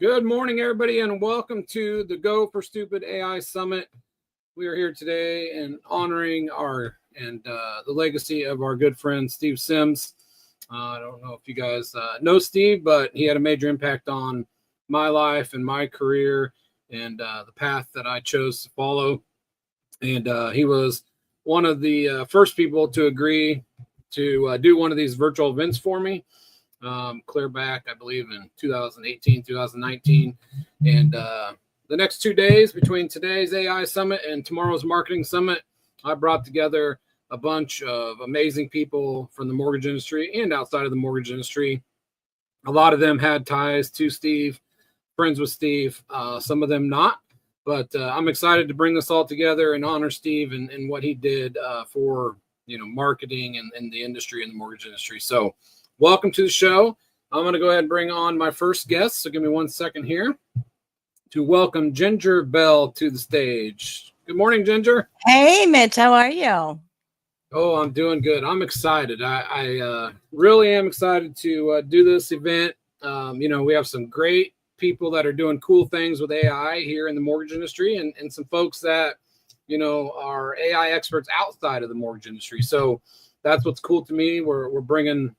Good morning, everybody, and welcome to the Go for Stupid AI Summit. We are here today and honoring the legacy of our good friend Steve Sims. I don't know if you guys know Steve, but he had a major impact on my life and my career and the path that I chose to follow. And he was one of the first people to agree to do one of these virtual events for me. Clear back, I believe, in 2018, 2019. And the next 2 days between today's AI Summit and tomorrow's Marketing Summit, I brought together a bunch of amazing people from the mortgage industry and outside of the mortgage industry. A lot of them had ties to Steve, friends with Steve, some of them not. But I'm excited to bring this all together and honor Steve and what he did for marketing and the industry and the mortgage industry. So welcome to the show. I'm going to go ahead and bring on my first guest. So give me 1 second here to welcome Ginger Bell to the stage. Good morning, Ginger. Hey, Mitch. How are you? Oh, I'm doing good. I'm excited. I really am excited to do this event. We have some great people that are doing cool things with AI here in the mortgage industry and some folks that, are AI experts outside of the mortgage industry. So that's what's cool to me. We're bringing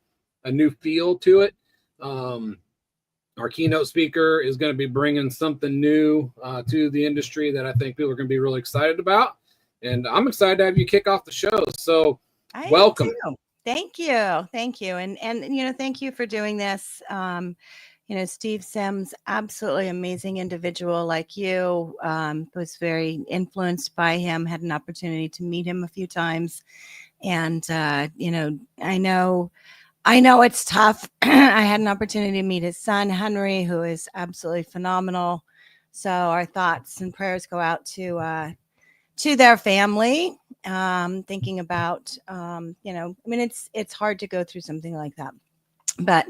a new feel to it. Our keynote speaker is going to be bringing something new to the industry that I think people are going to be really excited about. And I'm excited to have you kick off the show. So welcome. Thank you. Thank you. And thank you for doing this. Steve Sims, absolutely amazing individual like you, was very influenced by him, had an opportunity to meet him a few times. And, I know it's tough. I had an opportunity to meet his son, Henry, who is absolutely phenomenal. So our thoughts and prayers go out to their family. Thinking about, it's hard to go through something like that. But,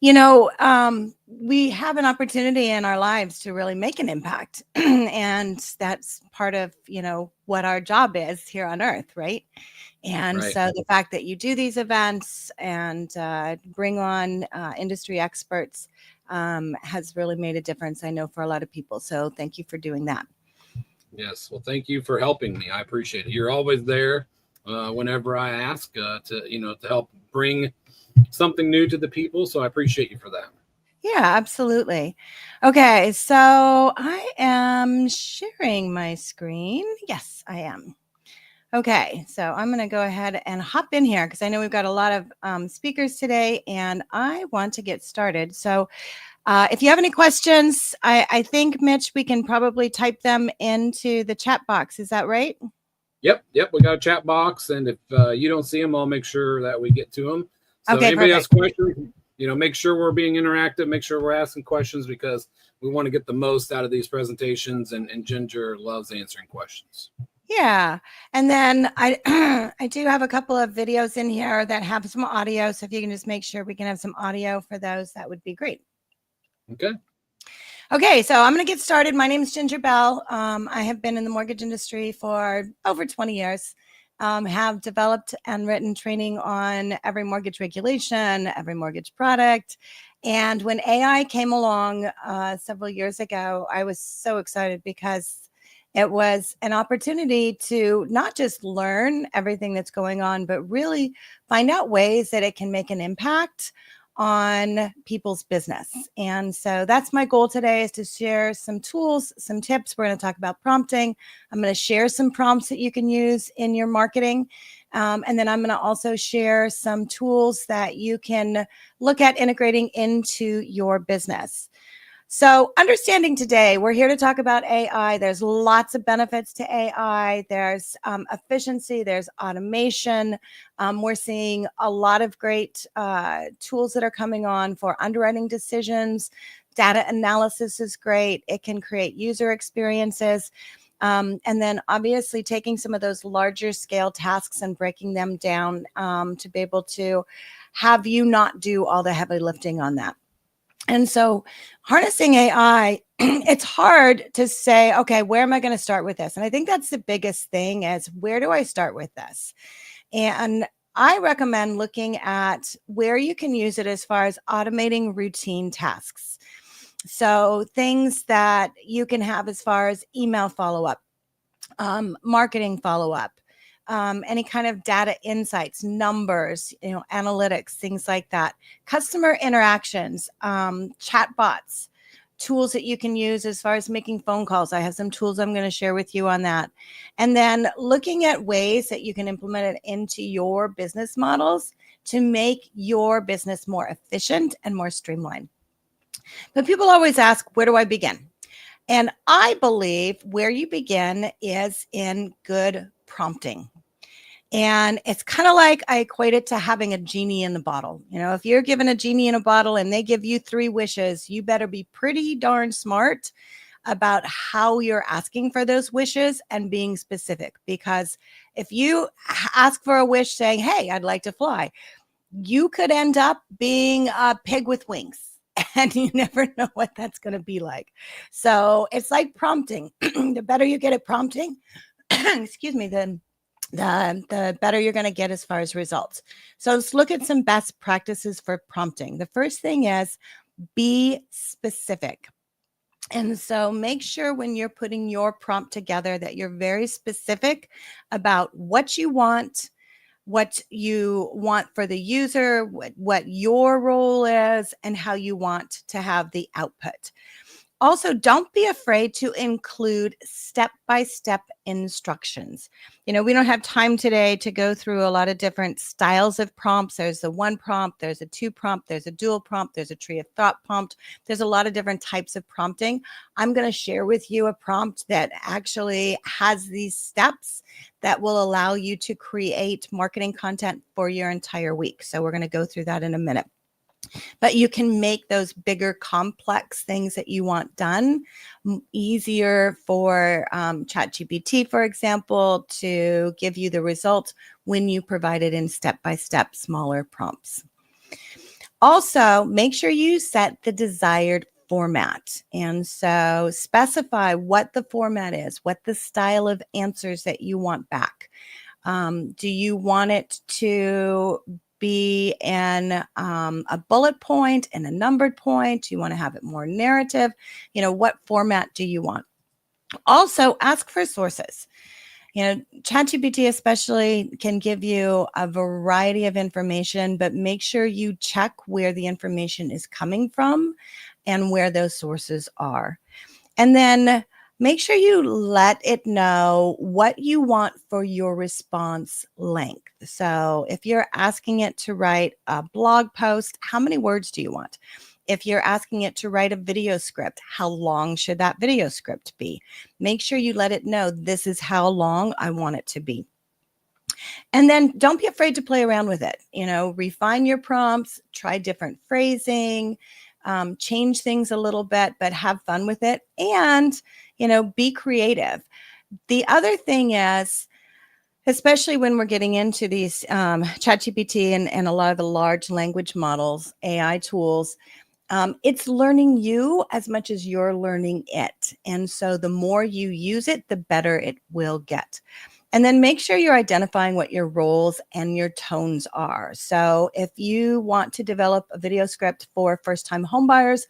we have an opportunity in our lives to really make an impact. And that's part of, what our job is here on earth, right? And Right. So the fact that you do these events and bring on industry experts has really made a difference, I know, for a lot of people. So thank you for doing that. Yes. Well, thank you for helping me. I appreciate it. You're always there whenever I ask to help bring something new to the people. So I appreciate you for that. Yeah, absolutely. Okay. So I am sharing my screen. Yes, I am. Okay, so I'm going to go ahead and hop in here because I know we've got a lot of speakers today and I want to get started. So if you have any questions, I think, Mitch, we can probably type them into the chat box. Is that right? Yep. We got a chat box. And if you don't see them, I'll make sure that we get to them. So okay, anybody perfect. has questions, make sure we're being interactive, make sure we're asking questions because we want to get the most out of these presentations. And Ginger loves answering questions. Yeah. And then I I do have a couple of videos in here that have some audio. So if you can just make sure we can have some audio for those, that would be great. Okay, so I'm going to get started. My name is Ginger Bell. I have been in the mortgage industry for over 20 years. Have developed and written training on every mortgage regulation, every mortgage product. And when AI came along several years ago, I was so excited because it was an opportunity to not just learn everything that's going on, but really find out ways that it can make an impact on people's business. And so that's my goal today, is to share some tools, some tips. We're going to talk about prompting. I'm going to share some prompts that you can use in your marketing. And then I'm going to also share some tools that you can look at integrating into your business. So understanding today, we're here to talk about AI. There's lots of benefits to AI. There's efficiency, there's automation. We're seeing a lot of great tools that are coming on for underwriting decisions. Data analysis is great. It can create user experiences. And then obviously taking some of those larger scale tasks and breaking them down to be able to have you not do all the heavy lifting on that. And so harnessing AI, it's hard to say, okay, where am I going to start with this? And I think that's the biggest thing, is where do I start with this? And I recommend looking at where you can use it as far as automating routine tasks. So things that you can have as far as email follow-up, marketing follow-up, any kind of data insights, numbers, analytics, things like that, customer interactions, chat bots, tools that you can use as far as making phone calls. I have some tools I'm going to share with you on that. And then looking at ways that you can implement it into your business models to make your business more efficient and more streamlined. But people always ask, where do I begin? And I believe where you begin is in good prompting. And it's kind of like I equate it to having a genie in the bottle. If you're given a genie in a bottle and they give you 3 wishes, you better be pretty darn smart about how you're asking for those wishes and being specific. Because if you ask for a wish saying, hey, I'd like to fly, you could end up being a pig with wings. And you never know what that's going to be like. So it's like prompting. The better you get at prompting, excuse me, the better you're going to get as far as results. So let's look at some best practices for prompting. The first thing is be specific. And so make sure when you're putting your prompt together that you're very specific about what you want for the user, what your role is, and how you want to have the output. Also, don't be afraid to include step-by-step instructions. We don't have time today to go through a lot of different styles of prompts. There's the 1 prompt, there's a 2 prompt, there's a dual prompt, there's a tree of thought prompt. There's a lot of different types of prompting. I'm going to share with you a prompt that actually has these steps that will allow you to create marketing content for your entire week. So we're going to go through that in a minute. But you can make those bigger, complex things that you want done easier for ChatGPT, for example, to give you the results when you provide it in step-by-step smaller prompts. Also, make sure you set the desired format. And so specify what the format is, what the style of answers that you want back. Do you want it to be in a bullet point and a numbered point? Do you want to have it more narrative? What format do you want? Also, ask for sources. ChatGPT especially can give you a variety of information, but make sure you check where the information is coming from and where those sources are. And then make sure you let it know what you want for your response length. So if you're asking it to write a blog post, how many words do you want? If you're asking it to write a video script, how long should that video script be? Make sure you let it know this is how long I want it to be. And then don't be afraid to play around with it. Refine your prompts, try different phrasing, change things a little bit, but have fun with it and, be creative. The other thing is, especially when we're getting into these ChatGPT and a lot of the large language models, AI tools, it's learning you as much as you're learning it. And so the more you use it, the better it will get. And then make sure you're identifying what your roles and your tones are. So if you want to develop a video script for first-time homebuyers,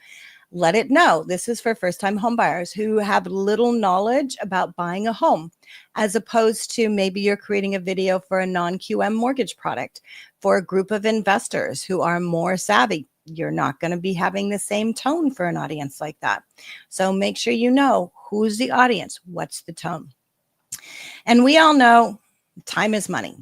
let it know this is for first-time homebuyers who have little knowledge about buying a home, as opposed to maybe you're creating a video for a non-QM mortgage product for a group of investors who are more savvy. You're not going to be having the same tone for an audience like that. So make sure you know who's the audience, what's the tone. And we all know time is money.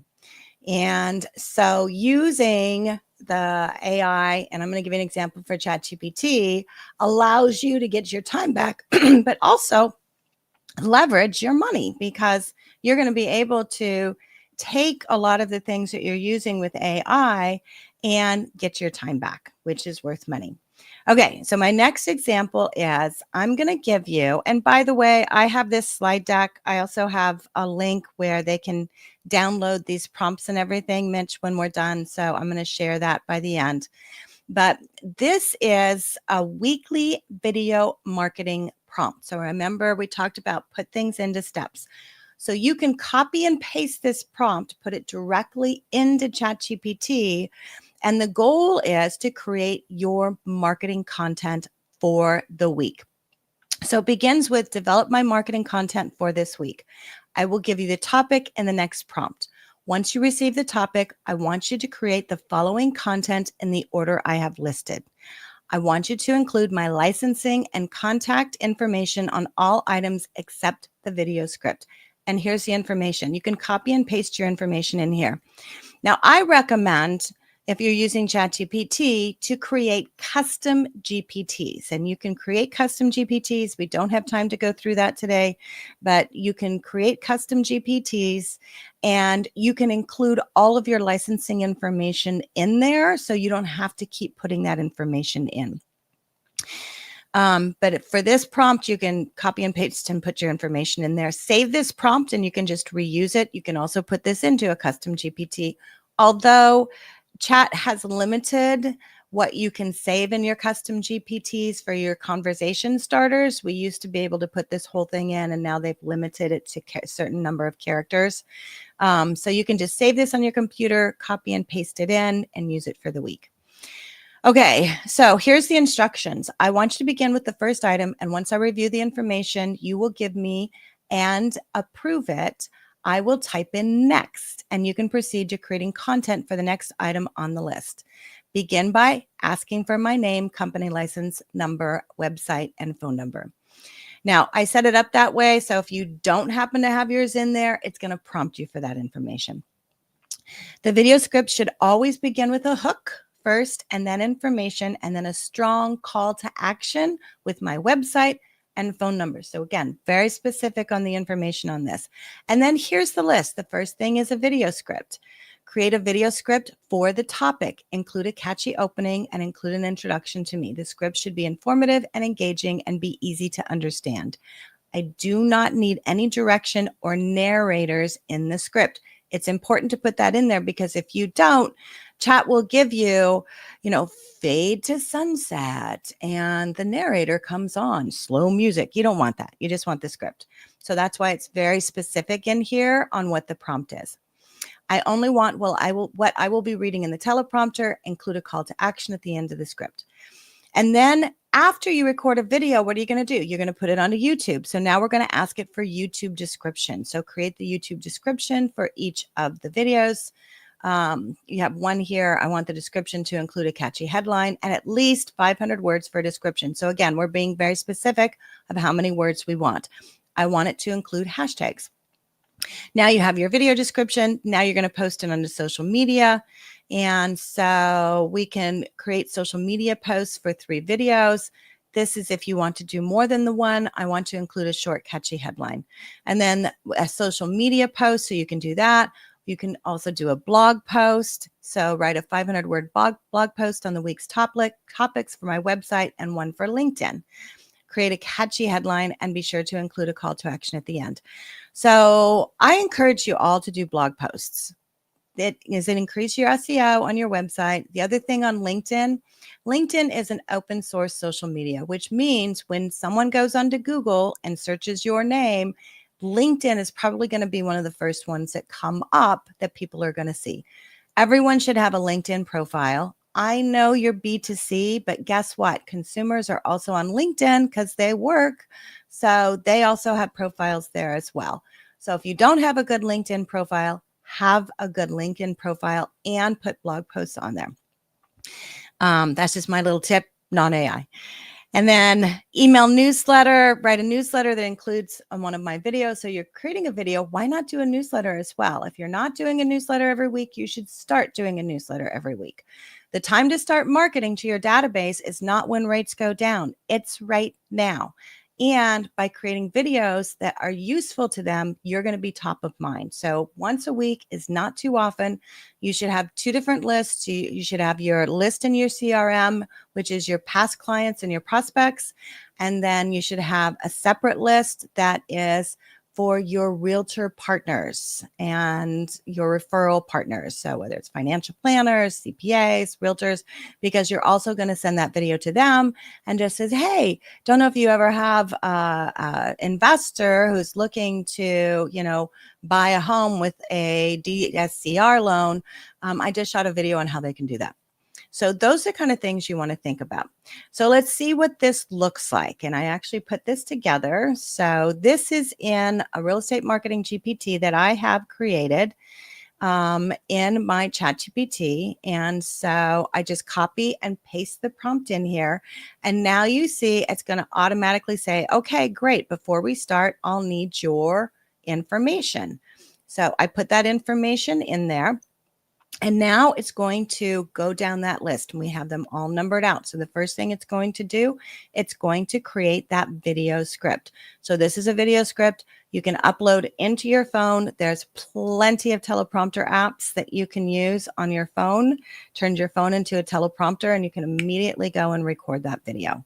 And so using the AI, and I'm going to give you an example for ChatGPT, allows you to get your time back, but also leverage your money because you're going to be able to take a lot of the things that you're using with AI and get your time back, which is worth money. Okay, so my next example is I'm going to give you, and by the way, I have this slide deck. I also have a link where they can download these prompts and everything, Mitch, when we're done. So I'm going to share that by the end. But this is a weekly video marketing prompt. So remember, we talked about put things into steps. So you can copy and paste this prompt, put it directly into ChatGPT, and the goal is to create your marketing content for the week. So it begins with develop my marketing content for this week. I will give you the topic and the next prompt. Once you receive the topic, I want you to create the following content in the order I have listed. I want you to include my licensing and contact information on all items except the video script. And here's the information. You can copy and paste your information in here. Now, I recommend, if you're using ChatGPT, to create custom GPTs. And you can create custom GPTs. We don't have time to go through that today, but you can create custom GPTs and you can include all of your licensing information in there so you don't have to keep putting that information in. But for this prompt, you can copy and paste and put your information in there. Save this prompt and you can just reuse it. You can also put this into a custom GPT. Although Chat has limited what you can save in your custom GPTs for your conversation starters. We used to be able to put this whole thing in, and now they've limited it to a certain number of characters. So you can just save this on your computer, copy and paste it in, and use it for the week. Okay, so here's the instructions. I want you to begin with the first item, and once I review the information, you will give me and approve it. I will type in next, and you can proceed to creating content for the next item on the list. Begin by asking for my name, company license number, website, and phone number. Now, I set it up that way, so if you don't happen to have yours in there, it's going to prompt you for that information. The video script should always begin with a hook first, and then information, and then a strong call to action with my website and phone number. So again, very specific on the information on this. And then here's the list. The first thing is a video script. Create a video script for the topic. Include a catchy opening and include an introduction to me. The script should be informative and engaging and be easy to understand. I do not need any direction or narrators in the script. It's important to put that in there because if you don't, Chat will give you, fade to sunset and the narrator comes on, slow music. You don't want that. You just want the script. So that's why it's very specific in here on what the prompt is. I only want, what I will be reading in the teleprompter, include a call to action at the end of the script. And then after you record a video, what are you going to do? You're going to put it onto YouTube. So now we're going to ask it for YouTube description. So create the YouTube description for each of the videos. You have one here. I want the description to include a catchy headline and at least 500 words for a description. So again, we're being very specific of how many words we want. I want it to include hashtags. Now you have your video description. Now you're going to post it onto social media. And so we can create social media posts for 3 videos. This is if you want to do more than the one. I want to include a short, catchy headline. And then a social media post, so you can do that. You can also do a blog post. So write a 500-word blog post on the week's topics for my website and one for LinkedIn. Create a catchy headline and be sure to include a call to action at the end. So I encourage you all to do blog posts. It increase your SEO on your website. The other thing on LinkedIn is an open source social media, which means when someone goes onto Google and searches your name, LinkedIn is probably going to be one of the first ones that come up that people are going to see. Everyone should have a LinkedIn profile. I know you're B2C, but guess what? Consumers are also on LinkedIn because they work. So they also have profiles there as well. So if you don't have a good LinkedIn profile, have a good LinkedIn profile and put blog posts on there. That's just my little tip, non-AI. And then email newsletter, write a newsletter that includes one of my videos. So you're creating a video. Why not do a newsletter as well? If you're not doing a newsletter every week, you should start doing a newsletter every week. The time to start marketing to your database is not when rates go down. It's right now. And by creating videos that are useful to them, you're going to be top of mind. So once a week is not too often. You should have 2 different lists. You should have your list in your CRM, which is your past clients and your prospects. And then you should have a separate list that is for your realtor partners and your referral partners. So whether it's financial planners, CPAs, realtors, because you're also going to send that video to them and just says, hey, don't know if you ever have an investor who's looking to, buy a home with a DSCR loan. I just shot a video on how they can do that. So those are kind of things you want to think about. So let's see what this looks like. And I actually put this together. So this is in a real estate marketing GPT that I have created in my ChatGPT. And so I just copy and paste the prompt in here. And now you see it's going to automatically say, okay, great. Before we start, I'll need your information. So I put that information in there. And now it's going to go down that list, and we have them all numbered out. So the first thing it's going to do, it's going to create that video script. So this is a video script you can upload into your phone. There's plenty of teleprompter apps that you can use on your phone. Turn your phone into a teleprompter, and you can immediately go and record that video.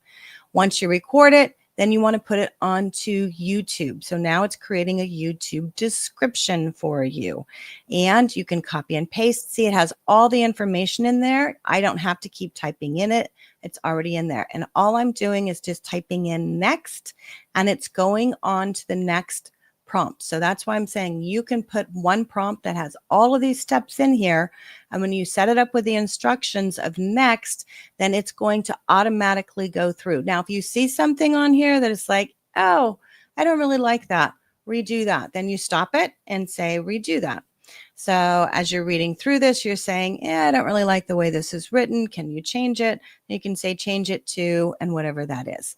Once you record it, then you want to put it onto YouTube. So now it's creating a YouTube description for you. And you can copy and paste. See, it has all the information in there. I don't have to keep typing in it. It's already in there. And all I'm doing is just typing in next, and it's going on to the next prompt. So that's why I'm saying you can put one prompt that has all of these steps in here. And when you set it up with the instructions of next, then it's going to automatically go through. Now, if you see something on here that is like, oh, I don't really like that, redo that. Then you stop it and say, redo that. So as you're reading through this, you're saying, I don't really like the way this is written. Can you change it? You can say, change it to, and whatever that is.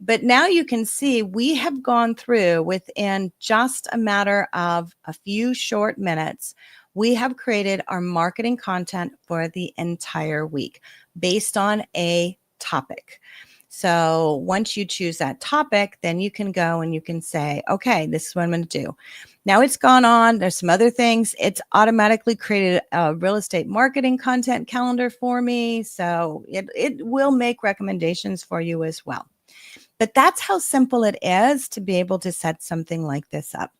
But now you can see we have gone through within just a matter of a few short minutes. We have created our marketing content for the entire week based on a topic. So once you choose that topic, then you can go and you can say, okay, this is what I'm going to do. Now it's gone on. There's some other things. It's automatically created a real estate marketing content calendar for me. So it will make recommendations for you as well. But that's how simple it is to be able to set something like this up.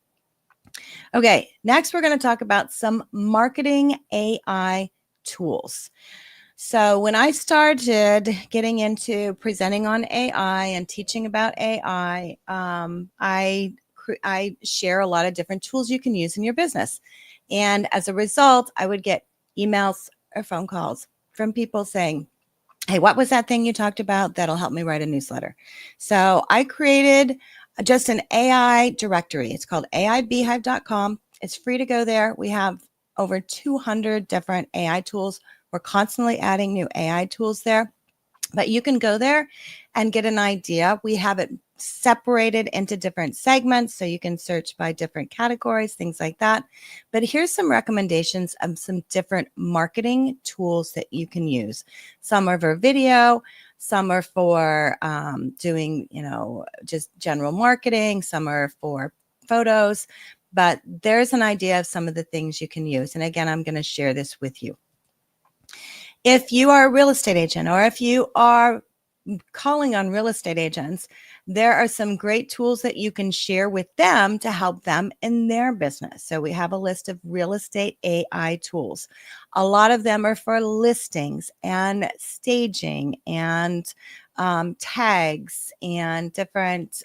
Okay, next we're going to talk about some marketing AI tools. So when I started getting into presenting on AI and teaching about AI, I share a lot of different tools you can use in your business. And as a result, I would get emails or phone calls from people saying, hey, what was that thing you talked about? That'll help me write a newsletter. So I created just an AI directory. It's called aibeehive.com. It's free to go there. We have over 200 different AI tools. We're constantly adding new AI tools there. But you can go there and get an idea. We have it separated into different segments, so you can search by different categories, things like that. But here's some recommendations of some different marketing tools that you can use. Some are for video, some are for doing, just general marketing, some are for photos, but there's an idea of some of the things you can use. And again, I'm going to share this with you. If you are a real estate agent, or if you are calling on real estate agents, there are some great tools that you can share with them to help them in their business. So we have a list of real estate AI tools. A lot of them are for listings and staging and tags and different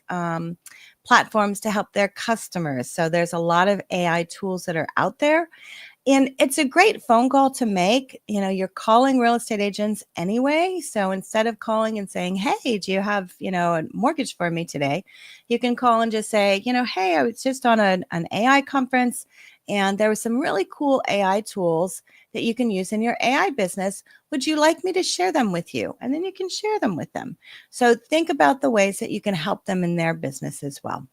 platforms to help their customers. So there's a lot of AI tools that are out there. And it's a great phone call to make. You're calling real estate agents anyway. So instead of calling and saying, hey, do you have, a mortgage for me today? You can call and just say, hey, I was just on an AI conference, and there were some really cool AI tools that you can use in your AI business. Would you like me to share them with you? And then you can share them with them. So think about the ways that you can help them in their business as well.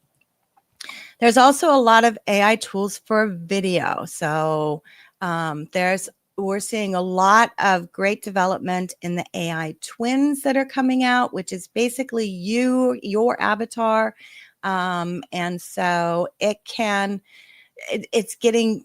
There's also a lot of AI tools for video. So we're seeing a lot of great development in the AI twins that are coming out, which is basically your avatar. And so it's getting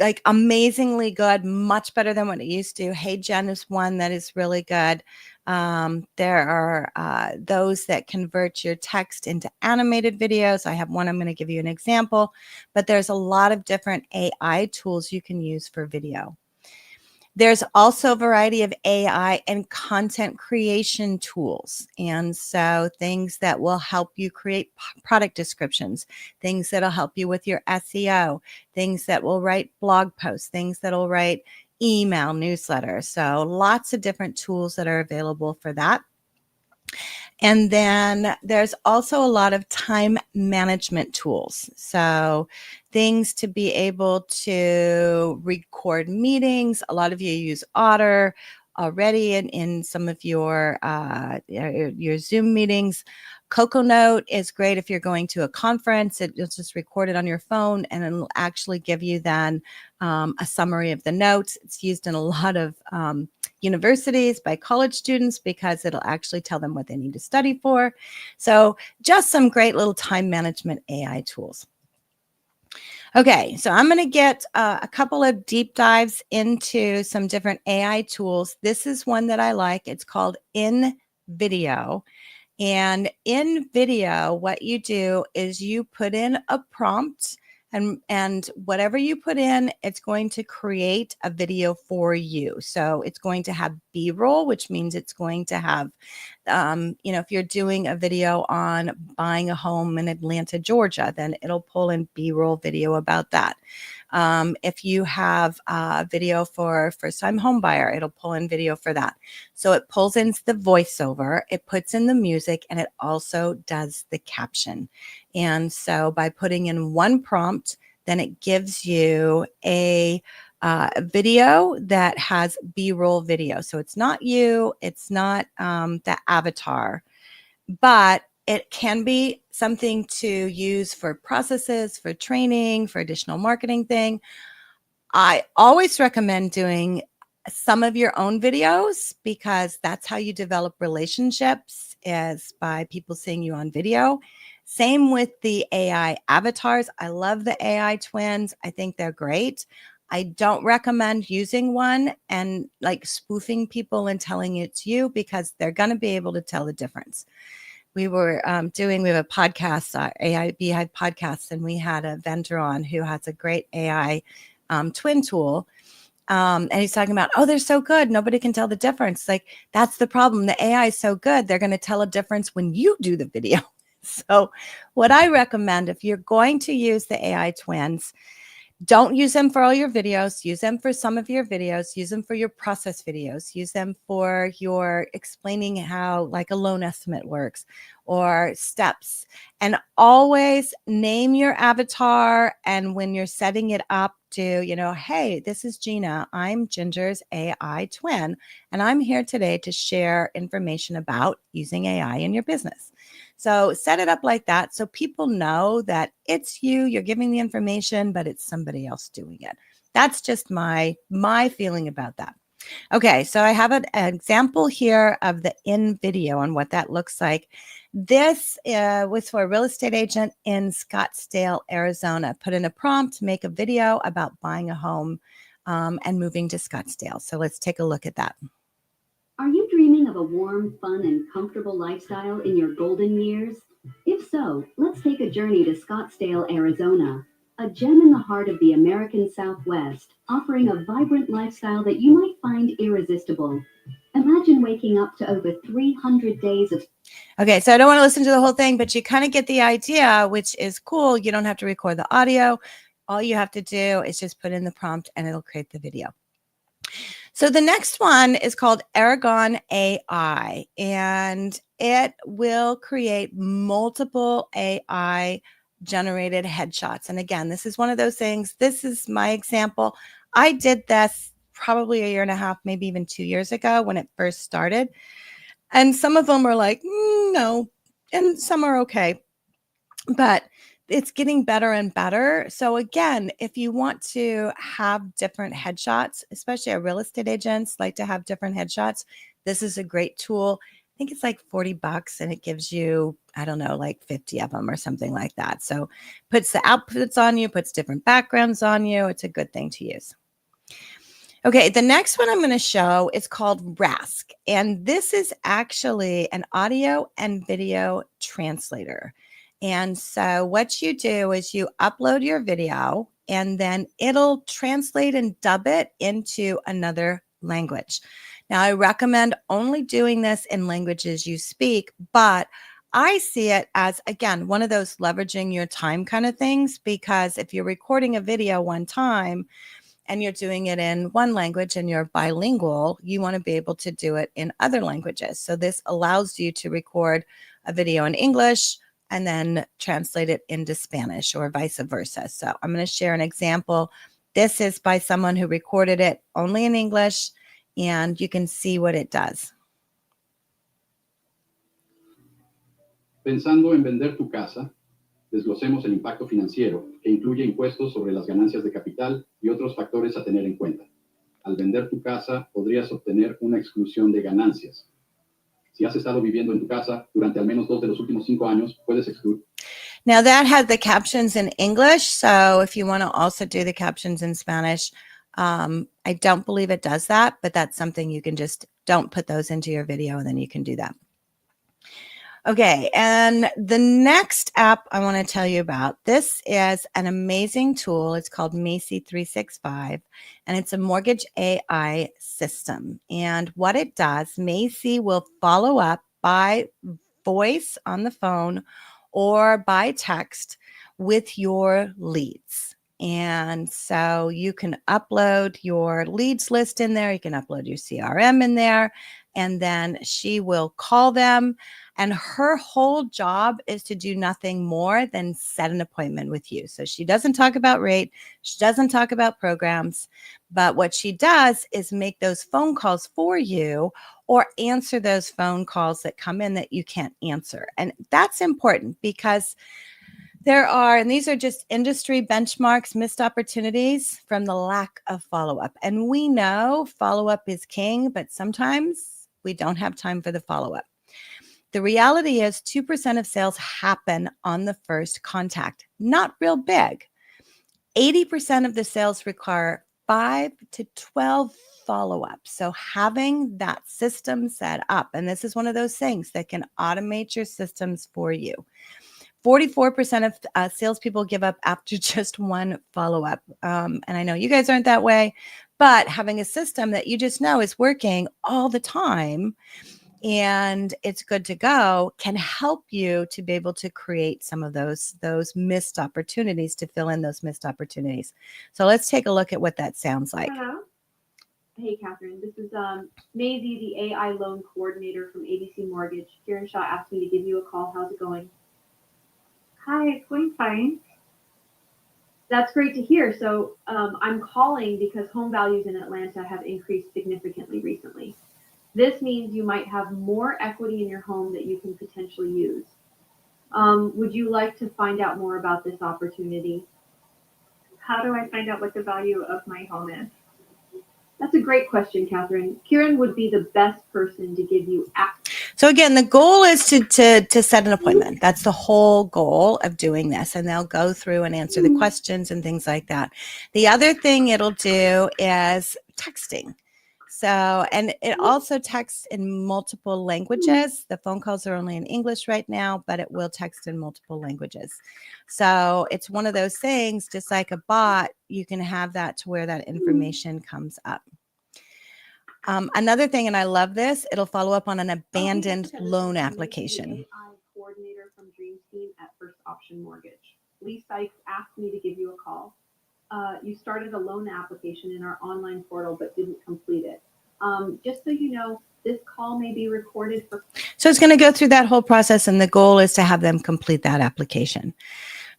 like amazingly good, much better than what it used to. HeyGen is one that is really good. There are those that convert your text into animated videos. I have one, I'm going to give you an example, but there's a lot of different AI tools you can use for video. There's also a variety of AI and content creation tools. And so things that will help you create product descriptions, things that'll help you with your SEO, things that will write blog posts, things that'll write email, newsletter. So lots of different tools that are available for that. And then there's also a lot of time management tools. So things to be able to record meetings. A lot of you use Otter already in some of your Zoom meetings. CocoaNote is great if you're going to a conference. You'll just record it on your phone and it'll actually give you then a summary of the notes. It's used in a lot of universities by college students because it'll actually tell them what they need to study for. So just some great little time management AI tools. Okay, so I'm going to get a couple of deep dives into some different AI tools. This is one that I like. It's called InVideo. And in video, what you do is you put in a prompt, and whatever you put in, it's going to create a video for you. So it's going to have B-roll, which means it's going to have, if you're doing a video on buying a home in Atlanta, Georgia, then it'll pull in B-roll video about that. If you have a video for first-time home buyer, it'll pull in video for that. So it pulls in the voiceover, it puts in the music, and it also does the caption. And so by putting in one prompt, then it gives you a video that has B-roll video. So it's not you, it's not the avatar, but it can be something to use for processes, for training, for additional marketing thing. I always recommend doing some of your own videos because that's how you develop relationships, is by people seeing you on video. Same with the AI avatars. I love the AI twins. I think they're great. I don't recommend using one and like spoofing people and telling it's you because they're going to be able to tell the difference. We have a podcast, AI Beehive podcast, and we had a vendor on who has a great AI twin tool. And he's talking about, oh, they're so good. Nobody can tell the difference. Like, that's the problem. The AI is so good. They're going to tell a difference when you do the video. So what I recommend, if you're going to use the AI twins, don't use them for all your videos. Use them for some of your videos. Use them for your process videos. Use them for your explaining how like a loan estimate works or steps. And always name your avatar. And when you're setting it up, hey, this is Gina. I'm Ginger's AI twin. And I'm here today to share information about using AI in your business. So set it up like that so people know that it's you, you're giving the information, but it's somebody else doing it. That's just my feeling about that. Okay, so I have an example here of the InVideo and what that looks like. This was for a real estate agent in Scottsdale, Arizona. Put in a prompt, make a video about buying a home and moving to Scottsdale. So let's take a look at that. Are you dreaming of a warm, fun, and comfortable lifestyle in your golden years? If so, let's take a journey to Scottsdale, Arizona, a gem in the heart of the American Southwest, offering a vibrant lifestyle that you might find irresistible. Imagine waking up to over 300 days of... Okay, so I don't want to listen to the whole thing, but you kind of get the idea, which is cool. You don't have to record the audio. All you have to do is just put in the prompt and it'll create the video. So the next one is called Aragon AI, and it will create multiple AI generated headshots. And again, this is one of those things. This is my example. I did this probably a year and a half, maybe even 2 years ago when it first started. And some of them are like, no, and some are okay. But it's getting better and better. So again, if you want to have different headshots, especially our real estate agents like to have different headshots, this is a great tool. I think it's like $40 and it gives you, I don't know, like 50 of them or something like that. So puts the outputs on you, puts different backgrounds on you. It's a good thing to use. Okay, the next one I'm going to show is called Rask. And this is actually an audio and video translator. And so what you do is you upload your video and then it'll translate and dub it into another language. Now, I recommend only doing this in languages you speak, but I see it as, again, one of those leveraging your time kind of things, because if you're recording a video one time and you're doing it in one language and you're bilingual, you want to be able to do it in other languages. So this allows you to record a video in English and then translate it into Spanish or vice versa. So I'm going to share an example. This is by someone who recorded it only in English, and you can see what it does. Pensando en vender tu casa, desglosemos el impacto financiero, que incluye impuestos sobre las ganancias de capital y otros factores a tener en cuenta. Al vender tu casa, podrías obtener una exclusión de ganancias. Si has estado viviendo en tu casa durante al menos 2 de los últimos 5 años, puedes excluir. Now that has the captions in English, so if you want to also do the captions in Spanish, I don't believe it does that, but that's something you can just don't put those into your video and then you can do that. Okay, and the next app I want to tell you about, this is an amazing tool. It's called Macy 365, and it's a mortgage AI system. And what it does, Macy will follow up by voice on the phone or by text with your leads. And so you can upload your leads list in there. You can upload your CRM in there, and then she will call them. And her whole job is to do nothing more than set an appointment with you. So she doesn't talk about rate. She doesn't talk about programs. But what she does is make those phone calls for you or answer those phone calls that come in that you can't answer. And that's important because there are, and these are just industry benchmarks, missed opportunities from the lack of follow-up. And we know follow-up is king, but sometimes we don't have time for the follow-up. The reality is 2% of sales happen on the first contact, not real big. 80% of the sales require 5 to 12 follow-ups. So having that system set up, and this is one of those things that can automate your systems for you. 44% of salespeople give up after just one follow-up. And I know you guys aren't that way, but having a system that you just know is working all the time and it's good to go can help you to be able to create some of those missed opportunities, to fill in those missed opportunities. So let's take a look at what that sounds like. Hello. Hey, Catherine. This is Maisie, the AI loan coordinator from ABC Mortgage. Kieran Shaw asked me to give you a call. How's it going? Hi, it's going fine. That's great to hear. So I'm calling because home values in Atlanta have increased significantly recently. This means you might have more equity in your home that you can potentially use. Would you like to find out more about this opportunity? How do I find out what the value of my home is? That's a great question, Catherine. Kieran would be the best person to give you access. So again, the goal is to set an appointment. That's the whole goal of doing this. And they'll go through and answer the questions and things like that. The other thing it'll do is texting. So, and it also texts in multiple languages. The phone calls are only in English right now, but it will text in multiple languages. So it's one of those things, just like a bot, you can have that to where that information comes up. Another thing, and I love this, it'll follow up on an abandoned loan application. AI coordinator from Dream Team at First Option Mortgage. Lee Sykes asked me to give you a call. You started a loan application in our online portal but didn't complete it. Just so you know, this call may be recorded for. So it's going to go through that whole process, and the goal is to have them complete that application.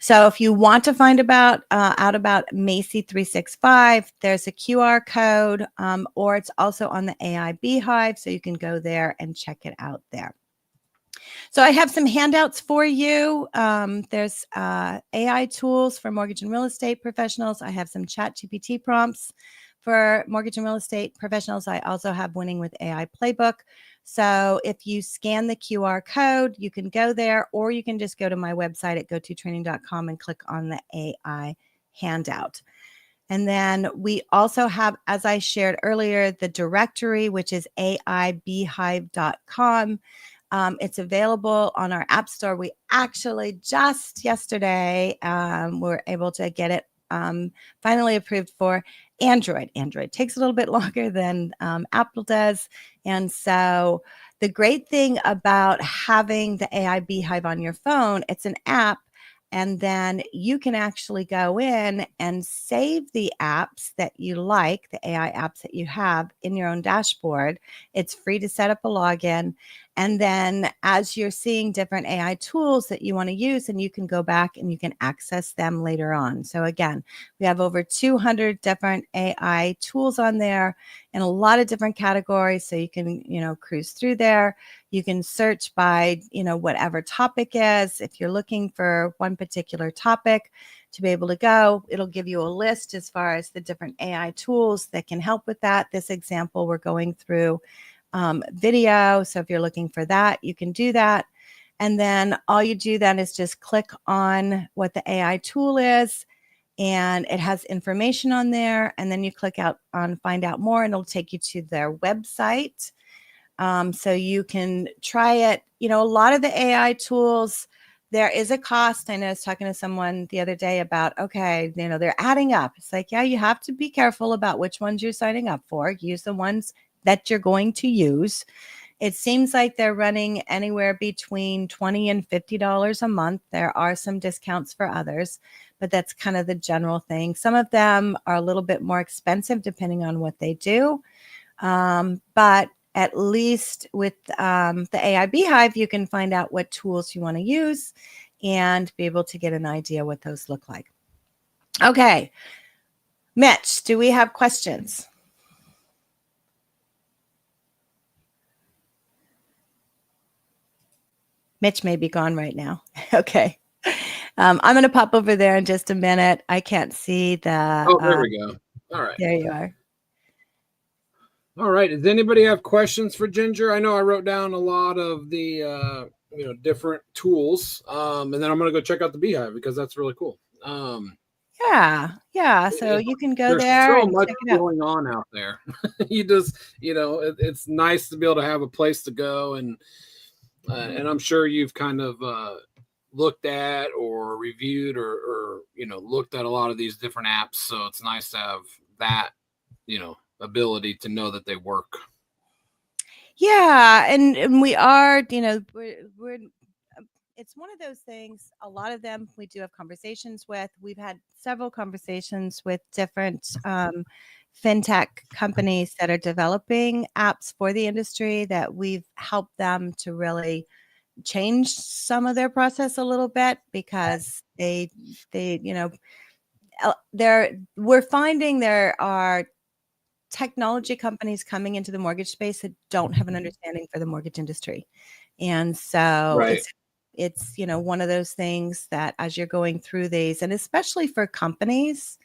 So if you want to find out about Macy 365, there's a QR code, or it's also on the AI Beehive, so you can go there and check it out there. So I have some handouts for you. There's AI tools for mortgage and real estate professionals. I have some ChatGPT prompts for mortgage and real estate professionals. I also have Winning with AI Playbook. So if you scan the QR code, you can go there, or you can just go to my website at gototraining.com and click on the AI handout. And then we also have, as I shared earlier, the directory, which is aibeehive.com. It's available on our app store. We actually just yesterday were able to get it finally approved for Android. Android takes a little bit longer than Apple does. And so the great thing about having the AI Beehive on your phone, it's an app, And then you can actually go in and save the apps that you like, the AI apps that you have in your own dashboard. It's free to set up a login. And then as you're seeing different AI tools that you want to use, and you can go back and you can access them later on. So again, we have over 200 different AI tools on there in a lot of different categories. So you can, cruise through there. You can search by, whatever topic is. If you're looking for one particular topic to be able to go, it'll give you a list as far as the different AI tools that can help with that. This example, we're going through video. So if you're looking for that, you can do that. And then all you do then is just click on what the AI tool is, and it has information on there. And then you click out on find out more, and it'll take you to their website. So you can try it. A lot of the AI tools, there is a cost. I know I was talking to someone the other day about, okay, they're adding up. It's like, yeah, you have to be careful about which ones you're signing up for. Use the ones that you're going to use. It seems like they're running anywhere between $20 and $50 a month. There are some discounts for others, but that's kind of the general thing. Some of them are a little bit more expensive depending on what they do. But at least with the AI Beehive, you can find out what tools you want to use and be able to get an idea what those look like. Okay. Mitch, do we have questions? Mitch may be gone right now. Okay. I'm going to pop over there in just a minute. I can't see the... Oh, there we go. All right. There you are. All right. Does anybody have questions for Ginger? I know I wrote down a lot of the different tools, and then I'm going to go check out the Beehive because that's really cool. Yeah. So you can go There's there so and much check it out. going on out there. You just, it's nice to be able to have a place to go, and I'm sure you've kind of looked at or reviewed or looked at a lot of these different apps. So it's nice to have that, ability to know that they work. Yeah, and we are, we're it's one of those things. A lot of them we do have conversations with. We've had several conversations with different fintech companies that are developing apps for the industry that we've helped them to really change some of their process a little bit because we're finding there are technology companies coming into the mortgage space that don't have an understanding for the mortgage industry. And so Right. it's one of those things that as you're going through these, and especially for companies,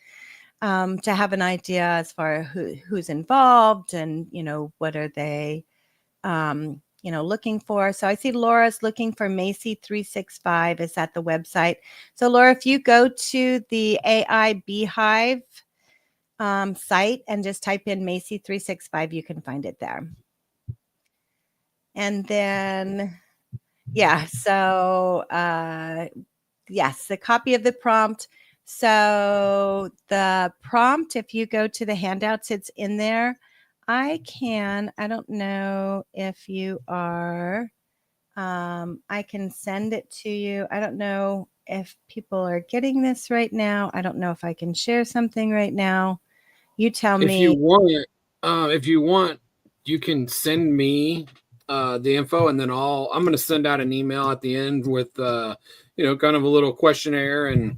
to have an idea as far as who's involved and, what are they, looking for. So I see Laura's looking for Macy 365 is at the website. So Laura, if you go to the AI Beehive site and just type in Macy 365, you can find it there. And then, so yes, the copy of the prompt. So the prompt, if you go to the handouts, it's in there. I don't know if you are, I can send it to you. I don't know if people are getting this right now. I don't know if I can share something right now. You tell me. If you want, you can send me the info, and then I'm going to send out an email at the end with kind of a little questionnaire and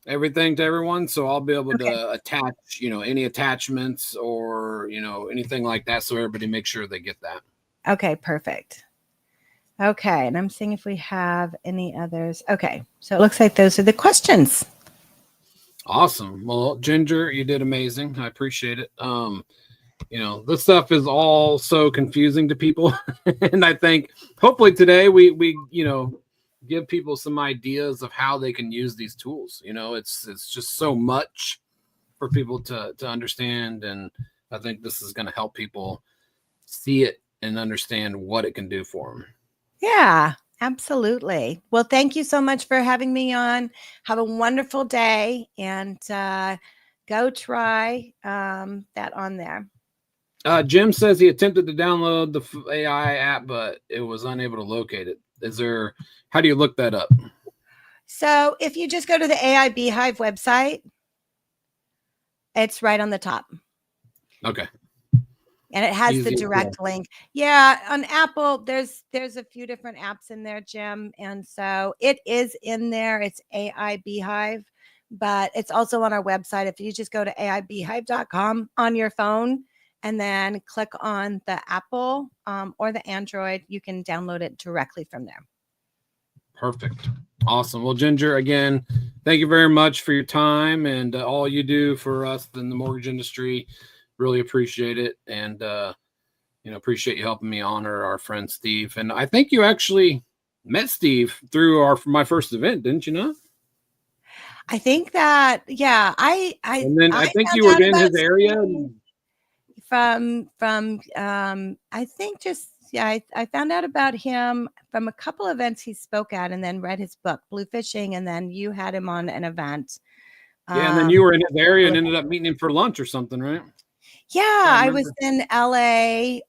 everything to everyone. So I'll be able to attach, any attachments or anything like that, so everybody makes sure they get that. Okay, perfect. Okay, and I'm seeing if we have any others. Okay, so it looks like those are the questions. Awesome. Well, Ginger, you did amazing. I appreciate it. This stuff is all so confusing to people. And I think hopefully today we give people some ideas of how they can use these tools. It's just so much for people to understand. And I think this is going to help people see it and understand what it can do for them. Yeah. Absolutely. Well, thank you so much for having me on. Have a wonderful day, and go try that on there. Jim says he attempted to download the AI app, but it was unable to locate it. How do you look that up? So if you just go to the AI Beehive website, it's right on the top. Okay. And it has the Easy as direct link. Yeah, on Apple, there's a few different apps in there, Jim. And so it is in there. It's AI Beehive, but it's also on our website. If you just go to aibeehive.com on your phone and then click on the Apple or the Android, you can download it directly from there. Perfect. Awesome. Well, Ginger, again, thank you very much for your time and all you do for us in the mortgage industry. Really appreciate it. And, appreciate you helping me honor our friend Steve. And I think you actually met Steve through my first event, didn't you know? I think that, yeah, I think you found were out in about his area. Steve from I think just, yeah, I found out about him from a couple events he spoke at, and then read his book, Blue Fishing, and then you had him on an event. Yeah, and then you were in his area and ended up meeting him for lunch or something, right? Yeah, I was in LA.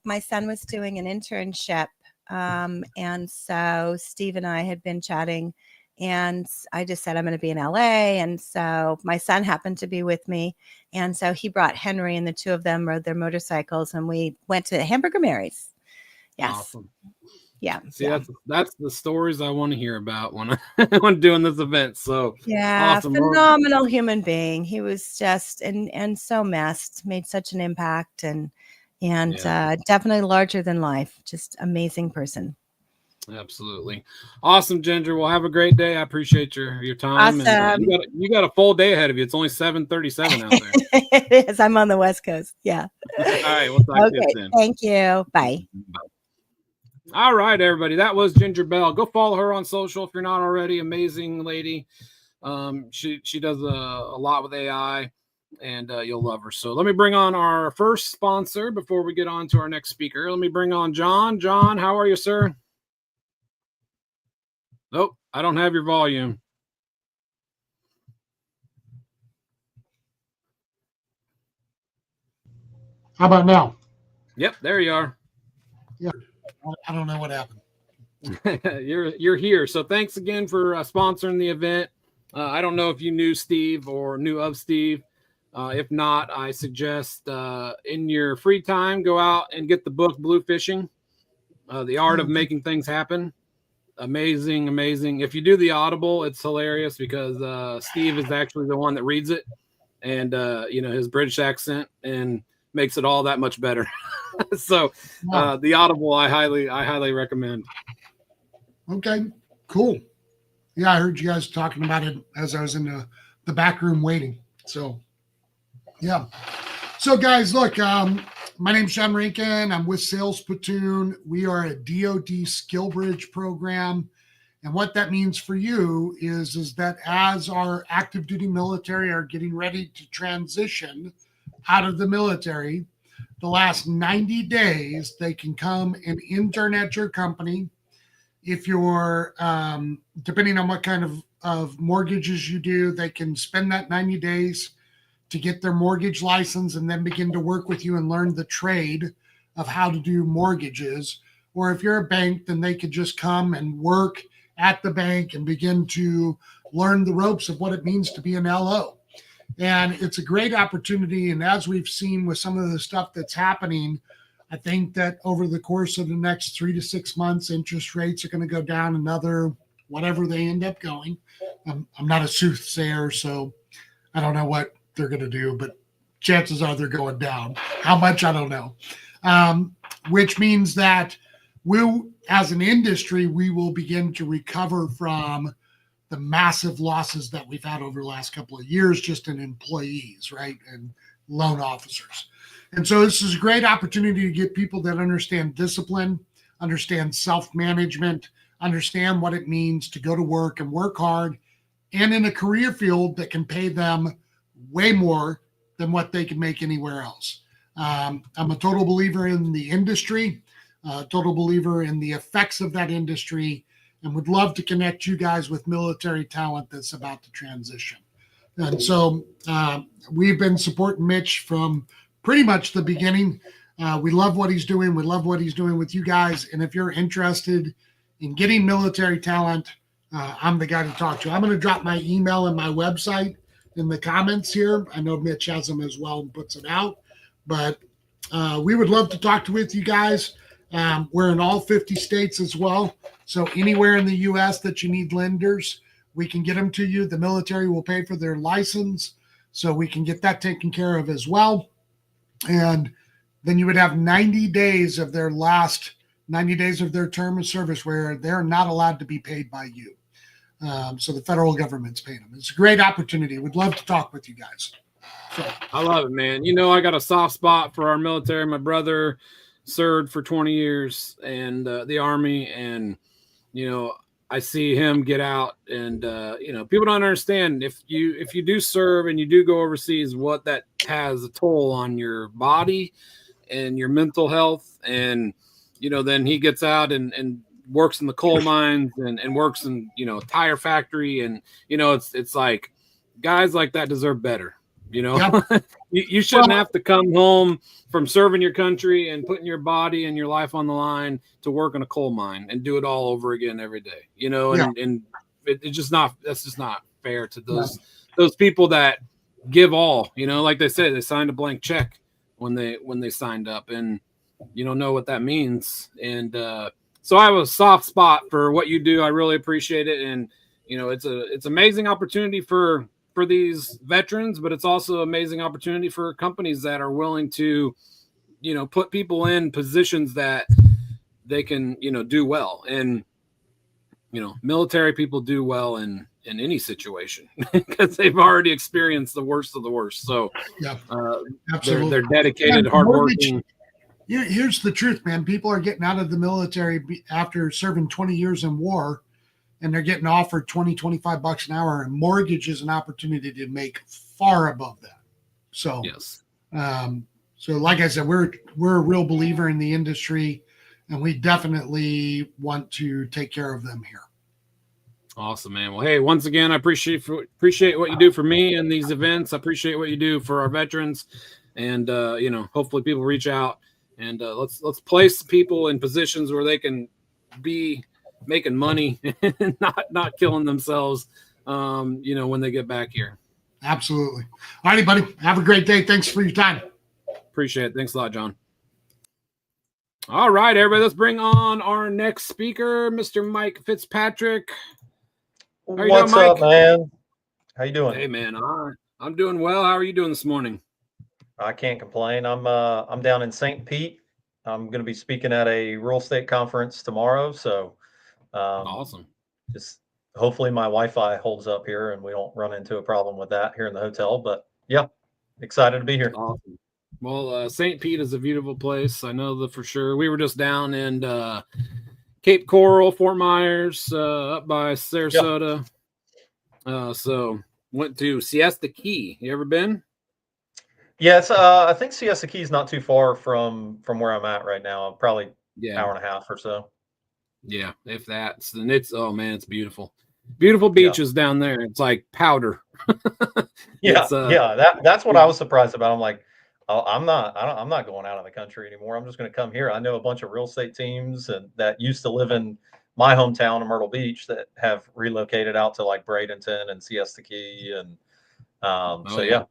My son was doing an internship. And so Steve and I had been chatting, and I just said, I'm going to be in LA. And so my son happened to be with me. And so he brought Henry, and the two of them rode their motorcycles, and we went to Hamburger Mary's. Yes. Awesome. Yeah. See, that's the stories I want to hear about when when doing this event. So yeah, awesome. Phenomenal human being. He was just and so messed, made such an impact, and definitely larger than life. Just amazing person. Absolutely. Awesome, Ginger. Well, have a great day. I appreciate your time. Awesome. And you got a full day ahead of you. It's only 7:37 out there. It is. I'm on the West Coast. Yeah. All right. We'll talk to you soon. Thank you. Bye. Bye. All right, everybody. That was Ginger Bell. Go follow her on social if you're not already. Amazing lady. She does a lot with AI, and you'll love her. So let me bring on our first sponsor before we get on to our next speaker. Let me bring on John. John, how are you, sir? Nope, I don't have your volume. How about now? Yep, there you are. Yeah, I don't know what happened. You're here. So thanks again for sponsoring the event. I don't know if you knew Steve or knew of Steve. If not, I suggest in your free time, go out and get the book Blue Fishing, The Art of Making Things Happen. Amazing. If you do the Audible, it's hilarious because Steve is actually the one that reads it, and his British accent and makes it all that much better. So the Audible I highly recommend. Okay, cool. Yeah, I heard you guys talking about it as I was in the back room waiting. So yeah. So guys, look, my name's Sean Rankin. I'm with Sales Platoon. We are a DoD skill bridge program. And what that means for you is that as our active duty military are getting ready to transition out of the military, the last 90 days, they can come and intern at your company. If you're, depending on what kind of mortgages you do, they can spend that 90 days to get their mortgage license and then begin to work with you and learn the trade of how to do mortgages. Or if you're a bank, then they could just come and work at the bank and begin to learn the ropes of what it means to be an LO. And it's a great opportunity. And as we've seen with some of the stuff that's happening, I think that over the course of the next 3 to 6 months, interest rates are going to go down another, whatever they end up going. I'm not a soothsayer, so I don't know what they're going to do, but chances are they're going down. How much, I don't know. Which means that as an industry, we will begin to recover from the massive losses that we've had over the last couple of years, just in employees, right? And loan officers. And so this is a great opportunity to get people that understand discipline, understand self-management, understand what it means to go to work and work hard, and in a career field that can pay them way more than what they can make anywhere else. I'm a total believer in the industry, total believer in the effects of that industry, and would love to connect you guys with military talent that's about to transition. And so we've been supporting Mitch from pretty much the beginning. We love what he's doing. We love what he's doing with you guys. And if you're interested in getting military talent, I'm the guy to talk to. I'm going to drop my email and my website in the comments here. I know Mitch has them as well and puts it out, but we would love to talk with you guys. We're in all 50 states as well. So anywhere in the U.S. that you need lenders, we can get them to you. The military will pay for their license, so we can get that taken care of as well. And then you would have 90 days of their term of service where they're not allowed to be paid by you. So the federal government's paying them. It's a great opportunity. We'd love to talk with you guys. So I love it, man. You know, I got a soft spot for our military. My brother served for 20 years and the Army, and you know, I see him get out, and you know, people don't understand if you do serve and you do go overseas, what that has a toll on your body and your mental health. And you know, then he gets out and works in the coal mines and works in, you know, tire factory, and you know, it's like guys like that deserve better. You know, yep. you shouldn't have to come home from serving your country and putting your body and your life on the line to work in a coal mine and do it all over again every day. You know, and it's just not, that's just not fair to those people that give all. You know, like they said, they signed a blank check when they signed up, and you don't know what that means. And so I have a soft spot for what you do. I really appreciate it, and you know, it's amazing opportunity for these veterans, but it's also an amazing opportunity for companies that are willing to, you know, put people in positions that they can, you know, do well. And, you know, military people do well in any situation because they've already experienced the worst of the worst. So yeah, they're dedicated, hardworking. Here's the truth, man. People are getting out of the military after serving 20 years in war, and they're getting offered $20-25 an hour, and mortgage is an opportunity to make far above that. So, yes. So like I said, we're a real believer in the industry, and we definitely want to take care of them here. Awesome, man. Well, hey, once again, I appreciate what you do for me and these events. I appreciate what you do for our veterans, and you know, hopefully people reach out, and let's place people in positions where they can be making money and not killing themselves, you know, when they get back here. Absolutely. All righty, buddy. Have a great day. Thanks for your time. Appreciate it. Thanks a lot, John. All right, everybody, let's bring on our next speaker, Mr. Mike Fitzpatrick. What's up, man? How you doing? Hey, man. I'm doing well. How are you doing this morning? I can't complain. I'm down in St. Pete. I'm going to be speaking at a real estate conference tomorrow, so awesome. Just hopefully my Wi-Fi holds up here and we don't run into a problem with that here in the hotel. But yeah, excited to be here. Awesome. Well, St. Pete is a beautiful place. I know that for sure. We were just down in Cape Coral, Fort Myers, up by Sarasota. Yep. So went to Siesta Key. You ever been? Yes, I think Siesta Key is not too far from where I'm at right now. Probably an hour and a half or so. Yeah, if that's, and it's, oh man, it's beautiful. Beautiful beaches down there. It's like powder. Yeah, that's what I was surprised about. I'm like, oh, I'm not going out of the country anymore. I'm just going to come here. I know a bunch of real estate teams and that used to live in my hometown of Myrtle Beach that have relocated out to like Bradenton and Siesta Key, and so yeah.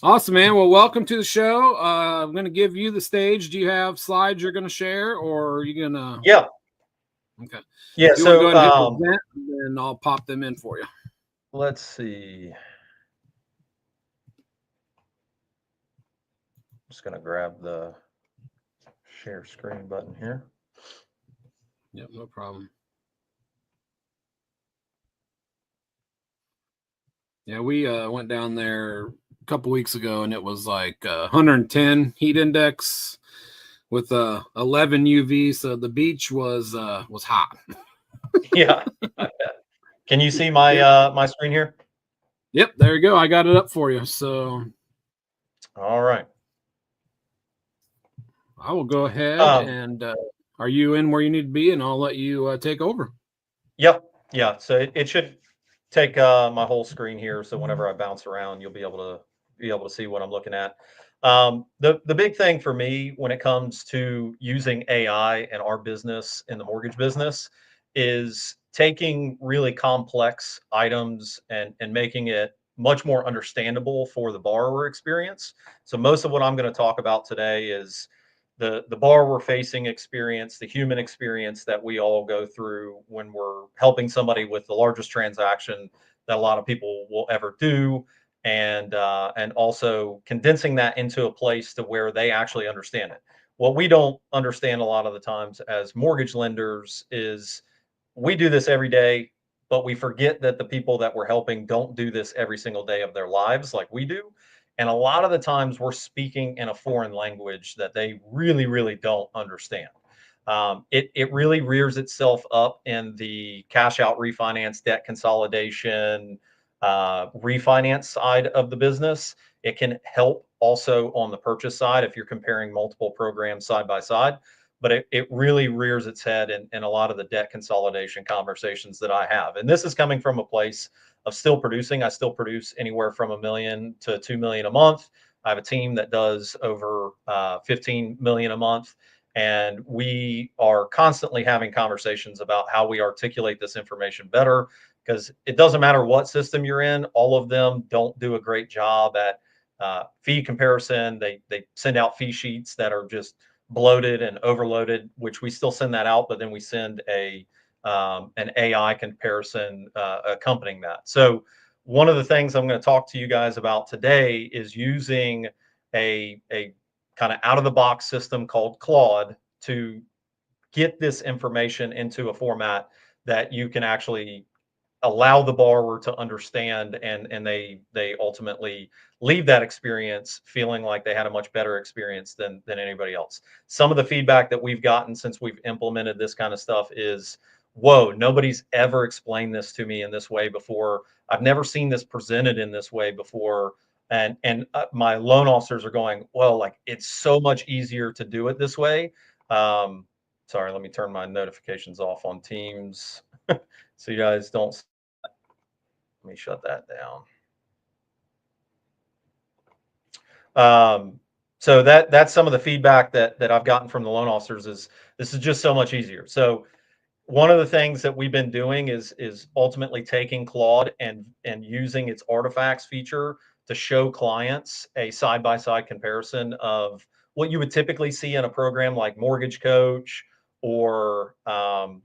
Awesome, man. Well, welcome to the show. I'm going to give you the stage. Do you have slides you're going to share, or are you going to? Yeah. Okay. Yeah. So, and I'll pop them in for you. Let's see. Just going to grab the share screen button here. Yep, no problem. Yeah, we went down there a couple weeks ago, and it was like 110 heat index with 11 UV. So the beach was hot. Yeah. Can you see my my screen here? Yep, there you go. I got it up for you. So, all right. I will go ahead and are you in where you need to be, and I'll let you take over. Yep. Yeah. So it should take my whole screen here. So whenever I bounce around, you'll be able to see what I'm looking at. The big thing for me when it comes to using AI in our business, in the mortgage business, is taking really complex items and making it much more understandable for the borrower experience. So most of what I'm going to talk about today is the borrower facing experience, the human experience that we all go through when we're helping somebody with the largest transaction that a lot of people will ever do, and also condensing that into a place to where they actually understand it. What we don't understand a lot of the times as mortgage lenders is we do this every day, but we forget that the people that we're helping don't do this every single day of their lives like we do. And a lot of the times we're speaking in a foreign language that they really, really don't understand. It really rears itself up in the cash out refinance, debt consolidation, refinance side of the business. It can help also on the purchase side if you're comparing multiple programs side by side, but it really rears its head in a lot of the debt consolidation conversations that I have. And this is coming from a place of still producing. I still produce anywhere from $1 million to $2 million a month. I have a team that does over 15 million a month. And we are constantly having conversations about how we articulate this information better, because it doesn't matter what system you're in. All of them don't do a great job at fee comparison. They send out fee sheets that are just bloated and overloaded, which we still send that out, but then we send an AI comparison accompanying that. So one of the things I'm going to talk to you guys about today is using a kind of out of the box system called Claude to get this information into a format that you can actually allow the borrower to understand, and they ultimately leave that experience feeling like they had a much better experience than anybody else. Some of the feedback that we've gotten since we've implemented this kind of stuff is, whoa, nobody's ever explained this to me in this way before. I've never seen this presented in this way before. And my loan officers are going, well, like, it's so much easier to do it this way. Sorry, let me turn my notifications off on Teams so you guys don't. Let me shut that down. So that's some of the feedback that I've gotten from the loan officers is this is just so much easier. So one of the things that we've been doing is ultimately taking Claude and using its artifacts feature to show clients a side-by-side comparison of what you would typically see in a program like Mortgage Coach, or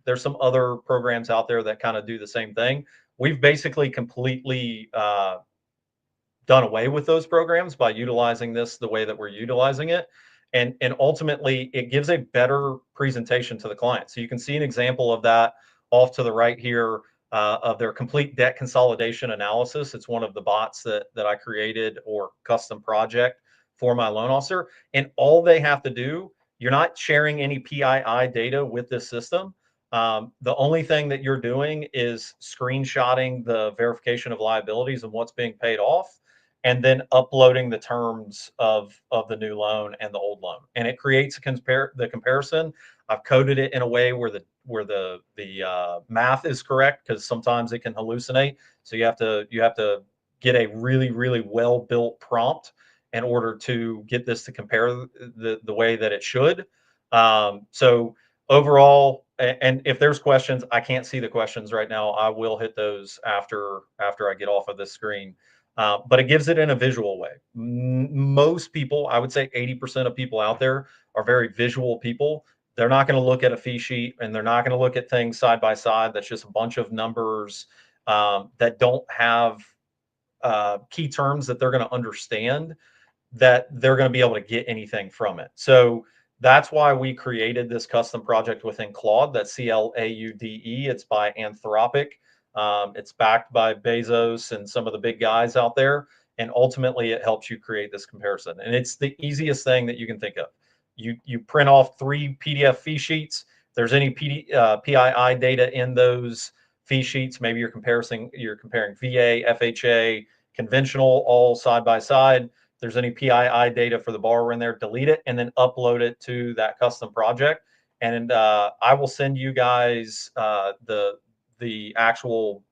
there's some other programs out there that kind of do the same thing. We've basically completely done away with those programs by utilizing this the way that we're utilizing it. And ultimately, it gives a better presentation to the client. So you can see an example of that off to the right here of their complete debt consolidation analysis. It's one of the bots that I created or custom project for my loan officer. And all they have to do, you're not sharing any PII data with this system. The only thing that you're doing is screenshotting the verification of liabilities and what's being paid off, and then uploading the terms of the new loan and the old loan. And it creates the comparison. I've coded it in a way where the math is correct, because sometimes it can hallucinate. So you have to get a really, really well-built prompt in order to get this to compare the way that it should. So overall, and if there's questions, I can't see the questions right now. I will hit those after I get off of this screen. But it gives it in a visual way. Most people, I would say 80% of people out there, are very visual people. They're not going to look at a fee sheet, and they're not going to look at things side by side. That's just a bunch of numbers that don't have key terms that they're going to understand, that they're going to be able to get anything from it. So that's why we created this custom project within Claude. That's CLAUDE. It's by Anthropic. It's backed by Bezos and some of the big guys out there. And ultimately, it helps you create this comparison. And it's the easiest thing that you can think of. You print off 3 PDF fee sheets. If there's any PII data in those fee sheets, maybe you're comparing VA, FHA, conventional, all side by side. If there's any PII data for the borrower in there, delete it and then upload it to that custom project. And I will send you guys the actual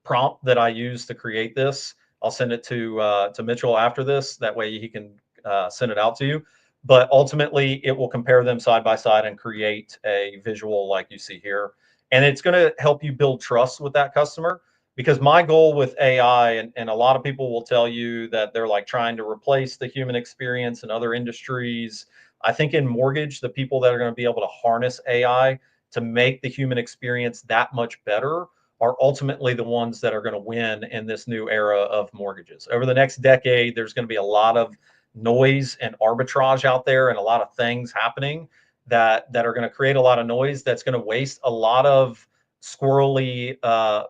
prompt that I use to create this. I'll send it to Mitchell after this. That way he can send it out to you. But ultimately, it will compare them side by side and create a visual like you see here. And it's going to help you build trust with that customer. Because my goal with AI, and a lot of people will tell you that they're like trying to replace the human experience in other industries. I think in mortgage, the people that are going to be able to harness AI to make the human experience that much better are ultimately the ones that are going to win in this new era of mortgages. Over the next decade, there's going to be a lot of noise and arbitrage out there and a lot of things happening that are going to create a lot of noise that's going to waste a lot of squirrely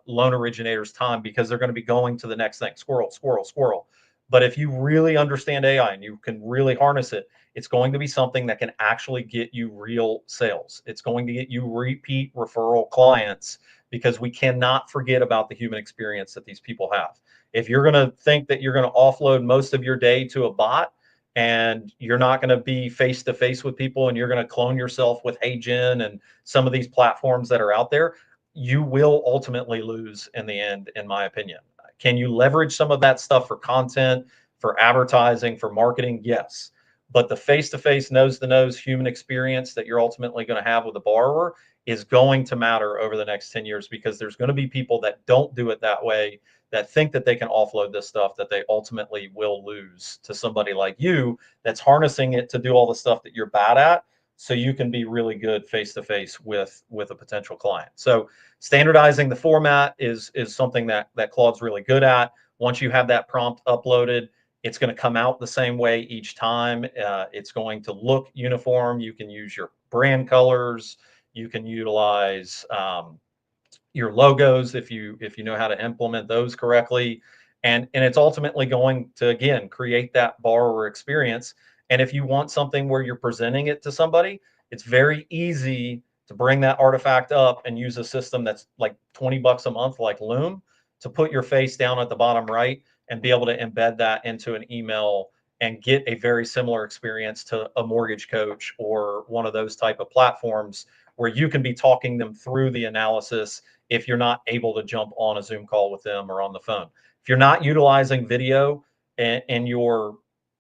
loan originators' time, because they're going to be going to the next thing, squirrel, squirrel, squirrel. But if you really understand AI and you can really harness it, it's going to be something that can actually get you real sales. It's going to get you repeat referral clients, because we cannot forget about the human experience that these people have. If you're going to think that you're going to offload most of your day to a bot, and you're not going to be face to face with people, and you're going to clone yourself with HeyGen and some of these platforms that are out there, you will ultimately lose in the end, in my opinion. Can you leverage some of that stuff for content, for advertising, for marketing? Yes. But the face-to-face, nose-to-nose human experience that you're ultimately going to have with the borrower is going to matter over the next 10 years, because there's going to be people that don't do it that way, that think that they can offload this stuff, that they ultimately will lose to somebody like you that's harnessing it to do all the stuff that you're bad at, so you can be really good face-to-face with a potential client. So standardizing the format is something that Claude's really good at. Once you have that prompt uploaded, it's going to come out the same way each time. It's going to look uniform. You can use your brand colors. You can utilize your logos if you know how to implement those correctly. And it's ultimately going to, again, create that borrower experience. And if you want something where you're presenting it to somebody, it's very easy to bring that artifact up and use a system that's like $20 a month, like Loom, to put your face down at the bottom right and be able to embed that into an email and get a very similar experience to a mortgage coach or one of those type of platforms, where you can be talking them through the analysis if you're not able to jump on a Zoom call with them or on the phone. If you're not utilizing video in your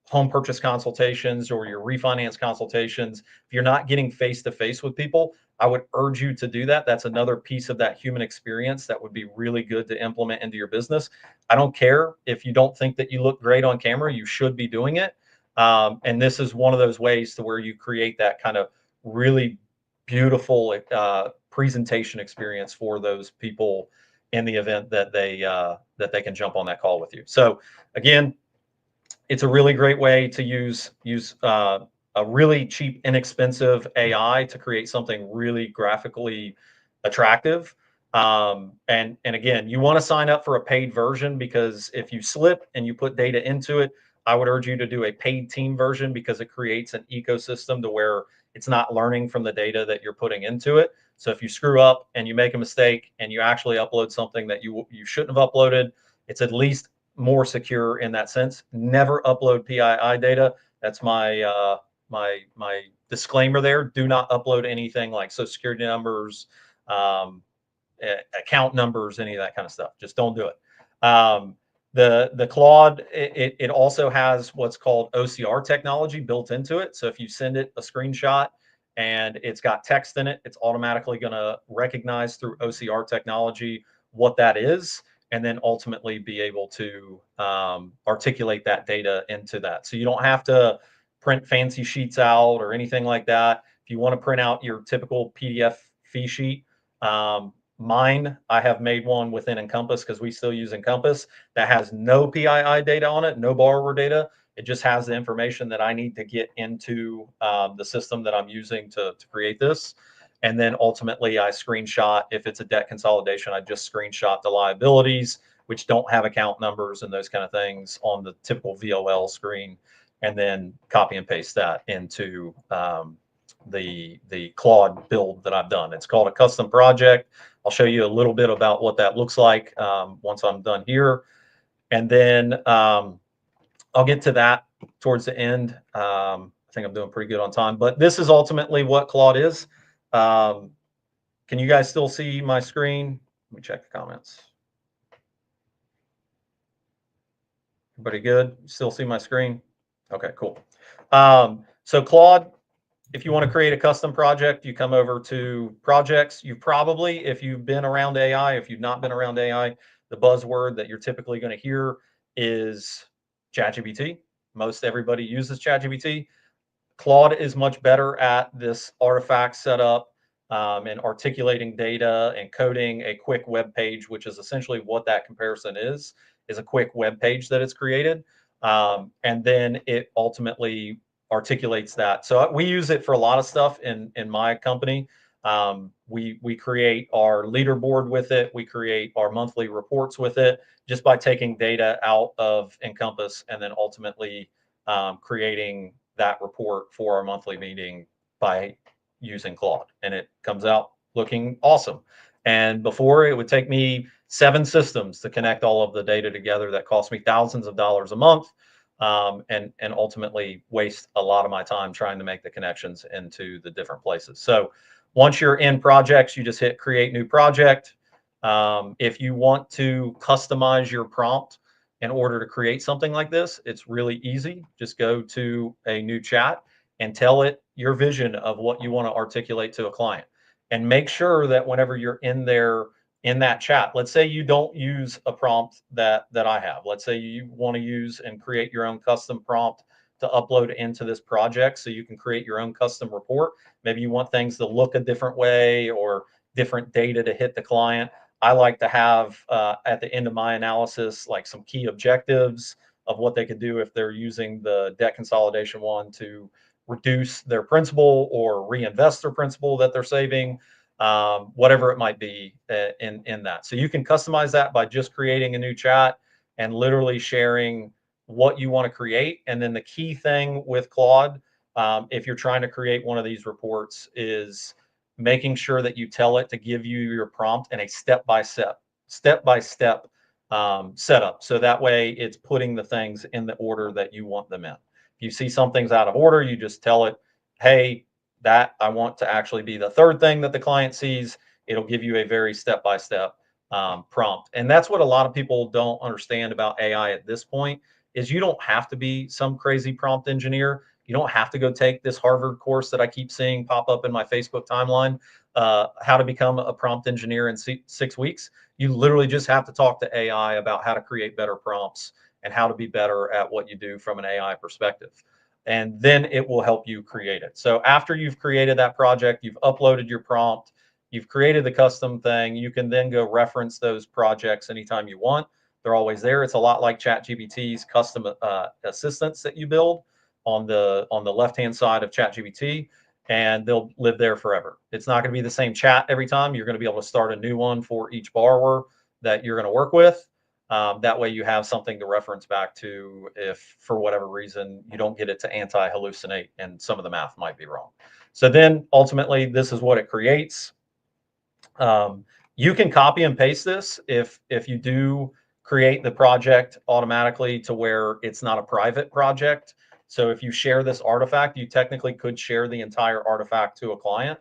home purchase consultations or your refinance consultations, if you're not getting face-to-face with people, I would urge you to do that. That's another piece of that human experience that would be really good to implement into your business. I don't care if you don't think that you look great on camera, you should be doing it. And this is one of those ways to where you create that kind of really beautiful presentation experience for those people in the event that they can jump on that call with you. So again, it's a really great way to use a really cheap, inexpensive AI to create something really graphically attractive. And again, you want to sign up for a paid version, because if you slip and you put data into it, I would urge you to do a paid team version, because it creates an ecosystem to where it's not learning from the data that you're putting into it. So if you screw up and you make a mistake and you actually upload something that you shouldn't have uploaded, it's at least more secure in that sense. Never upload PII data. That's my my disclaimer there. Do not upload anything like social security numbers, account numbers, any of that kind of stuff. Just don't do it. The Claude, it also has what's called OCR technology built into it. So if you send it a screenshot and it's got text in it, it's automatically going to recognize through OCR technology what that is, and then ultimately be able to articulate that data into that. So you don't have to print fancy sheets out or anything like that. If you want to print out your typical PDF fee sheet, mine, I have made one within Encompass, because we still use Encompass, that has no PII data on it, no borrower data. It just has the information that I need to get into the system that I'm using to create this. And then ultimately I screenshot, if it's a debt consolidation, I just screenshot the liabilities, which don't have account numbers and those kind of things on the typical VOL screen, and then copy and paste that into the Claude build that I've done. It's called a custom project. I'll show you a little bit about what that looks like once I'm done here. And then I'll get to that towards the end. I think I'm doing pretty good on time, but this is ultimately what Claude is. Can you guys still see my screen? Let me check the comments. Everybody good? Still see my screen? Okay, cool. So Claude if you want to create a custom project, you come over to projects. You probably, if you've been around AI, if you've not been around AI, the buzzword that you're typically going to hear is ChatGPT. Most everybody uses ChatGPT. Claude is much better at this artifact setup and articulating data and coding a quick web page, which is essentially what that comparison is a quick web page that it's created. And then it ultimately articulates that. So we use it for a lot of stuff in my company. We create our leaderboard with it. We create our monthly reports with it just by taking data out of Encompass and then ultimately creating that report for our monthly meeting by using Claude, and it comes out looking awesome. And before, it would take me 7 systems to connect all of the data together. That cost me thousands of dollars a month, and ultimately waste a lot of my time trying to make the connections into the different places. So once you're in projects, you just hit create new project. If you want to customize your prompt in order to create something like this, it's really easy. Just go to a new chat and tell it your vision of what you want to articulate to a client. And make sure that whenever you're in there in that chat, let's say you don't use a prompt that I have. Let's say you want to use and create your own custom prompt to upload into this project so you can create your own custom report. Maybe you want things to look a different way or different data to hit the client. I like to have at the end of my analysis, like some key objectives of what they could do if they're using the debt consolidation one to reduce their principal or reinvest their principal that they're saving, whatever it might be in that. So you can customize that by just creating a new chat and literally sharing what you want to create. And then the key thing with Claude, if you're trying to create one of these reports, is making sure that you tell it to give you your prompt in a step-by-step setup. So that way it's putting the things in the order that you want them in. If you see something's out of order, you just tell it, hey, that I want to actually be the third thing that the client sees. It'll give you a very step-by-step prompt. And that's what a lot of people don't understand about AI at this point, is you don't have to be some crazy prompt engineer. You don't have to go take this Harvard course that I keep seeing pop up in my Facebook timeline, how to become a prompt engineer in 6 weeks. You literally just have to talk to AI about how to create better prompts and how to be better at what you do from an AI perspective. And then it will help you create it. So after you've created that project, you've uploaded your prompt, you've created the custom thing, you can then go reference those projects anytime you want. They're always there. It's a lot like ChatGPT's custom assistants that you build on the left-hand side of ChatGPT, and they'll live there forever. It's not going to be the same chat every time. You're going to be able to start a new one for each borrower that you're going to work with. That way you have something to reference back to if, for whatever reason, you don't get it to anti-hallucinate and some of the math might be wrong. So then ultimately, this is what it creates. You can copy and paste this if you do create the project automatically to where it's not a private project. So if you share this artifact, you technically could share the entire artifact to a client.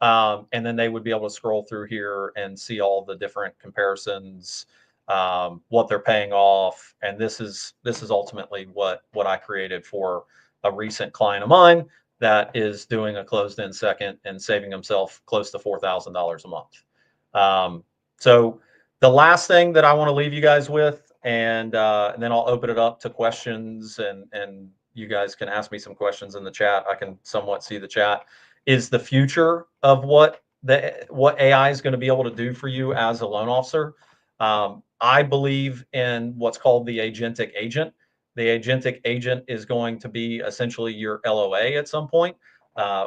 And then they would be able to scroll through here and see all the different comparisons, what they're paying off. And this is ultimately what I created for a recent client of mine that is doing a closed-end second and saving himself close to $4,000 a month. So the last thing that I want to leave you guys with, and then I'll open it up to questions, and you guys can ask me some questions in the chat. I can somewhat see the chat. Is the future of what AI is going to be able to do for you as a loan officer. I believe in what's called the agentic agent. The agentic agent is going to be essentially your LOA at some point.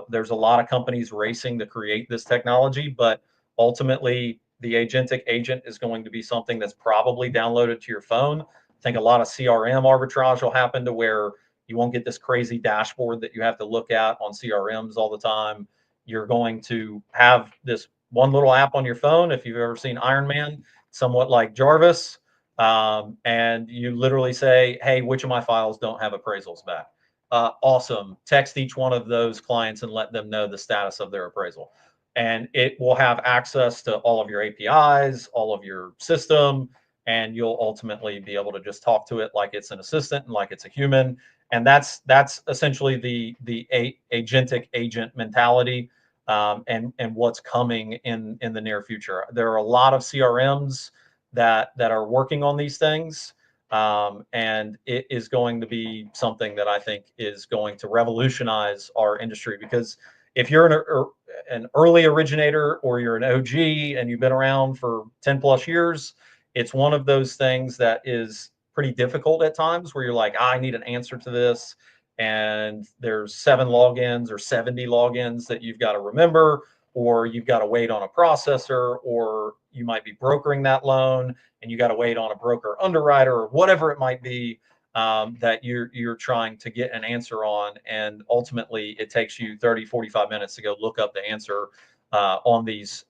There's a lot of companies racing to create this technology, but ultimately the agentic agent is going to be something that's probably downloaded to your phone. I think a lot of CRM arbitrage will happen to where you won't get this crazy dashboard that you have to look at on CRMs all the time. You're going to have this one little app on your phone. If you've ever seen Iron Man, somewhat like Jarvis, and you literally say, hey, which of my files don't have appraisals back? Awesome. Text each one of those clients and let them know the status of their appraisal. And it will have access to all of your APIs, all of your system, and you'll ultimately be able to just talk to it like it's an assistant and like it's a human. And that's essentially the agentic agent mentality, and what's coming in the near future. There are a lot of CRMs that are working on these things, and it is going to be something that I think is going to revolutionize our industry. Because if you're an early originator or you're an OG and you've been around for 10 plus years, it's one of those things that is pretty difficult at times, where you're like, I need an answer to this, and there's 7 logins or 70 logins that you've got to remember, or you've got to wait on a processor, or you might be brokering that loan and you got to wait on a broker underwriter, or whatever it might be, that you're trying to get an answer on. And ultimately it takes you 30, 45 minutes to go look up the answer on these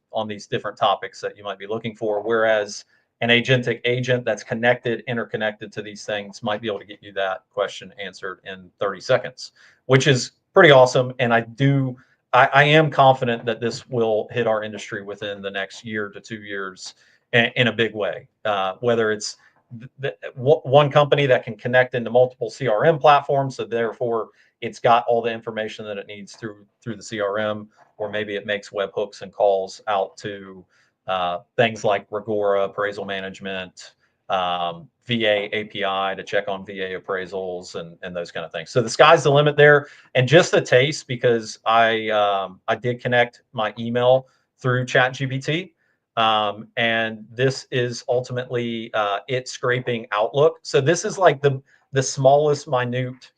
different topics that you might be looking for. Whereas an agentic agent that's interconnected to these things might be able to get you that question answered in 30 seconds, which is pretty awesome. And I am confident that this will hit our industry within the next year to 2 years in a big way. Whether it's one company that can connect into multiple CRM platforms, so therefore it's got all the information that it needs through the CRM, or maybe it makes webhooks and calls out to things like Regora appraisal management, VA API to check on VA appraisals, and those kind of things. So the sky's the limit there. And just a taste, because I did connect my email through ChatGPT, and this is ultimately it scraping Outlook. So this is like the smallest minute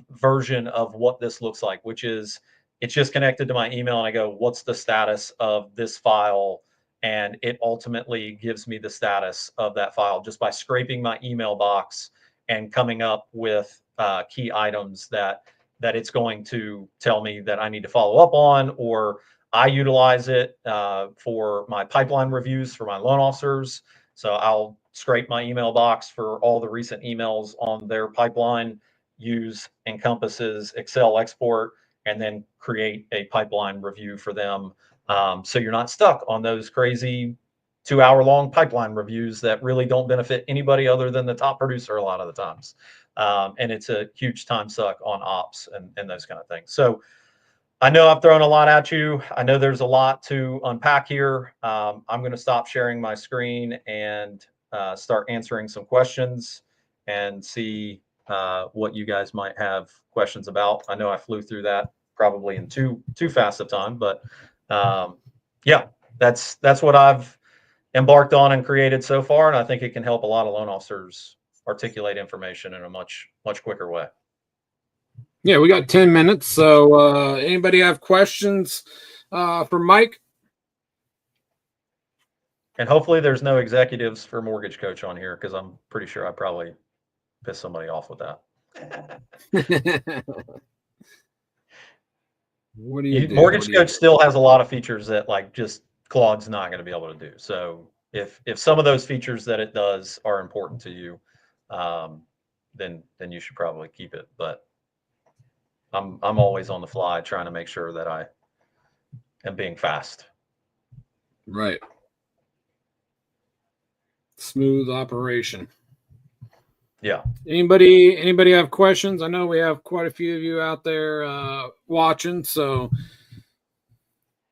version of what this looks like, which is it's just connected to my email, and I go, what's the status of this file? And it ultimately gives me the status of that file just by scraping my email box and coming up with key items that it's going to tell me that I need to follow up on. Or I utilize it for my pipeline reviews for my loan officers. So I'll scrape my email box for all the recent emails on their pipeline, use Encompass's Excel export, and then create a pipeline review for them. So you're not stuck on those crazy 2-hour-long pipeline reviews that really don't benefit anybody other than the top producer a lot of the times. And it's a huge time suck on ops and those kind of things. So I know I've thrown a lot at you. I know there's a lot to unpack here. I'm going to stop sharing my screen and start answering some questions and see what you guys might have questions about. I know I flew through that probably in too fast of time, but yeah, that's what I've embarked on and created so far. And I think it can help a lot of loan officers articulate information in a much quicker way. Yeah, we got 10 minutes. So anybody have questions for Mike? And hopefully there's no executives for Mortgage Coach on here, because I'm pretty sure I probably pissed somebody off with that. What do you do? Mortgage Coach still has a lot of features that like just Claude's not going to be able to do. So if some of those features that it does are important to you, then you should probably keep it. But I'm always on the fly trying to make sure that I am being fast. Right. Smooth operation. Yeah. Anybody have questions? I know we have quite a few of you out there watching. So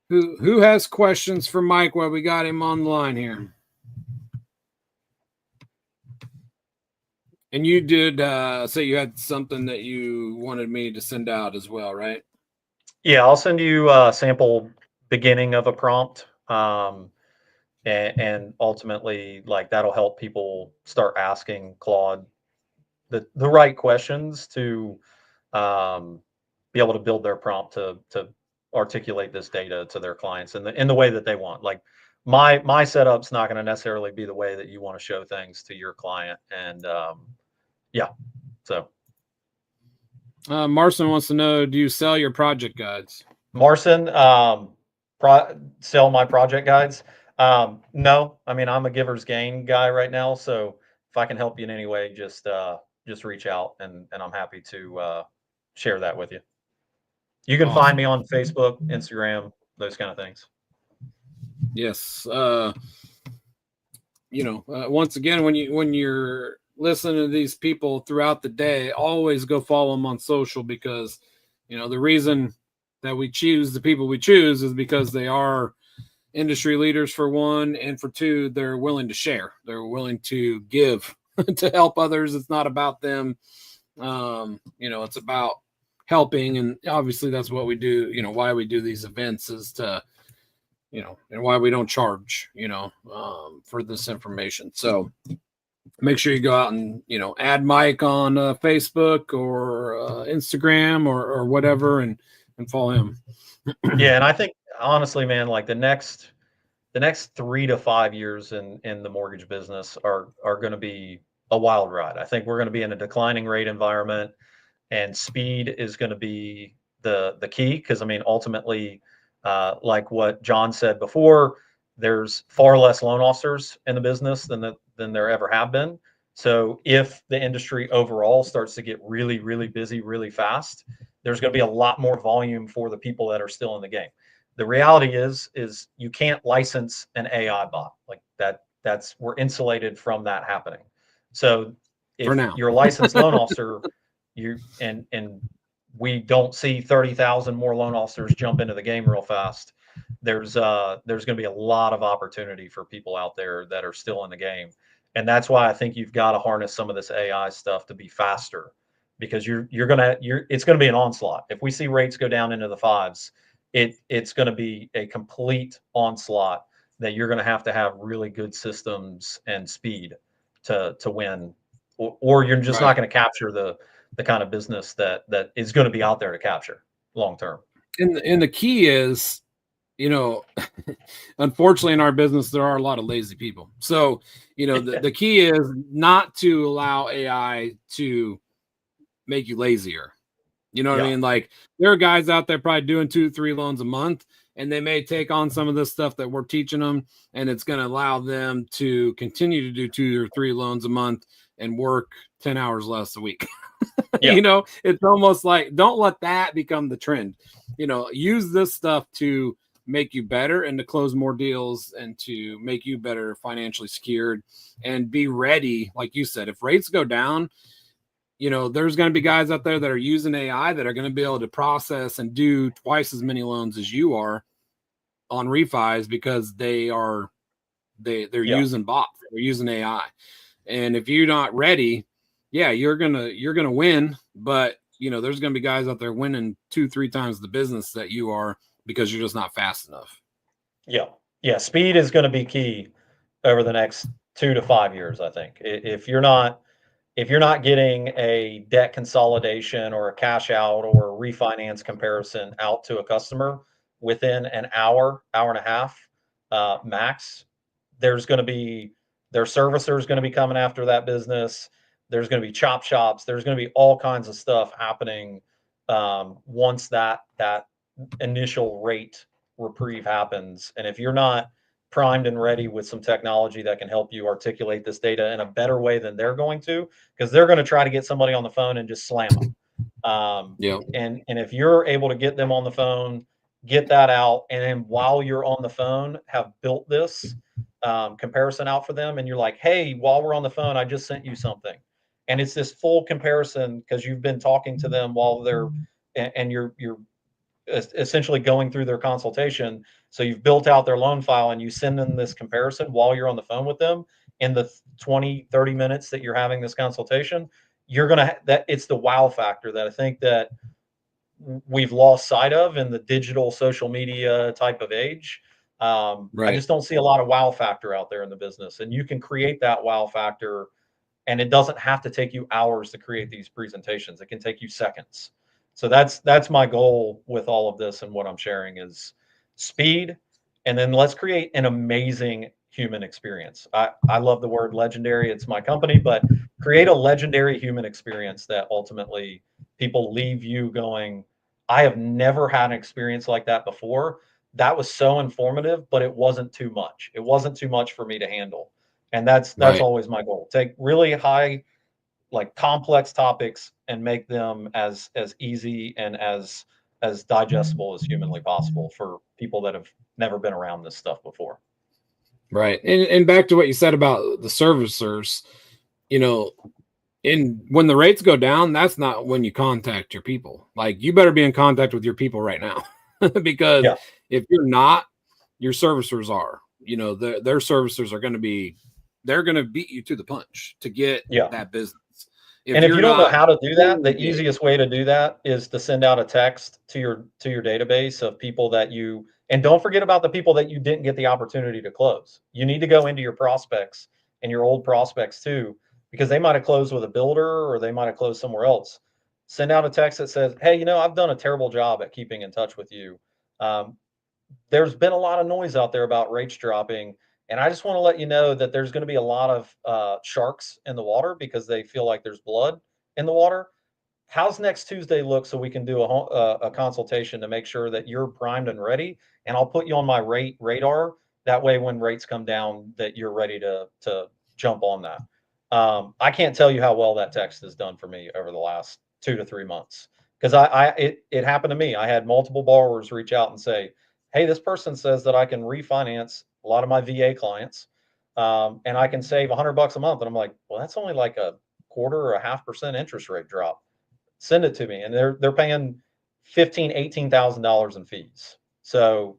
who has questions for Mike while we got him on the line here? And you did say you had something that you wanted me to send out as well, right? Yeah, I'll send you a sample beginning of a prompt. And ultimately, like, that'll help people start asking Claude the right questions to be able to build their prompt to articulate this data to their clients in the way that they want. Like my setup's not going to necessarily be the way that you want to show things to your client. And yeah, so. Marcin wants to know, do you sell your project guides? Marcin, sell my project guides? No, I mean, I'm a giver's gain guy right now. So if I can help you in any way, just reach out and I'm happy to share that with you. You can find me on Facebook, Instagram, those kind of things. Yes. Once again, when you're listening to these people throughout the day, always go follow them on social, because, you know, the reason that we choose the people we choose is because they are industry leaders, for one, and for two, they're willing to share. They're willing to give to help others. It's not about them. You know, it's about helping. And obviously that's what we do. You know, why we do these events is to, you know, and why we don't charge, you know, for this information. So make sure you go out and, you know, add Mike on Facebook or Instagram or whatever, and follow him. Yeah. And I think honestly, man, like the next 3 to 5 years in the mortgage business are going to be a wild ride. I think we're going to be in a declining rate environment, and speed is going to be the key. Because I mean, ultimately, like what John said before, there's far less loan officers in the business than there ever have been. So if the industry overall starts to get really, really busy really fast, there's going to be a lot more volume for the people that are still in the game. The reality is you can't license an AI bot like that. We're insulated from that happening. So if you're a licensed loan officer, and we don't see 30,000 more loan officers jump into the game real fast, there's going to be a lot of opportunity for people out there that are still in the game. And that's why I think you've got to harness some of this AI stuff to be faster, because it's going to be an onslaught. If we see rates go down into the 5s, it's going to be a complete onslaught that you're going to have really good systems and speed to win, or you're just not going to capture the kind of business that is going to be out there to capture long term. And the key is, you know, unfortunately in our business, there are a lot of lazy people. So, you know, the key is not to allow AI to make you lazier. You know what I mean? Like, there are guys out there probably doing 2-3 loans a month, and they may take on some of this stuff that we're teaching them, and it's going to allow them to continue to do 2 or 3 loans a month and work 10 hours less a week. You know, it's almost like, don't let that become the trend. You know, use this stuff to make you better and to close more deals and to make you better financially secured, and be ready. Like you said, if rates go down, you know, there's going to be guys out there that are using AI that are going to be able to process and do twice as many loans as you are on refis, because they're using bots, they're using AI. And if you're not ready, you're gonna win, but you know, there's gonna be guys out there winning 2-3 times the business that you are, because you're just not fast enough. Yeah. Speed is going to be key over the next 2 to 5 years. I think if you're not getting a debt consolidation or a cash out or a refinance comparison out to a customer within an hour and a half max, their servicer is going to be coming after that business. There's going to be chop shops. There's going to be all kinds of stuff happening once that initial rate reprieve happens. And if you're not primed and ready with some technology that can help you articulate this data in a better way than they're going to, because they're going to try to get somebody on the phone and just slam them. And if you're able to get them on the phone, get that out, and then while you're on the phone, have built this comparison out for them, and you're like, hey, while we're on the phone, I just sent you something. And it's this full comparison because you've been talking to them while they're, and you're essentially going through their consultation. So you've built out their loan file, and you send them this comparison while you're on the phone with them. In the 20-30 minutes that you're having this consultation, you're going to, that it's the wow factor that I think that we've lost sight of in the digital social media type of age. I just don't see a lot of wow factor out there in the business, and you can create that wow factor, and it doesn't have to take you hours to create these presentations. It can take you seconds. So that's my goal with all of this, and what I'm sharing is speed, and then let's create an amazing human experience. I love the word legendary. It's my company, but create a legendary human experience that ultimately people leave you going, I have never had an experience like that before. That was so informative, but it wasn't too much. It wasn't too much for me to handle. And that's always my goal. Take really high, like complex topics and make them as easy and as digestible as humanly possible for people that have never been around this stuff before. Right. And back to what you said about the servicers, you know, And when the rates go down, that's not when you contact your people. Like, you better be in contact with your people right now, because if you're not, your servicers are, their servicers are going to be, they're going to beat you to the punch to get that business. If you don't know how to do that, the easiest way to do that is to send out a text to your database of people that you, and don't forget about the people that you didn't get the opportunity to close. You need to go into your prospects and your old prospects too, because they might have closed with a builder or they might have closed somewhere else. Send out a text that says, hey, I've done a terrible job at keeping in touch with you. There's been a lot of noise out there about rates dropping. And I just want to let you know that there's going to be a lot of sharks in the water because they feel like there's blood in the water. How's next Tuesday look so we can do a consultation to make sure that you're primed and ready? And I'll put you on my radar. That way, when rates come down, that you're ready to jump on that. I can't tell you how well that text has done for me over the last 2 to 3 months, because it happened to me. I had multiple borrowers reach out and say, hey, this person says that I can refinance a lot of my VA clients, and I can save $100 a month. And I'm like, well, that's only like a 1/4 or 0.5% interest rate drop. Send it to me. And they're paying $15,000, $18,000 in fees. So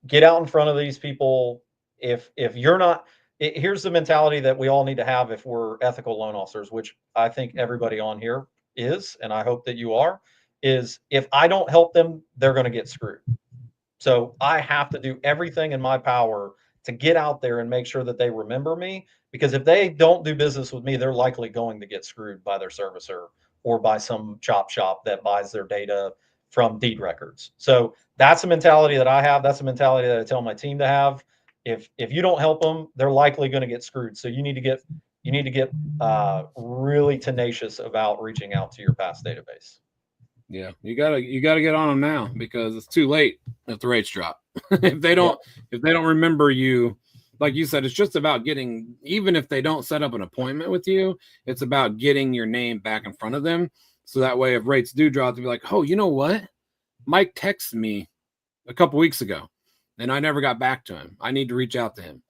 get out in front of these people. If you're not, here's the mentality that we all need to have if we're ethical loan officers, which I think everybody on here is, and I hope that you are, is if I don't help them, they're going to get screwed. So I have to do everything in my power to get out there and make sure that they remember me, because if they don't do business with me, they're likely going to get screwed by their servicer or by some chop shop that buys their data from deed records. So that's a mentality that I have. That's a mentality that I tell my team to have. If you don't help them, they're likely going to get screwed. So you need to get really tenacious about reaching out to your past database. Yeah, you gotta get on them now, because it's too late if the rates drop. if they don't remember you, like you said, it's just about getting, even if they don't set up an appointment with you, it's about getting your name back in front of them. So that way, if rates do drop, they'll be like, oh, you know what? Mike texted me a couple weeks ago and I never got back to him. I need to reach out to him.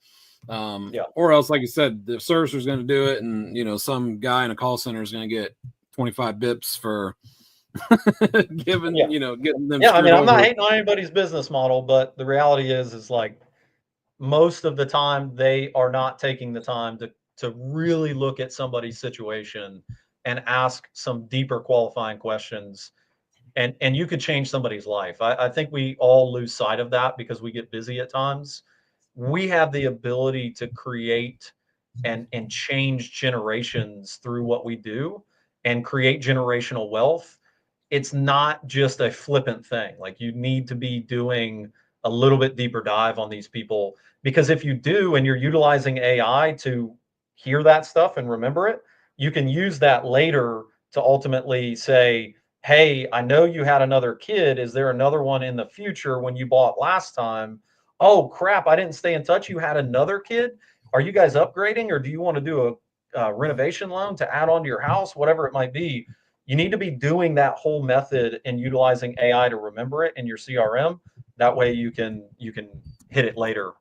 Or else, like you said, the servicer is going to do it. And, some guy in a call center is going to get 25 bips for getting them. Yeah. I mean, I'm not hating on anybody's business model, but the reality is like most of the time they are not taking the time to really look at somebody's situation and ask some deeper qualifying questions. And you could change somebody's life. I think we all lose sight of that because we get busy at times. We have the ability to create and change generations through what we do and create generational wealth. It's not just a flippant thing. Like, you need to be doing a little bit deeper dive on these people, because if you do and you're utilizing AI to hear that stuff and remember it, you can use that later to ultimately say, hey, I know you had another kid. Is there another one in the future when you bought last time? Oh, crap, I didn't stay in touch. You had another kid. Are you guys upgrading, or do you want to do a renovation loan to add on to your house? Whatever it might be. You need to be doing that whole method and utilizing AI to remember it in your CRM. That way you can hit it later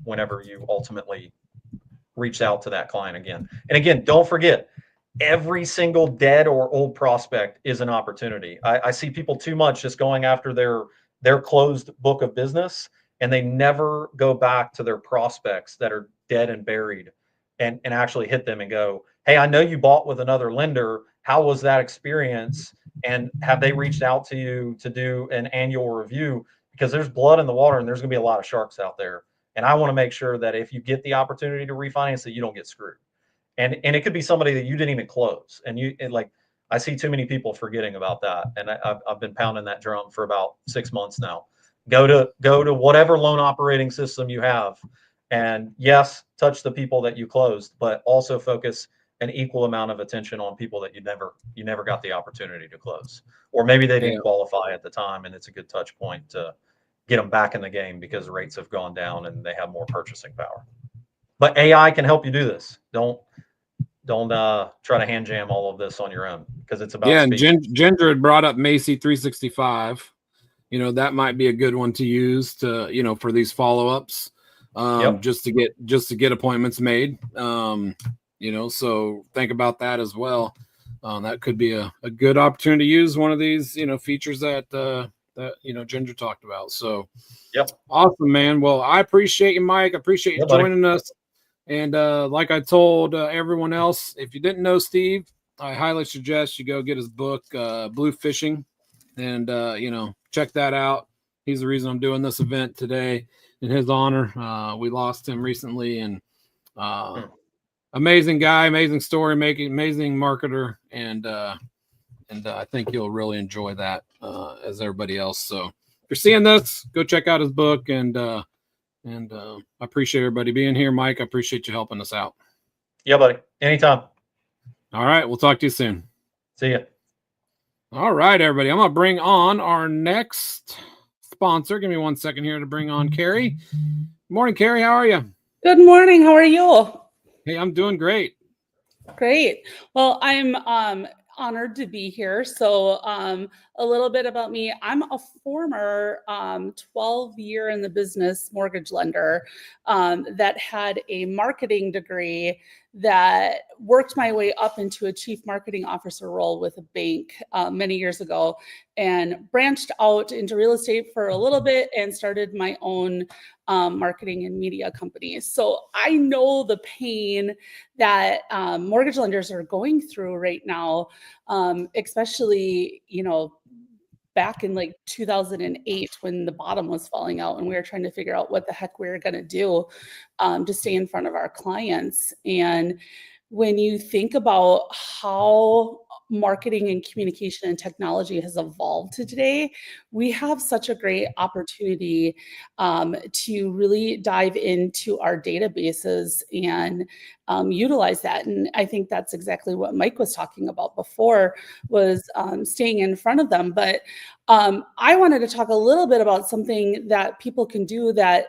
whenever you ultimately reach out to that client again. And again, don't forget, every single dead or old prospect is an opportunity. I see people too much just going after their closed book of business, and they never go back to their prospects that are dead and buried and actually hit them and go, hey, I know you bought with another lender. How was that experience? And have they reached out to you to do an annual review? Because there's blood in the water and there's going to be a lot of sharks out there. And I want to make sure that if you get the opportunity to refinance, that you don't get screwed. And it could be somebody that you didn't even close. And I see too many people forgetting about that. And I've been pounding that drum for about 6 months now. Go to whatever loan operating system you have. And yes, touch the people that you closed, but also focus an equal amount of attention on people that you never got the opportunity to close, or maybe they didn't qualify at the time, and it's a good touch point to get them back in the game because rates have gone down and they have more purchasing power. But AI can help you do this. Don't try to hand jam all of this on your own, because it's about and Ginger had brought up Macy 365. That might be a good one to use to for these follow-ups, just to get appointments made. so think about that as well. That could be a good opportunity to use one of these, features that Ginger talked about. So, yep. Awesome, man. Well, I appreciate you, Mike. I appreciate you joining us. And like I told everyone else, if you didn't know Steve, I highly suggest you go get his book, Blue Fishing, and check that out. He's the reason I'm doing this event today in his honor. We lost him recently, and amazing guy, amazing story, amazing marketer, and I think you'll really enjoy that as everybody else. So if you're seeing this, go check out his book, and I appreciate everybody being here. Mike, I appreciate you helping us out. Yeah, buddy. Anytime. All right. We'll talk to you soon. See ya. All right, everybody. I'm going to bring on our next sponsor. Give me 1 second here to bring on Carrie. Good morning, Carrie. How are you? Good morning. How are you? Hey, I'm doing great. Great. Well, I'm honored to be here. So a little bit about me. I'm a former 12-year in the business mortgage lender that had a marketing degree that worked my way up into a chief marketing officer role with a bank many years ago, and branched out into real estate for a little bit and started my own marketing and media company. So I know the pain that mortgage lenders are going through right now, especially, back in like 2008 when the bottom was falling out and we were trying to figure out what the heck we were going to do to stay in front of our clients. And when you think about how marketing and communication and technology has evolved to today, we have such a great opportunity to really dive into our databases and utilize that. And I think that's exactly what Mike was talking about before, was staying in front of them. But I wanted to talk a little bit about something that people can do that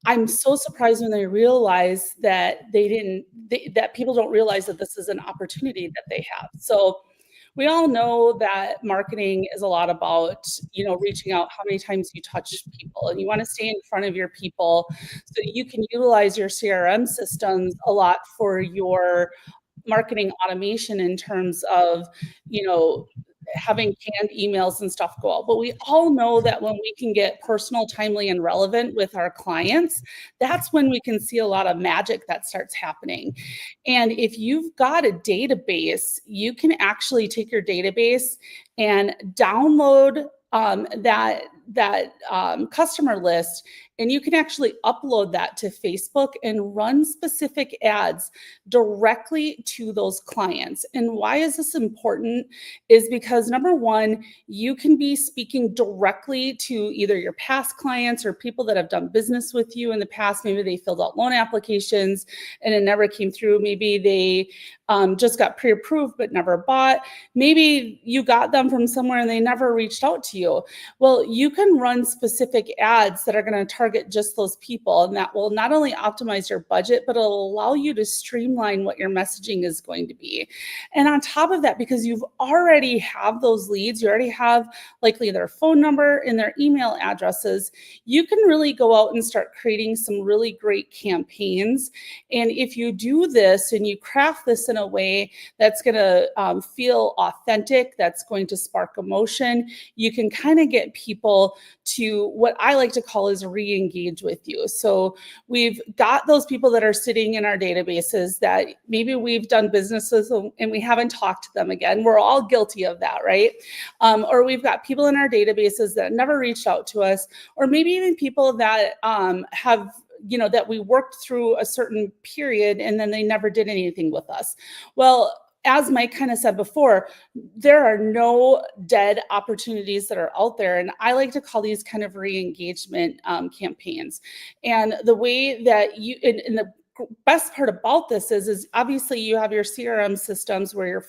I'm so surprised when they realize that that people don't realize that this is an opportunity that they have. So we all know that marketing is a lot about, reaching out, how many times you touch people, and you want to stay in front of your people so you can utilize your CRM systems a lot for your marketing automation in terms of, having canned emails and stuff go out. But we all know that when we can get personal, timely, and relevant with our clients, that's when we can see a lot of magic that starts happening. And if you've got a database, you can actually take your database and download that customer list, and you can actually upload that to Facebook and run specific ads directly to those clients. And why is this important? Is because number one, you can be speaking directly to either your past clients or people that have done business with you in the past. Maybe they filled out loan applications and it never came through. Maybe they just got pre-approved but never bought. Maybe you got them from somewhere and they never reached out to you. Well, you can run specific ads that are going to target just those people, and that will not only optimize your budget, but it'll allow you to streamline what your messaging is going to be. And on top of that, because you've already have those leads, you already have likely their phone number and their email addresses, you can really go out and start creating some really great campaigns. And if you do this and you craft this in a way that's going to feel authentic, that's going to spark emotion, you can kind of get people to what I like to call is re-engage with you. So we've got those people that are sitting in our databases that maybe we've done business with and we haven't talked to them again. We're all guilty of that, right? Or we've got people in our databases that never reached out to us, or maybe even people that have that we worked through a certain period and then they never did anything with us. Well, as Mike kind of said before, there are no dead opportunities that are out there. And I like to call these kind of re-engagement campaigns. And the way that and the best part about this is obviously you have your CRM systems where you're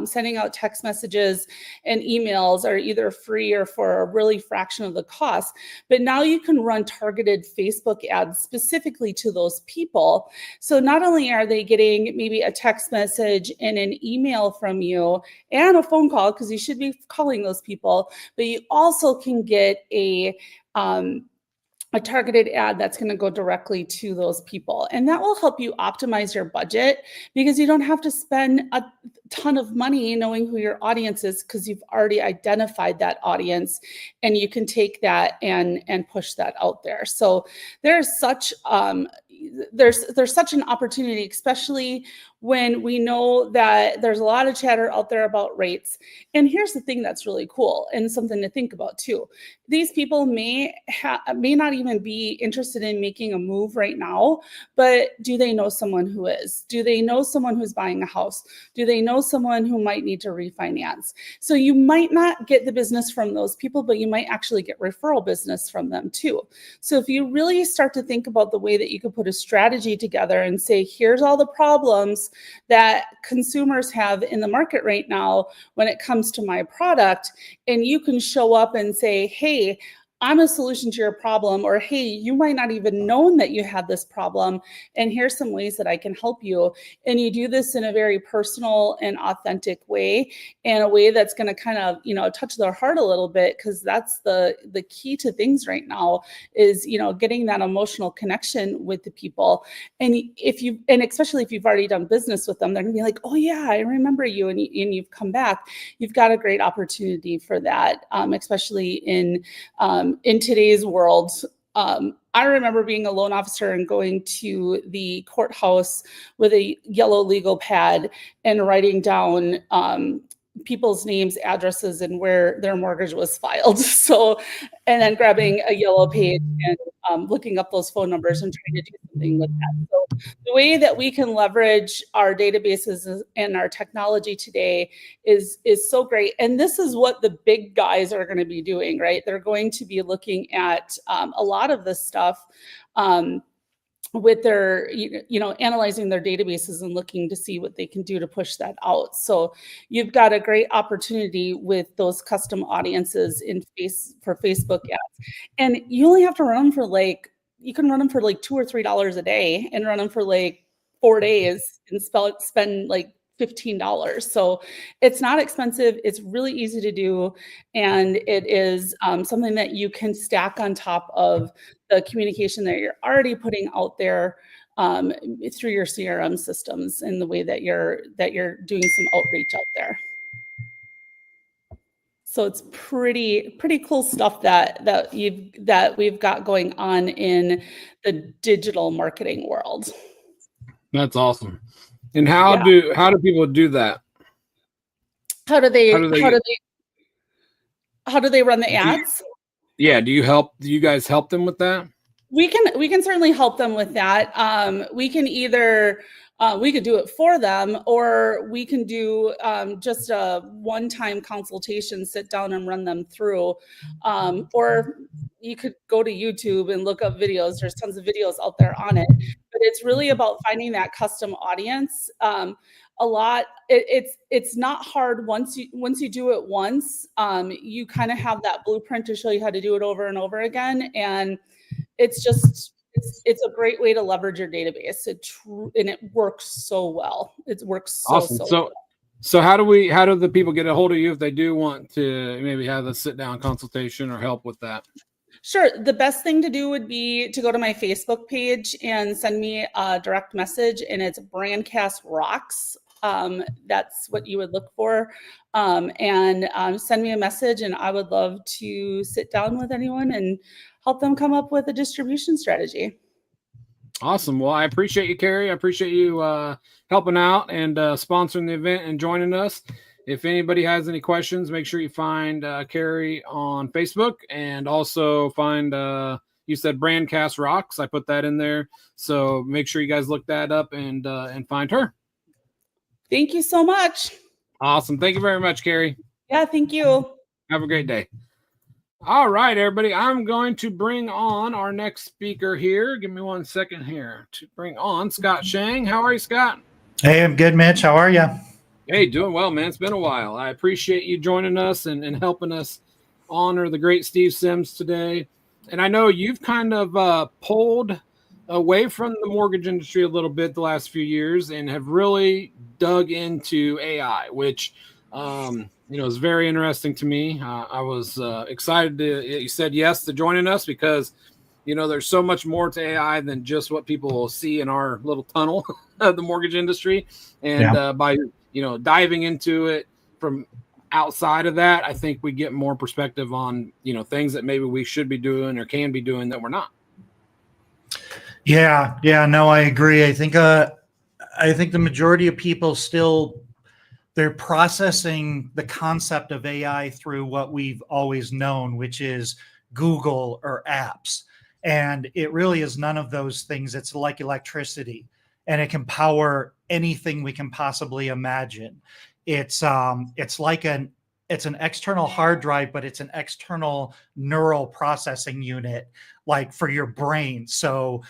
sending out text messages and emails are either free or for a really fraction of the cost. But now you can run targeted Facebook ads specifically to those people. So not only are they getting maybe a text message and an email from you and a phone call, because you should be calling those people, but you also can get a a targeted ad that's going to go directly to those people. And that will help you optimize your budget because you don't have to spend a ton of money knowing who your audience is because you've already identified that audience and you can take that and push that out there. So there's such there's such an opportunity, especially when we know that there's a lot of chatter out there about rates. And here's the thing that's really cool and something to think about too. These people may not even be interested in making a move right now, but do they know someone who is? Do they know someone who's buying a house? Do they know someone who might need to refinance? So you might not get the business from those people, but you might actually get referral business from them too. So if you really start to think about the way that you could put a strategy together and say, here's all the problems that consumers have in the market right now when it comes to my product, and you can show up and say, hey, I'm a solution to your problem, or hey, you might not even known that you had this problem, and here's some ways that I can help you. And you do this in a very personal and authentic way, and a way that's going to kind of, touch their heart a little bit, because that's the key to things right now is, getting that emotional connection with the people. And especially if you've already done business with them, they're going to be like, oh yeah, I remember you, and you've come back. You've got a great opportunity for that, especially in today's world. I remember being a loan officer and going to the courthouse with a yellow legal pad and writing down people's names, addresses, and where their mortgage was filed. So, and then grabbing a yellow page and looking up those phone numbers and trying to do something with that. So the way that we can leverage our databases and our technology today is so great. And this is what the big guys are going to be doing, right? They're going to be looking at a lot of this stuff with their, analyzing their databases and looking to see what they can do to push that out. So you've got a great opportunity with those custom audiences for Facebook ads. And you only have to run them for you can run them for $2 or $3 a day and run them for 4 days and spend $15. So it's not expensive. It's really easy to do. And it is something that you can stack on top of the communication that you're already putting out there through your CRM systems and the way that you're doing some outreach out there. So it's pretty cool stuff that we've got going on in the digital marketing world. That's awesome. And how do people do that? How do they run the ads? Do you guys help them with that? We can certainly help them with that. We can either we could do it for them, or we can do just a one-time consultation, sit down and run them through. Or you could go to YouTube and look up videos. There's tons of videos out there on it. But it's really about finding that custom audience. It's not hard once you do it once. You kind of have that blueprint to show you how to do it over and over again, and it's a great way to leverage your database. And it works so well. It works awesome. So how do the people get a hold of you if they do want to maybe have a sit down consultation or help with that? Sure. The best thing to do would be to go to my Facebook page and send me a direct message, and it's Brandcast Rocks. That's what you would look for. And send me a message, and I would love to sit down with anyone and help them come up with a distribution strategy. Awesome. Well, I appreciate you, Carrie. I appreciate you helping out and sponsoring the event and joining us. If anybody has any questions, make sure you find Carrie on Facebook, and also find, you said Brandcast Rocks. I put that in there. So make sure you guys look that up and find her. Thank you so much. Awesome. Thank you very much, Carrie. Yeah, thank you. Have a great day. All right, everybody. I'm going to bring on our next speaker here. Give me 1 second here to bring on Scott Shang. How are you, Scott? Hey, I'm good, Mitch. How are you? Hey, doing well, man. It's been a while. I appreciate you joining us and helping us honor the great Steve Sims today. And I know you've kind of pulled away from the mortgage industry a little bit the last few years and have really dug into AI, which is very interesting to me. I was excited you said yes to joining us because, there's so much more to AI than just what people will see in our little tunnel of the mortgage industry. And by, diving into it from outside of that, I think we get more perspective on, things that maybe we should be doing or can be doing that we're not. Yeah, no, I agree. I think the majority of people still, they're processing the concept of AI through what we've always known, which is Google or apps. And it really is none of those things. It's like electricity, and it can power anything we can possibly imagine. It's like an external hard drive, but it's an external neural processing unit, like for your brain. So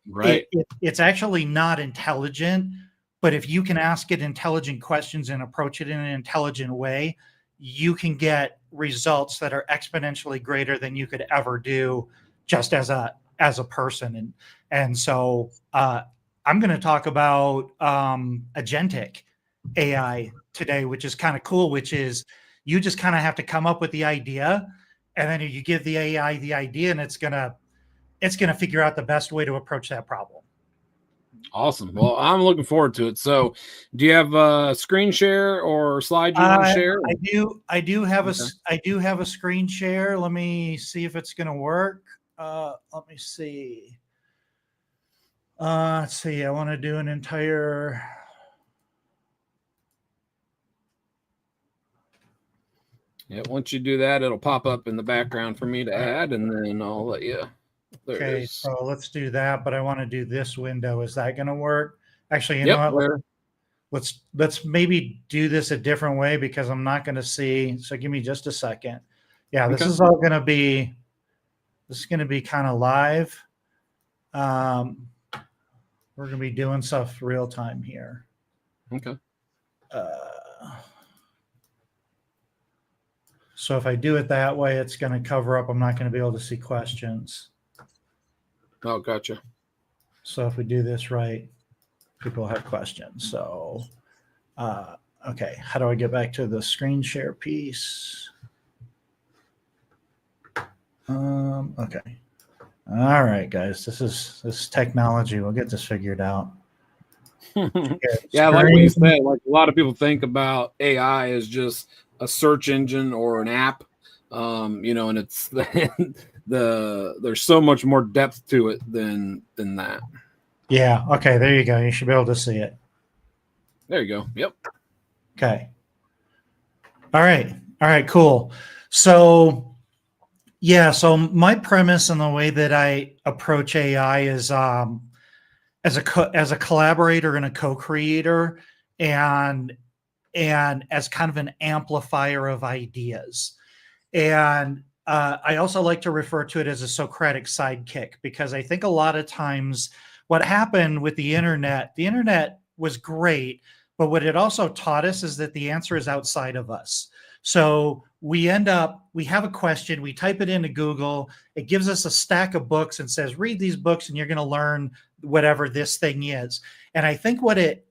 right, it's actually not intelligent, but if you can ask it intelligent questions and approach it in an intelligent way, you can get results that are exponentially greater than you could ever do just as a person. And so I'm going to talk about agentic AI today, which is kind of cool, which is you just kind of have to come up with the idea, and then you give the AI the idea, and it's going to figure out the best way to approach that problem. Awesome. Well, I'm looking forward to it. So do you have a screen share or slide you want to share? I do have a screen share. Let me see if it's going to work. Let me see. Let's see. I want to do an entire. Yeah. Once you do that, it'll pop up in the background for me to add, and then I'll let you. Okay, so let's do that, but I want to do this window. Is that going to work? Actually, you know what? Let's maybe do this a different way, because I'm not going to see. So give me just a second. Yeah, this is all going to be. This is going to be kind of live. We're going to be doing stuff real time here. Okay. So if I do it that way, it's going to cover up. I'm not going to be able to see questions. Oh, gotcha. So if we do this right, people have questions. So, okay, how do I get back to the screen share piece? Okay. All right, guys, this is technology. We'll get this figured out. Yeah, like what you said, like a lot of people think about AI as just a search engine or an app, and it's there's so much more depth to it than that. Yeah. Okay. There you go. You should be able to see it. There you go. Yep. Okay. All right. Cool. So, yeah. So my premise and the way that I approach AI is as a collaborator and a co-creator, and as kind of an amplifier of ideas. And I also like to refer to it as a Socratic sidekick, because I think a lot of times what happened with the internet was great, but what it also taught us is that the answer is outside of us. So we have a question, we type it into Google, it gives us a stack of books and says, read these books and you're going to learn whatever this thing is. And I think what it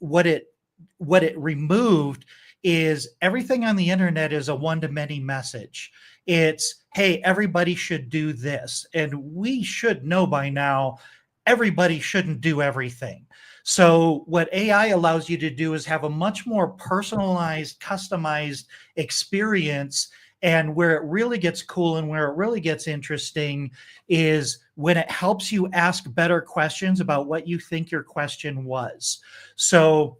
removed is everything on the internet is a one-to-many message. It's, hey, everybody should do this. And we should know by now, everybody shouldn't do everything. So what AI allows you to do is have a much more personalized, customized experience. And where it really gets cool and where it really gets interesting is when it helps you ask better questions about what you think your question was. So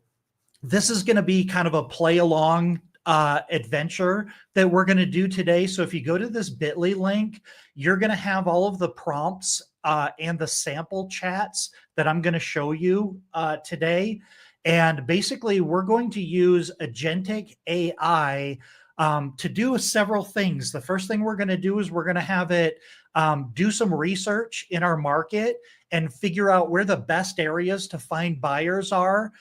this is going to be kind of a play along adventure that we're going to do today. So if you go to this bit.ly link, you're going to have all of the prompts and the sample chats that I'm going to show you today. And basically, we're going to use agentic AI to do several things. The first thing we're going to do is we're going to have it do some research in our market and figure out where the best areas to find buyers are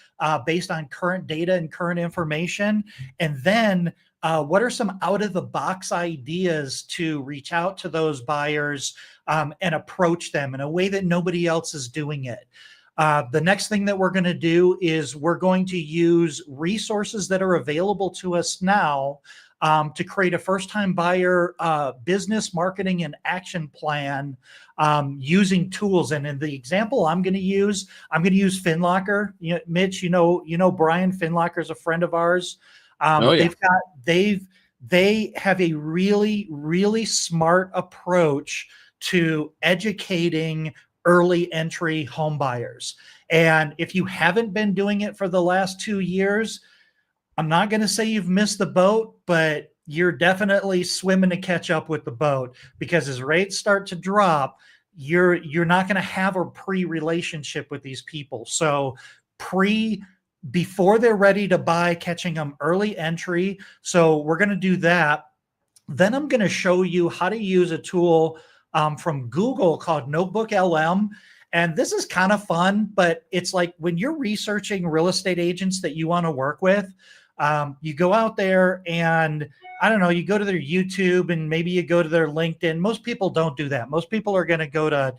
based on current data and current information. And then what are some out-of-the-box ideas to reach out to those buyers and approach them in a way that nobody else is doing it. The next thing that we're going to do is we're going to use resources that are available to us now to create a first-time buyer business marketing and action plan using tools. And in the example I'm going to use FinLocker. Mitch, you know Brian FinLocker is a friend of ours. They have a really, really smart approach to educating early entry home buyers. And if you haven't been doing it for the last 2 years, I'm not going to say you've missed the boat, but you're definitely swimming to catch up with the boat, because as rates start to drop, you're not going to have a pre-relationship with these people. So before they're ready to buy, catching them early entry. So we're going to do that. Then I'm going to show you how to use a tool from Google called Notebook LM. And this is kind of fun, but it's like when you're researching real estate agents that you want to work with, you go out there and I don't know, you go to their YouTube and maybe you go to their LinkedIn. Most people don't do that. Most people are going to go to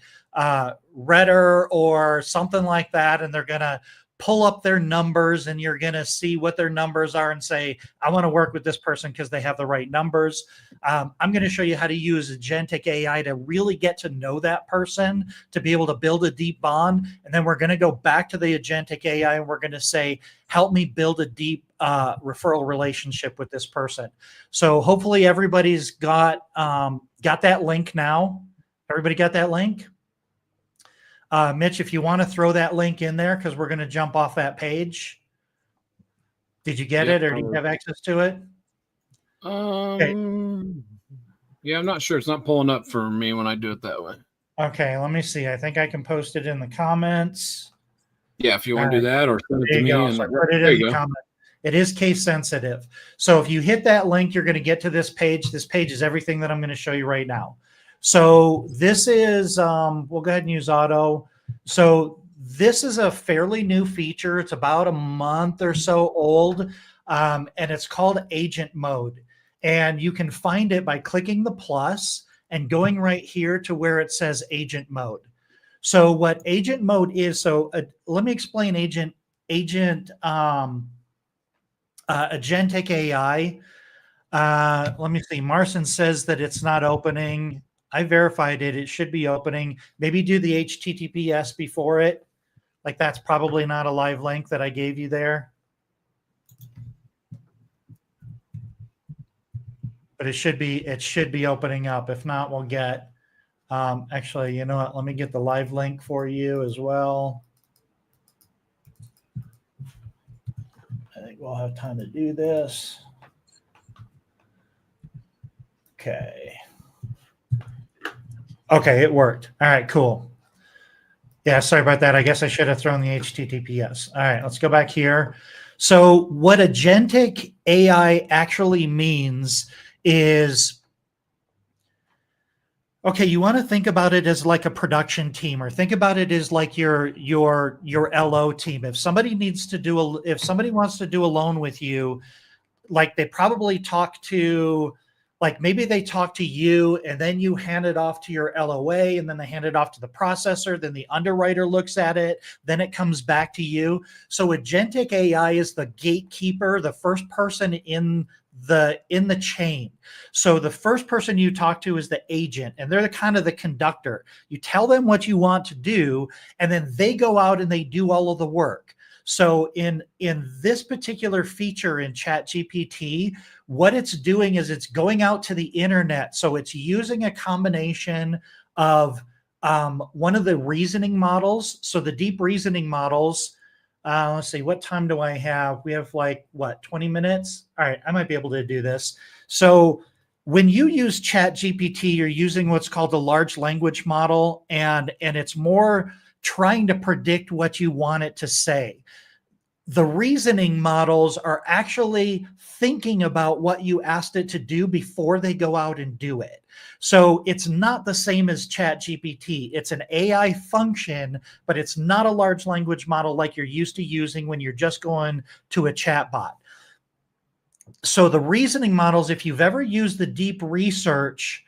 Redditor or something like that, and they're going to pull up their numbers, and you're going to see what their numbers are and say, I want to work with this person because they have the right numbers. I'm going to show you how to use agentic AI to really get to know that person, to be able to build a deep bond. And then we're going to go back to the agentic AI and we're going to say, help me build a deep referral relationship with this person. So hopefully everybody's got that link now. Everybody got that link? Mitch, if you want to throw that link in there, because we're going to jump off that page. Did you get it, or do you have access to it? Okay. Yeah, I'm not sure. It's not pulling up for me when I do it that way. Okay, let me see. I think I can post it in the comments. Yeah, if you want to do that, or send it to me. So put it in the comment. It is case sensitive. So if you hit that link, you're going to get to this page. This page is everything that I'm going to show you right now. So this is, we'll go ahead and use auto. So this is a fairly new feature. It's about a month or so old, and it's called Agent Mode. And you can find it by clicking the plus and going right here to where it says Agent Mode. So what Agent Mode is, let me explain agentic AI. Let me see. Marcin says that it's not opening. I verified it. It should be opening. Maybe do the HTTPS before it. Like that's probably not a live link that I gave you there. But it should be opening up. If not, we'll get, actually, you know what? Let me get the live link for you as well. I think we'll have time to do this. Okay. Okay, it worked. All right, cool. Yeah, sorry about that. I guess I should have thrown the HTTPS. All right, let's go back here. So what agentic AI actually means is, okay, you want to think about it as like a production team, or think about it as like your LO team. If somebody wants to do a loan with you, like they probably talk to, like maybe they talk to you and then you hand it off to your LOA, and then they hand it off to the processor, then the underwriter looks at it, then it comes back to you. So agentic AI is the gatekeeper, the first person in the chain. So the first person you talk to is the agent, and they're the kind of the conductor. You tell them what you want to do, and then they go out and they do all of the work. So in this particular feature in ChatGPT, what it's doing is it's going out to the internet. So it's using a combination of one of the reasoning models. So the deep reasoning models, let's see, what time do I have? We have like, what, 20 minutes? All right, I might be able to do this. So when you use ChatGPT, you're using what's called a large language model, and it's more trying to predict what you want it to say. The reasoning models are actually thinking about what you asked it to do before they go out and do it. So it's not the same as ChatGPT. It's an AI function, but it's not a large language model like you're used to using when you're just going to a chatbot. So the reasoning models, if you've ever used the deep research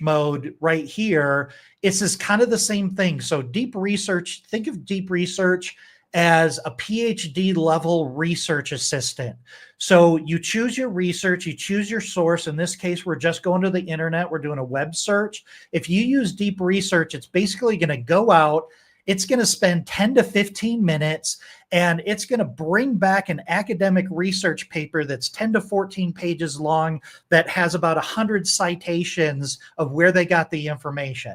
mode right here, it's kind of the same thing. So deep research, think of deep research as a PhD level research assistant. So you choose your research, you choose your source. In this case, we're just going to the internet. We're doing a web search. If you use deep research, it's basically going to go out, it's going to spend 10 to 15 minutes, and it's going to bring back an academic research paper that's 10 to 14 pages long that has about 100 citations of where they got the information.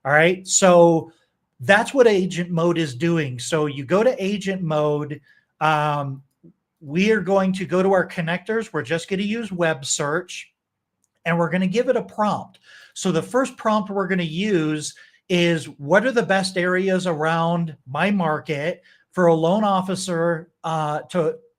All right. So that's what agent mode is doing. So you go to agent mode. We are going to go to our connectors. We're just going to use web search, and we're going to give it a prompt. So the first prompt we're going to use is, what are the best areas around my market for a loan officer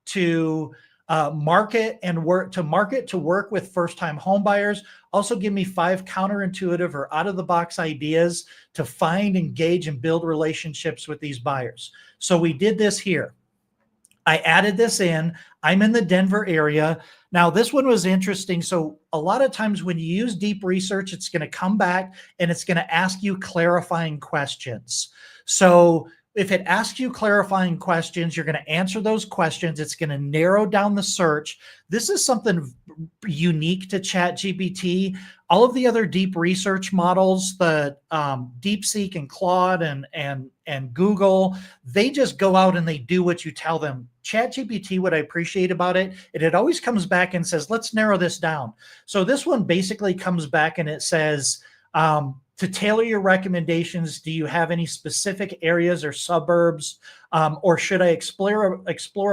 to market and work to work with first-time home buyers. Also give me 5 counterintuitive or out-of-the-box ideas to find, engage, and build relationships with these buyers. So we did this here. I added this in. I'm in the Denver area. Now, this one was interesting. So a lot of times when you use deep research, it's going to come back and it's going to ask you clarifying questions. So if it asks you clarifying questions, you're going to answer those questions. It's going to narrow down the search. This is something unique to ChatGPT. All of the other deep research models, the DeepSeek and Claude and Google, they just go out and they do what you tell them. ChatGPT, what I appreciate about it, it always comes back and says, let's narrow this down. So this one basically comes back and it says, to tailor your recommendations, do you have any specific areas or suburbs, or should I explore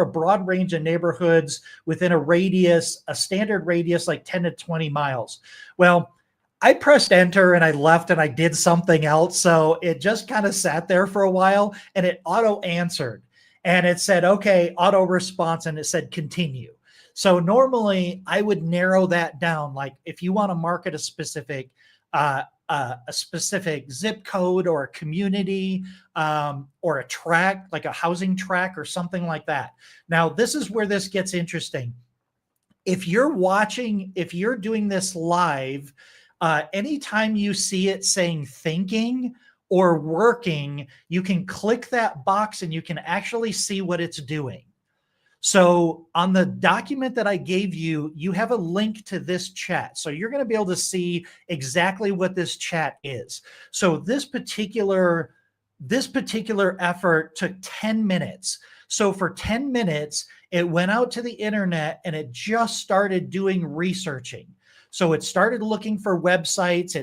a broad range of neighborhoods within a standard radius like 10 to 20 miles? Well, I pressed enter and I left and I did something else. So it just kind of sat there for a while and it auto answered and it said, okay, auto response, and it said continue. So normally I would narrow that down. Like if you want to market a specific zip code or a community or a tract, like a housing tract or something like that. Now, this is where this gets interesting. If you're doing this live, anytime you see it saying thinking or working, you can click that box and you can actually see what it's doing. So on the document that I gave you, you have a link to this chat. So you're going to be able to see exactly what this chat is. So this particular effort took 10 minutes. So for 10 minutes, it went out to the internet and it just started doing researching. So it started looking for websites.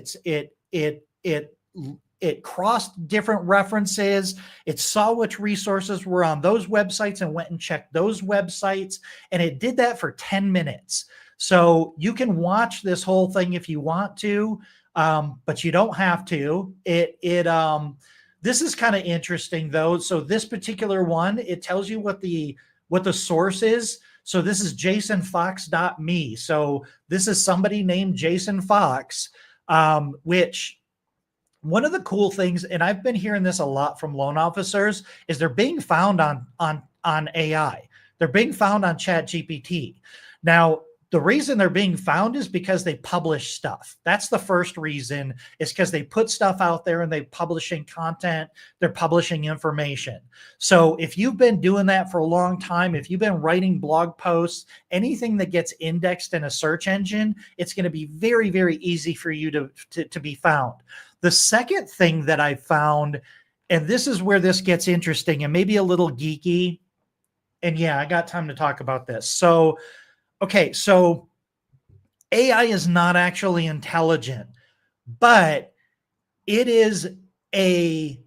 It crossed different references. It saw which resources were on those websites and went and checked those websites. And it did that for 10 minutes. So you can watch this whole thing if you want to, but you don't have to. This is kind of interesting though. So this particular one, it tells you what the source is. So this is jasonfox.me. So this is somebody named Jason Fox, which one of the cool things, and I've been hearing this a lot from loan officers, is they're being found on AI. They're being found on ChatGPT. Now, the reason they're being found is because they publish stuff. That's the first reason, is because they put stuff out there and they're publishing content, they're publishing information. So if you've been doing that for a long time, if you've been writing blog posts, anything that gets indexed in a search engine, it's going to be very, very easy for you to be found. The second thing that I found, and this is where this gets interesting and maybe a little geeky, and yeah, I got time to talk about this. So, okay, so AI is not actually intelligent, but it is a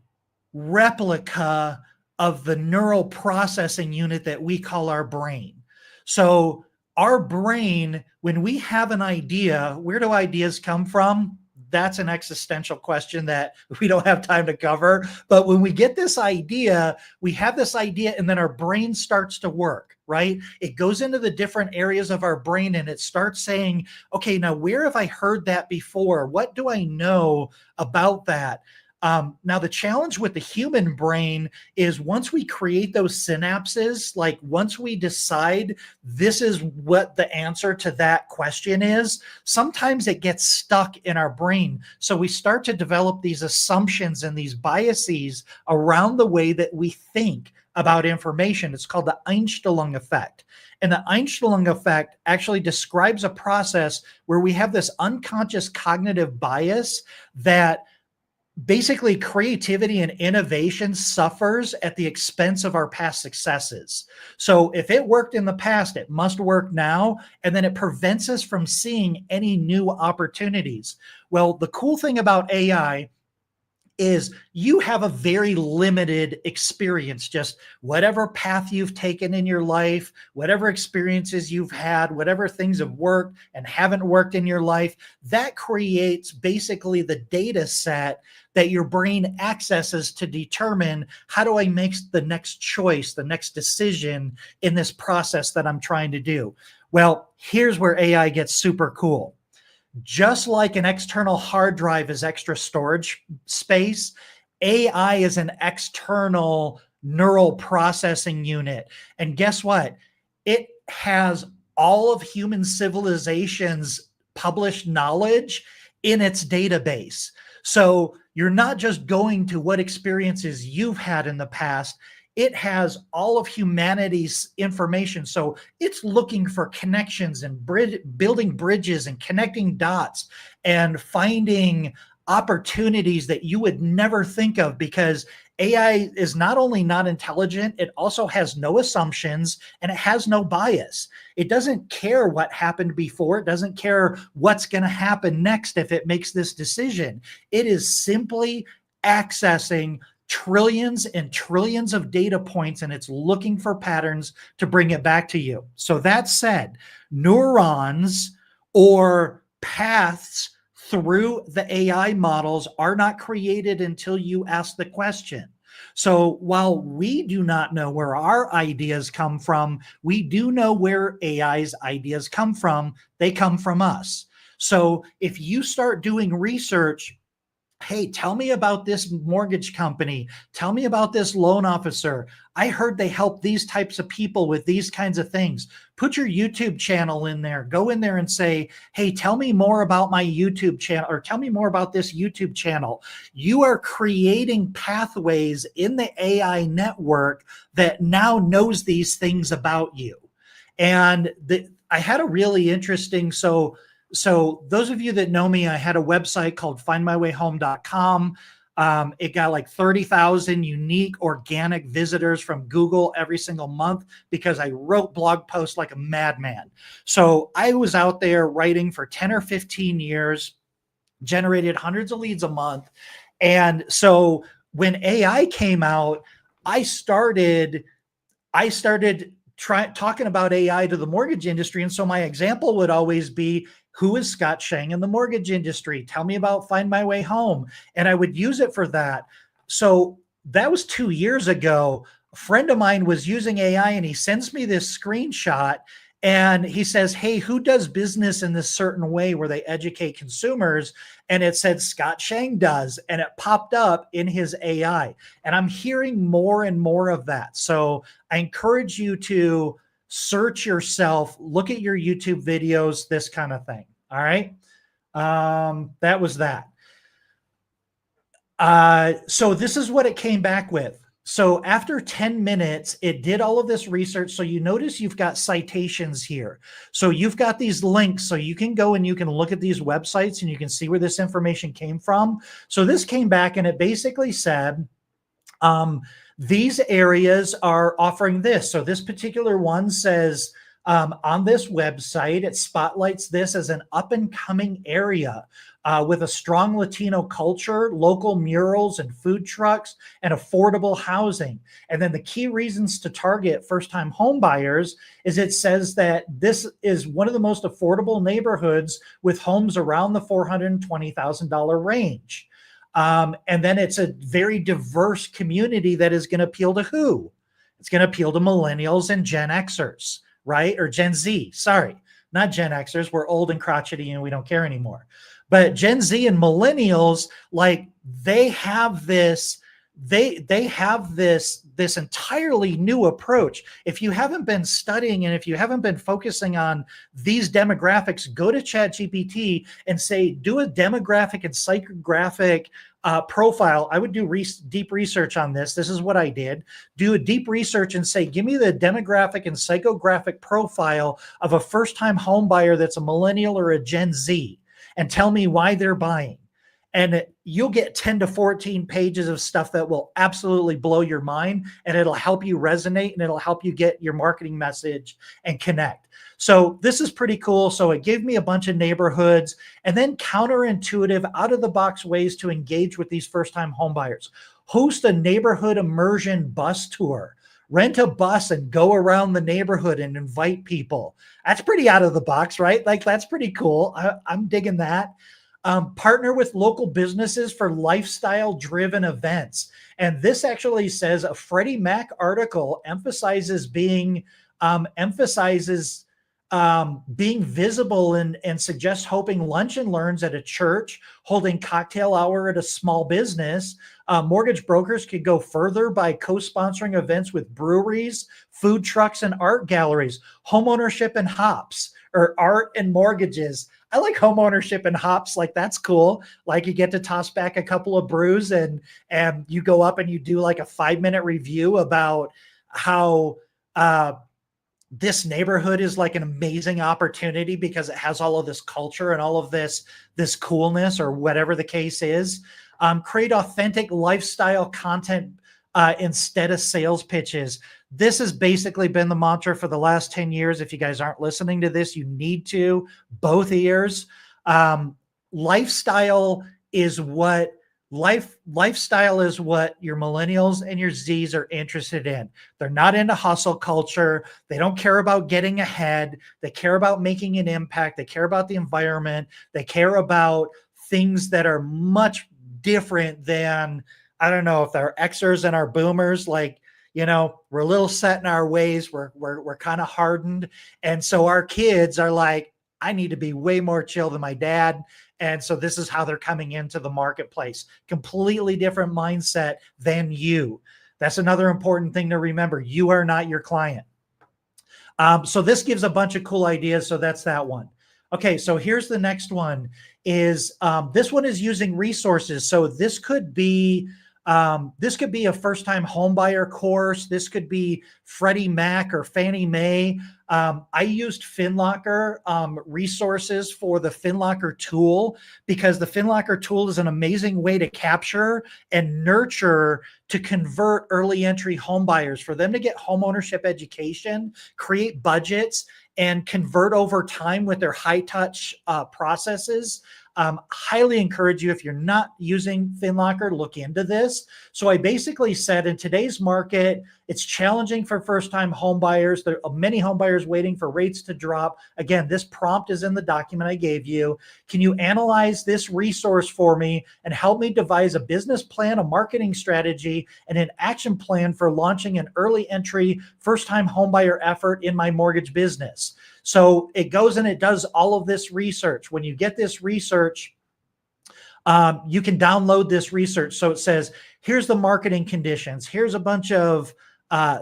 replica of the neural processing unit that we call our brain. So our brain, when we have an idea, where do ideas come from? That's an existential question that we don't have time to cover. But when we get this idea, we have this idea and then our brain starts to work, right? It goes into the different areas of our brain and it starts saying, okay, now where have I heard that before? What do I know about that? Now, the challenge with the human brain is once we create those synapses, like once we decide this is what the answer to that question is, sometimes it gets stuck in our brain. So we start to develop these assumptions and these biases around the way that we think about information. It's called the Einstellung effect. And the Einstellung effect actually describes a process where we have this unconscious cognitive bias that basically creativity and innovation suffers at the expense of our past successes. So if it worked in the past, it must work now. And then it prevents us from seeing any new opportunities. Well, the cool thing about AI is you have a very limited experience, just whatever path you've taken in your life, whatever experiences you've had, whatever things have worked and haven't worked in your life, that creates basically the data set that your brain accesses to determine, how do I make the next choice, the next decision in this process that I'm trying to do? Well, here's where AI gets super cool. Just like an external hard drive is extra storage space, AI is an external neural processing unit. And guess what? It has all of human civilization's published knowledge in its database. So you're not just going to what experiences you've had in the past. It has all of humanity's information. So it's looking for connections and building bridges and connecting dots and finding opportunities that you would never think of, because AI is not only not intelligent, it also has no assumptions and it has no bias. It doesn't care what happened before. It doesn't care what's going to happen next if it makes this decision. It is simply accessing trillions and trillions of data points, and it's looking for patterns to bring it back to you. So that said, neurons or paths through the AI models are not created until you ask the question. So while we do not know where our ideas come from, we do know where AI's ideas come from. They come from us. So if you start doing research, hey, tell me about this mortgage company. Tell me about this loan officer. I heard they help these types of people with these kinds of things. Put your YouTube channel in there. Go in there and say, hey, tell me more about my YouTube channel, or tell me more about this YouTube channel. You are creating pathways in the AI network that now knows these things about you. And I had a really interesting, so those of you that know me, I had a website called findmywayhome.com. It got like 30,000 unique organic visitors from Google every single month because I wrote blog posts like a madman. So I was out there writing for 10 or 15 years, generated hundreds of leads a month. And so when AI came out, I started talking about AI to the mortgage industry. And so my example would always be, who is Scott Sheng in the mortgage industry? Tell me about Find My Way Home. And I would use it for that. So that was 2 years ago. A friend of mine was using AI and he sends me this screenshot and he says, hey, who does business in this certain way where they educate consumers? And it said Scott Sheng does. And it popped up in his AI. And I'm hearing more and more of that. So I encourage you to search yourself, look at your YouTube videos, this kind of thing. All right. That was that. So this is what it came back with. So after 10 minutes, it did all of this research. So you notice you've got citations here. So you've got these links. So you can go and you can look at these websites and you can see where this information came from. So this came back and it basically said, these areas are offering this. So this particular one says on this website, it spotlights this as an up and coming area with a strong Latino culture, local murals and food trucks, and affordable housing. And then the key reasons to target first-time home buyers is it says that this is one of the most affordable neighborhoods with homes around the $420,000 range. And then it's a very diverse community that is going to appeal to who? It's going to appeal to millennials and Gen Xers, right? Or Gen Z, sorry, not Gen Xers. We're old and crotchety and we don't care anymore. But Gen Z and millennials, like they have this this entirely new approach. If you haven't been studying and if you haven't been focusing on these demographics, go to ChatGPT and say, do a demographic and psychographic profile. I would do deep research on this. This is what I did. Do a deep research and say, give me the demographic and psychographic profile of a first-time home buyer that's a millennial or a Gen Z, and tell me why they're buying. And you'll get 10 to 14 pages of stuff that will absolutely blow your mind, and it'll help you resonate, and it'll help you get your marketing message and connect. So this is pretty cool. So it gave me a bunch of neighborhoods, and then counterintuitive, out of the box ways to engage with these first-time home buyers. Host a neighborhood immersion bus tour. Rent a bus and go around the neighborhood and invite people. That's pretty out of the box, right? Like, that's pretty cool. I'm digging that. Partner with local businesses for lifestyle-driven events. And this actually says a Freddie Mac article emphasizes being visible and suggests hosting lunch and learns at a church, holding cocktail hour at a small business. Mortgage brokers could go further by co-sponsoring events with breweries, food trucks, and art galleries. Homeownership and hops, or art and mortgages. I like homeownership and hops. Like, that's cool. Like, you get to toss back a couple of brews and you go up and you do like a 5-minute review about how this neighborhood is like an amazing opportunity because it has all of this culture and all of this coolness, or whatever the case is. Create authentic lifestyle content instead of sales pitches. This has basically been the mantra for the last 10 years. If you guys aren't listening to this, you need to, both ears. Lifestyle is what your millennials and your Zs are interested in. They're not into hustle culture. They don't care about getting ahead. They care about making an impact. They care about the environment. They care about things that are much different than, I don't know, if they're Xers and our boomers. Like, we're a little set in our ways. We're kind of hardened. And so our kids are like, I need to be way more chill than my dad. And so this is how they're coming into the marketplace. Completely different mindset than you. That's another important thing to remember. You are not your client. So this gives a bunch of cool ideas. So that's that one. Okay, so here's the next one. Is this one is using resources. So this could be a first-time homebuyer course. This could be Freddie Mac or Fannie Mae. I used FinLocker resources for the FinLocker tool, because the FinLocker tool is an amazing way to capture and nurture, to convert early entry homebuyers, for them to get homeownership education, create budgets, and convert over time with their high-touch processes. Highly encourage you, if you're not using FinLocker, look into this. So I basically said, in today's market, it's challenging for first-time home buyers. There are many home buyers waiting for rates to drop. Again, this prompt is in the document I gave you. Can you analyze this resource for me and help me devise a business plan, a marketing strategy, and an action plan for launching an early entry first-time home buyer effort in my mortgage business? So it goes and it does all of this research. When you get this research, you can download this research. So it says, here's the marketing conditions. Here's a bunch of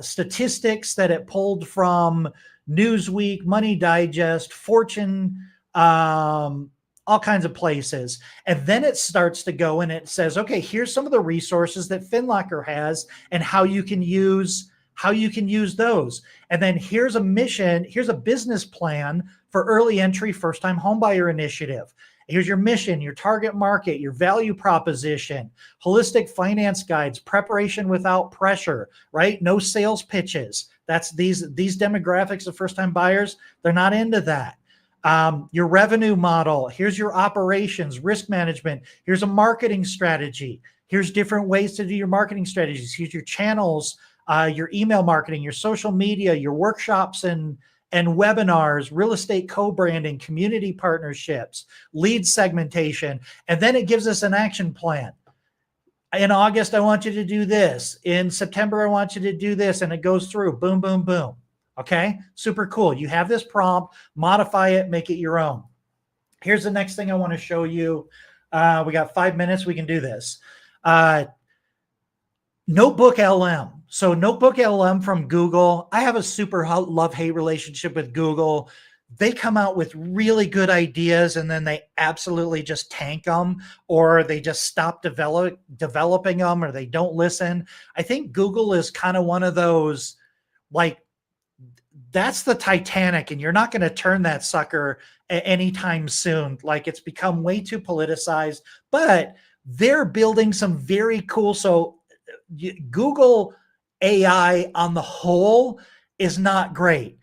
statistics that it pulled from Newsweek, Money Digest, Fortune, all kinds of places. And then it starts to go and it says, okay, here's some of the resources that FinLocker has and how you can use those. And then here's a mission, here's a business plan for early entry first-time homebuyer initiative. Here's your mission, your target market, your value proposition, holistic finance guides, preparation without pressure, right? No sales pitches. That's these demographics of first-time buyers, they're not into that. Your revenue model, here's your operations, risk management, here's a marketing strategy, here's different ways to do your marketing strategies, here's your channels, your email marketing, your social media, your workshops and webinars, real estate co-branding, community partnerships, lead segmentation. And then it gives us an action plan. In August, I want you to do this. In September, I want you to do this. And it goes through, boom, boom, boom. Okay, super cool. You have this prompt, modify it, make it your own. Here's the next thing I want to show you. We got 5 minutes. We can do this. Notebook LM. So Notebook LM from Google. I have a super love-hate relationship with Google. They come out with really good ideas and then they absolutely just tank them, or they just stop developing them, or they don't listen. I think Google is kind of one of those, like, that's the Titanic, and you're not going to turn that sucker anytime soon. Like, it's become way too politicized, but they're building some very cool. So Google AI on the whole is not great,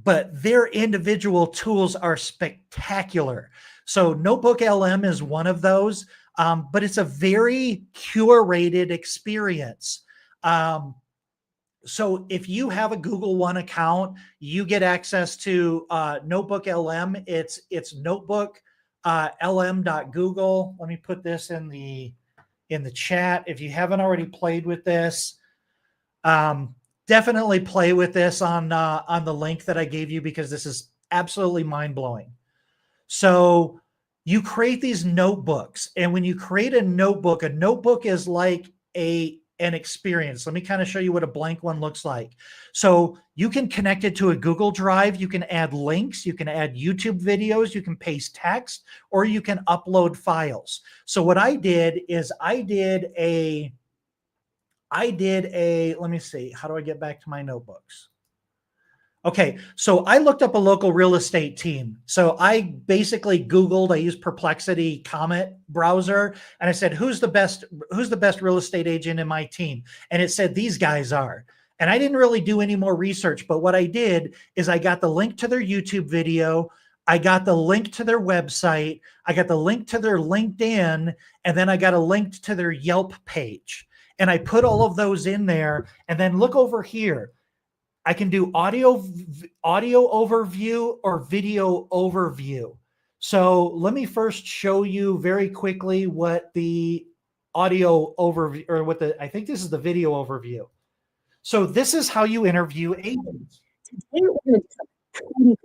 but their individual tools are spectacular. So Notebook LM is one of those, but it's a very curated experience. So if you have a Google One account, you get access to Notebook LM. It's notebook lm.google. Let me put this in the chat. If you haven't already played with this, definitely play with this on the link that I gave you, because this is absolutely mind-blowing. So you create these notebooks, and when you create a notebook is like an experience. Let me kind of show you what a blank one looks like. So you can connect it to a Google Drive. You can add links. You can add YouTube videos. You can paste text, or you can upload files. So what I did is I did a, let me see, how do I get back to my notebooks? Okay, so I looked up a local real estate team. So I basically Googled, I used Perplexity Comet browser, and I said, who's the best real estate agent in my team? And it said, these guys are. And I didn't really do any more research, but what I did is I got the link to their YouTube video, I got the link to their website, I got the link to their LinkedIn, and then I got a link to their Yelp page. And I put all of those in there, and then look over here. I can do audio overview or video overview. So let me first show you very quickly what the audio overview, or I think this is the video overview. So this is how you interview agents. Today we're going to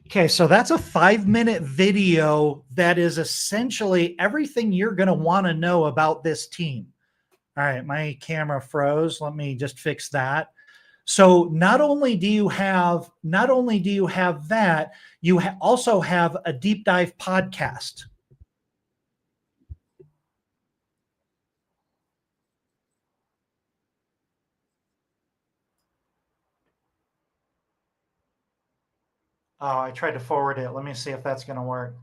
Okay, so that's a 5-minute video that is essentially everything you're going to want to know about this team. All right, my camera froze. Let me just fix that. So not only do you have that, you also have a deep dive podcast. Oh, I tried to forward it. Let me see if that's going to work.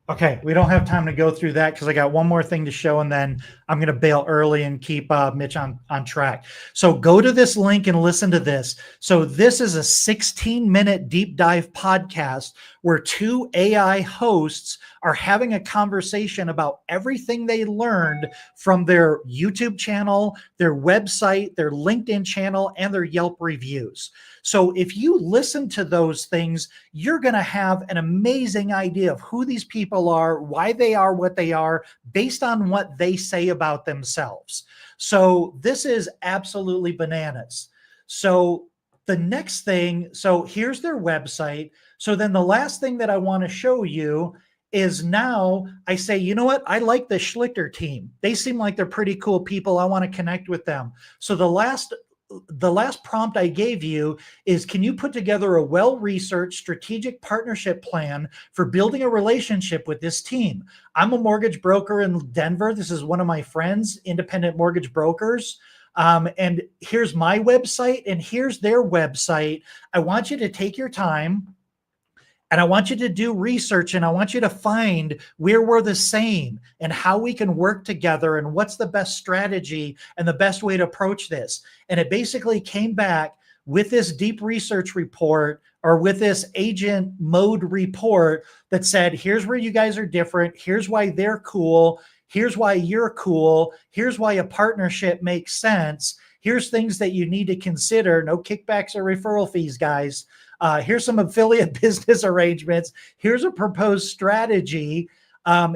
Okay, we don't have time to go through that because I got one more thing to show, and then I'm going to bail early and keep Mitch on track. So go to this link and listen to this. So this is a 16-minute deep dive podcast where 2 AI hosts are having a conversation about everything they learned from their YouTube channel, their website, their LinkedIn channel, and their Yelp reviews. So if you listen to those things, you're going to have an amazing idea of who these people are, why they are what they are, based on what they say about themselves. So this is absolutely bananas. So the next thing, so here's their website. So then the last thing that I want to show you is now I say, you know what? I like the Schlichter team. They seem like they're pretty cool people. I want to connect with them. So the last prompt I gave you is, can you put together a well-researched strategic partnership plan for building a relationship with this team? I'm a mortgage broker in Denver. This is one of my friends, independent mortgage brokers. And here's my website and here's their website. I want you to take your time, and I want you to do research, and I want you to find where we're the same and how we can work together and what's the best strategy and the best way to approach this. And it basically came back with this deep research report or with this agent mode report that said, here's where you guys are different. Here's why they're cool. Here's why you're cool. Here's why a partnership makes sense. Here's things that you need to consider. No kickbacks or referral fees, guys. Here's some affiliate business arrangements. Here's a proposed strategy.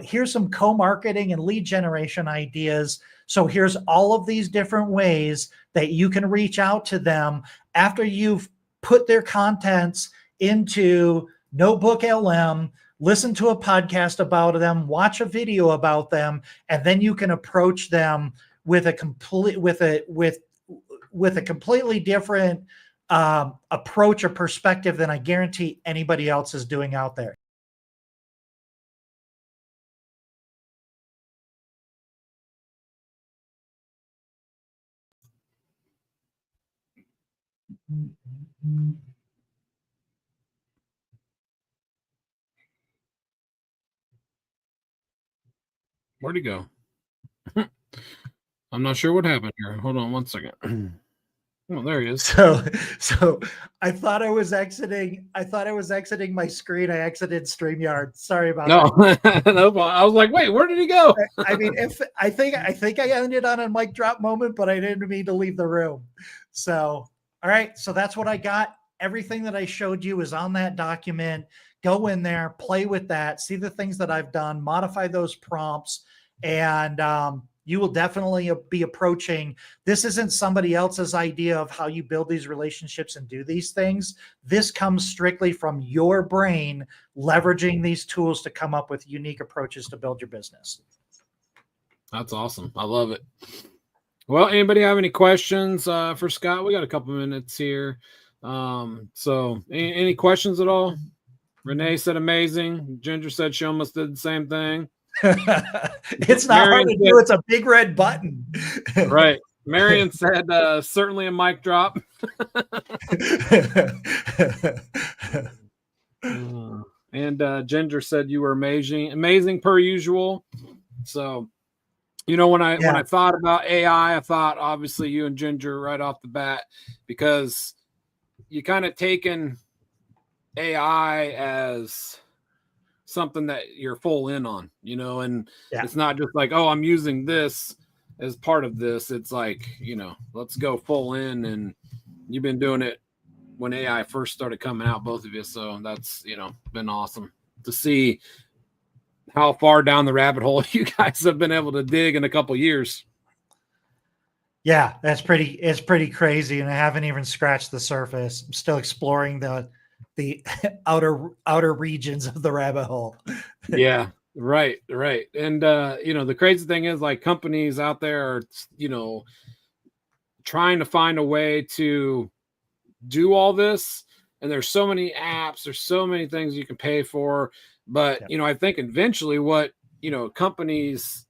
Here's some co-marketing and lead generation ideas. So here's all of these different ways that you can reach out to them after you've put their contents into Notebook LM, listen to a podcast about them, watch a video about them, and then you can approach them with a completely different approach or perspective than I guarantee anybody else is doing out there. Where'd he go? I'm not sure what happened here. Hold on one second. Oh, there he is. So I thought I was exiting my screen. I exited StreamYard. Sorry about that. No, I was like, wait, where did he go? I mean, I think I ended on a mic drop moment, but I didn't mean to leave the room. So, all right. So that's what I got. Everything that I showed you is on that document. Go in there, play with that, see the things that I've done, modify those prompts, and you will definitely be approaching. This isn't somebody else's idea of how you build these relationships and do these things. This comes strictly from your brain, leveraging these tools to come up with unique approaches to build your business. That's awesome. I love it. Well, anybody have any questions for Scott? We got a couple minutes here. So any questions at all? Renee said amazing. Ginger said she almost did the same thing. It's not hard to do. It's a big red button. Right. Marion said certainly a mic drop. And Ginger said you were amazing per usual. So, you know, when I thought about AI, I thought obviously you and Ginger right off the bat, because you kind of taken AI as something that you're full in on, you know, and it's not just like, oh, I'm using this as part of this. It's like, you know, let's go full in. And you've been doing it when AI first started coming out, both of you. So that's, you know, been awesome to see how far down the rabbit hole you guys have been able to dig in a couple of years. Yeah, it's pretty crazy. And I haven't even scratched the surface. I'm still exploring the outer regions of the rabbit hole. Yeah, right. And you know, the crazy thing is, like, companies out there are, you know, trying to find a way to do all this, and there's so many apps, there's so many things you can pay for, but you know, I think eventually what, you know, companies,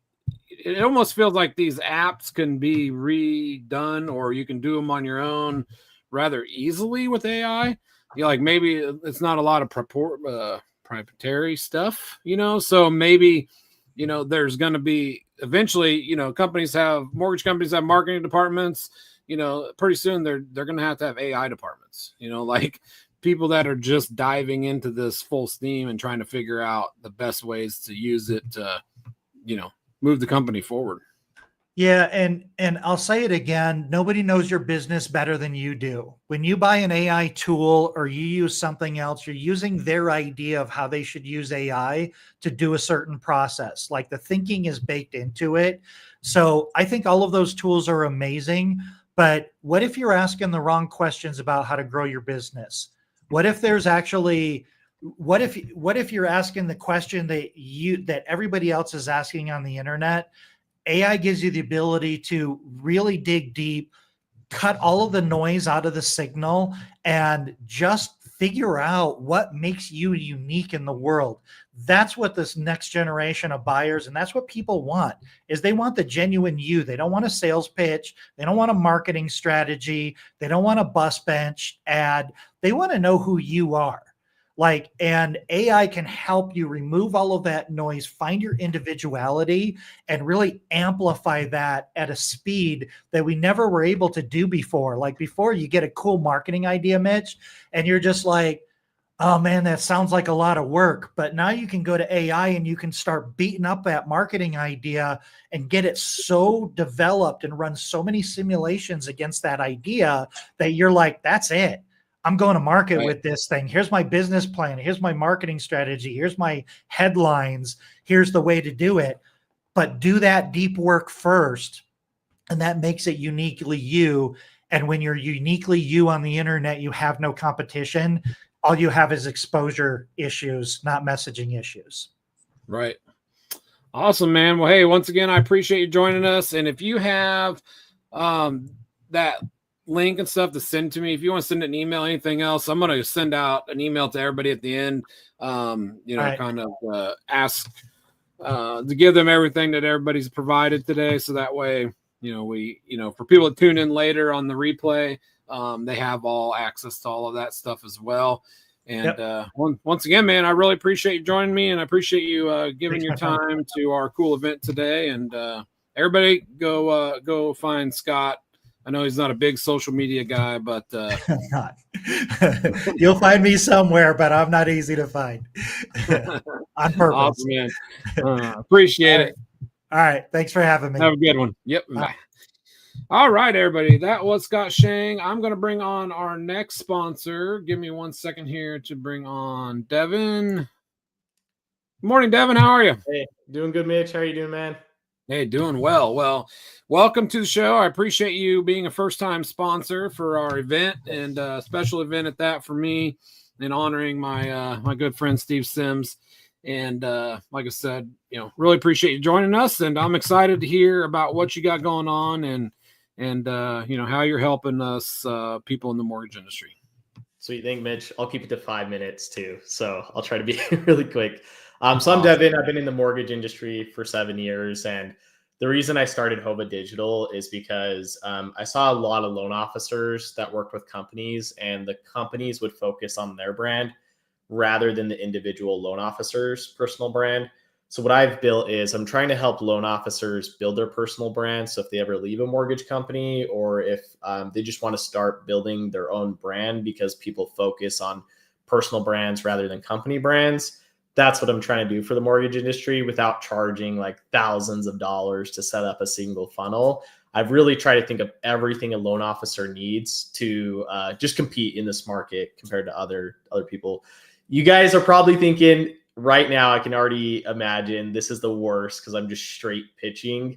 it almost feels like these apps can be redone, or you can do them on your own rather easily with AI. You know, like, maybe it's not a lot of proprietary stuff, you know, so maybe, you know, there's going to be eventually, you know, mortgage companies have marketing departments, you know, pretty soon they're going to have AI departments, you know, like people that are just diving into this full steam and trying to figure out the best ways to use it to, you know, move the company forward. Yeah, and I'll say it again, nobody knows your business better than you do. When you buy an AI tool or you use something else, you're using their idea of how they should use AI to do a certain process. Like, the thinking is baked into it. So I think all of those tools are amazing, but what if you're asking the wrong questions about how to grow your business? What if there's actually, what if you're asking the question that everybody else is asking on the internet? AI gives you the ability to really dig deep, cut all of the noise out of the signal, and just figure out what makes you unique in the world. That's what this next generation of buyers, and that's what people want, is they want the genuine you. They don't want a sales pitch. They don't want a marketing strategy. They don't want a bus bench ad. They want to know who you are. And AI can help you remove all of that noise, find your individuality, and really amplify that at a speed that we never were able to do before. Like before, you get a cool marketing idea, Mitch, and you're just like, oh man, that sounds like a lot of work. But now you can go to AI and you can start beating up that marketing idea and get it so developed and run so many simulations against that idea that you're like, that's it. I'm going to market with this thing. Here's my business plan. Here's my marketing strategy. Here's my headlines. Here's the way to do it. But do that deep work first. And that makes it uniquely you. And when you're uniquely you on the internet, you have no competition. All you have is exposure issues, not messaging issues. Right. Awesome, man. Well, hey, once again, I appreciate you joining us. And if you have that link and stuff to send to me, if you want to send an email, anything else, I'm going to send out an email to everybody at the end, kind of ask to give them everything that everybody's provided today. So that way, for people to tune in later on the replay, they have all access to all of that stuff as well. And once again, man, I really appreciate you joining me, and I appreciate you giving your time to our cool event today. And everybody go find Scott. I know he's not a big social media guy, but not. You'll find me somewhere, but I'm not easy to find on purpose. Awesome, man. Appreciate it. All right. Thanks for having me. Have a good one. Yep. Bye. All right, everybody. That was Scott Shang. I'm going to bring on our next sponsor. Give me 1 second here to bring on Devin. Good morning, Devin. How are you? Hey, doing good, Mitch. How are you doing, man? Hey, doing well. Well, welcome to the show. I appreciate you being a first-time sponsor for our event, and a special event at that for me, and honoring my my good friend Steve Sims. And like I said, really appreciate you joining us, and I'm excited to hear about what you got going on, and how you're helping us people in the mortgage industry. Sweet thing, Mitch. I'll keep it to 5 minutes too, so I'll try to be really quick. So I'm Devin. I've been in the mortgage industry for 7 years, and the reason I started Hova Digital is because I saw a lot of loan officers that worked with companies, and the companies would focus on their brand rather than the individual loan officer's personal brand. So what I've built is I'm trying to help loan officers build their personal brand. So if they ever leave a mortgage company, or if they just want to start building their own brand because people focus on personal brands rather than company brands, that's what I'm trying to do for the mortgage industry without charging like thousands of dollars to set up a single funnel. I've really tried to think of everything a loan officer needs to just compete in this market compared to other people. You guys are probably thinking right now, I can already imagine this is the worst because I'm just straight pitching.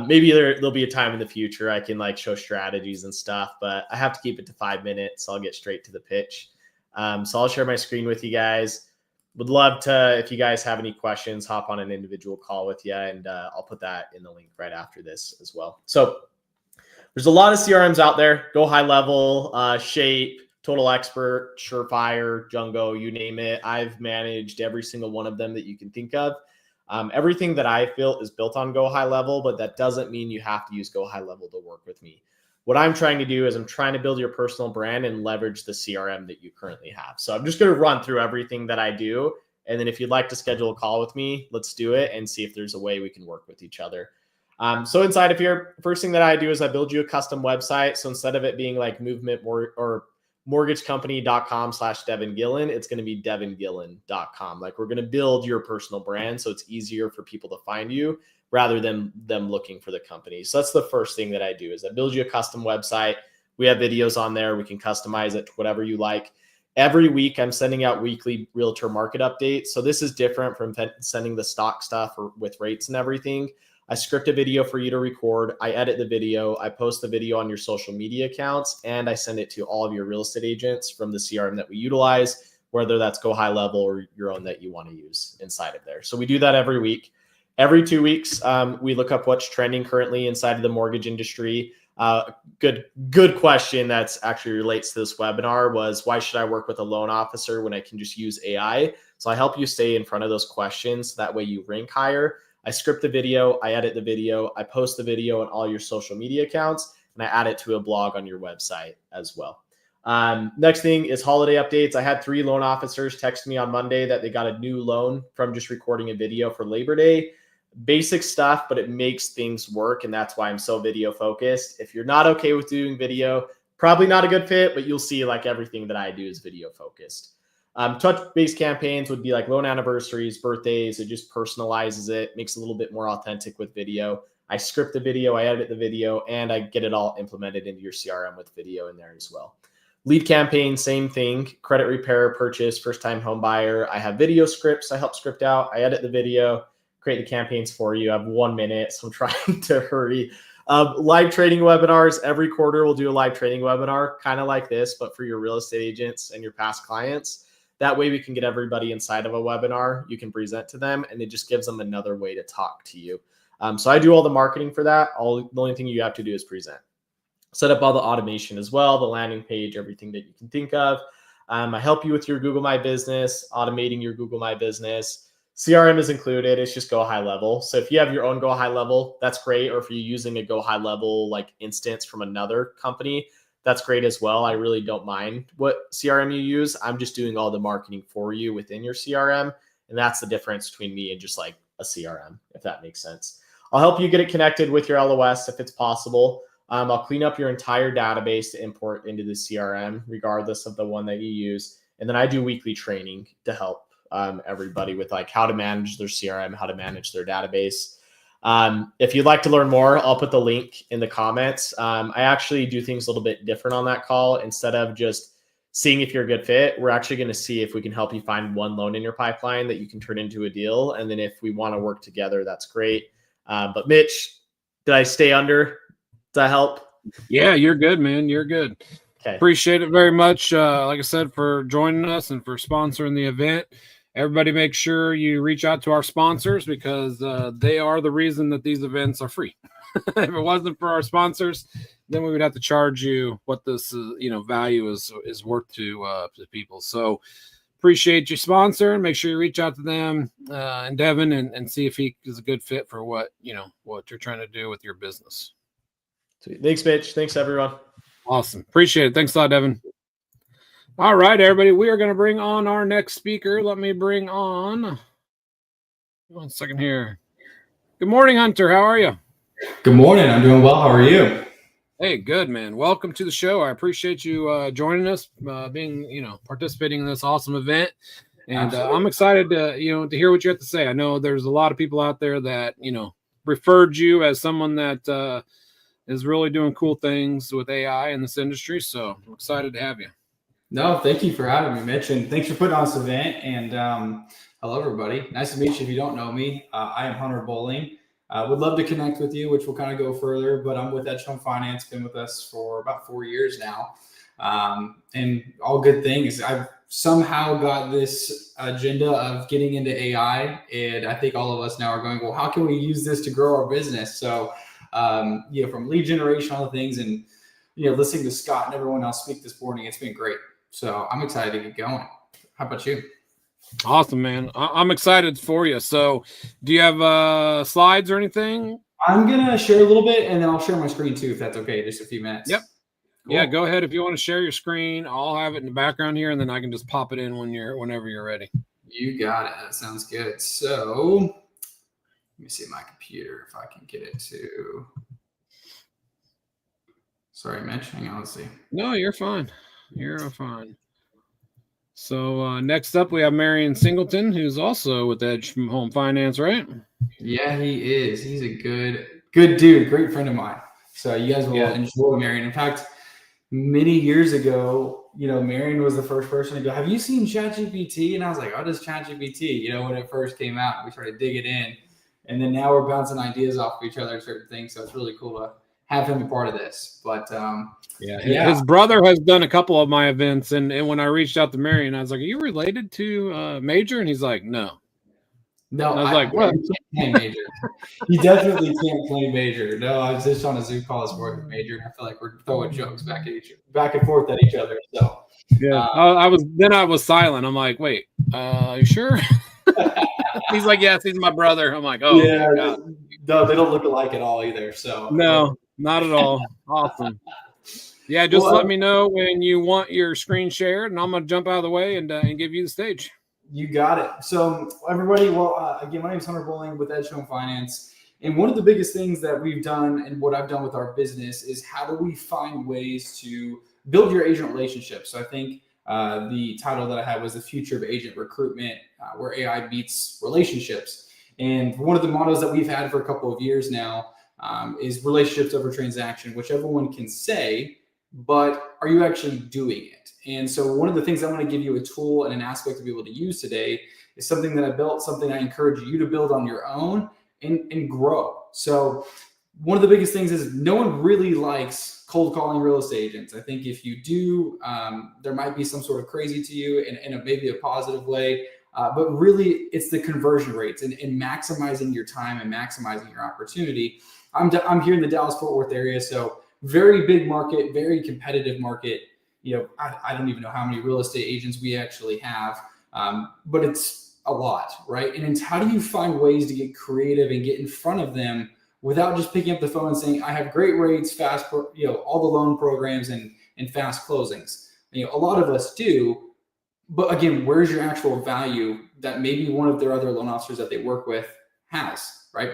Maybe there'll be a time in the future I can like show strategies and stuff, but I have to keep it to 5 minutes. So I'll get straight to the pitch. So I'll share my screen with you guys. Would love to, if you guys have any questions, hop on an individual call with you, and I'll put that in the link right after this as well. So there's a lot of CRMs out there. Go High Level, Shape, Total Expert, Surefire, Jungo, you name it. I've managed every single one of them that you can think of. Everything that I feel is built on Go High Level, but that doesn't mean you have to use Go High Level to work with me. What I'm trying to do is I'm trying to build your personal brand and leverage the CRM that you currently have. So I'm just going to run through everything that I do. And then if you'd like to schedule a call with me, let's do it and see if there's a way we can work with each other. So inside of here, first thing that I do is I build you a custom website. So instead of it being like mortgagecompany.com/Devin Gillen, it's going to be devingillen.com. Like we're going to build your personal brand so it's easier for people to find you rather than them looking for the company. So that's the first thing that I do is I build you a custom website. We have videos on there. We can customize it to whatever you like. Every week I'm sending out weekly realtor market updates. So this is different from sending the stock stuff or with rates and everything. I script a video for you to record. I edit the video. I post the video on your social media accounts, and I send it to all of your real estate agents from the CRM that we utilize, whether that's Go High Level or your own that you want to use inside of there. So we do that every week. Every 2 weeks, we look up what's trending currently inside of the mortgage industry. Good question that's actually relates to this webinar was, why should I work with a loan officer when I can just use AI? So I help you stay in front of those questions. That way you rank higher. I script the video, I edit the video, I post the video on all your social media accounts, and I add it to a blog on your website as well. Next thing is holiday updates. I had 3 loan officers text me on Monday that they got a new loan from just recording a video for Labor Day. Basic stuff, but it makes things work. And that's why I'm so video focused. If you're not okay with doing video, probably not a good fit, but you'll see like everything that I do is video focused. Touch base campaigns would be like loan anniversaries, birthdays. It just personalizes it, makes it a little bit more authentic with video. I script the video, I edit the video, and I get it all implemented into your CRM with video in there as well. Lead campaign, same thing. Credit repair, purchase, first-time home buyer. I have video scripts I help script out. I edit the video, create the campaigns for you. I have 1 minute, so I'm trying to hurry. Live trading webinars. Every quarter we'll do a live trading webinar, kind of like this, but for your real estate agents and your past clients. That way we can get everybody inside of a webinar. You can present to them, and it just gives them another way to talk to you. So I do all the marketing for that. The only thing you have to do is present. Set up all the automation as well, the landing page, everything that you can think of. I help you with your Google My Business, automating your Google My Business. CRM is included. It's just Go High Level. So if you have your own Go High Level, that's great. Or if you're using a Go High Level like instance from another company, that's great as well. I really don't mind what CRM you use. I'm just doing all the marketing for you within your CRM. And that's the difference between me and just like a CRM, if that makes sense. I'll help you get it connected with your LOS if it's possible. I'll clean up your entire database to import into the CRM, regardless of the one that you use. And then I do weekly training to help everybody with like how to manage their CRM, how to manage their database. If you'd like to learn more, I'll put the link in the comments. I actually do things a little bit different on that call. Instead of just seeing if you're a good fit, we're actually going to see if we can help you find one loan in your pipeline that you can turn into a deal. And then if we want to work together, that's great. But Mitch, did I stay under? Does that help? Yeah, you're good, man. You're good. Okay. Appreciate it very much. Like I said, for joining us and for sponsoring the event. Everybody make sure you reach out to our sponsors because they are the reason that these events are free. If it wasn't for our sponsors, then we would have to charge you what this value is worth to people. So appreciate you sponsoring. Make sure you reach out to them and Devin and see if he is a good fit for what you're trying to do with your business. Sweet. Thanks, Mitch. Thanks, everyone. Awesome. Appreciate it. Thanks a lot, Devin. All right, everybody. We are going to bring on our next speaker. Let me bring on 1 second here. Good morning, Hunter. How are you? Good morning. I'm doing well. How are you? Hey, good, man. Welcome to the show. I appreciate you joining us, participating in this awesome event. And I'm excited to hear what you have to say. I know there's a lot of people out there that, referred you as someone that is really doing cool things with AI in this industry. So I'm excited to have you. No, thank you for having me, Mitch. And thanks for putting on this event. And hello, everybody. Nice to meet you. If you don't know me, I am Hunter Bowling. Would love to connect with you, which will kind of go further. But I'm with Edge Home Finance. Been with us for about 4 years now. And all good things. I've somehow got this agenda of getting into AI. And I think all of us now are going, well, how can we use this to grow our business? So, from lead generation, all the things, and, listening to Scott and everyone else speak this morning, it's been great. So I'm excited to get going. How about you? Awesome, man. I'm excited for you. So do you have slides or anything? I'm going to share a little bit and then I'll share my screen too, if that's okay. Just a few minutes. Yep. Cool. Yeah, go ahead. If you want to share your screen, I'll have it in the background here and then I can just pop it in whenever you're ready. You got it. That sounds good. So let me see my computer if I can get it to. Sorry, Mitch. Hang on. Let's see. No, you're fine. You're fine. So next up, we have Marion Singleton, who's also with Edge Home Finance, right? Yeah, he is. He's a good dude, great friend of mine. So you guys will enjoy Marion. In fact, many years ago, Marion was the first person to go, have you seen ChatGPT? And I was like, what is ChatGPT? When it first came out, we started digging in. And then now we're bouncing ideas off of each other, certain things. So it's really cool to have him a part of this. But his brother has done a couple of my events. And when I reached out to Marion, I was like, are you related to Major? And he's like, no. No, and I was like, what? He can't play Major. He definitely can't play Major. No, I was just on a Zoom call this morning with Major, and I feel like we're throwing jokes back and forth at each other. So I was silent. I'm like, wait, you sure? He's like, yes, he's my brother. I'm like, oh yeah, no, they don't look alike at all either. So no, not at all. Awesome. Yeah, just Well, let me know when you want your screen shared, and I'm going to jump out of the way and give you the stage. You got it. So everybody, again, my name is Hunter Bowling with Edge Home Finance. And one of the biggest things that we've done and what I've done with our business is how do we find ways to build your agent relationship? So I think the title that I had was The Future of Agent Recruitment, where AI meets relationships. And one of the mottos that we've had for a couple of years now is relationships over transaction, which everyone can say, but are you actually doing it? And so one of the things I want to give you a tool and an aspect to be able to use today is something that I built, something I encourage you to build on your own and grow. So one of the biggest things is no one really likes cold calling real estate agents. I think if you do, there might be some sort of crazy to you in maybe a positive way, but really it's the conversion rates and maximizing your time and maximizing your opportunity. I'm here in the Dallas-Fort Worth area, so very big market, very competitive market. You know, I don't even know how many real estate agents we actually have, but it's a lot, right? And it's how do you find ways to get creative and get in front of them without just picking up the phone and saying, I have great rates, fast, all the loan programs and fast closings. You know, a lot of us do, but again, where's your actual value that maybe one of their other loan officers that they work with has, right?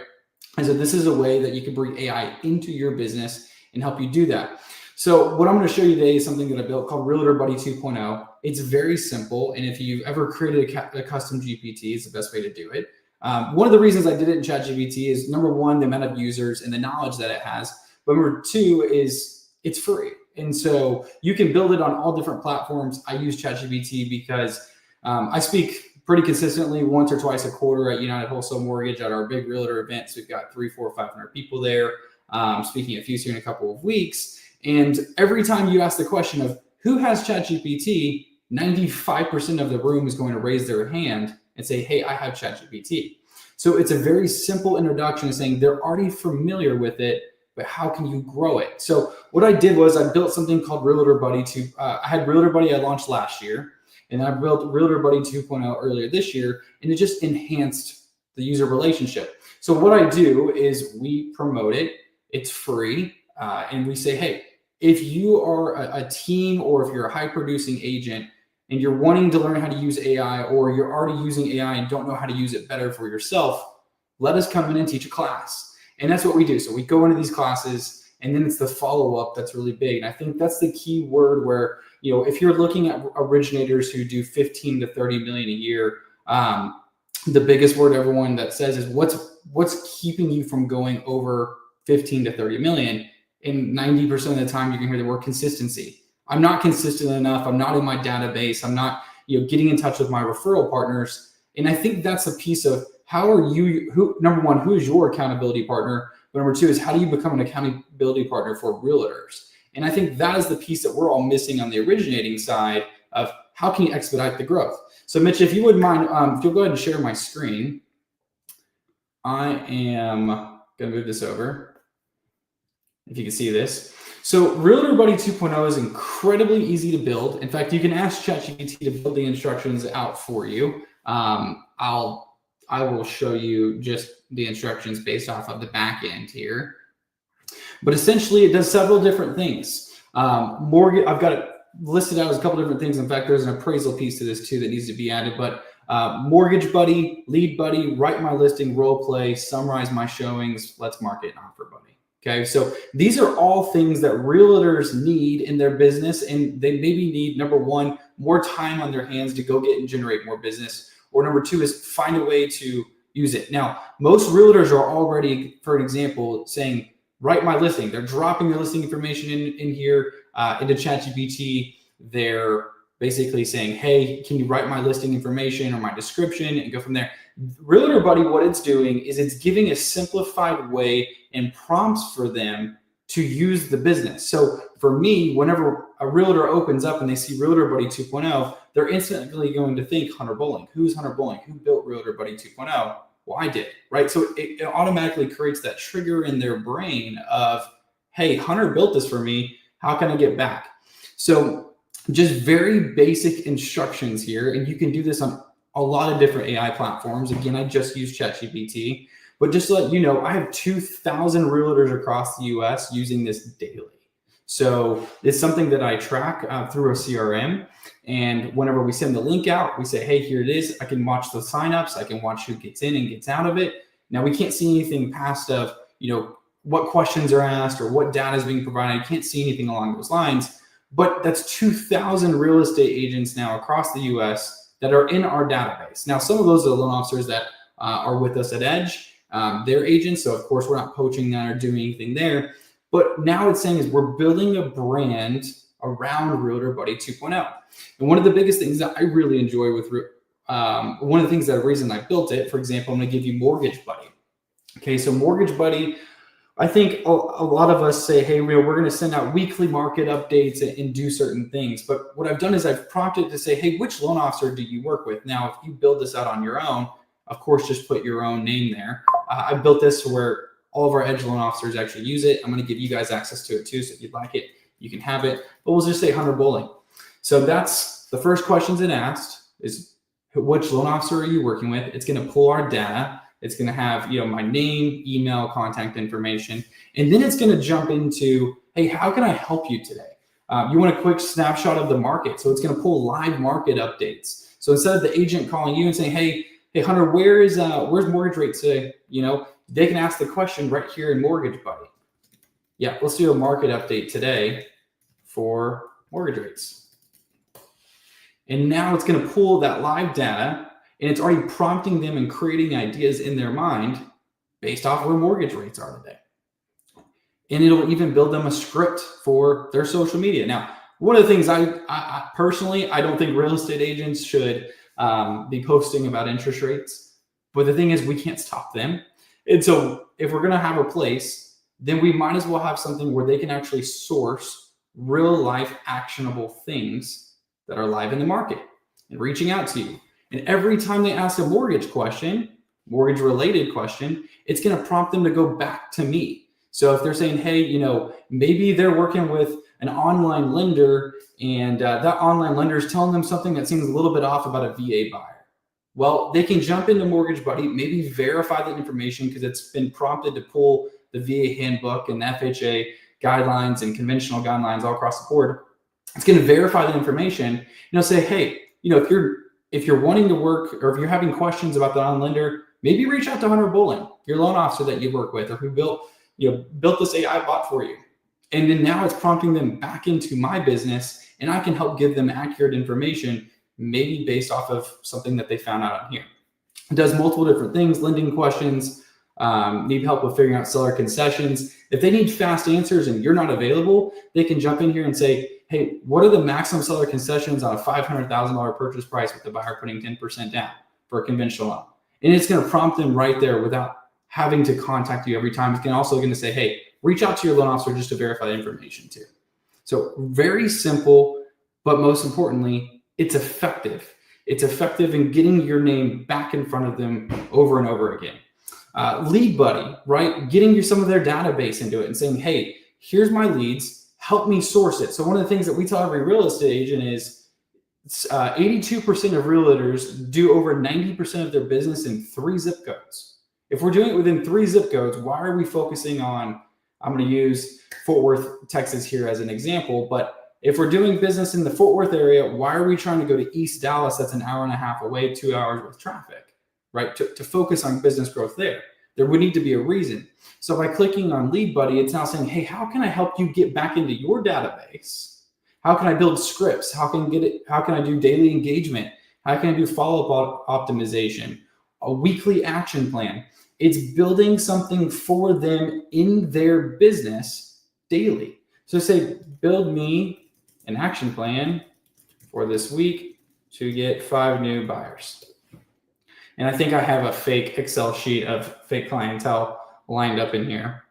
And so this is a way that you can bring AI into your business and help you do that. So what I'm going to show you today is something that I built called Realtor Buddy 2.0. It's very simple. And if you've ever created a custom GPT, it's the best way to do it. One of the reasons I did it in ChatGPT is number one, the amount of users and the knowledge that it has. But number two is it's free. And so you can build it on all different platforms. I use ChatGPT because I speak pretty consistently once or twice a quarter at United Wholesale Mortgage at our big realtor events. We've got 300, 400, 500 people there. Speaking at Fuse here in a couple of weeks. And every time you ask the question of who has ChatGPT, 95% of the room is going to raise their hand and say, hey, I have ChatGPT. So it's a very simple introduction of saying they're already familiar with it, but how can you grow it? So what I did was I built something called Realtor Buddy. I had Realtor Buddy I launched last year, and I built Realtor Buddy 2.0 earlier this year, and it just enhanced the user relationship. So what I do is we promote it. It's free. And we say, hey, if you are a team or if you're a high producing agent and you're wanting to learn how to use AI or you're already using AI and don't know how to use it better for yourself, let us come in and teach a class. And that's what we do. So we go into these classes and then it's the follow-up that's really big. And I think that's the key word where, you know, if you're looking at originators who do 15 to 30 million a year, the biggest word everyone that says is what's keeping you from going over 15 to 30 million? And 90% of the time you can hear the word consistency. I'm not consistent enough. I'm not in my database. I'm not, getting in touch with my referral partners. And I think that's a piece of how are you, number one, who is your accountability partner? But number two is how do you become an accountability partner for realtors? And I think that is the piece that we're all missing on the originating side of how can you expedite the growth? So Mitch, if you wouldn't mind, if you'll go ahead and share my screen, I am going to move this over. If you can see this. So Realtor Buddy 2.0 is incredibly easy to build. In fact, you can ask ChatGPT to build the instructions out for you. I will show you just the instructions based off of the back end here. But essentially it does several different things. I've got it listed out as a couple different things. In fact, there's an appraisal piece to this too that needs to be added, but Mortgage Buddy, Lead Buddy, Write My Listing, Role Play, Summarize My Showings, Let's Market and Offer Buddy. Okay, so these are all things that realtors need in their business, and they maybe need, number one, more time on their hands to go get and generate more business, or number two is find a way to use it. Now, most realtors are already, for an example, saying, write my listing. They're dropping their listing information in here into ChatGPT. They're basically saying, hey, can you write my listing information or my description and go from there. Realtor Buddy, what it's doing is it's giving a simplified way and prompts for them to use the business. So for me, whenever a realtor opens up and they see Realtor Buddy 2.0, they're instantly going to think Hunter Bowling. Who's Hunter Bowling? Who built Realtor Buddy 2.0? Well, I did, right? So it automatically creates that trigger in their brain of, hey, Hunter built this for me. How can I get back? So just very basic instructions here. And you can do this on a lot of different AI platforms. Again, I just use ChatGPT. But just to let you know, I have 2,000 realtors across the US using this daily. So it's something that I track through a CRM. And whenever we send the link out, we say, hey, here it is. I can watch the signups. I can watch who gets in and gets out of it. Now we can't see anything past of, what questions are asked or what data is being provided. I can't see anything along those lines. But that's 2,000 real estate agents now across the US that are in our database. Now, some of those are the loan officers that are with us at Edge. They're agents. So of course we're not poaching that or doing anything there. But now it's saying is we're building a brand around Realtor Buddy 2.0. And one of the biggest things that I really enjoy with one of the things that the reason I built it, for example, I'm going to give you Mortgage Buddy. Okay, so Mortgage Buddy, I think a lot of us say, hey, we're going to send out weekly market updates and do certain things. But what I've done is I've prompted to say, hey, which loan officer do you work with? Now, if you build this out on your own, of course, just put your own name there. I built this to where all of our Edge loan officers actually use it. I'm going to give you guys access to it too. So if you'd like it, you can have it. But we'll just say Hunter Bowling. So that's the first questions it asked is, which loan officer are you working with? It's going to pull our data. It's going to have, my name, email, contact information. And then it's going to jump into, hey, how can I help you today? You want a quick snapshot of the market. So it's going to pull live market updates. So instead of the agent calling you and saying, hey, Hunter, where's mortgage rates today? They can ask the question right here in Mortgage Buddy. Yeah, let's do a market update today for mortgage rates. And now it's going to pull that live data, and it's already prompting them and creating ideas in their mind based off where mortgage rates are today. And it'll even build them a script for their social media. Now, one of the things I personally, I don't think real estate agents should be posting about interest rates. But the thing is, we can't stop them. And so if we're going to have a place, then we might as well have something where they can actually source real life actionable things that are live in the market and reaching out to you. And every time they ask a mortgage question, mortgage related question, it's going to prompt them to go back to me. So if they're saying, hey, maybe they're working with an online lender and that online lender is telling them something that seems a little bit off about a VA buyer. Well, they can jump into Mortgage Buddy, maybe verify that information because it's been prompted to pull the VA handbook and FHA guidelines and conventional guidelines all across the board. It's going to verify the information. Say, hey, if you're wanting to work or if you're having questions about the online lender, maybe reach out to Hunter Bowling, your loan officer that you work with or who built this AI bot for you. And then now it's prompting them back into my business, and I can help give them accurate information, maybe based off of something that they found out on here. It does multiple different things, lending questions, need help with figuring out seller concessions. If they need fast answers and you're not available, they can jump in here and say, hey, what are the maximum seller concessions on a $500,000 purchase price with the buyer putting 10% down for a conventional loan? And it's going to prompt them right there without having to contact you every time. It's also going to say, hey, reach out to your loan officer just to verify the information too. So very simple, but most importantly, it's effective. It's effective in getting your name back in front of them over and over again. Lead Buddy, right? Getting you some of their database into it and saying, hey, here's my leads, help me source it. So one of the things that we tell every real estate agent is 82% of realtors do over 90% of their business in 3 zip codes. If we're doing it within 3 zip codes, why are we focusing on, I'm going to use Fort Worth, Texas here as an example, but if we're doing business in the Fort Worth area, why are we trying to go to East Dallas? That's an hour and a half away, 2 hours with traffic, right? To focus on business growth there. There would need to be a reason. So by clicking on Lead Buddy, it's now saying, hey, how can I help you get back into your database? How can I build scripts? How can I do daily engagement? How can I do follow-up optimization? A weekly action plan. It's building something for them in their business daily. So say, build me an action plan for this week to get 5 new buyers. And I think I have a fake Excel sheet of fake clientele lined up in here.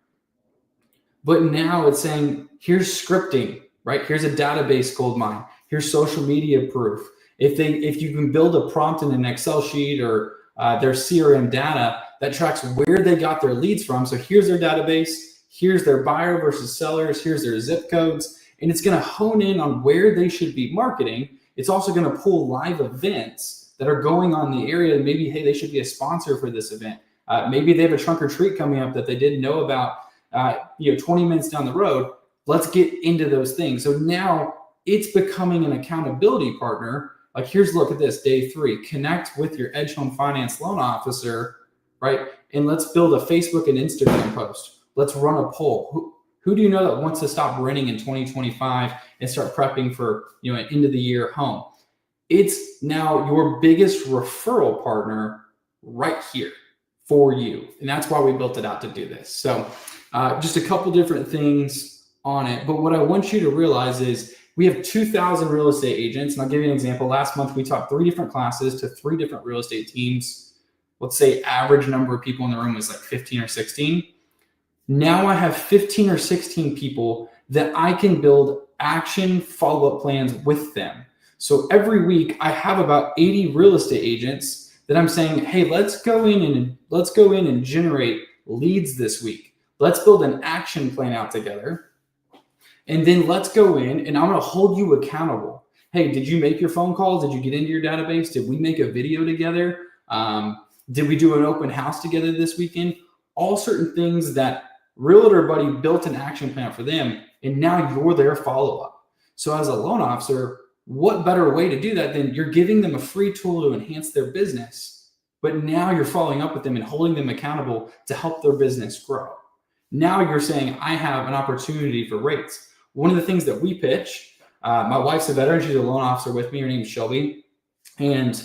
But now it's saying, here's scripting, right? Here's a database gold mine. Here's social media proof. If you can build a prompt in an Excel sheet or their CRM data that tracks where they got their leads from. So here's their database. Here's their buyer versus sellers. Here's their zip codes. And it's going to hone in on where they should be marketing. It's also going to pull live events that are going on in the area. Maybe, hey, they should be a sponsor for this event. Maybe they have a trunk or treat coming up that they didn't know about, 20 minutes down the road. let's get into those things. So now it's becoming an accountability partner. Like, here's, look at this, day 3, connect with your Edge Home Finance loan officer, right? And let's build a Facebook and Instagram post. Let's run a poll. Who do you know that wants to stop renting in 2025 and start prepping for, you know, an end of the year home? It's now your biggest referral partner right here for you. And that's why we built it out to do this. So just a couple different things on it. But what I want you to realize is we have 2,000 real estate agents. And I'll give you an example. Last month, we taught 3 different classes to 3 different real estate teams. Let's say average number of people in the room was like 15 or 16. Now I have 15 or 16 people that I can build action follow-up plans with them. So every week I have about 80 real estate agents that I'm saying, hey, let's go in and generate leads this week. Let's build an action plan out together. And then let's go in and I'm going to hold you accountable. Hey, did you make your phone calls? Did you get into your database? Did we make a video together? Did we do an open house together this weekend? All certain things that Realtor Buddy built an action plan for them, and now you're their follow-up. So as a loan officer, what better way to do that than you're giving them a free tool to enhance their business, but now you're following up with them and holding them accountable to help their business grow. Now you're saying, I have an opportunity for rates. One of the things that we pitch, my wife's a veteran, she's a loan officer with me, her name's Shelby. And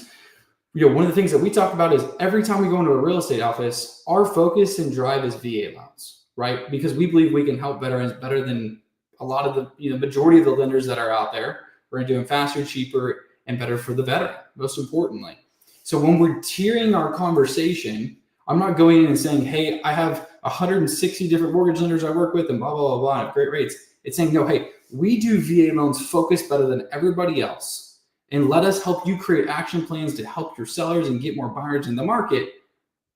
you know, one of the things that we talk about is every time we go into a real estate office, our focus and drive is VA loans, right? Because we believe we can help veterans better than a lot of the, you know, majority of the lenders that are out there. We're going to do them faster, cheaper, and better for the veteran, most importantly. So when we're tiering our conversation, I'm not going in and saying, hey, I have 160 different mortgage lenders I work with and blah, blah, blah, blah, and have great rates. It's saying, no, hey, we do VA loans focused better than everybody else. And let us help you create action plans to help your sellers and get more buyers in the market.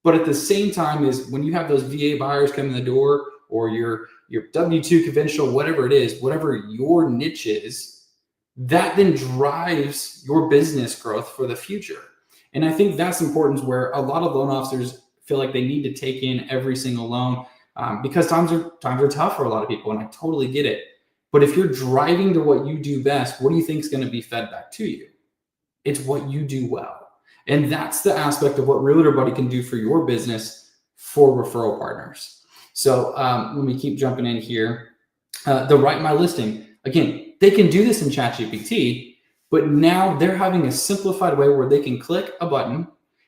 But at the same time is when you have those VA buyers come in the door, or your W-2 conventional, whatever it is, whatever your niche is, that then drives your business growth for the future. And I think that's important, where a lot of loan officers feel like they need to take in every single loan because times are tough for a lot of people, and I totally get it. But if you're driving to what you do best, what do you think is going to be fed back to you? It's what you do well. And that's the aspect of what Realtor Buddy can do for your business for referral partners. So let me keep jumping in here. The Write My Listing, again, they can do this in ChatGPT, but now they're having a simplified way where they can click a button.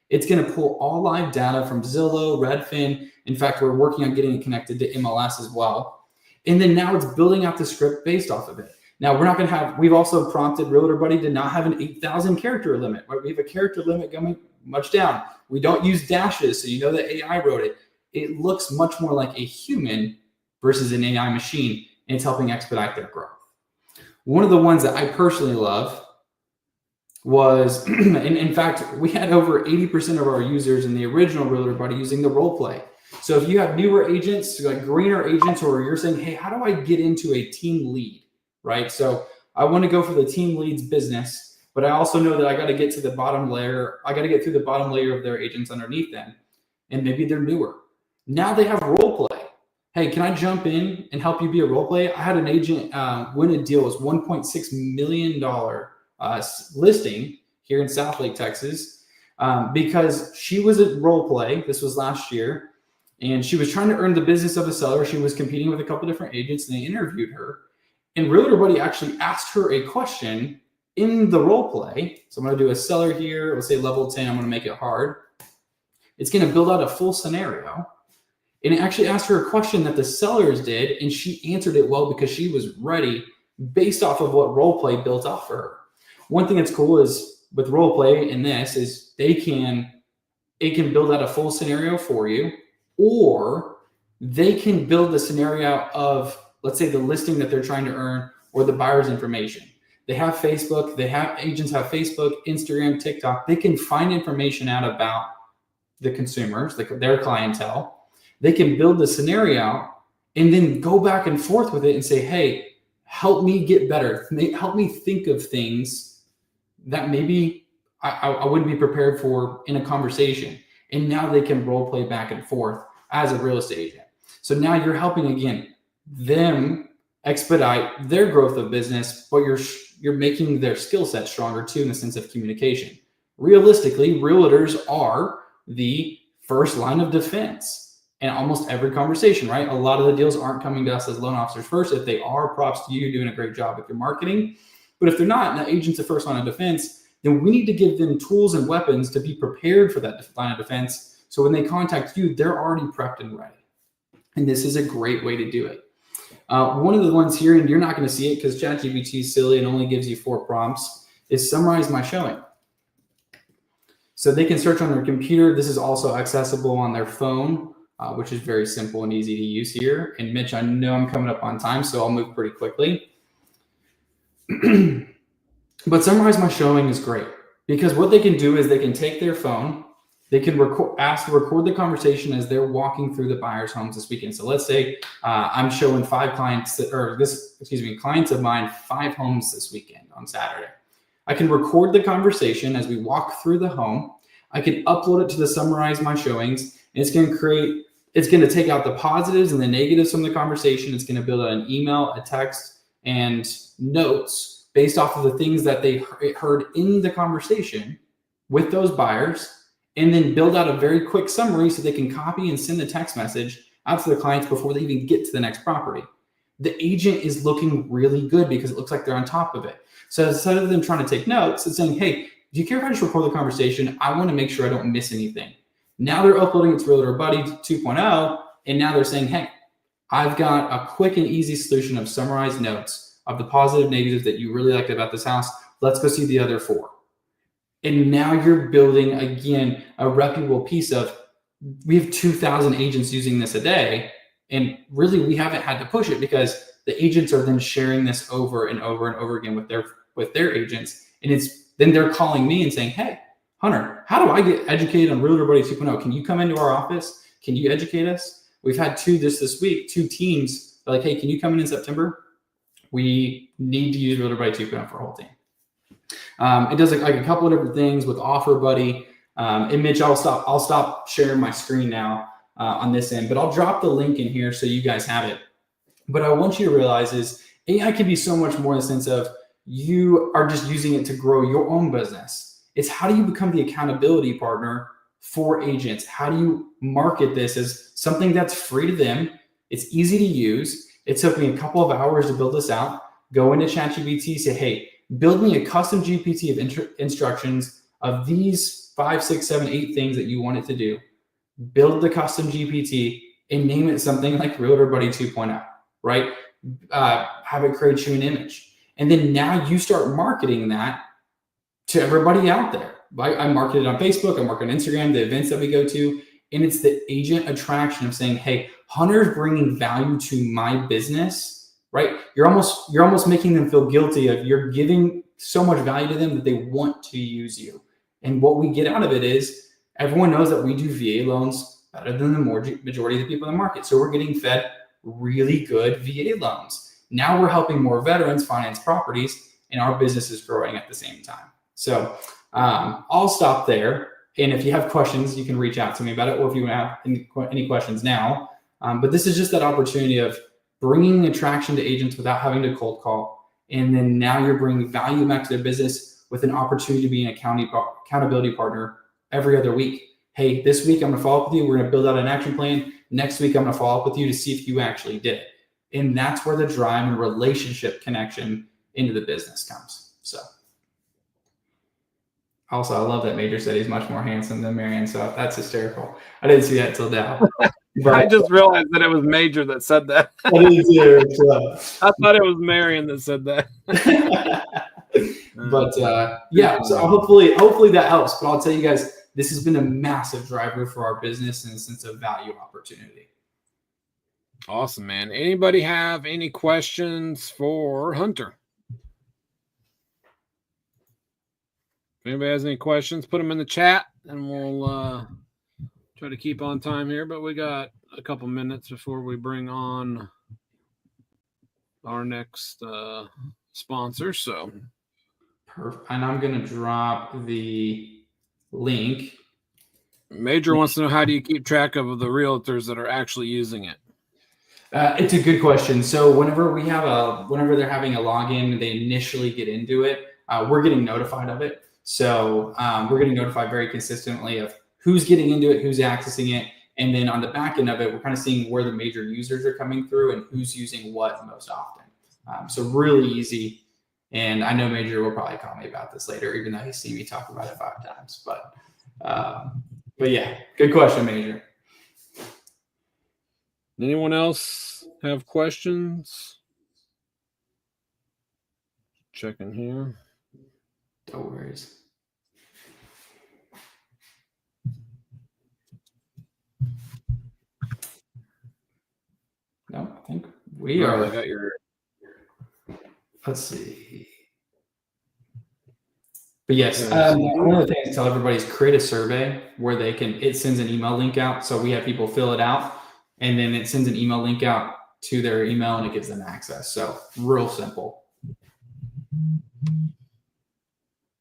It's going to pull all live data from Zillow, Redfin. In fact, we're working on getting it connected to MLS as well. And then now it's building out the script based off of it. Now we're not going to have, we've also prompted Realtor Buddy to not have an 8,000 character limit, right? We have a character limit going much down. We don't use dashes, so you know that AI wrote it. It looks much more like a human versus an AI machine, and it's helping expedite their growth. One of the ones that I personally love was, in fact, we had over 80% of our users in the original Realtor Buddy using the role play. So if you have newer agents, like greener agents, or you're saying, hey, how do I get into a team lead, right? So I want to go for the team leads business, but I also know that I got to get to the bottom layer. I got to get through the bottom layer of their agents underneath them. And maybe they're newer. Now they have role play. Hey, can I jump in and help you be a role play? I had an agent win a deal. It was $1.6 million listing here in Southlake, Texas, because she was a role play. This was last year. And she was trying to earn the business of a seller. She was competing with a couple different agents, and they interviewed her. And Realtor Buddy actually asked her a question in the role play. So I'm going to do a seller here. Let's say level 10. I'm going to make it hard. It's going to build out a full scenario. And it actually asked her a question that the sellers did, and she answered it well because she was ready based off of what role play built off for her. One thing that's cool is with role play in this is it can build out a full scenario for you. Or they can build the scenario of, let's say, the listing that they're trying to earn or the buyer's information. They have Facebook, agents have Facebook, Instagram, TikTok. They can find information out about the consumers, their clientele. They can build the scenario and then go back and forth with it and say, hey, help me get better. Help me think of things that maybe I wouldn't be prepared for in a conversation. And now they can role play back and forth as a real estate agent. So now you're helping, again, them expedite their growth of business, but you're making their skill set stronger too in the sense of communication. Realistically, realtors are the first line of defense in almost every conversation, right? A lot of the deals aren't coming to us as loan officers first. If they are, props to you, you're doing a great job with your marketing. But if they're not, and the agent's the first line of defense, then we need to give them tools and weapons to be prepared for that line of defense. So when they contact you, they're already prepped and ready. And this is a great way to do it. One of the ones here, and you're not going to see it because ChatGPT is silly and only gives you 4 prompts, is summarize my showing. So they can search on their computer. This is also accessible on their phone, which is very simple and easy to use here. And Mitch, I know I'm coming up on time, so I'll move pretty quickly. But summarize my showing is great because what they can do is they can take their phone, they can ask to record the conversation as they're walking through the buyer's homes this weekend. So let's say I'm showing clients of mine 5 homes this weekend on Saturday. I can record the conversation as we walk through the home. I can upload it to the Summarize My Showings, and it's going to take out the positives and the negatives from the conversation. It's going to build out an email, a text, and notes based off of the things that they heard in the conversation with those buyers, and then build out a very quick summary so they can copy and send the text message out to the clients before they even get to the next property. The agent is looking really good because it looks like they're on top of it. So instead of them trying to take notes, it's saying, hey, do you care if I just record the conversation? I want to make sure I don't miss anything. Now they're uploading it to Realtor Buddy 2.0, and now they're saying, hey, I've got a quick and easy solution of summarized notes of the positive, negatives that you really liked about this house. Let's go see the other 4. And now you're building, again, a reputable piece of, we have 2,000 agents using this a day. And really, we haven't had to push it because the agents are then sharing this over and over and over again with their agents. And then they're calling me and saying, hey, Hunter, how do I get educated on Realtor Buddy 2.0? Can you come into our office? Can you educate us? We've had 2 this week, 2 teams are like, hey, can you come in September? We need to use Realtor Buddy 2.0 for our whole team. It does like a couple of different things with Offer Buddy. And Mitch, I'll stop sharing my screen now on this end, but I'll drop the link in here so you guys have it. But I want you to realize is AI can be so much more in the sense of you are just using it to grow your own business. It's how do you become the accountability partner for agents? How do you market this as something that's free to them? It's easy to use. It took me a couple of hours to build this out. Go into ChatGPT, say, hey, build me a custom GPT of instructions of these 5, 6, 7, 8 things that you want it to do. Build the custom GPT and name it something like Realtor Buddy 2.0, right? Have it create you an image. And then now you start marketing that to everybody out there. I market it on Facebook, I market on Instagram, the events that we go to, and it's the agent attraction of saying, hey, Hunter's bringing value to my business, right? You're almost making them feel guilty of you're giving so much value to them that they want to use you. And what we get out of it is everyone knows that we do VA loans better than the majority of the people in the market. So we're getting fed really good VA loans. Now we're helping more veterans finance properties, and our business is growing at the same time. So I'll stop there. And if you have questions, you can reach out to me about it, or if you have any questions now. But this is just that opportunity of bringing attraction to agents without having to cold call. And then now you're bringing value back to their business with an opportunity to be an accountability partner every other week. Hey, this week I'm going to follow up with you. We're going to build out an action plan. Next week, I'm going to follow up with you to see if you actually did it. And that's where the drive and relationship connection into the business comes. So also, I love that Major said he's much more handsome than Marion. So that's hysterical. I didn't see that till now. But I just realized that it was Major that said that. I didn't see it. I thought it was Marion that said that. But yeah, so hopefully that helps. But I'll tell you guys, this has been a massive driver for our business in a sense of value opportunity. Awesome, man. Anybody have any questions for Hunter? If anybody has any questions, put them in the chat, and we'll try to keep on time here. But we got a couple minutes before we bring on our next sponsor. So, perfect. And I'm going to drop the link. Major wants to know, how do you keep track of the realtors that are actually using it? It's a good question. So whenever they're having a login, they initially get into it. We're getting notified of it. So we're getting notified very consistently of who's getting into it, who's accessing it. And then on the back end of it, we're kind of seeing where the major users are coming through and who's using what most often. So really easy. And I know Major will probably call me about this later, even though he's seen me talk about it 5 times. But yeah, good question, Major. Anyone else have questions? Checking here. No worries. No, I think we are. I got your. Let's see. But yes, one of the things to tell everybody is create a survey where it sends an email link out. So we have people fill it out, and then it sends an email link out to their email, and it gives them access. So real simple.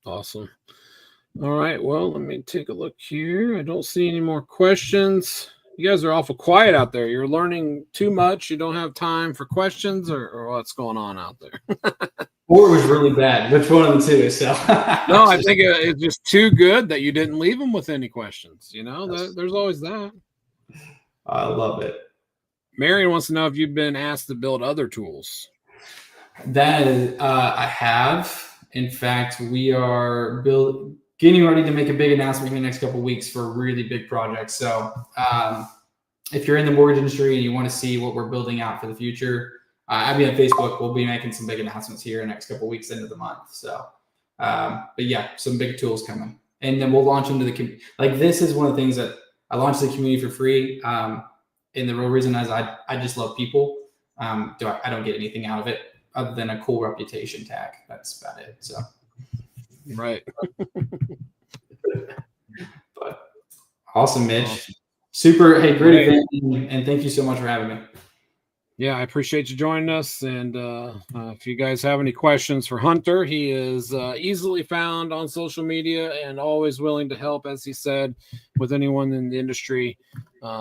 Awesome. All right. Well, let me take a look here. I don't see any more questions. You guys are awful quiet out there. You're learning too much. You don't have time for questions, or what's going on out there? Or it was really bad. Which one of the two? So no, I think it's just too good that you didn't leave them with any questions. You know, there's always that. I love it. Marion wants to know if you've been asked to build other tools. That is, I have. In fact, we are getting ready to make a big announcement in the next couple of weeks for a really big project. So if you're in the mortgage industry and you want to see what we're building out for the future, I'll be on Facebook. We'll be making some big announcements here in the next couple of weeks into the month. So, but yeah, some big tools coming. And then we'll launch into the community. Like, this is one of the things that I launched the community for free. And the real reason is I just love people. I don't get anything out of it other than a cool reputation tag. That's about it. So, right. But awesome, Mitch. Awesome. Super. Hey, great event, and thank you so much for having me. Yeah, I appreciate you joining us. And if you guys have any questions for Hunter, he is easily found on social media and always willing to help, as he said, with anyone in the industry.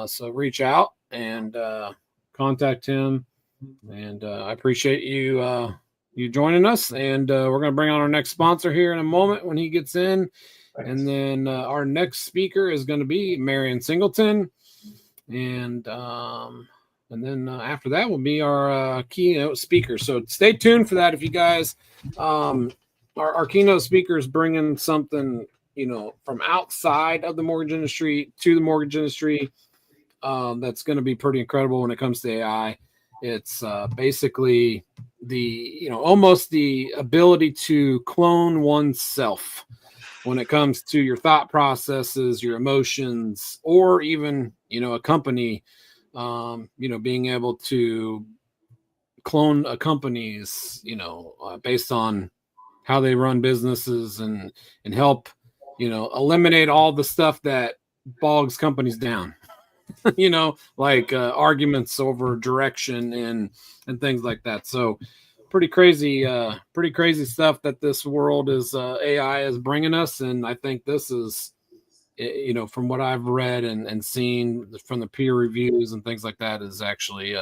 So reach out and contact him. And I appreciate you joining us. And we're going to bring on our next sponsor here in a moment when he gets in. Thanks. And then our next speaker is going to be Marion Singleton. And then after that will be our keynote speaker. So stay tuned for that. If you guys, our keynote speaker is bringing something, from outside of the mortgage industry to the mortgage industry. That's going to be pretty incredible when it comes to AI. It's basically almost the ability to clone oneself when it comes to your thought processes, your emotions, or even, a company. Being able to clone a company's, based on how they run businesses and help, eliminate all the stuff that bogs companies down, like arguments over direction and things like that. So pretty crazy stuff that this world is AI is bringing us. And I think this is, from what I've read and seen from the peer reviews and things like that, is actually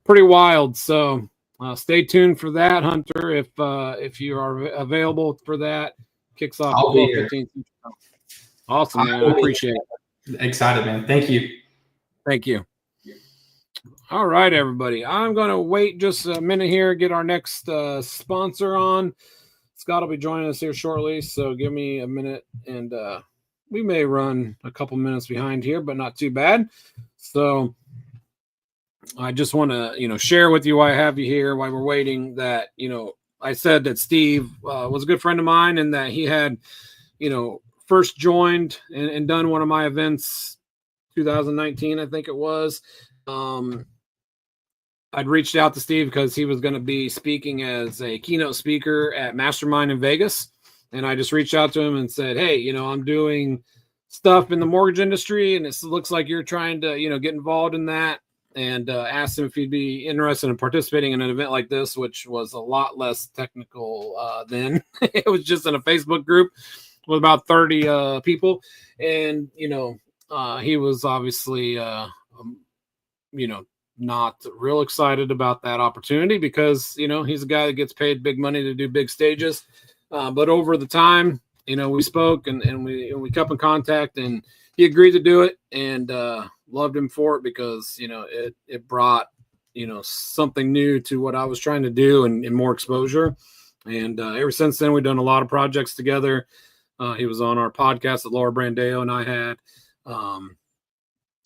pretty wild. So stay tuned for that, Hunter. If you are available for that, kicks off. I'll be here. Awesome, man. I appreciate it. Excited, man. Thank you. Thank you. All right, everybody. I'm going to wait just a minute here, get our next sponsor on. Scott will be joining us here shortly, so give me a minute, and we may run a couple minutes behind here, but not too bad. So I just want to, share with you why I have you here, why we're waiting, that, I said that Steve was a good friend of mine and that he had, first joined and done one of my events, 2019, I think it was. I'd reached out to Steve because he was going to be speaking as a keynote speaker at Mastermind in Vegas. And I just reached out to him and said, hey, I'm doing stuff in the mortgage industry, and it looks like you're trying to, get involved in that. And asked him if he'd be interested in participating in an event like this, which was a lot less technical then. It was just in a Facebook group with about 30 people. And, he was obviously, not real excited about that opportunity because, you know, he's a guy that gets paid big money to do big stages. But over the time, you know, we spoke and we kept in contact, and he agreed to do it, and loved him for it because, you know, it brought, you know, something new to what I was trying to do and more exposure. And ever since then, we've done a lot of projects together. He was on our podcast that Laura Brandeo and I had.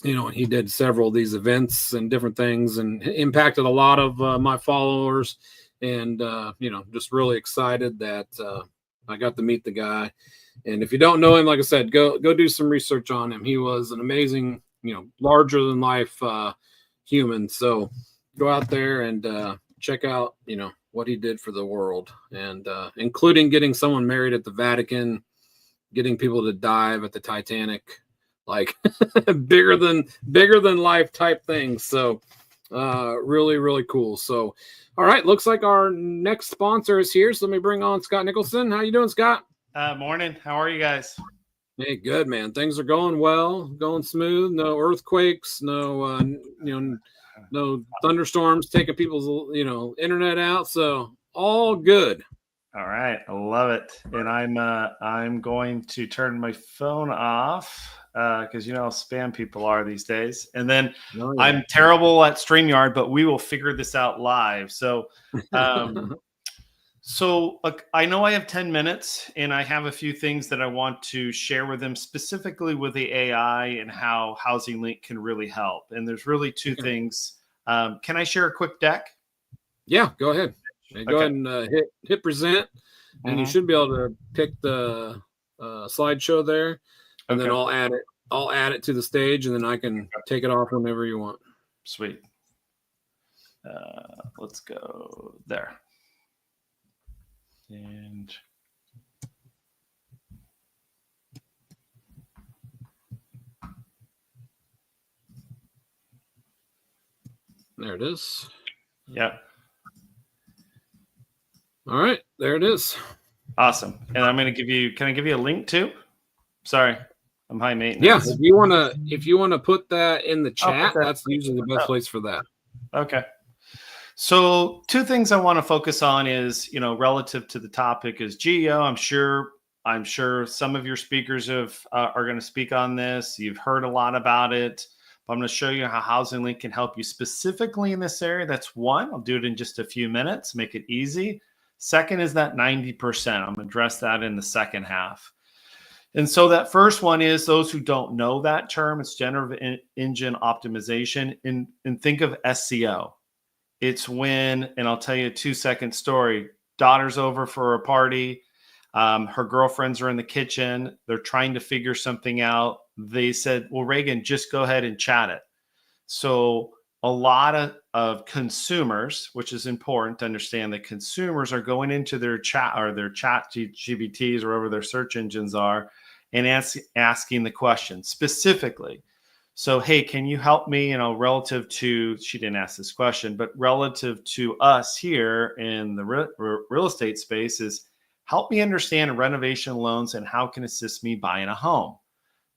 You know, he did several of these events and different things and impacted a lot of my followers. And, you know, just really excited that I got to meet the guy. And if you don't know him, like I said, go do some research on him. He was an amazing, you know, larger than life human. So go out there and check out, you know, what he did for the world, and including getting someone married at the Vatican, getting people to dive at the Titanic, like bigger than life type things. So really, really cool. So, all right, looks like our next sponsor is here. So let me bring on Scott Nicholson. How you doing, Scott? Morning. How are you guys? Hey, good, man. Things are going well, going smooth. No earthquakes, no, you know, no thunderstorms taking people's, you know, internet out. So all good. All right, I love it. And I'm going to turn my phone off because you know how spam people are these days. And then I'm terrible at StreamYard, but we will figure this out live. So I know I have 10 minutes, and I have a few things that I want to share with them, specifically with the AI and how Housing Link can really help. And there's really two things. Can I share a quick deck? Yeah, go ahead. Go ahead and hit present, and you should be able to pick the slideshow there, and then I'll add it to the stage, and then I can take it off whenever you want. Sweet. Let's go there. And there it is. Yep. All right, there it is. Awesome. And I'm going to give you, can I give you a link too? Sorry, I'm high maintenance. Yeah, if you want to put that in the chat, that's usually the best place for that. Okay. So two things I want to focus on is, you know, relative to the topic is GEO. I'm sure some of your speakers are going to speak on this. You've heard a lot about it. But I'm going to show you how Housing Link can help you specifically in this area. That's one. I'll do it in just a few minutes, make it easy. Second is that 90%. I'm going to address that in the second half. And so that first one is those who don't know that term, it's generative engine optimization. And think of SEO. It's when, and I'll tell you a 2-second story. Daughter's over for a party. Her girlfriends are in the kitchen. They're trying to figure something out. They said, well, Reagan, just go ahead and chat it. So a lot of consumers, which is important to understand that consumers are going into their chat or their chat GPTs or wherever their search engines are and asking the question specifically. So, hey, can you help me, you know, relative to, she didn't ask this question, but relative to us here in the real estate space is help me understand renovation loans and how can assist me buying a home.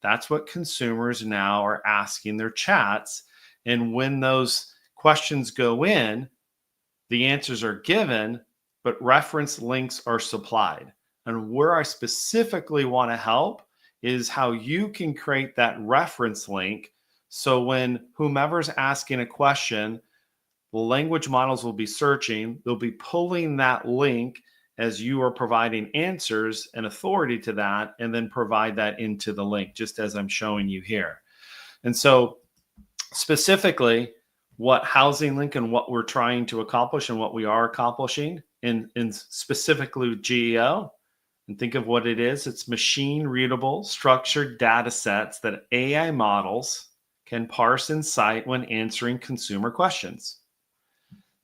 That's what consumers now are asking their chats. And when those questions go in, the answers are given, but reference links are supplied. And where I specifically want to help is how you can create that reference link. So when whomever's asking a question, the language models will be searching, they'll be pulling that link as you are providing answers and authority to that, and then provide that into the link, just as I'm showing you here. And so specifically, what Housing Link and what we're trying to accomplish and what we are accomplishing in specifically GEO, and think of what it is. It's machine readable, structured data sets that AI models can parse and cite when answering consumer questions.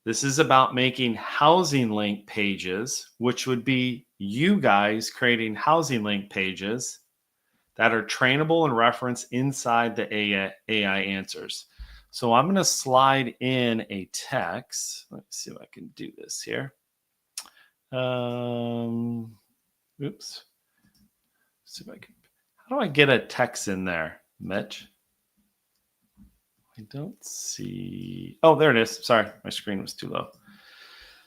This is about making Housing Link pages, which would be you guys creating Housing Link pages that are trainable and referenced inside the AI answers. So I'm going to slide in a text. Let's see if I can do this here. Oops. See if I can. How do I get a text in there, Mitch? I don't see. Oh, there it is. Sorry, my screen was too low.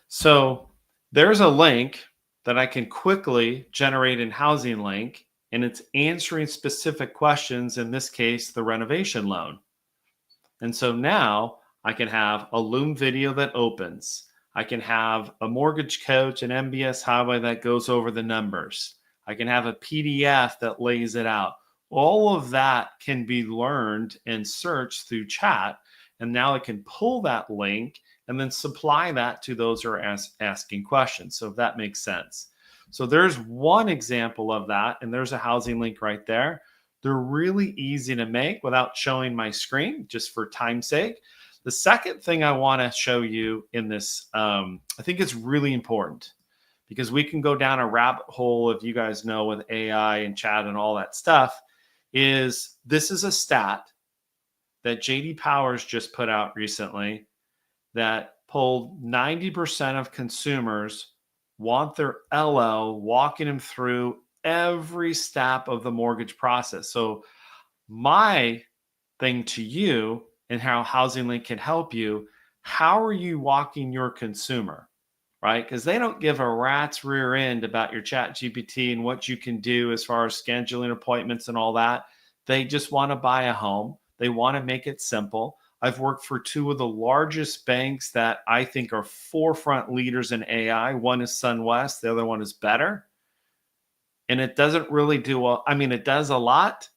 So there's a link that I can quickly generate in Housing Link, and it's answering specific questions, in this case, the renovation loan. And so now I can have a Loom video that opens. I can have a mortgage coach, an MBS Highway that goes over the numbers. I can have a PDF that lays it out. All of that can be learned and searched through chat. And now I can pull that link and then supply that to those who are asking questions. So if that makes sense. So there's one example of that. And there's a Housing Link right there. They're really easy to make without showing my screen, just for time's sake. The second thing I want to show you in this, I think it's really important, because we can go down a rabbit hole, if you guys know, with AI and chat and all that stuff. This is a stat that JD Powers just put out recently that pulled 90% of consumers want their LO walking them through every step of the mortgage process. So my thing to you, and how Housing Link can help you, how are you walking your consumer, right? Because they don't give a rat's rear end about your Chat GPT and what you can do as far as scheduling appointments and all that. They just want to buy a home. They want to make it simple. I've worked for two of the largest banks that I think are forefront leaders in AI. One is SunWest, the other one is Better. And it doesn't really do, it does a lot,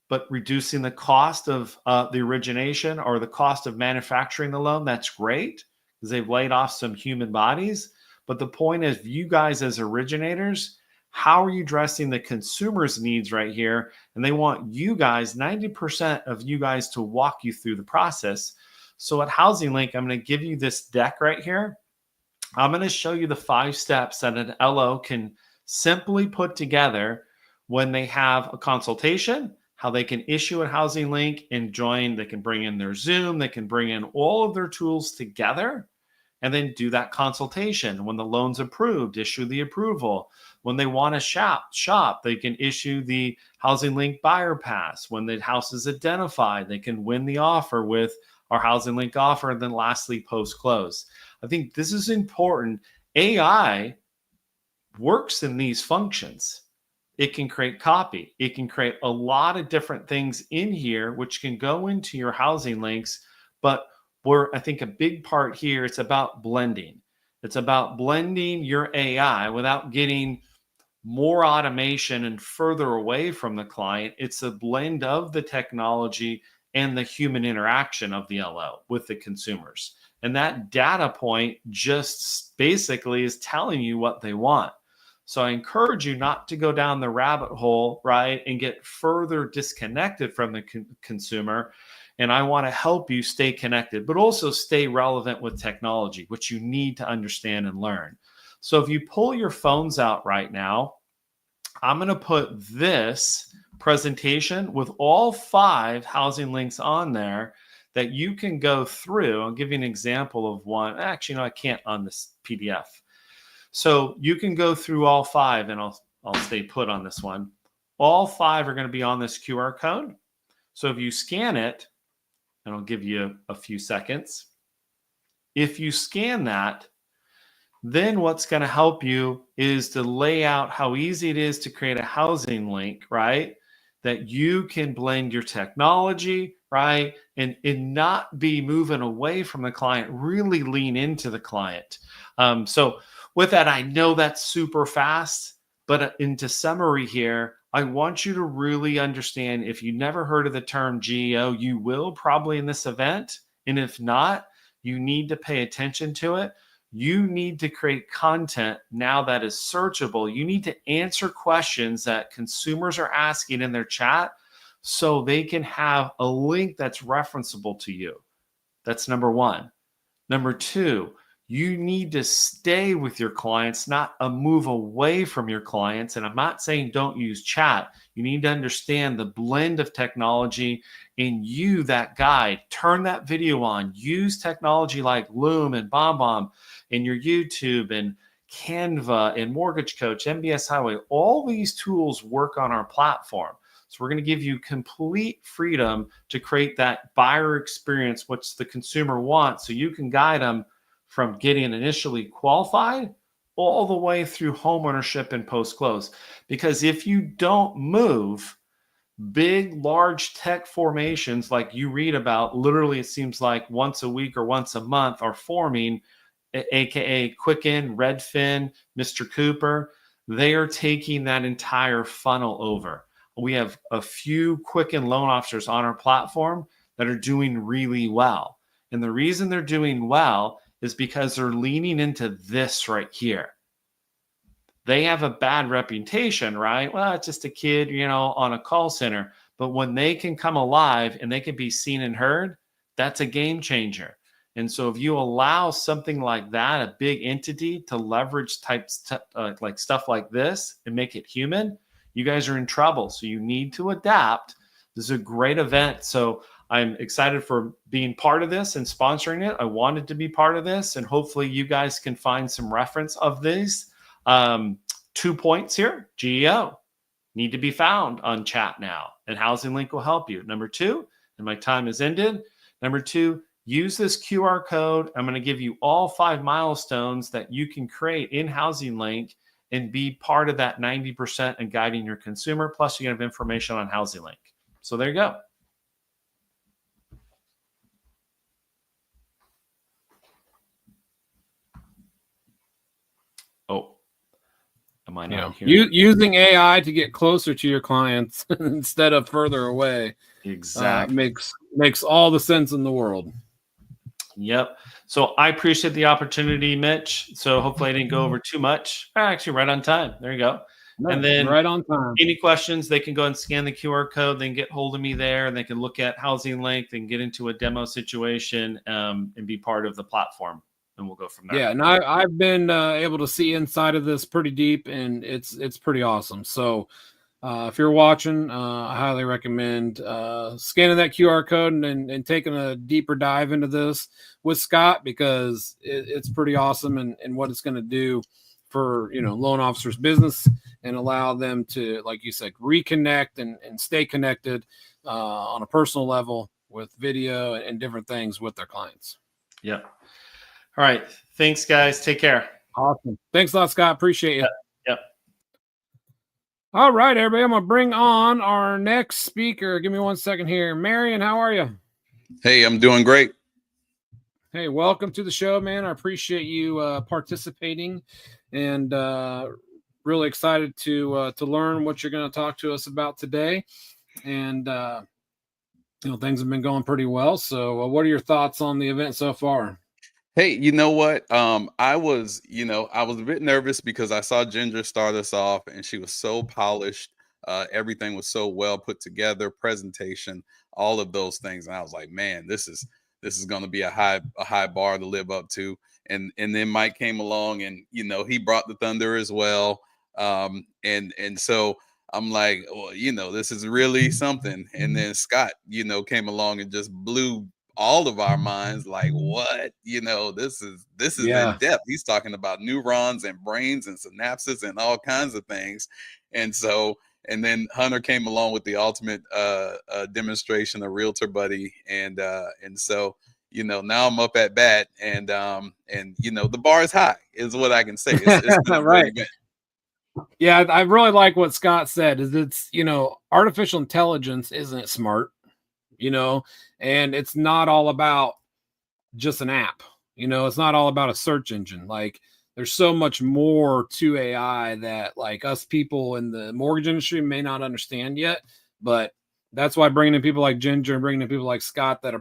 but reducing the cost of the origination or the cost of manufacturing the loan, that's great, because they've laid off some human bodies. But the point is, you guys as originators, how are you addressing the consumer's needs right here? And they want you guys, 90% of you guys, to walk you through the process. So at Housing Link, I'm going to give you this deck right here. I'm going to show you the 5 steps that an LO can simply put together when they have a consultation, how they can issue a Housing Link and join. They can bring in their Zoom. They can bring in all of their tools together and then do that consultation. When the loan's approved, issue the approval. When they want to shop, they can issue the Housing Link Buyer Pass. When the house is identified, they can win the offer with our Housing Link offer. And then lastly, post-close. I think this is important. AI works in these functions. It can create copy. It can create a lot of different things in here, which can go into your Housing Links. But where I think a big part here, it's about blending. It's about blending your AI without getting more automation and further away from the client. It's a blend of the technology and the human interaction of the LO with the consumers. And that data point just basically is telling you what they want. So I encourage you not to go down the rabbit hole, right, and get further disconnected from the consumer. And I want to help you stay connected, but also stay relevant with technology, which you need to understand and learn. So if you pull your phones out right now, I'm going to put this presentation with all 5 Housing Links on there that you can go through. I'll give you an example of one. Actually, no, I can't on this PDF. So you can go through all 5, and I'll stay put on this one. All 5 are going to be on this QR code. So if you scan it, and I'll give you a few seconds. If you scan that, then what's going to help you is to lay out how easy it is to create a Housing Link, right? That you can blend your technology, right? And not be moving away from the client, really lean into the client. So with that, I know that's super fast, but into summary here, I want you to really understand, if you never heard of the term GEO, you will probably in this event. And if not, you need to pay attention to it. You need to create content now that is searchable. You need to answer questions that consumers are asking in their chat so they can have a link that's referenceable to you. That's number 1. Number 2, you need to stay with your clients, not a move away from your clients. And I'm not saying don't use chat. You need to understand the blend of technology and you, that guide. Turn that video on. Use technology like Loom and BombBomb in your YouTube and Canva and Mortgage Coach, MBS Highway. All these tools work on our platform. So we're going to give you complete freedom to create that buyer experience, which the consumer wants, so you can guide them from getting initially qualified all the way through home ownership and post-close. Because if you don't move, big, large tech formations like you read about, literally it seems like once a week or once a month, are forming, aka Quicken, Redfin, Mr. Cooper. They are taking that entire funnel over. We have a few Quicken loan officers on our platform that are doing really well. And the reason they're doing well is because they're leaning into this right here. They have a bad reputation, right? Well, it's just a kid, on a call center. But when they can come alive and they can be seen and heard, that's a game changer. And so if you allow something like that, a big entity, to leverage like stuff like this and make it human, you guys are in trouble. So you need to adapt. This is a great event. So I'm excited for being part of this and sponsoring it. I wanted to be part of this, and hopefully you guys can find some reference of these. 2 points here. GEO need to be found on chat now, and Housing Link will help you. Number 2, and my time has ended. Number 2, use this QR code. I'm going to give you all 5 milestones that you can create in Housing Link and be part of that 90% and guiding your consumer. Plus, you have information on Housing Link. So there you go. Oh, am I not here? Using AI to get closer to your clients instead of further away. Exactly. Makes all the sense in the world. Yep. So I appreciate the opportunity, Mitch. So hopefully I didn't go over too much. Actually, right on time. There you go. No, and then right on time. Any questions, they can go and scan the QR code. They can get hold of me there, and they can look at Housing Link. They can get into a demo situation and be part of the platform. And we'll go from there. Yeah, and I've been able to see inside of this pretty deep, and it's pretty awesome. So if you're watching, I highly recommend scanning that QR code and taking a deeper dive into this with Scott, because it's pretty awesome and what it's going to do for loan officers' business and allow them to, like you said, reconnect and stay connected on a personal level with video and different things with their clients. Yep. All right. Thanks, guys. Take care. Awesome. Thanks a lot, Scott. Appreciate you. Yep. All right, everybody. I'm going to bring on our next speaker. Give me 1 second here. Marion, how are you? Hey, I'm doing great. Hey, welcome to the show, man. I appreciate you participating, and really excited to learn what you're going to talk to us about today. And, things have been going pretty well. So what are your thoughts on the event so far? Hey, you know what? I was a bit nervous because I saw Ginger start us off and she was so polished. Everything was so well put together, presentation, all of those things. And I was like, man, this is going to be a high bar to live up to. And then Mike came along and, he brought the thunder as well. And so I'm like, well, this is really something. And then Scott, came along and just blew all of our minds, like, what, this is in depth. He's talking about neurons and brains and synapses and all kinds of things. And then Hunter came along with the ultimate demonstration of Realtor Buddy. And so, now I'm up at bat, and the bar is high is what I can say. It's right. Yeah. I really like what Scott said, is it's, artificial intelligence isn't smart, and it's not all about just an app, it's not all about a search engine. Like, there's so much more to AI that, like, us people in the mortgage industry may not understand yet, but that's why bringing in people like Ginger and bringing in people like Scott that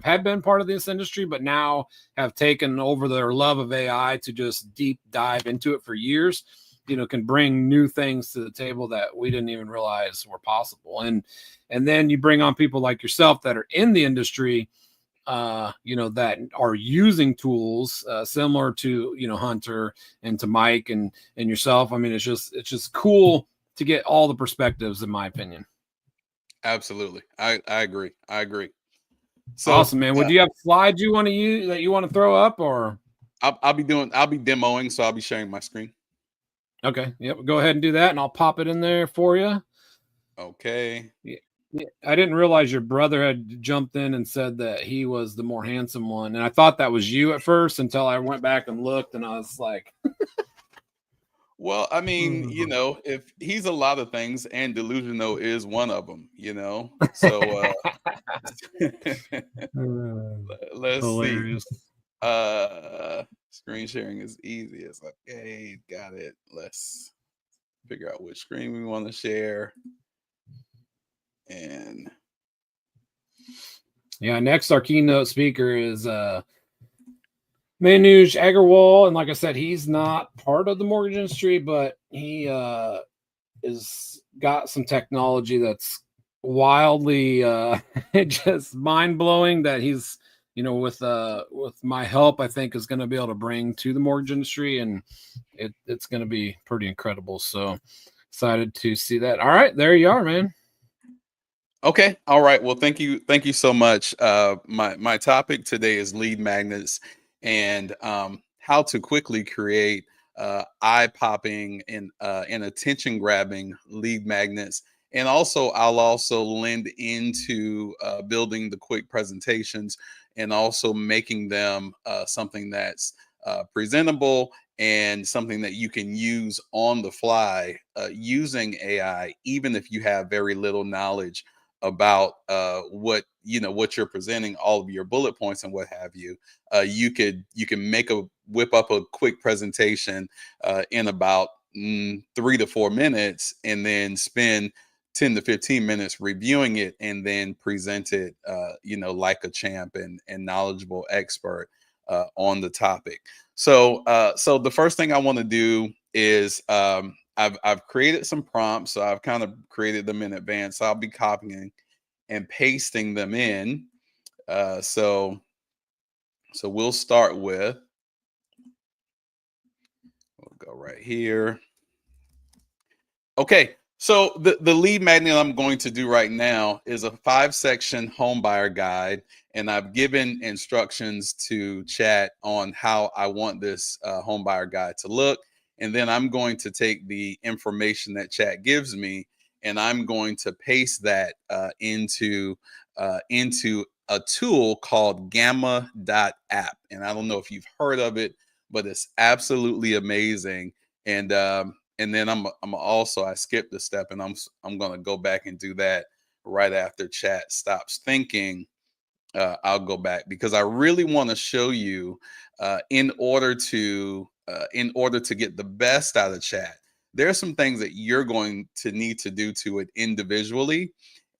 have been part of this industry, but now have taken over their love of AI to just deep dive into it for years, can bring new things to the table that we didn't even realize were possible. And then you bring on people like yourself that are in the industry, that are using tools similar to, Hunter and to Mike and yourself. I mean, it's just cool to get all the perspectives, in my opinion. Absolutely. I agree. So awesome, man. Would you have slides you want to use that you want to throw up, or? I'll be demoing, so I'll be sharing my screen. Okay. Yep. Go ahead and do that, and I'll pop it in there for you. Okay. Yeah. I didn't realize your brother had jumped in and said that he was the more handsome one. And I thought that was you at first until I went back and looked, and I was like, Well, I mean, if he's a lot of things and delusional is one of them, So let's see. hilarious. Screen sharing is easy. It's like, okay, got it. Let's figure out which screen we want to share. And yeah, next our keynote speaker is Manoj Agarwal, and like I said, he's not part of the mortgage industry, but he is got some technology that's wildly just mind-blowing that he's with my help, I think is going to be able to bring to the mortgage industry, and it's going to be pretty incredible. So excited to see that. All right, there you are, man. okay, all right. Well, thank you so much. My topic today is lead magnets and how to quickly create eye-popping and attention-grabbing lead magnets. And also, I'll also lend into building the quick presentations and also making them something that's presentable and something that you can use on the fly using AI, even if you have very little knowledge about what you're presenting, all of your bullet points and what have you. You can whip up a quick presentation in about 3 to 4 minutes, and then spend 10 to 15 minutes reviewing it, and then present it like a champ and knowledgeable expert on the topic. So the first thing I want to do is I've created some prompts, so I've kind of created them in advance. So I'll be copying and pasting them in. So we'll start with, we'll go right here. Okay, so the lead magnet I'm going to do right now is a 5-section home buyer guide, and I've given instructions to chat on how I want this home buyer guide to look. And then I'm going to take the information that chat gives me, and I'm going to paste that into a tool called Gamma.app. And I don't know if you've heard of it, but it's absolutely amazing. And then I skipped a step, and I'm going to go back and do that right after chat stops thinking. I'll go back because I really want to show you in order to get the best out of chat, there are some things that you're going to need to do to it individually.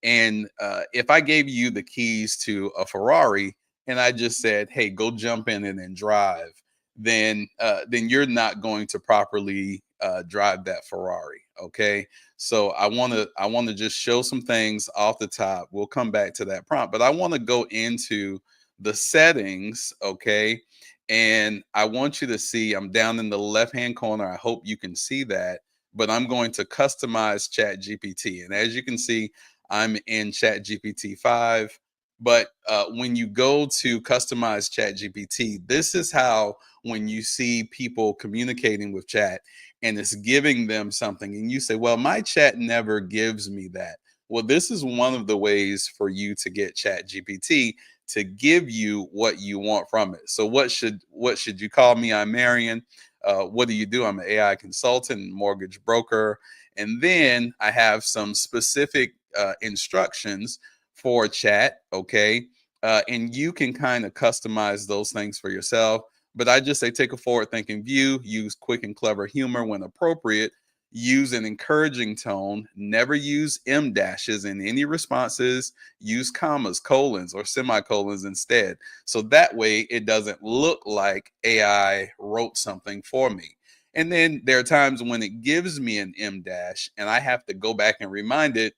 And if I gave you the keys to a Ferrari and I just said, hey, go jump in it and drive, then you're not going to properly drive that Ferrari. Okay. So I want to just show some things off the top. We'll come back to that prompt, but I want to go into the settings. Okay. And I want you to see, I'm down in the left-hand corner. I hope you can see that, but I'm going to customize ChatGPT. And as you can see, I'm in ChatGPT 5. But when you go to customize ChatGPT, this is how, when you see people communicating with chat and it's giving them something and you say, well, my chat never gives me that. Well, this is one of the ways for you to get ChatGPT to give you what you want from it. So what should you call me? I'm Marion. What do you do? I'm an AI consultant, mortgage broker. And then I have some specific instructions for chat. Okay. And you can kind of customize those things for yourself. But I just say, take a forward thinking view, use quick and clever humor when appropriate, use an encouraging tone, never use M dashes in any responses, use commas, colons, or semicolons instead. So that way it doesn't look like AI wrote something for me. And then there are times when it gives me an M dash and I have to go back and remind it,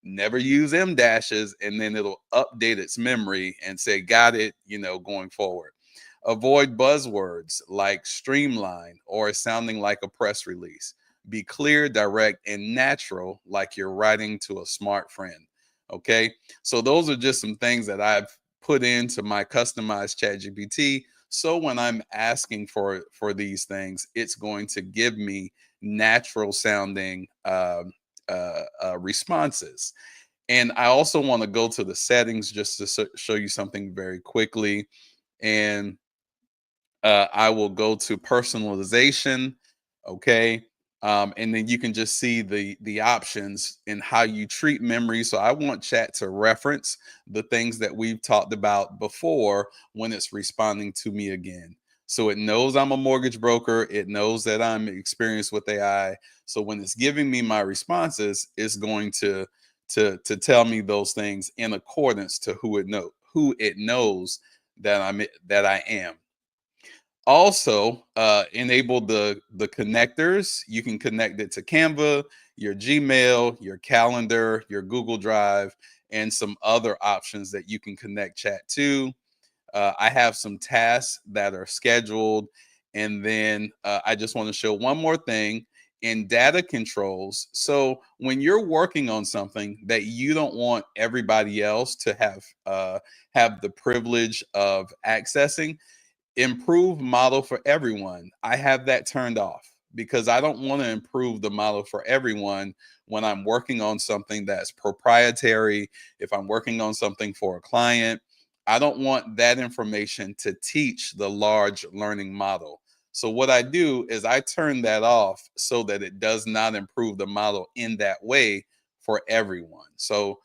never use M dashes, and then it'll update its memory and say, got it, going forward. Avoid buzzwords like streamline or sounding like a press release. Be clear, direct, and natural, like you're writing to a smart friend. Okay. So those are just some things that I've put into my customized ChatGPT. So when I'm asking for these things, it's going to give me natural sounding responses. And I also want to go to the settings just to show you something very quickly. And I will go to personalization. Okay. And then you can just see the options and how you treat memory. So I want chat to reference the things that we've talked about before when it's responding to me again. So it knows I'm a mortgage broker. It knows that I'm experienced with AI. So when it's giving me my responses, it's going to tell me those things in accordance to who it knows that I am. Also, enable the connectors. You can connect it to Canva, your Gmail, your calendar, your Google Drive, and some other options that you can connect chat to. I have some tasks that are scheduled. And then I just want to show one more thing in data controls. So when you're working on something that you don't want everybody else to have the privilege of accessing, improve model for everyone. I have that turned off because I don't want to improve the model for everyone when I'm working on something that's proprietary. If I'm working on something for a client, I don't want that information to teach the large learning model. So what I do is I turn that off so that it does not improve the model in that way for everyone. So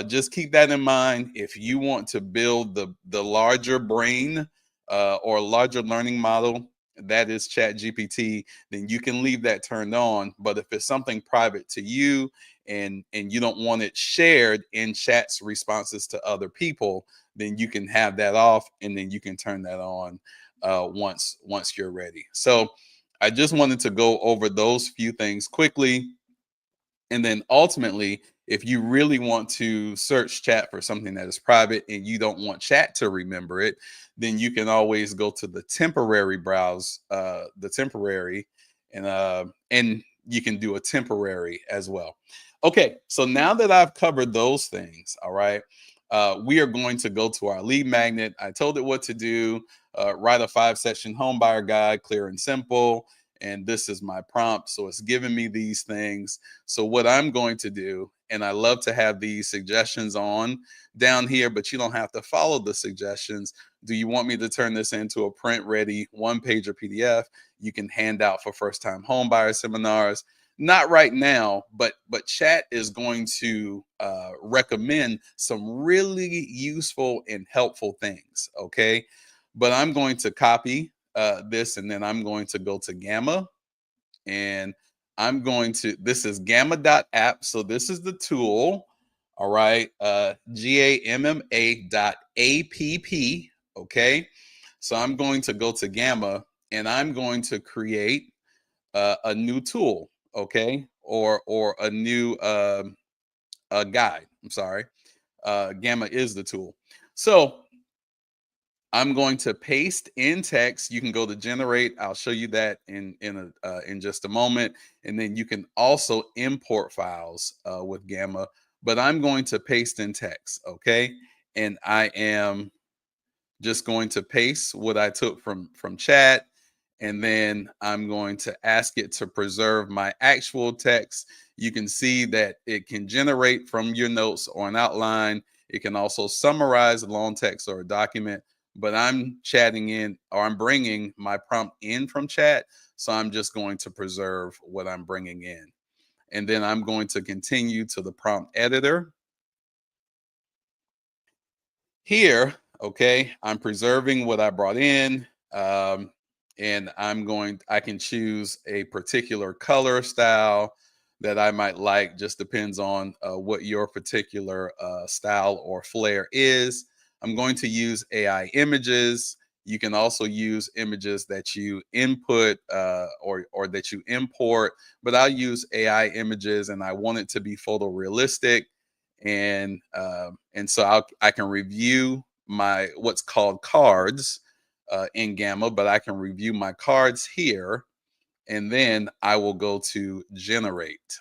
just keep that in mind. If you want to build the larger brain or larger learning model, that is ChatGPT, then you can leave that turned on. But if it's something private to you and you don't want it shared in chat's responses to other people, then you can have that off and then you can turn that on once you're ready. So I just wanted to go over those few things quickly. And then ultimately, if you really want to search chat for something that is private and you don't want chat to remember it, then you can always go to the temporary browse, and you can do a temporary as well. Okay, so now that I've covered those things, all right, we are going to go to our lead magnet. I told it what to do. Write a 5-section home buyer guide, clear and simple. And this is my prompt. So it's giving me these things. So what I'm going to do, and I love to have these suggestions on down here, but you don't have to follow the suggestions. Do you want me to turn this into a print ready 1-pager PDF you can hand out for first time home buyer seminars? Not right now, but chat is going to recommend some really useful and helpful things. Okay. But I'm going to copy this, and then I'm going to go to Gamma, and I'm going to, this is gamma.app. So this is the tool. All right. GAMMA.app. Okay. So I'm going to go to Gamma and I'm going to create a new tool. Okay. Or a new guide. I'm sorry. Gamma is the tool. So I'm going to paste in text. You can go to generate. I'll show you that in just a moment. And then you can also import files with Gamma, but I'm going to paste in text. Okay. And I am just going to paste what I took from chat. And then I'm going to ask it to preserve my actual text. You can see that it can generate from your notes or an outline. It can also summarize a long text or a document. But I'm chatting in, or I'm bringing my prompt in from chat. So I'm just going to preserve what I'm bringing in. And then I'm going to continue to the prompt editor. Here, okay, I'm preserving what I brought in. And I can choose a particular color style that I might like. Just depends on what your particular style or flair is. I'm going to use AI images. You can also use images that you input or that you import, but I'll use AI images, and I want it to be photorealistic. And so I can review my what's called cards in Gamma, but I can review my cards here, and then I will go to generate.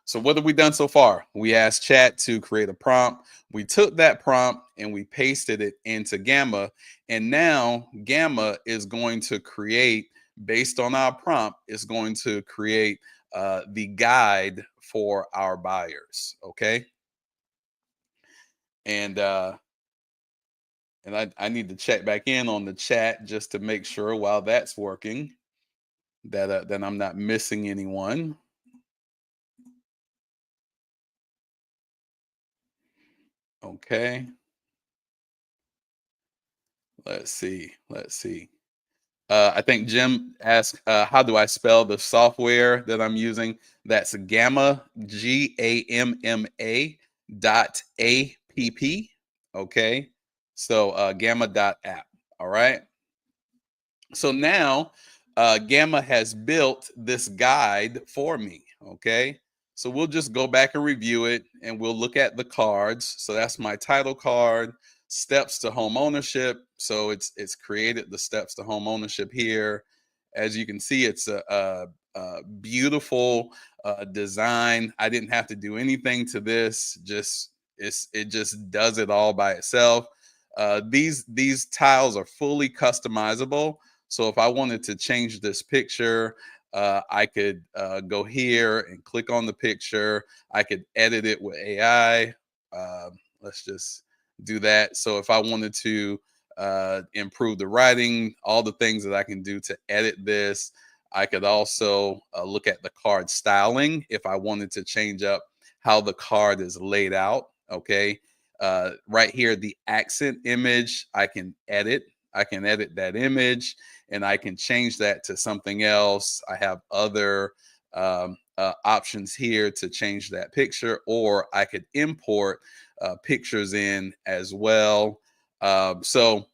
So what have we done so far? We asked chat to create a prompt. We took that prompt and we pasted it into Gamma. And now Gamma is going to create, based on our prompt, is going to create the guide for our buyers. Okay. And I need to check back in on the chat just to make sure while that's working that I'm not missing anyone. Okay. Let's see. I think Jim asked, how do I spell the software that I'm using? That's Gamma, GAMMA .app. Okay. So gamma.app. All right. So now Gamma has built this guide for me. Okay. So we'll just go back and review it, and we'll look at the cards. So that's my title card, steps to home ownership. So it's created the steps to home ownership here. As you can see, it's a beautiful design. I didn't have to do anything to this. It just does it all by itself. These tiles are fully customizable. So if I wanted to change this picture, I could go here and click on the picture. I could edit it with AI. Let's just do that. So if I wanted to improve the writing, all the things that I can do to edit this, I could also look at the card styling if I wanted to change up how the card is laid out. Okay. Right here, the accent image, I can edit that image, and I can change that to something else. I have other options here to change that picture, or I could import pictures in as well. So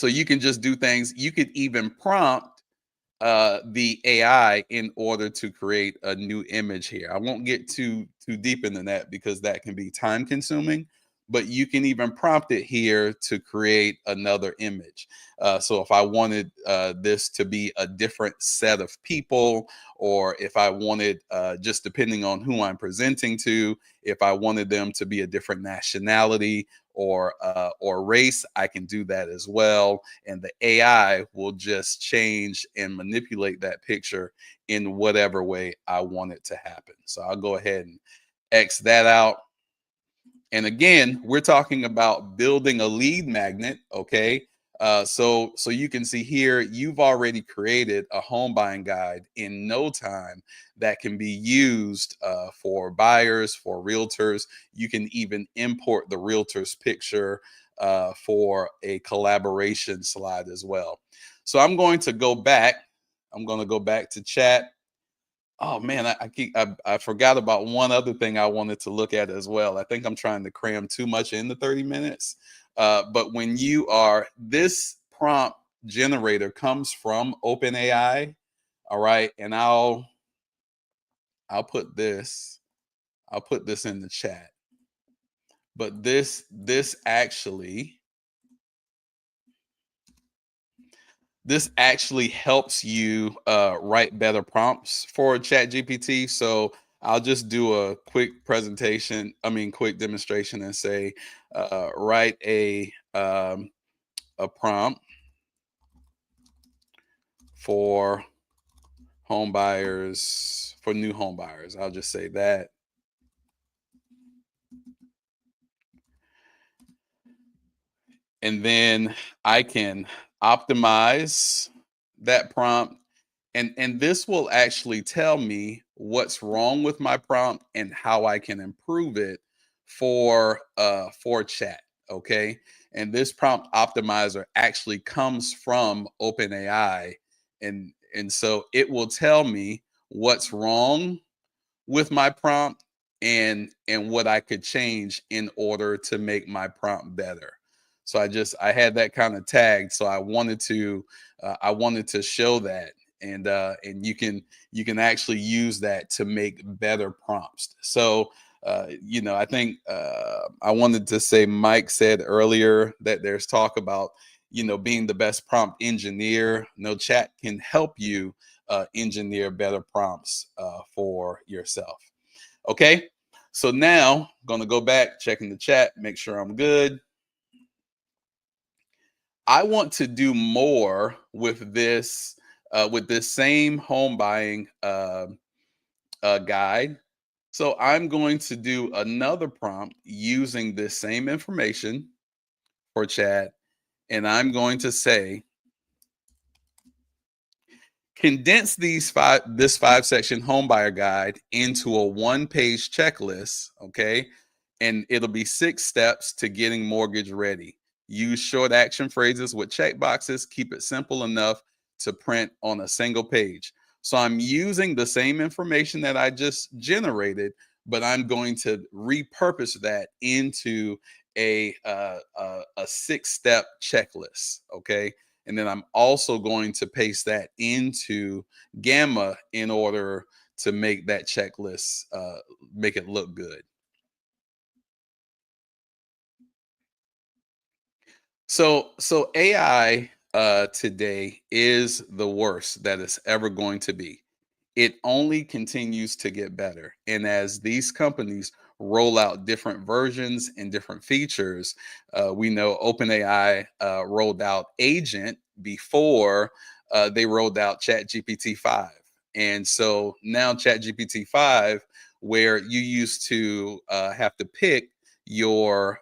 you can just do things. You could even prompt the AI in order to create a new image here. I won't get too deep into that because that can be time consuming, but you can even prompt it here to create another image. So if I wanted this to be a different set of people, or if I wanted, just depending on who I'm presenting to, if I wanted them to be a different nationality or race, I can do that as well. And the AI will just change and manipulate that picture in whatever way I want it to happen. So I'll go ahead and X that out. And again, we're talking about building a lead magnet. Okay. So you can see here, you've already created a home buying guide in no time that can be used for buyers, for realtors. You can even import the realtor's picture for a collaboration slide as well. So I'm going to go back. I'm going to go back to chat. Oh man, I forgot about one other thing I wanted to look at as well. I think I'm trying to cram too much into 30 minutes. But when you are, this prompt generator comes from OpenAI. All right. And I'll put this in the chat. But this actually helps you write better prompts for ChatGPT. So I'll just do a quick demonstration and say, write a prompt for home buyers, for new home buyers. I'll just say that. And then I can optimize that prompt, and this will actually tell me what's wrong with my prompt and how I can improve it for chat. Okay. And this prompt optimizer actually comes from OpenAI, and so it will tell me what's wrong with my prompt and what I could change in order to make my prompt better. So I had that kind of tagged. So I wanted to show that, and you can actually use that to make better prompts. So I think I wanted to say, Mike said earlier that there's talk about being the best prompt engineer. No, chat can help you engineer better prompts for yourself. Okay, so now I'm gonna go back, checking the chat, make sure I'm good. I want to do more with this same home buying guide. So I'm going to do another prompt using this same information for chat. And I'm going to say, condense this 5-section homebuyer guide into a 1-page checklist. Okay. And it'll be 6 steps to getting mortgage ready. Use short action phrases with check boxes. Keep it simple enough to print on a single page. So I'm using the same information that I just generated, but I'm going to repurpose that into a 6-step checklist. Okay. And then I'm also going to paste that into Gamma in order to make that checklist, make it look good. So AI today is the worst that it's ever going to be. It only continues to get better. And as these companies roll out different versions and different features, we know OpenAI rolled out Agent before they rolled out ChatGPT 5. And so now ChatGPT 5, where you used to have to pick your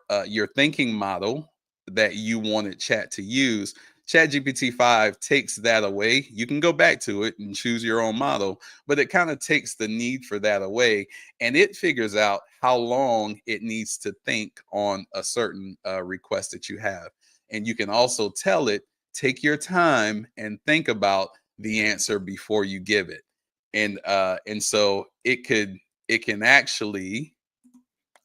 thinking model that you wanted chat to use, ChatGPT 5 takes that away. You can go back to it and choose your own model, but it kind of takes the need for that away, and it figures out how long it needs to think on a certain request that you have. And you can also tell it, take your time and think about the answer before you give it. And so it can actually,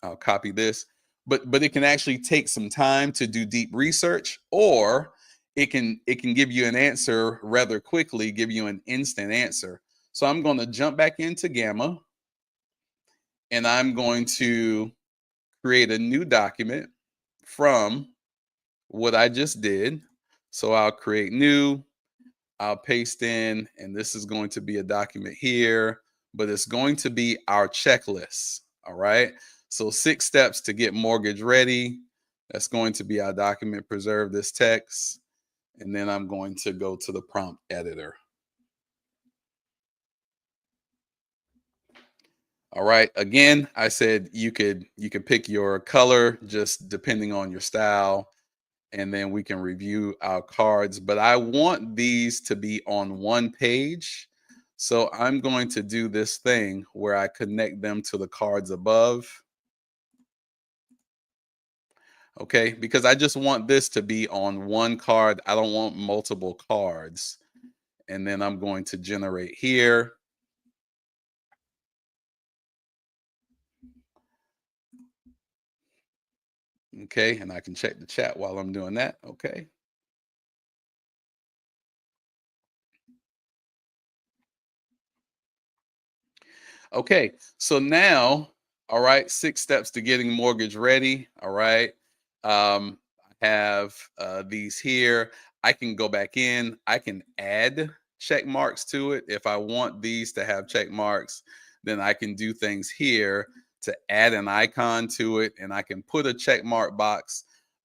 I'll copy this, but it can actually take some time to do deep research, or it can give you an answer rather quickly, give you an instant answer. So I'm going to jump back into Gamma, and I'm going to create a new document from what I just did. So I'll create new, I'll paste in, and this is going to be a document here, but it's going to be our checklist. All right. So 6 steps to get mortgage ready. That's going to be our document. Preserve this text. And then I'm going to go to the prompt editor. All right. Again, I said you could pick your color just depending on your style, and then we can review our cards. But I want these to be on 1 page. So I'm going to do this thing where I connect them to the cards above. Okay, because I just want this to be on 1 card. I don't want multiple cards. And then I'm going to generate here. Okay, and I can check the chat while I'm doing that. Okay. Okay, so now, all right, 6 steps to getting mortgage ready. All right. I have these here. I can go back in. I can add check marks to it. If I want these to have check marks, then I can do things here to add an icon to it, and I can put a check mark box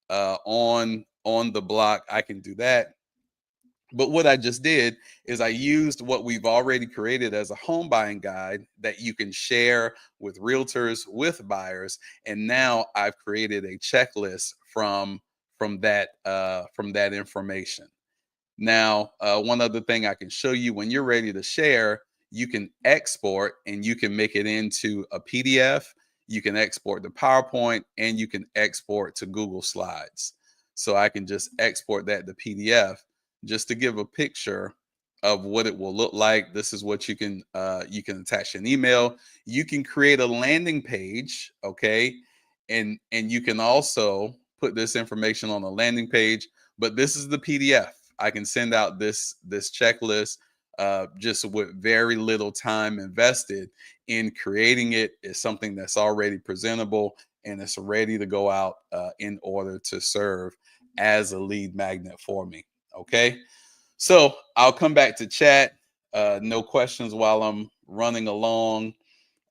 on the block. I can do that. But what I just did is I used what we've already created as a home buying guide that you can share with realtors, with buyers, and now I've created a checklist from that information. Now, one other thing I can show you: when you're ready to share, you can export and you can make it into a PDF. You can export to PowerPoint, and you can export to Google Slides. So I can just export that to PDF just to give a picture of what it will look like. This is what you can attach an email. You can create a landing page, okay? And you can also put this information on a landing page, but this is the PDF. I can send out this checklist just with very little time invested in creating it. Is something that's already presentable and it's ready to go out in order to serve as a lead magnet for me. Okay, so I'll come back to chat. No questions while I'm running along.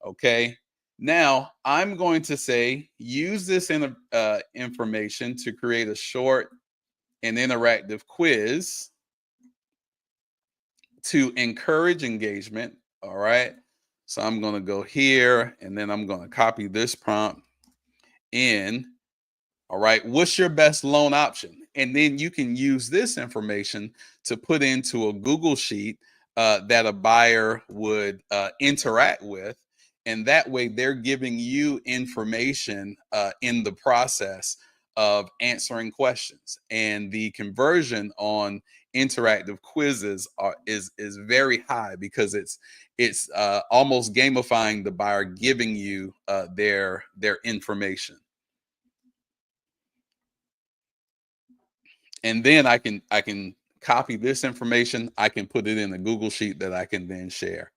Okay, now I'm going to say use this information to create a short and interactive quiz to encourage engagement. All right, So I'm going to go here, and then I'm going to copy this prompt in. All right, what's your best loan option? And then you can use this information to put into a Google Sheet that a buyer would interact with. And that way they're giving you information in the process of answering questions. And the conversion on interactive quizzes is very high, because it's almost gamifying the buyer, giving you their information. And then I can copy this information. I can put it in a Google Sheet that I can then share.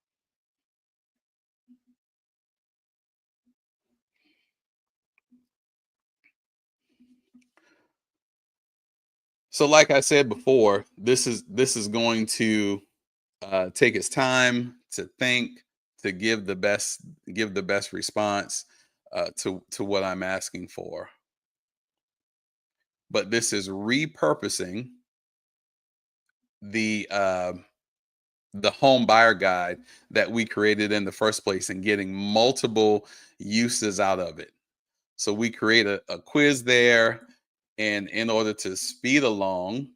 So like I said before, this is going to take its time to think, to give the best response to what I'm asking for. But this is repurposing the home buyer guide that we created in the first place and getting multiple uses out of it. So we create a quiz there, and in order to speed along,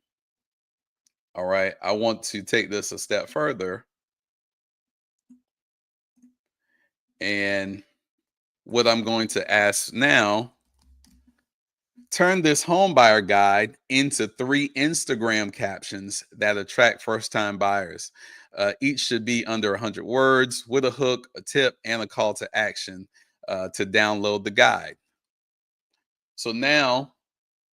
all right, I want to take this a step further. And what I'm going to ask now, turn this home buyer guide into 3 Instagram captions that attract first-time buyers. Each should be under 100 words, with a hook, a tip, and a call to action to download the guide. So now,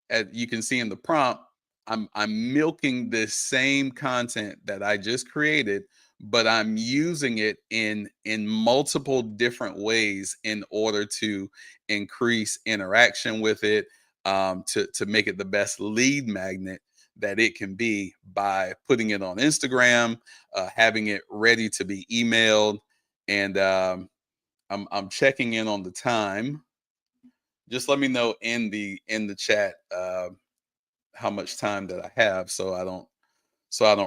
as you can see in the prompt, I'm milking this same content that I just created, but I'm using it in multiple different ways in order to increase interaction with it, to make it the best lead magnet that it can be, by putting it on Instagram, having it ready to be emailed. And I'm checking in on the time. Just let me know in the chat how much time that I have, so I don't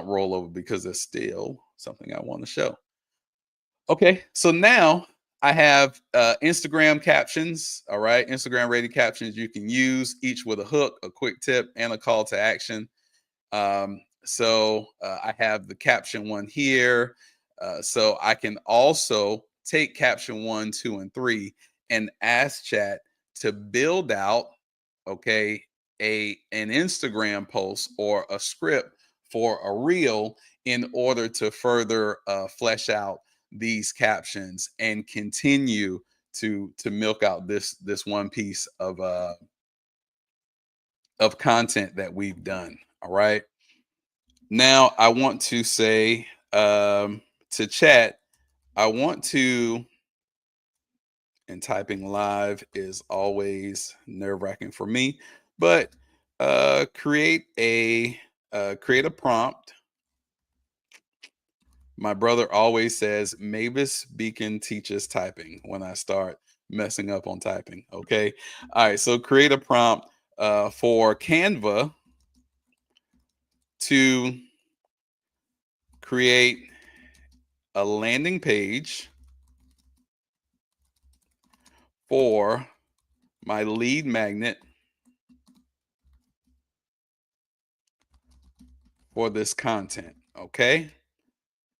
roll over, because there's still something I want to show. Okay, so now I have Instagram captions. All right, Instagram ready captions you can use, each with a hook, a quick tip, and a call to action. So I have the caption 1 here. So I can also take caption 1, 2, and 3 and ask chat to build out, okay, an Instagram post or a script for a reel in order to further flesh out these captions and continue to milk out this one piece of content that we've done. All right. Now I want to say to chat, I want to, and typing live is always nerve-wracking for me, but create a prompt. My brother always says Mavis Beacon teaches typing when I start messing up on typing. Okay. All right. So create a prompt for Canva to create a landing page for my lead magnet for this content. Okay.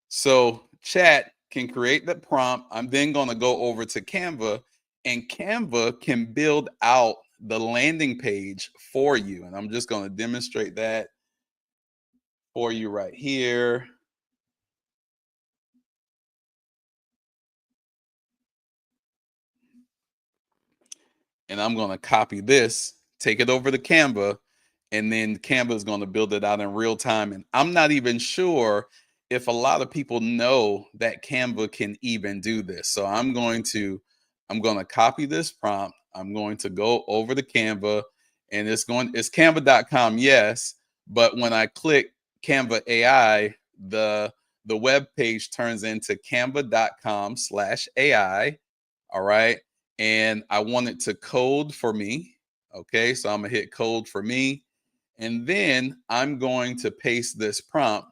So chat can create the prompt. I'm then going to go over to Canva, and Canva can build out the landing page for you. And I'm just going to demonstrate that for you right here. And I'm going to copy this, take it over to Canva, and then Canva is going to build it out in real time. And I'm not even sure if a lot of people know that Canva can even do this. So I'm going to copy this prompt. I'm going to go over to Canva, and it's canva.com. Yes. But when I click Canva AI, the web page turns into canva.com/AI. All right. And I want it to code for me. Okay. So I'm going to hit code for me. And then I'm going to paste this prompt.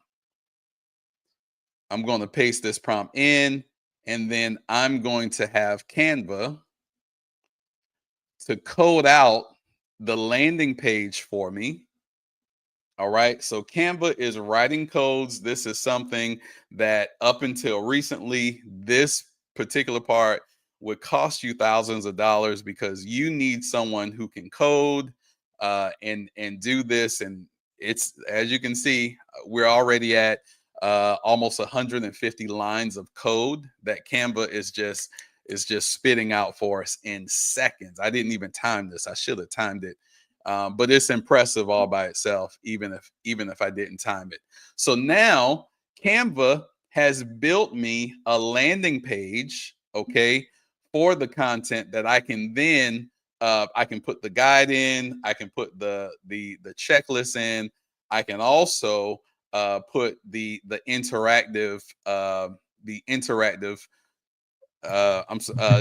I'm going to paste this prompt in, and then I'm going to have Canva to code out the landing page for me. All right. So Canva is writing codes. This is something that up until recently, this particular part would cost you thousands of dollars because you need someone who can code and do this. And it's, as you can see, we're already at almost 150 lines of code that Canva is just spitting out for us in seconds. I didn't even time this. I should have timed it. But it's impressive all by itself, even if I didn't time it. So now Canva has built me a landing page, okay, for the content that I can then I can put the guide in, I can put the checklist in, I can also put the interactive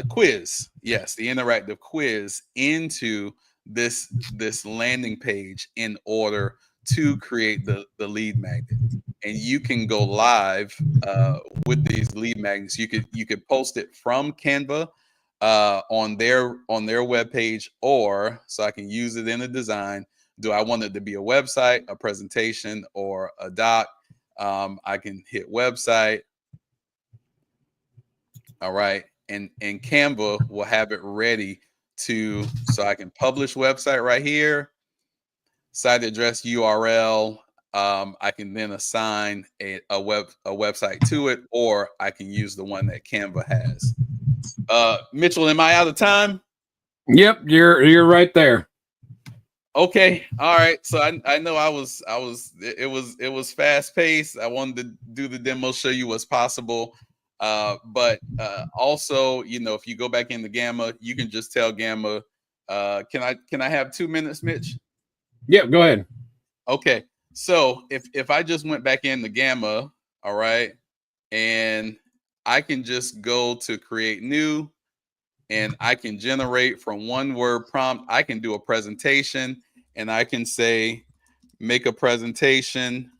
quiz. Yes, the interactive quiz into this landing page in order to create the lead magnet. And you can go live with these lead magnets. You could post it from Canva on their webpage, or so I can use it in a design. Do I want it to be a website, a presentation, or a doc? I can hit website. All right. And Canva will have it ready so I can publish website right here, site address, URL. I can then assign a website to it, or I can use the one that Canva has. Mitchell, am I out of time? Yep, you're right there. Okay. All right. So I know it was fast paced. I wanted to do the demo, show you what's possible. But also, if you go back into Gamma, you can just tell Gamma, can I have 2 minutes, Mitch? Yeah, go ahead. Okay. So if I just went back into Gamma, all right, and I can just go to create new, and I can generate from one word prompt. I can do a presentation, and I can say, make a presentation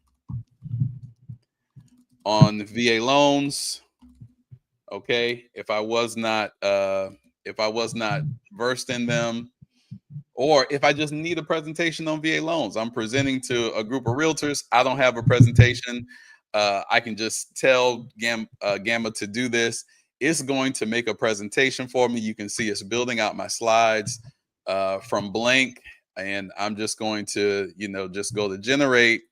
on VA loans. Okay, if I was not versed in them, or if I just need a presentation on VA loans, I'm presenting to a group of realtors. I don't have a presentation. I can just tell Gamma to do this. It's going to make a presentation for me. You can see it's building out my slides from blank, and I'm just going to, just go to generate,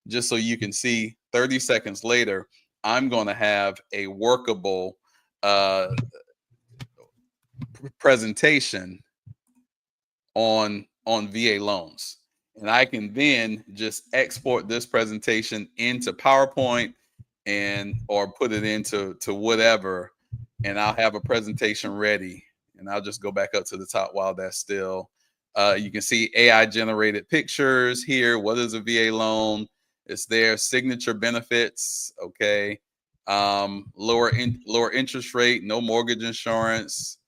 just so you can see 30 seconds later, I'm going to have a workable presentation on VA loans. And I can then just export this presentation into PowerPoint or put it into whatever, and I'll have a presentation ready. And I'll just go back up to the top while that's still. You can see AI generated pictures here. What is a VA loan? It's their signature benefits. Okay. Lower interest rate, no mortgage insurance,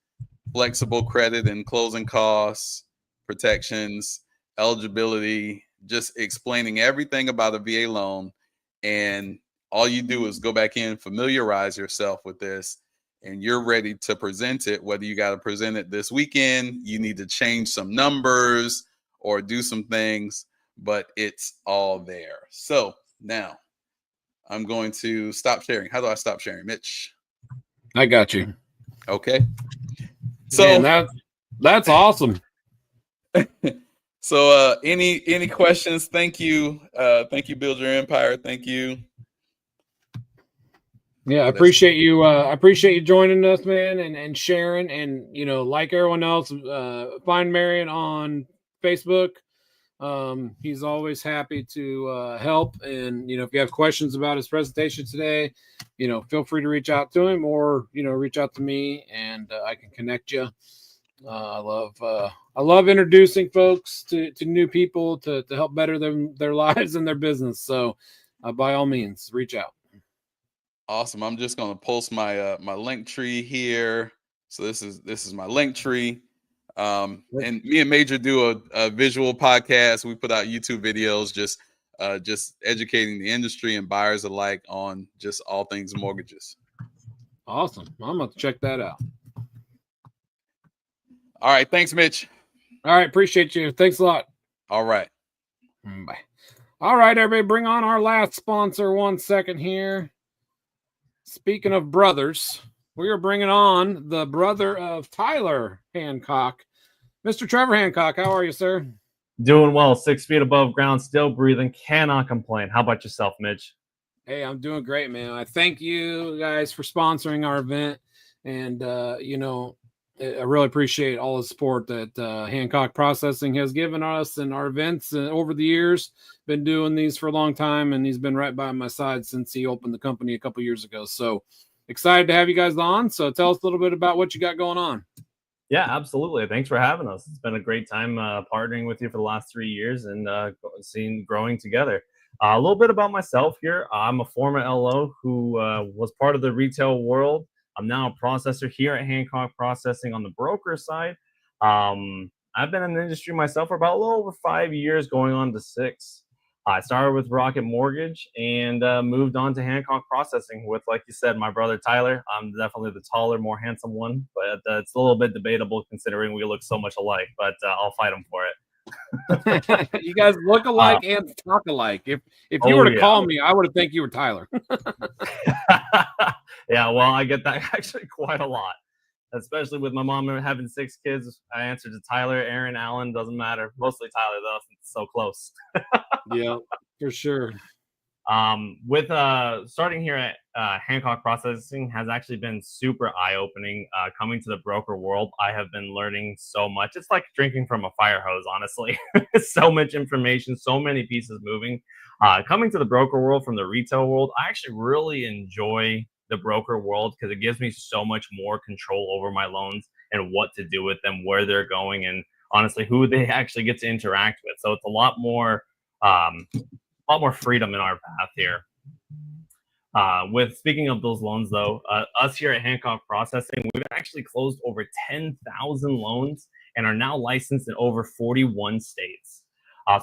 flexible credit and closing costs, protections, eligibility, just explaining everything about a VA loan. And all you do is go back in, familiarize yourself with this, and you're ready to present it. Whether you got to present it this weekend, you need to change some numbers or do some things, but it's all there. So now I'm going to stop sharing. How do I stop sharing, Mitch? I got you. Okay. So man, that's awesome. So any questions? Thank you. Thank you, Build Your Empire. Thank you. Yeah, I appreciate you. I appreciate you joining us, man, and sharing. And like everyone else, find Marion on Facebook. He's always happy to help. And if you have questions about his presentation today, feel free to reach out to him, or reach out to me, and I can connect you. I love introducing folks to new people to help better their lives and their business. So by all means, reach out. Awesome. I'm just going to post my my link tree here. So this is my link tree. And me and Major do a visual podcast. We put out YouTube videos, just educating the industry and buyers alike on just all things mortgages. Awesome. I'm going to check that out. All right. Thanks, Mitch. All right. Appreciate you. Thanks a lot. All right. Bye. All right, everybody, bring on our last sponsor 1 second here. Speaking of brothers, we are bringing on the brother of Tyler Hancock, Mr. Trevor Hancock. How are you, sir? Doing well, 6 feet above ground, still breathing, cannot complain. How about yourself, Mitch? Hey, I'm doing great, man. I thank you guys for sponsoring our event. And, you know, I really appreciate all the support that Hancock Processing has given us and our events over the years. Been doing these for a long time, and he's been right by my side since he opened the company a couple years ago. So excited to have you guys on. So tell us a little bit about what you got going on. Yeah, absolutely. Thanks for having us. It's been a great time partnering with you for the last 3 years and seeing growing together. A little bit about myself here. I'm a former LO who was part of the retail world. I'm now a processor here at Hancock Processing on the broker side. I've been in the industry myself for about a little over 5 years, going on to 6. I started with Rocket Mortgage and moved on to Hancock Processing with, like you said, my brother Tyler. I'm definitely the taller, more handsome one, but it's a little bit debatable considering we look so much alike, but I'll fight him for it. You guys look alike and talk alike. If you were to call me, I would have think you were Tyler. Yeah, well, I get that actually quite a lot, especially with my mom having 6 kids. I answer to Tyler, Aaron, Allen, doesn't matter. Mostly Tyler, though, since it's so close. Yeah, for sure. With starting here at Hancock Processing has actually been super eye-opening. Coming to the broker world, I have been learning so much. It's like drinking from a fire hose, honestly. So much information, so many pieces moving. Coming to the broker world from the retail world, I actually really enjoy the broker world because it gives me so much more control over my loans and what to do with them, where they're going, and honestly who they actually get to interact with. So it's a lot more freedom in our path here. With speaking of those loans, though, us here at Hancock Processing, we've actually closed over 10,000 loans and are now licensed in over 41 states.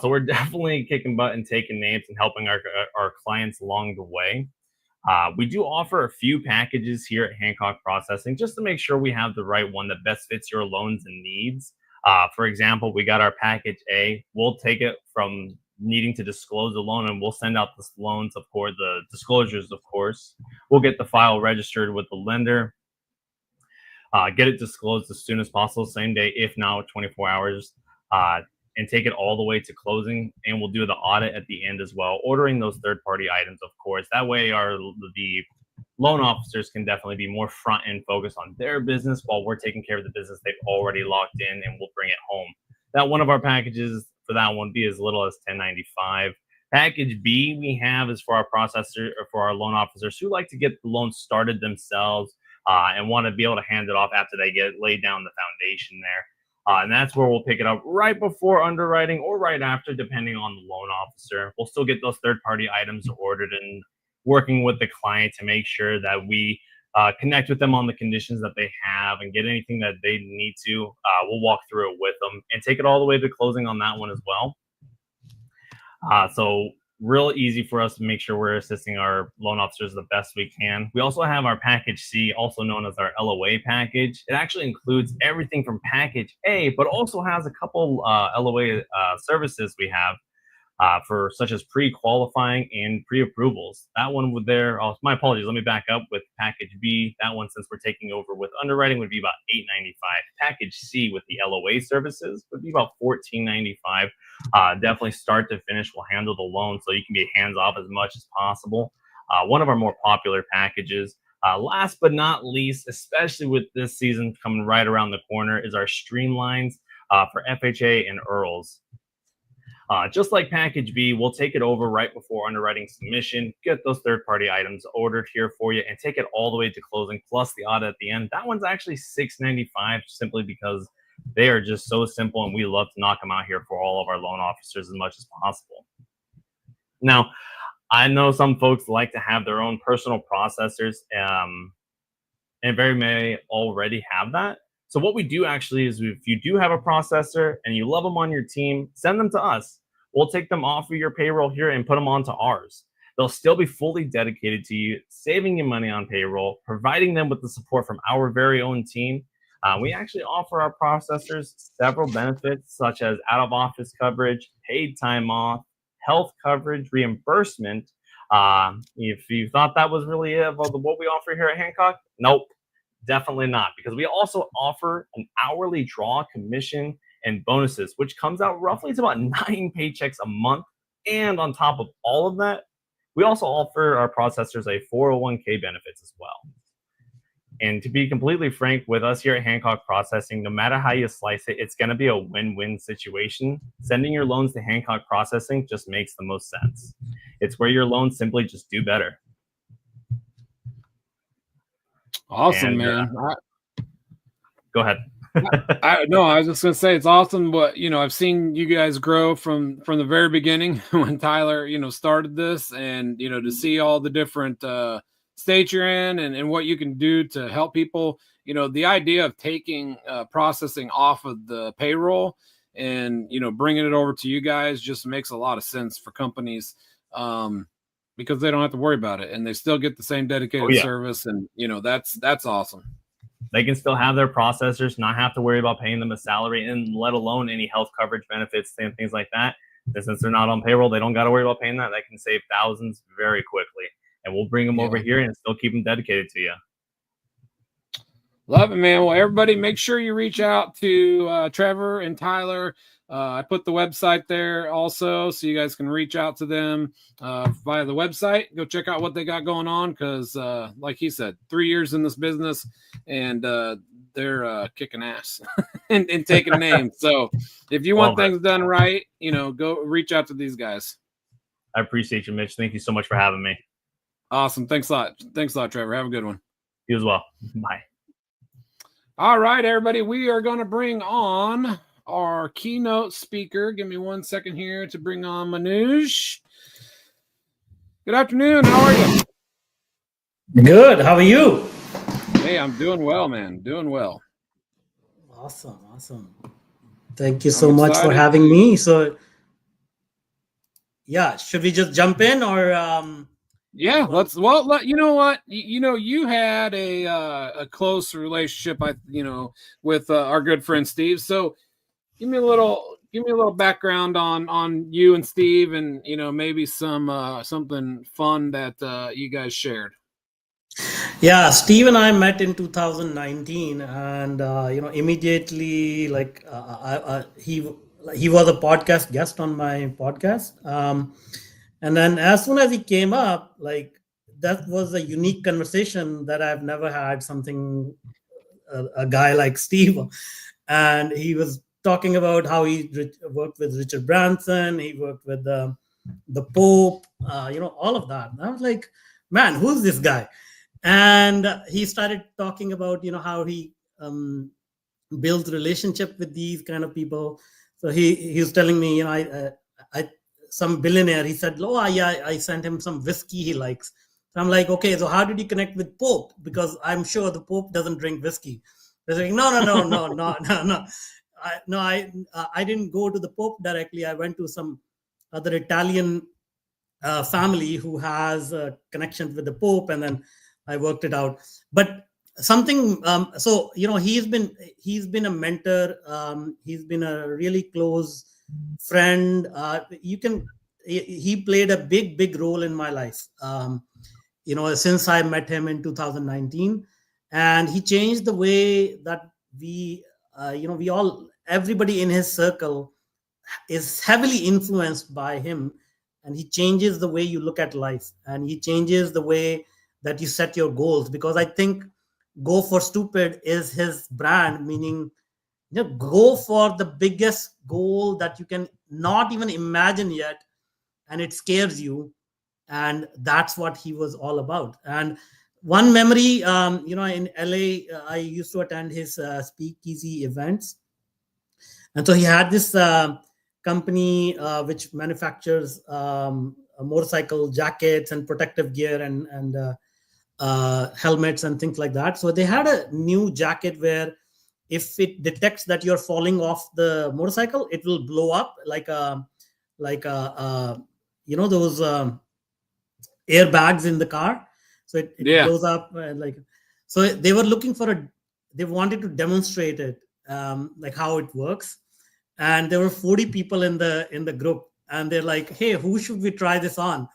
So we're definitely kicking butt and taking names and helping our clients along the way. We do offer a few packages here at Hancock Processing just to make sure we have the right one that best fits your loans and needs. For example, we got our package A. We'll take it from needing to disclose the loan, and we'll send out the loans, of course, the disclosures, of course. We'll get the file registered with the lender, get it disclosed as soon as possible, same day, if not 24 hours, and take it all the way to closing. And we'll do the audit at the end as well, ordering those third-party items, of course. That way the loan officers can definitely be more front end focused on their business while we're taking care of the business they've already locked in, and we'll bring it home. That one of our packages for that one be as little as $10.95. Package B we have is for our processor or for our loan officers who like to get the loan started themselves and want to be able to hand it off after they get laid down the foundation there. And that's where we'll pick it up right before underwriting or right after, depending on the loan officer. We'll still get those third-party items ordered and working with the client to make sure that we connect with them on the conditions that they have and get anything that they need to. We'll walk through it with them and take it all the way to closing on that one as well. So real easy for us to make sure we're assisting our loan officers the best we can. We also have our package C, also known as our LOA package. It actually includes everything from package A, but also has a couple LOA services we have for such as pre-qualifying and pre-approvals. That one would my apologies, let me back up with package B. That one, since we're taking over with underwriting, would be about $8.95. Package C with the LOA services would be about $14.95. Definitely start to finish, we'll handle the loan so you can be hands off as much as possible. One of our more popular packages. Last but not least, especially with this season coming right around the corner, is our Streamlines for FHA and IRRRLs. Just like package B, we'll take it over right before underwriting submission, get those third-party items ordered here for you, and take it all the way to closing, plus the audit at the end. That one's actually $6.95, simply because they are just so simple, and we love to knock them out here for all of our loan officers as much as possible. Now, I know some folks like to have their own personal processors, and very may already have that. So what we do actually is, if you do have a processor and you love them on your team, send them to us. We'll take them off of your payroll here and put them onto ours. They'll still be fully dedicated to you, saving you money on payroll, providing them with the support from our very own team. We actually offer our processors several benefits such as out-of-office coverage, paid time off, health coverage, reimbursement. If you thought that was really it about what we offer here at Hancock, nope, definitely not, because we also offer an hourly draw commission and bonuses, which comes out roughly to about 9 paychecks a month. And on top of all of that, we also offer our processors a 401k benefits as well. And to be completely frank, with us here at Hancock Processing, no matter how you slice it, it's going to be a win-win situation. Sending your loans to Hancock Processing just makes the most sense. It's where your loans simply just do better. Awesome, And, man. Go ahead. I was just gonna say it's awesome, but I've seen you guys grow from the very beginning when Tyler started this, and to see all the different states you're in and what you can do to help people. The idea of taking processing off of the payroll and bringing it over to you guys just makes a lot of sense for companies, because they don't have to worry about it and they still get the same dedicated service, and that's awesome. They can still have their processors, not have to worry about paying them a salary, and let alone any health coverage benefits and things like that. And since they're not on payroll, they don't got to worry about paying that. They can save thousands very quickly. And we'll bring them over here and still keep them dedicated to you. Love it, man. Well, everybody, make sure you reach out to Trevor and Tyler. I put the website there also, so you guys can reach out to them via the website. Go check out what they got going on, because like he said, 3 years in this business, and they're kicking ass and taking names. So if you want things done right, go reach out to these guys. I appreciate you, Mitch. Thank you so much for having me. Awesome. Thanks a lot. Thanks a lot, Trevor. Have a good one. You as well. Bye. All right, everybody. We are going to bring on our keynote speaker. Give me 1 second here to bring on Manoj. Good afternoon. How are you? Good. How are you? Hey, I'm doing well, man. Doing well. Awesome. Thank you so much for having me. So, yeah, should we just jump in or? Yeah, you know what? You had a close relationship, with our good friend Steve. So give me a little background on you and Steve, and maybe something fun that you guys shared. Yeah, Steve and I met in 2019, and immediately he was a podcast guest on my podcast. And then as soon as he came up, that was a unique conversation that I've never had a guy like Steve. And he was talking about how he worked with Richard Branson, he worked with the Pope, all of that. And I was like, man, who's this guy? And he started talking about, how he builds relationship with these kind of people. So he was telling me, some billionaire, he said, I sent him some whiskey he likes. So I'm like, okay, so how did you connect with Pope? Because I'm sure the Pope doesn't drink whiskey. They're like, no. I didn't go to the Pope directly. I went to some other Italian family who has a connection with the Pope, and then I worked it out. But something, he's been a mentor. He's been a really close friend. He played a big role in my life. Since I met him in 2019, and he changed the way that everybody in his circle is heavily influenced by him, and he changes the way you look at life, and he changes the way that you set your goals. Because I think Go for Stupid is his brand, meaning go for the biggest goal that you can not even imagine yet, and it scares you. And that's what he was all about. And one memory, in LA, I used to attend his speakeasy events. And so he had this company which manufactures motorcycle jackets and protective gear and helmets and things like that. So they had a new jacket where if it detects that you're falling off the motorcycle, it will blow up those airbags in the car, so it Yeah. goes up so they were looking for they wanted to demonstrate it, like how it works, and there were 40 people in the group, and they're like, hey, who should we try this on?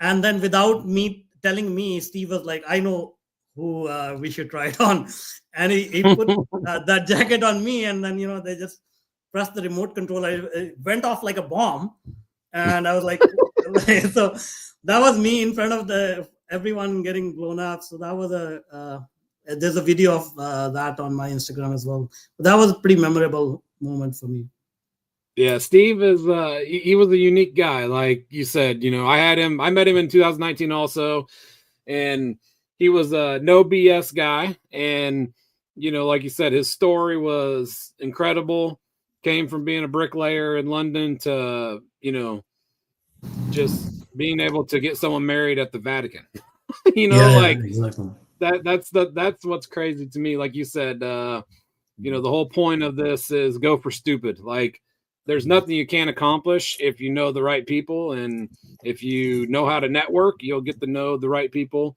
And then without me telling me, Steve was like, I know who we should try it on, and he put that jacket on me, and then they just pressed the remote control. It went off like a bomb, and I was like so that was me in front of everyone getting blown up. So that was there's a video of that on my Instagram as well. But that was a pretty memorable moment for me. Yeah, Steve is he was a unique guy, like you said. I met him in 2019 also, and he was a no BS guy. And like you said, his story was incredible. Came from being a bricklayer in London to just being able to get someone married at the Vatican. Exactly. That's what's crazy to me. Like you said, the whole point of this is go for stupid. Like, there's nothing you can't accomplish if you know the right people, and if you know how to network, you'll get to know the right people.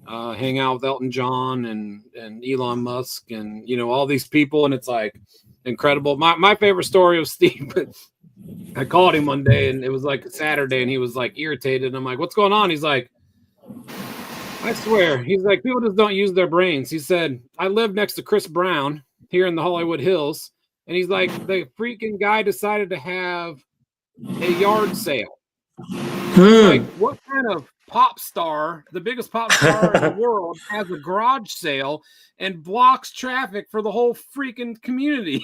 Hang out with Elton John and Elon Musk and all these people, and it's like incredible. My favorite story of Steve. I called him one day, and it was like Saturday, and he was like irritated. I'm like, "What's going on?" He's like, "I swear." He's like, "People just don't use their brains." He said, "I live next to Chris Brown here in the Hollywood Hills." And he's like, the freaking guy decided to have a yard sale. Like, what kind of pop star, the biggest pop star in the world, has a garage sale and blocks traffic for the whole freaking community?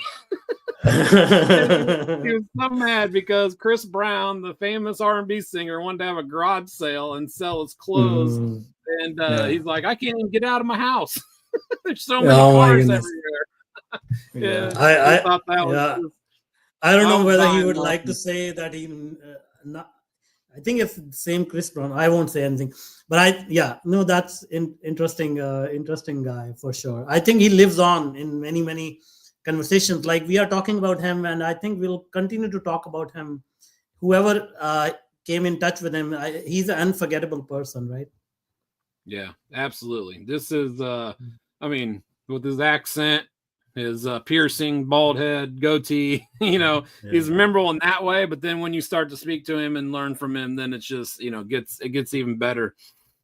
He was so mad because Chris Brown, the famous R&B singer, wanted to have a garage sale and sell his clothes. And he's like, I can't even get out of my house. There's so many cars everywhere. I don't know whether he would like to say that I think it's the same Chris Brown. I won't say anything, but that's interesting guy for sure. I think he lives on in many conversations. Like, we are talking about him, and I think we'll continue to talk about him. Whoever came in touch with him, he's an unforgettable person, right? Yeah, absolutely. This is with his accent, his piercing bald head, goatee, he's memorable in that way. But then when you start to speak to him and learn from him, then it's just, it gets even better.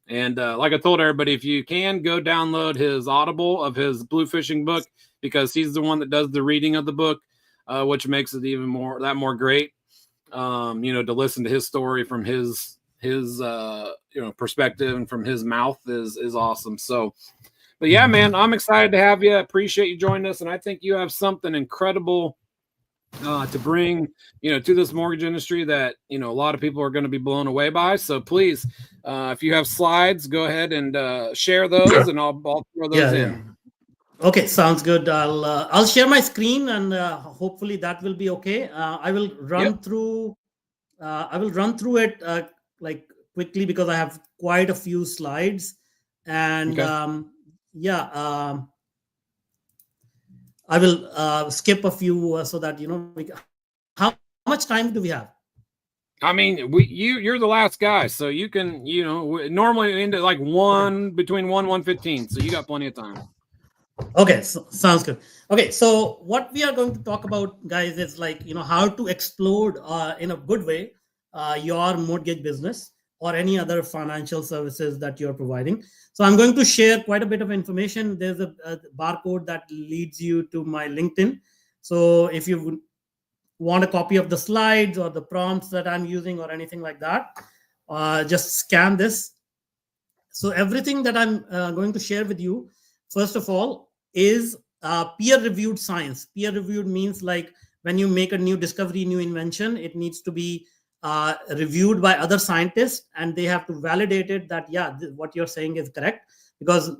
And like I told everybody, if you can, go download his Audible of his Blue Fishing book, because he's the one that does the reading of the book, which makes it even more great. To listen to his story from his perspective and from his mouth is awesome. So, but yeah, man, I'm excited to have you. Appreciate you joining us. And I think you have something incredible to bring, to this mortgage industry that, a lot of people are going to be blown away by. So please, if you have slides, go ahead and share those, and I'll throw those in. Okay, sounds good. I'll share my screen, and hopefully that will be okay. I will run through it like quickly, because I have quite a few slides, and I will skip a few so that how much time do we have? I mean, you're the last guy, so you can normally end at like between 1:15, so you got plenty of time. Okay, so, sounds good. Okay, so what we are going to talk about, guys, is how to explode in a good way your mortgage business or any other financial services that you're providing. So I'm going to share quite a bit of information. There's a barcode that leads you to my LinkedIn. So if you want a copy of the slides or the prompts that I'm using or anything like that, just scan this. So everything that I'm going to share with you, first of all, is peer-reviewed science. Peer-reviewed means like when you make a new discovery, new invention, it needs to be reviewed by other scientists, and they have to validate it that what you're saying is correct, because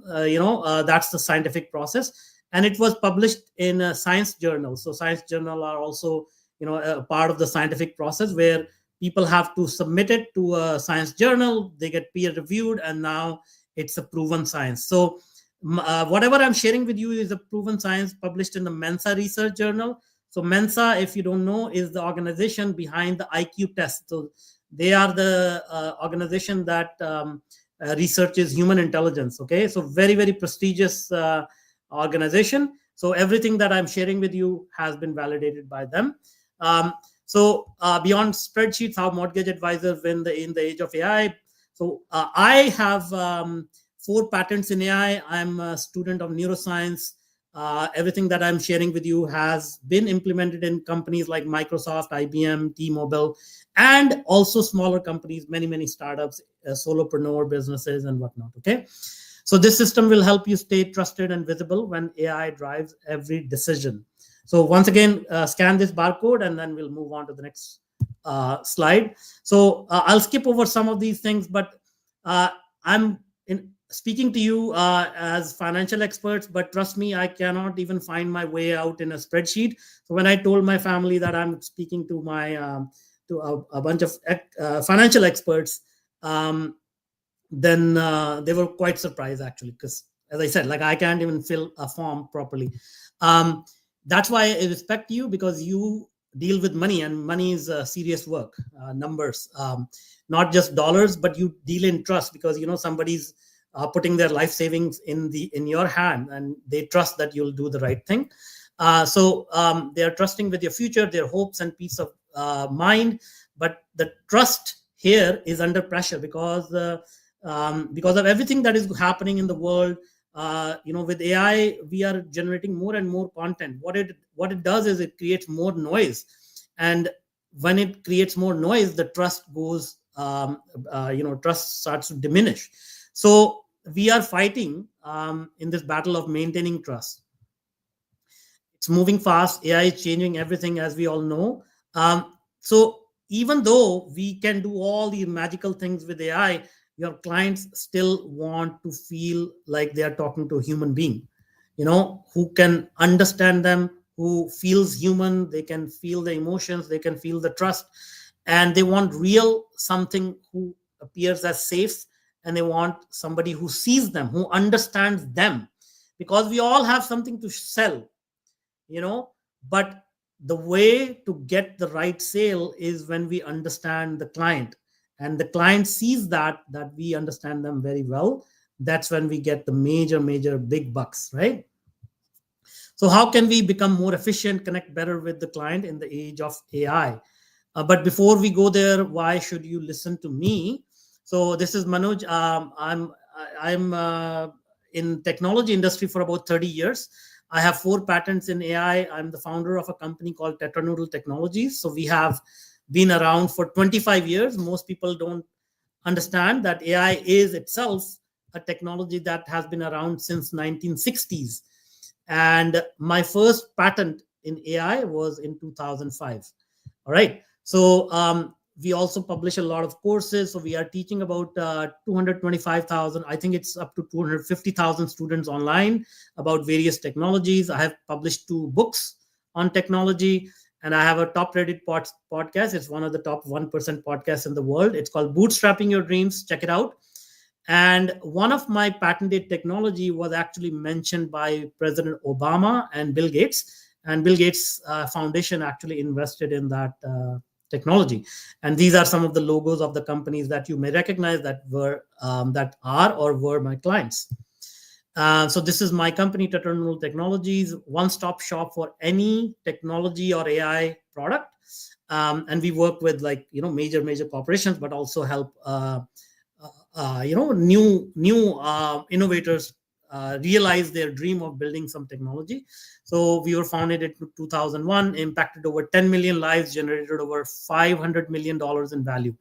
that's the scientific process. And it was published in a science journal. So science journal are also a part of the scientific process, where people have to submit it to a science journal, they get peer reviewed, and now it's a proven science. So whatever I'm sharing with you is a proven science published in the Mensa Research Journal. So Mensa, if you don't know, is the organization behind the IQ test. So They are the organization that researches human intelligence. Okay, so very, very prestigious organization. So everything that I'm sharing with you has been validated by them. So beyond spreadsheets, how mortgage advisors win in the age of AI. So I have 4 patents in AI. I'm a student of neuroscience. Everything that I'm sharing with you has been implemented in companies like Microsoft, IBM, T-Mobile, and also smaller companies, many startups, solopreneur businesses and whatnot. Okay. So this system will help you stay trusted and visible when AI drives every decision. So once again, scan this barcode and then we'll move on to the next slide. So I'll skip over some of these things, but I'm speaking to you as financial experts, but trust me, I cannot even find my way out in a spreadsheet. So when I told my family that I'm speaking to to a bunch of financial experts, then they were quite surprised actually, because as I said, like I can't even fill a form properly. That's why I respect you, because you deal with money, and money is serious work, numbers, not just dollars, but you deal in trust, because somebody's putting their life savings in your hand, and they trust that you'll do the right thing. So they are trusting with your future, their hopes and peace of mind. But the trust here is under pressure because of everything that is happening in the world. With AI, we are generating more and more content. What it does is it creates more noise, and when it creates more noise, the trust goes. Trust starts to diminish. So we are fighting in this battle of maintaining trust. It's moving fast. AI is changing everything, as we all know. So even though we can do all these magical things with AI, your clients still want to feel like they are talking to a human being, who can understand them, who feels human. They can feel the emotions, they can feel the trust, and they want real something who appears as safe, and they want somebody who sees them, who understands them, because we all have something to sell, but the way to get the right sale is when we understand the client, and the client sees that we understand them very well. That's when we get the major big bucks, right? So how can we become more efficient, connect better with the client in the age of AI? But before we go there, why should you listen to me? So this is Manoj. I'm in technology industry for about 30 years. I have 4 patents in AI. I'm the founder of a company called Tetranoodle Technologies. So we have been around for 25 years. Most people don't understand that AI is itself a technology that has been around since 1960s. And my first patent in AI was in 2005. All right. So we also publish a lot of courses. So we are teaching about 225,000, I think it's up to 250,000 students online about various technologies. I have published 2 books on technology, and I have a top rated podcast. It's one of the top 1% podcasts in the world. It's called Bootstrapping Your Dreams. Check it out. And one of my patented technology was actually mentioned by President Obama and Bill Gates. And Bill Gates Foundation actually invested in that technology. And these are some of the logos of the companies that you may recognize that were that are or were my clients. So this is my company, Tetranoodle Technologies, one-stop shop for any technology or AI product. And we work with major corporations, but also help new innovators realize their dream of building some technology. So we were founded in 2001, impacted over 10 million lives, generated over $500 million in value.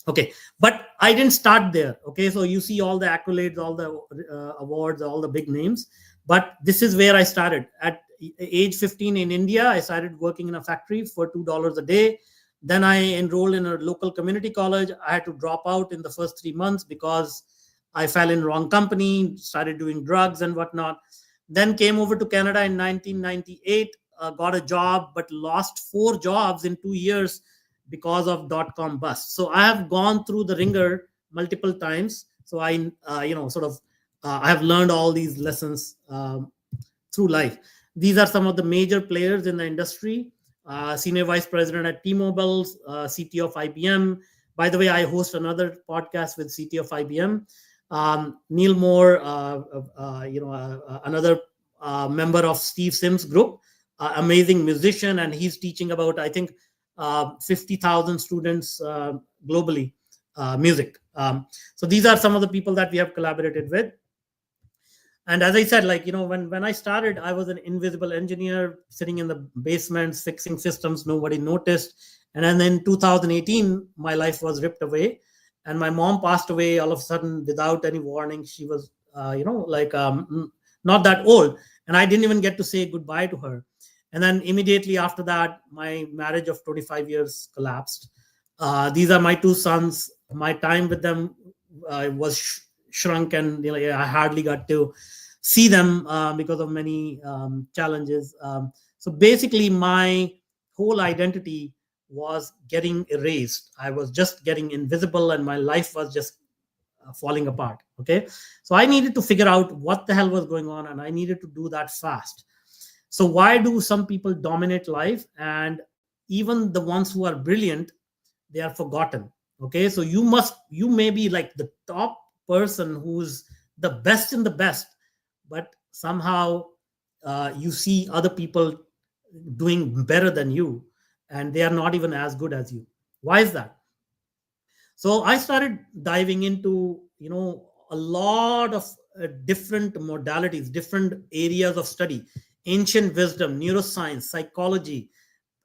Okay, but I didn't start there. Okay, so you see all the accolades, all the awards, all the big names, but this is where I started. At age 15 in India, I started working in a factory for $2 a day. Then I enrolled in a local community college. I had to drop out in the first 3 months because I fell in wrong company, started doing drugs and whatnot. Then came over to Canada in 1998, got a job, but lost 4 jobs in 2 years because of .com bust. So I have gone through the ringer multiple times. So I, I have learned all these lessons through life. These are some of the major players in the industry. Senior Vice President at T-Mobile, CTO of IBM. By the way, I host another podcast with CTO of IBM. Neil Moore, another member of Steve Sims Group, amazing musician, and he's teaching about, I think, 50,000 students globally music. So these are some of the people that we have collaborated with. And as I said, when I started, I was an invisible engineer sitting in the basements, fixing systems. Nobody noticed. And then in 2018, my life was ripped away. And my mom passed away all of a sudden without any warning. She was, not that old. And I didn't even get to say goodbye to her. And then immediately after that, my marriage of 25 years collapsed. These are my two sons. My time with them was shrunk, and I hardly got to see them because of many challenges. So basically, my whole identity was getting erased. I was just getting invisible, and my life was just falling apart. Okay, so I needed to figure out what the hell was going on, and I needed to do that fast. So why do some people dominate life, and even the ones who are brilliant, they are forgotten? Okay, so you may be like the top person who's the best in the best, but somehow you see other people doing better than you, and they are not even as good as you. Why is that? So I started diving into a lot of different modalities, different areas of study, ancient wisdom, neuroscience, psychology,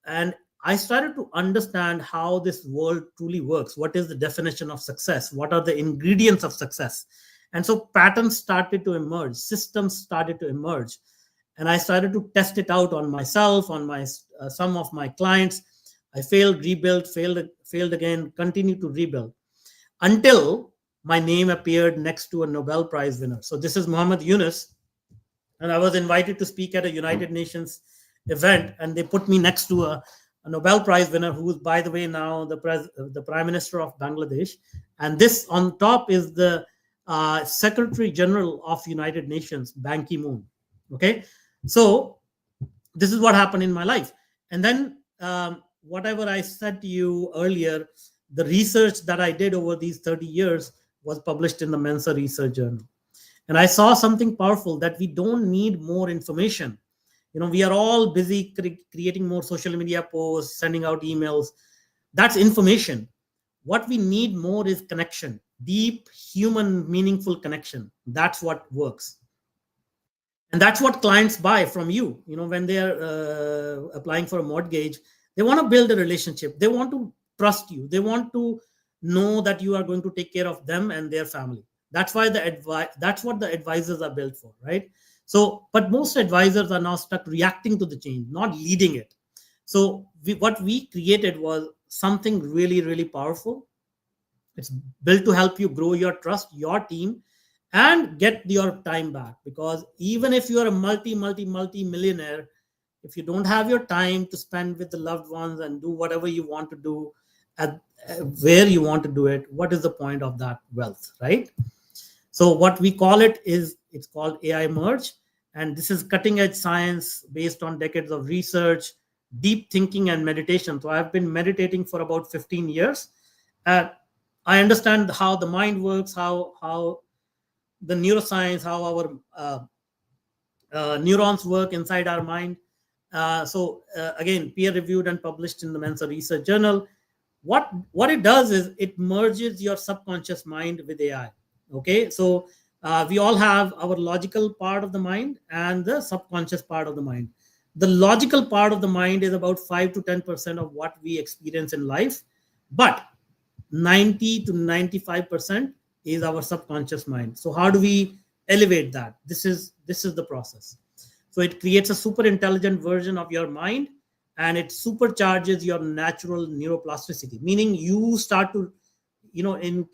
and I started to understand how this world truly works. What is the definition of success? What are the ingredients of success? And so patterns started to emerge, systems started to emerge. And I started to test it out on myself, on some of my clients. I failed, rebuilt, failed again, continued to rebuild until my name appeared next to a Nobel Prize winner. So this is Muhammad Yunus. And I was invited to speak at a United Nations event, and they put me next to a Nobel Prize winner, who is, by the way, now the Prime Minister of Bangladesh. And this on top is the Secretary General of United Nations, Ban Ki-moon. Okay, so this is what happened in my life. And then whatever I said to you earlier, the research that I did over these 30 years was published in the Mensa Research Journal. And I saw something powerful, that we don't need more information. We are all busy creating more social media posts, sending out emails. That's information. What we need more is connection, deep, human, meaningful connection. That's what works. And that's what clients buy from you. When they're applying for a mortgage, they want to build a relationship. They want to trust you. They want to know that you are going to take care of them and their family. That's why that's what the advisors are built for, right? So, but most advisors are now stuck reacting to the change, not leading it. So what we created was something really, really powerful. It's built to help you grow your trust, your team, and get your time back. Because even if you are a multi-millionaire, if you don't have your time to spend with the loved ones and do whatever you want to do at where you want to do it, what is the point of that wealth, right? So what we call it is, it's called AI Merge. And this is cutting edge science based on decades of research, deep thinking and meditation. So I've been meditating for about 15 years. I understand how the mind works, how the neuroscience, how our neurons work inside our mind. Again, peer reviewed and published in the Mensa Research Journal. What it does is it merges your subconscious mind with AI. Okay, so we all have our logical part of the mind and the subconscious part of the mind. The logical part of the mind is about 5 to 10% of what we experience in life, but 90 to 95% is our subconscious mind. So how do we elevate that? This is the process. So it creates a super intelligent version of your mind, and it supercharges your natural neuroplasticity, meaning you start to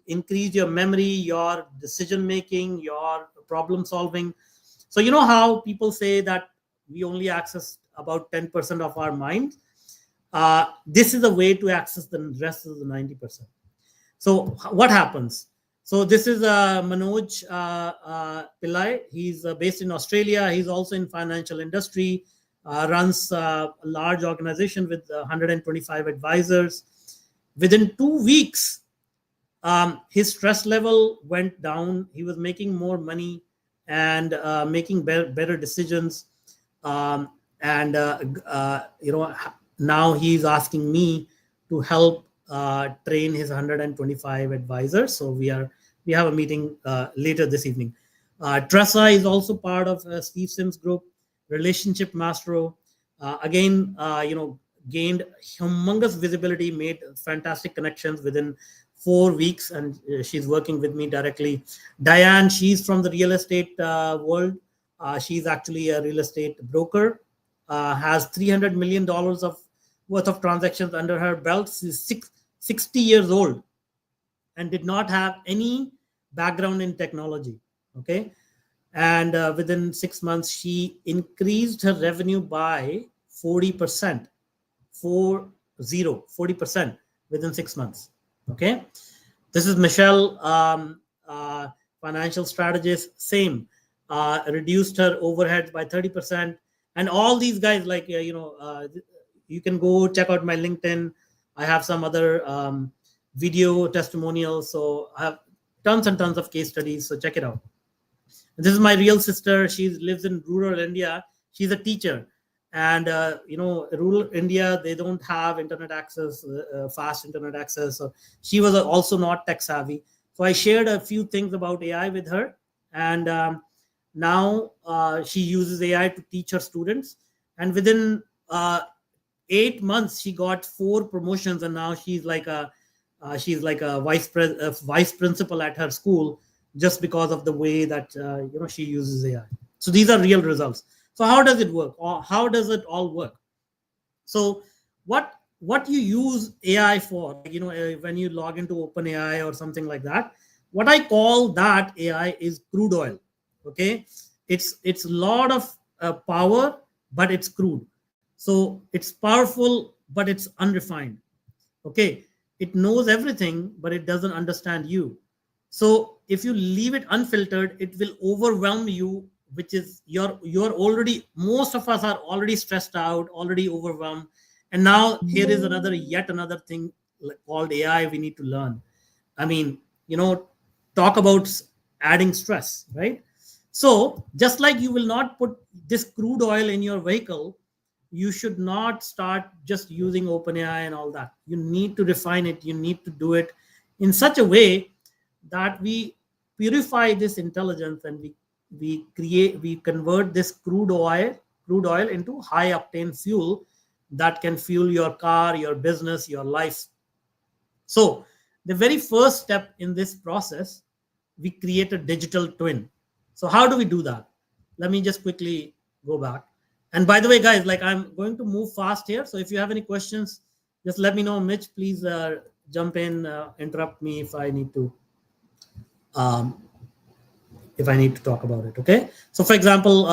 increase your memory, your decision making, your problem solving. So how people say that we only access about 10% of our mind. This is a way to access the rest of the 90%. So what happens? So this is Manoj Pillai. He's based in Australia. He's also in financial industry. runs a large organization with 125 advisors. Within 2 weeks, his stress level went down. He was making more money and making better decisions. Now he's asking me to help train his 125 advisors. So we have a meeting later this evening. Tressa is also part of Steve Sims Group, Relationship Mastro. Gained humongous visibility, made fantastic connections within 4 weeks, and she's working with me directly. Diane, she's from the real estate world. She's actually a real estate broker, has $300 million worth of transactions under her belt. She's 60 years old and did not have any background in technology. Okay. And within 6 months, she increased her revenue by 40%, 40% within 6 months. Okay. This is Michelle, financial strategist, same, reduced her overhead by 30%. And all these guys, like, you can go check out my LinkedIn. I have some other video testimonials. So I have tons and tons of case studies. So check it out. This is my real sister. She lives in rural India. She's a teacher. And, rural India, they don't have internet access, fast internet access. So she was also not tech savvy. So I shared a few things about AI with her. And now she uses AI to teach her students. And within 8 months, she got 4 promotions. And now she's like a vice principal at her school, just because of the way that she uses AI. So these are real results. So how does it work? Or how does it all work? So what you use AI for, when you log into OpenAI or something like that, what I call that AI is crude oil. Okay, it's a lot of power, but it's crude. So it's powerful, but it's unrefined. Okay, it knows everything, but it doesn't understand you. So if you leave it unfiltered, it will overwhelm you, which is you're already, most of us are already stressed out, already overwhelmed. And now here is yet another thing called AI we need to learn. I mean, talk about adding stress, right? So just like you will not put this crude oil in your vehicle, you should not start just using OpenAI and all that. You need to refine it. You need to do it in such a way that we purify this intelligence and we convert this crude oil into high octane fuel that can fuel your car, your business, your life. So the very first step in this process, we create a digital twin. So how do we do that? Let me just quickly go back. And by the way, guys, I'm going to move fast here. So if you have any questions, just let me know. Mitch, please jump in, interrupt me if I need to talk about it. Okay. So for example,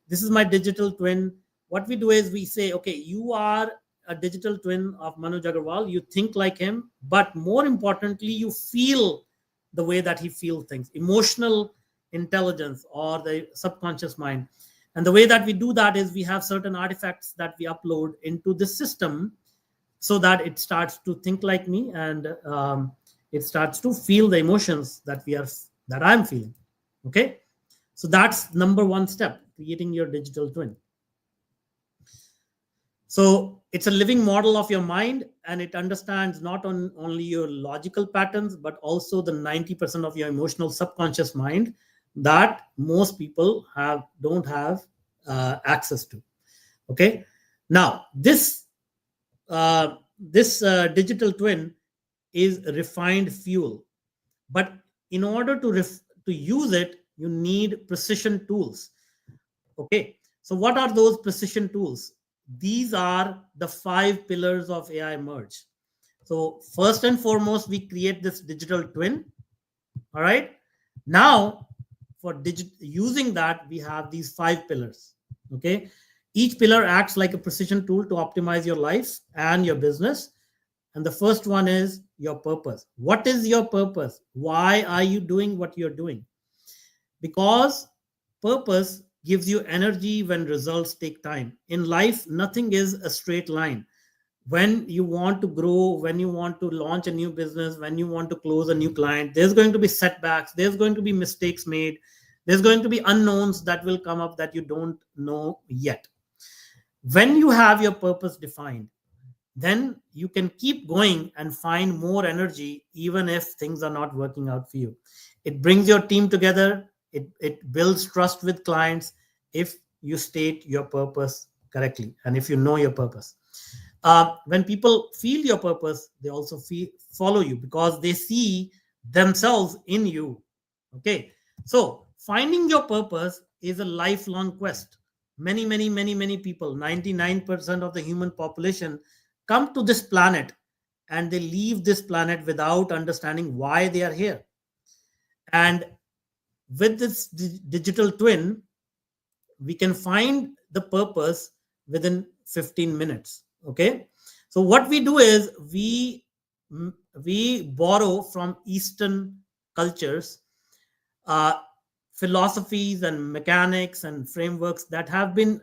this is my digital twin. What we do is we say, okay, you are a digital twin of Manoj Agarwal. You think like him, but more importantly, you feel the way that he feels things, emotional intelligence or the subconscious mind. And the way that we do that is we have certain artifacts that we upload into the system so that it starts to think like me and it starts to feel the emotions that I'm feeling. Okay. So that's number one step, creating your digital twin. So it's a living model of your mind, and it understands not only your logical patterns, but also the 90% of your emotional subconscious mind that most people don't have access to. Okay. Now this digital twin is refined fuel, but in order to use it, you need precision tools. Okay. So what are those precision tools? These are the 5 pillars of AI Merge. So first and foremost, we create this digital twin. All right. Now for using that, we have these 5 pillars. Okay. Each pillar acts like a precision tool to optimize your life and your business. And the first one is your purpose. What is your purpose? Why are you doing what you're doing? Because purpose gives you energy when results take time. In life, nothing is a straight line. When you want to grow, when you want to launch a new business, when you want to close a new client, there's going to be setbacks, there's going to be mistakes made, there's going to be unknowns that will come up that you don't know yet. When you have your purpose defined, then you can keep going and find more energy even if things are not working out for you. It brings your team together. It builds trust with clients if you state your purpose correctly and if you know your purpose. When people feel your purpose, they also follow you because they see themselves in you. Okay, so finding your purpose is a lifelong quest. Many people, 99% of the human population, come to this planet and they leave this planet without understanding why they are here. And with this digital twin, we can find the purpose within 15 minutes. Okay, so what we do is we borrow from Eastern cultures, philosophies and mechanics and frameworks that have been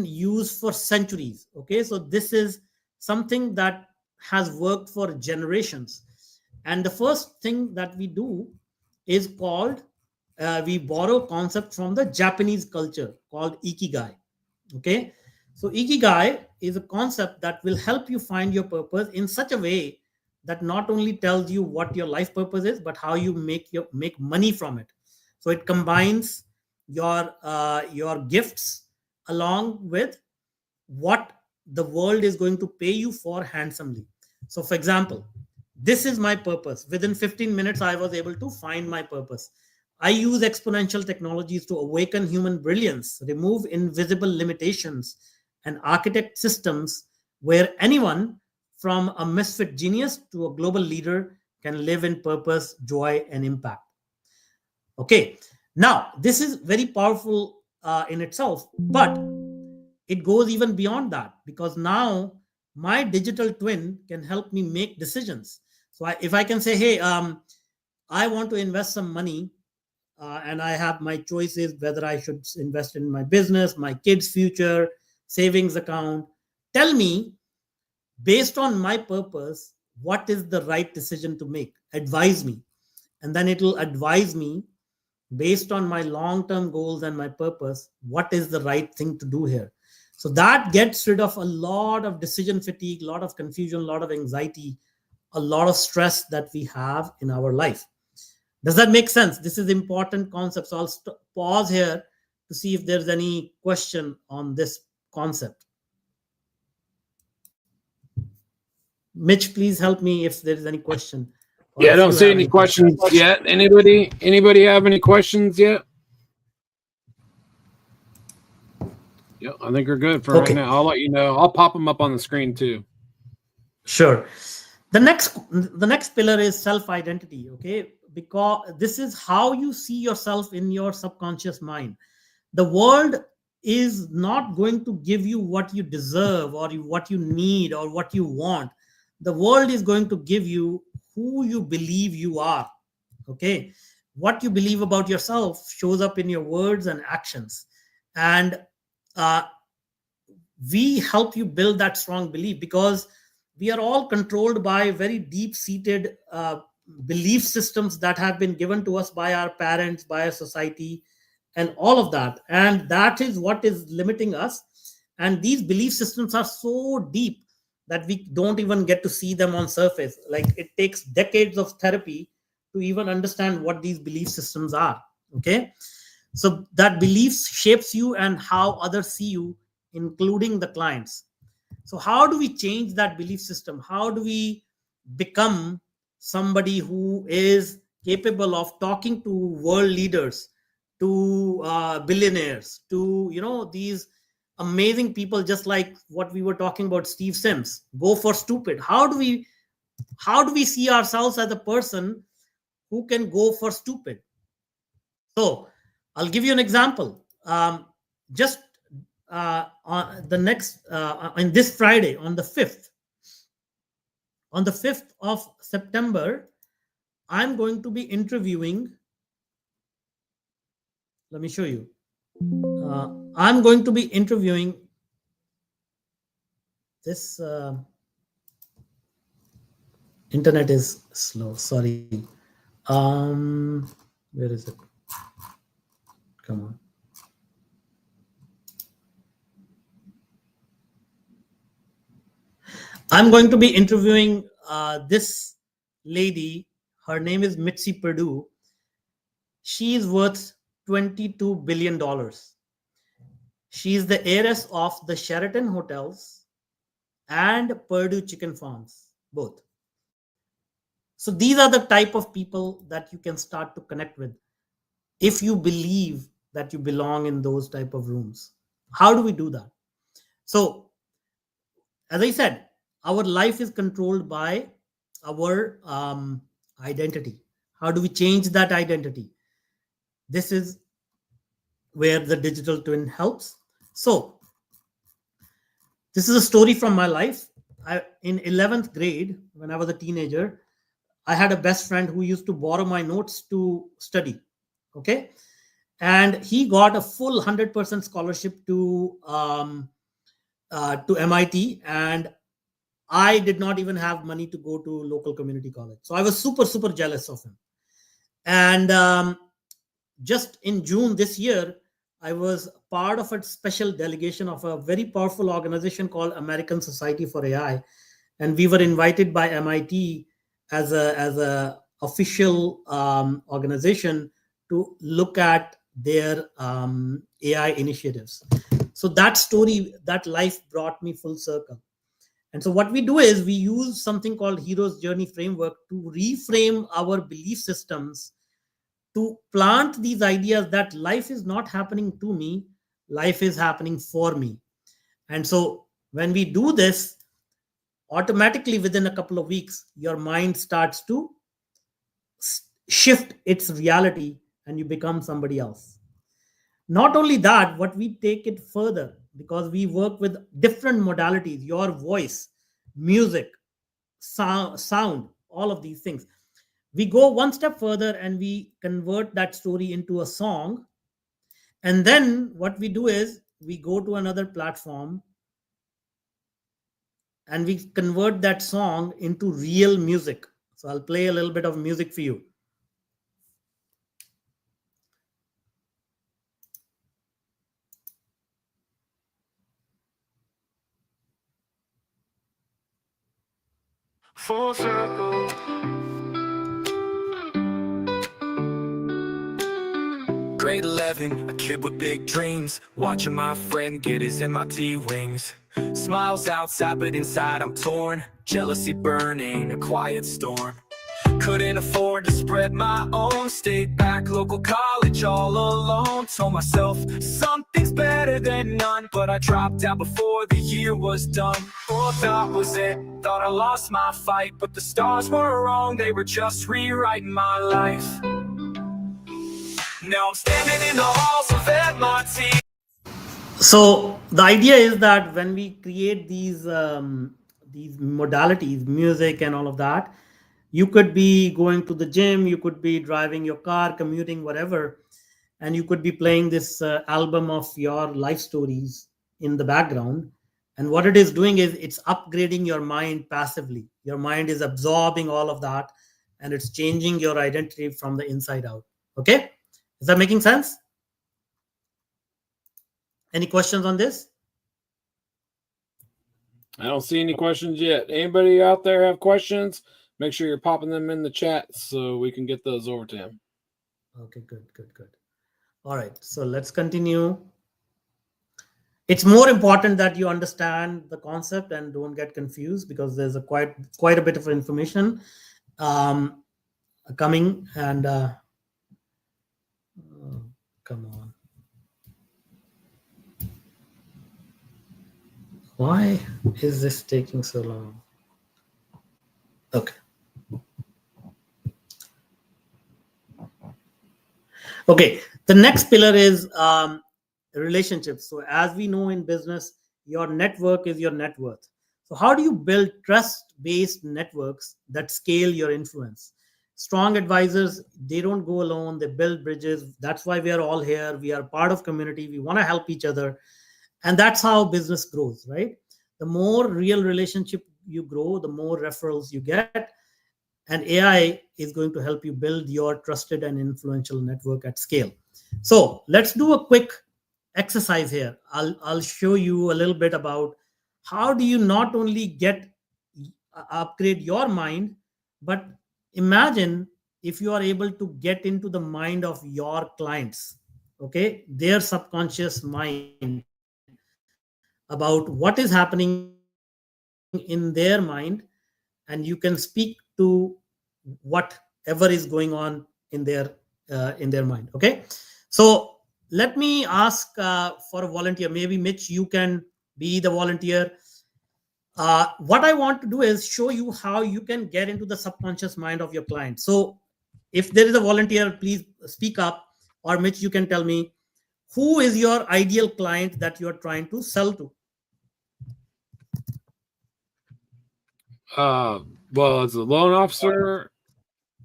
used for centuries. Okay, so this is something that has worked for generations. And the first thing that we do is called we borrow concept from the Japanese culture called ikigai. Okay, so ikigai is a concept that will help you find your purpose in such a way that not only tells you what your life purpose is, but how you make money from it. So it combines your gifts along with what the world is going to pay you for handsomely. So for example, this is my purpose. Within 15 minutes, I was able to find my purpose. I use exponential technologies to awaken human brilliance, remove invisible limitations, and architect systems where anyone from a misfit genius to a global leader can live in purpose, joy, and impact. Okay, now this is very powerful in itself, but it goes even beyond that because now my digital twin can help me make decisions. So if I can say, hey, I want to invest some money and I have my choices whether I should invest in my business, my kids' future, savings account. Tell me, based on my purpose, what is the right decision to make? Advise me. And then it will advise me based on my long-term goals and my purpose, what is the right thing to do here? So that gets rid of a lot of decision fatigue, a lot of confusion, a lot of anxiety, a lot of stress that we have in our life. Does that make sense? This is important concept. So I'll pause here to see if there's any question on this concept. Mitch, please help me if there is any question. Yeah, I don't see any questions yet. Anybody have any questions yet? Yeah, I think we're good for right now. I'll let you know. I'll pop them up on the screen too. Sure. The next pillar is self-identity. Okay, because this is how you see yourself in your subconscious mind. The world is not going to give you what you deserve or what you need or what you want. The world is going to give you who you believe you are. Okay, what you believe about yourself shows up in your words and actions, and we help you build that strong belief because we are all controlled by very deep-seated belief systems that have been given to us by our parents, by our society, and all of that. And that is what is limiting us. And these belief systems are so deep that we don't even get to see them on surface. Like it takes decades of therapy to even understand what these belief systems are. Okay, so that belief shapes you and how others see you, including the clients. So how do we change that belief system? How do we become somebody who is capable of talking to world leaders, to billionaires, to these amazing people, just like what we were talking about, Steve Sims, Go for Stupid. How do we see ourselves as a person who can go for stupid? So I'll give you an example. Just on the next on this Friday, on the 5th of September, I'm going to be interviewing let me show you. I'm going to be interviewing this. Internet is slow. Sorry. Where is it? Come on. I'm going to be interviewing this lady. Her name is Mitzi Perdue. She is worth $22 billion. She is the heiress of the Sheraton Hotels and Perdue Chicken Farms, both. So these are the type of people that you can start to connect with if you believe that you belong in those type of rooms. How do we do that? So, as I said, our life is controlled by our identity. How do we change that identity? This is where the digital twin helps. So, this is a story from my life. In 11th grade, when I was a teenager, I had a best friend who used to borrow my notes to study. Okay. And he got a full 100% scholarship to MIT. And I did not even have money to go to local community college. So I was super, super jealous of him. And just in June this year, I was part of a special delegation of a very powerful organization called American Society for AI. And we were invited by MIT as a official organization to look at their AI initiatives. So that story, that life brought me full circle. And so what we do is we use something called Hero's Journey Framework to reframe our belief systems, to plant these ideas that life is not happening to me, life is happening for me. And so when we do this, automatically within a couple of weeks, your mind starts to shift its reality and you become somebody else. Not only that, but we take it further because we work with different modalities, your voice, music, sound, all of these things. We go one step further and we convert that story into a song. And then what we do is we go to another platform and we convert that song into real music. So I'll play a little bit of music for you. Full circle. Grade 11, a kid with big dreams, watching my friend get his MIT wings. Smiles outside, but inside I'm torn. Jealousy burning, a quiet storm. Couldn't afford to spread my own. Stayed back, local college all alone. Told myself something's better than none, but I dropped out before the year was done. Oh, that was it. Thought I lost my fight, but the stars were wrong. They were just rewriting my life. Now I'm standing in the halls of MIT. So the idea is that when we create these modalities, music and all of that, you could be going to the gym, you could be driving your car, commuting, whatever, and you could be playing this album of your life stories in the background. And what it is doing is it's upgrading your mind passively. Your mind is absorbing all of that and it's changing your identity from the inside out. Okay? Is that making sense? Any questions on this? I don't see any questions yet. Anybody out there have questions? Make sure you're popping them in the chat so we can get those over to him. Okay, good. All right, so let's continue. It's more important that you understand the concept and don't get confused because there's a quite a bit of information coming. And come on. Why is this taking so long? Okay. Okay, the next pillar is relationships. So as we know in business, your network is your net worth. So how do you build trust-based networks that scale your influence? strong advisors, they don't go alone, they build bridges. That's why we are all here. We are part of community. We want to help each other. And that's how business grows, right? The more real relationship you grow, the more referrals you get. And AI is going to help you build your trusted and influential network at scale. So let's do a quick exercise here. I'll show you a little bit about how do you not only upgrade your mind, but imagine if you are able to get into the mind of your clients, okay, their subconscious mind, about what is happening in their mind, and you can speak to whatever is going on in their mind. Okay, so let me ask for a volunteer. Maybe Mitch, you can be the volunteer. What I want to do is show you how you can get into the subconscious mind of your client. So if there is a volunteer, please speak up. Or Mitch, you can tell me, who is your ideal client that you are trying to sell to? Well, as a loan officer,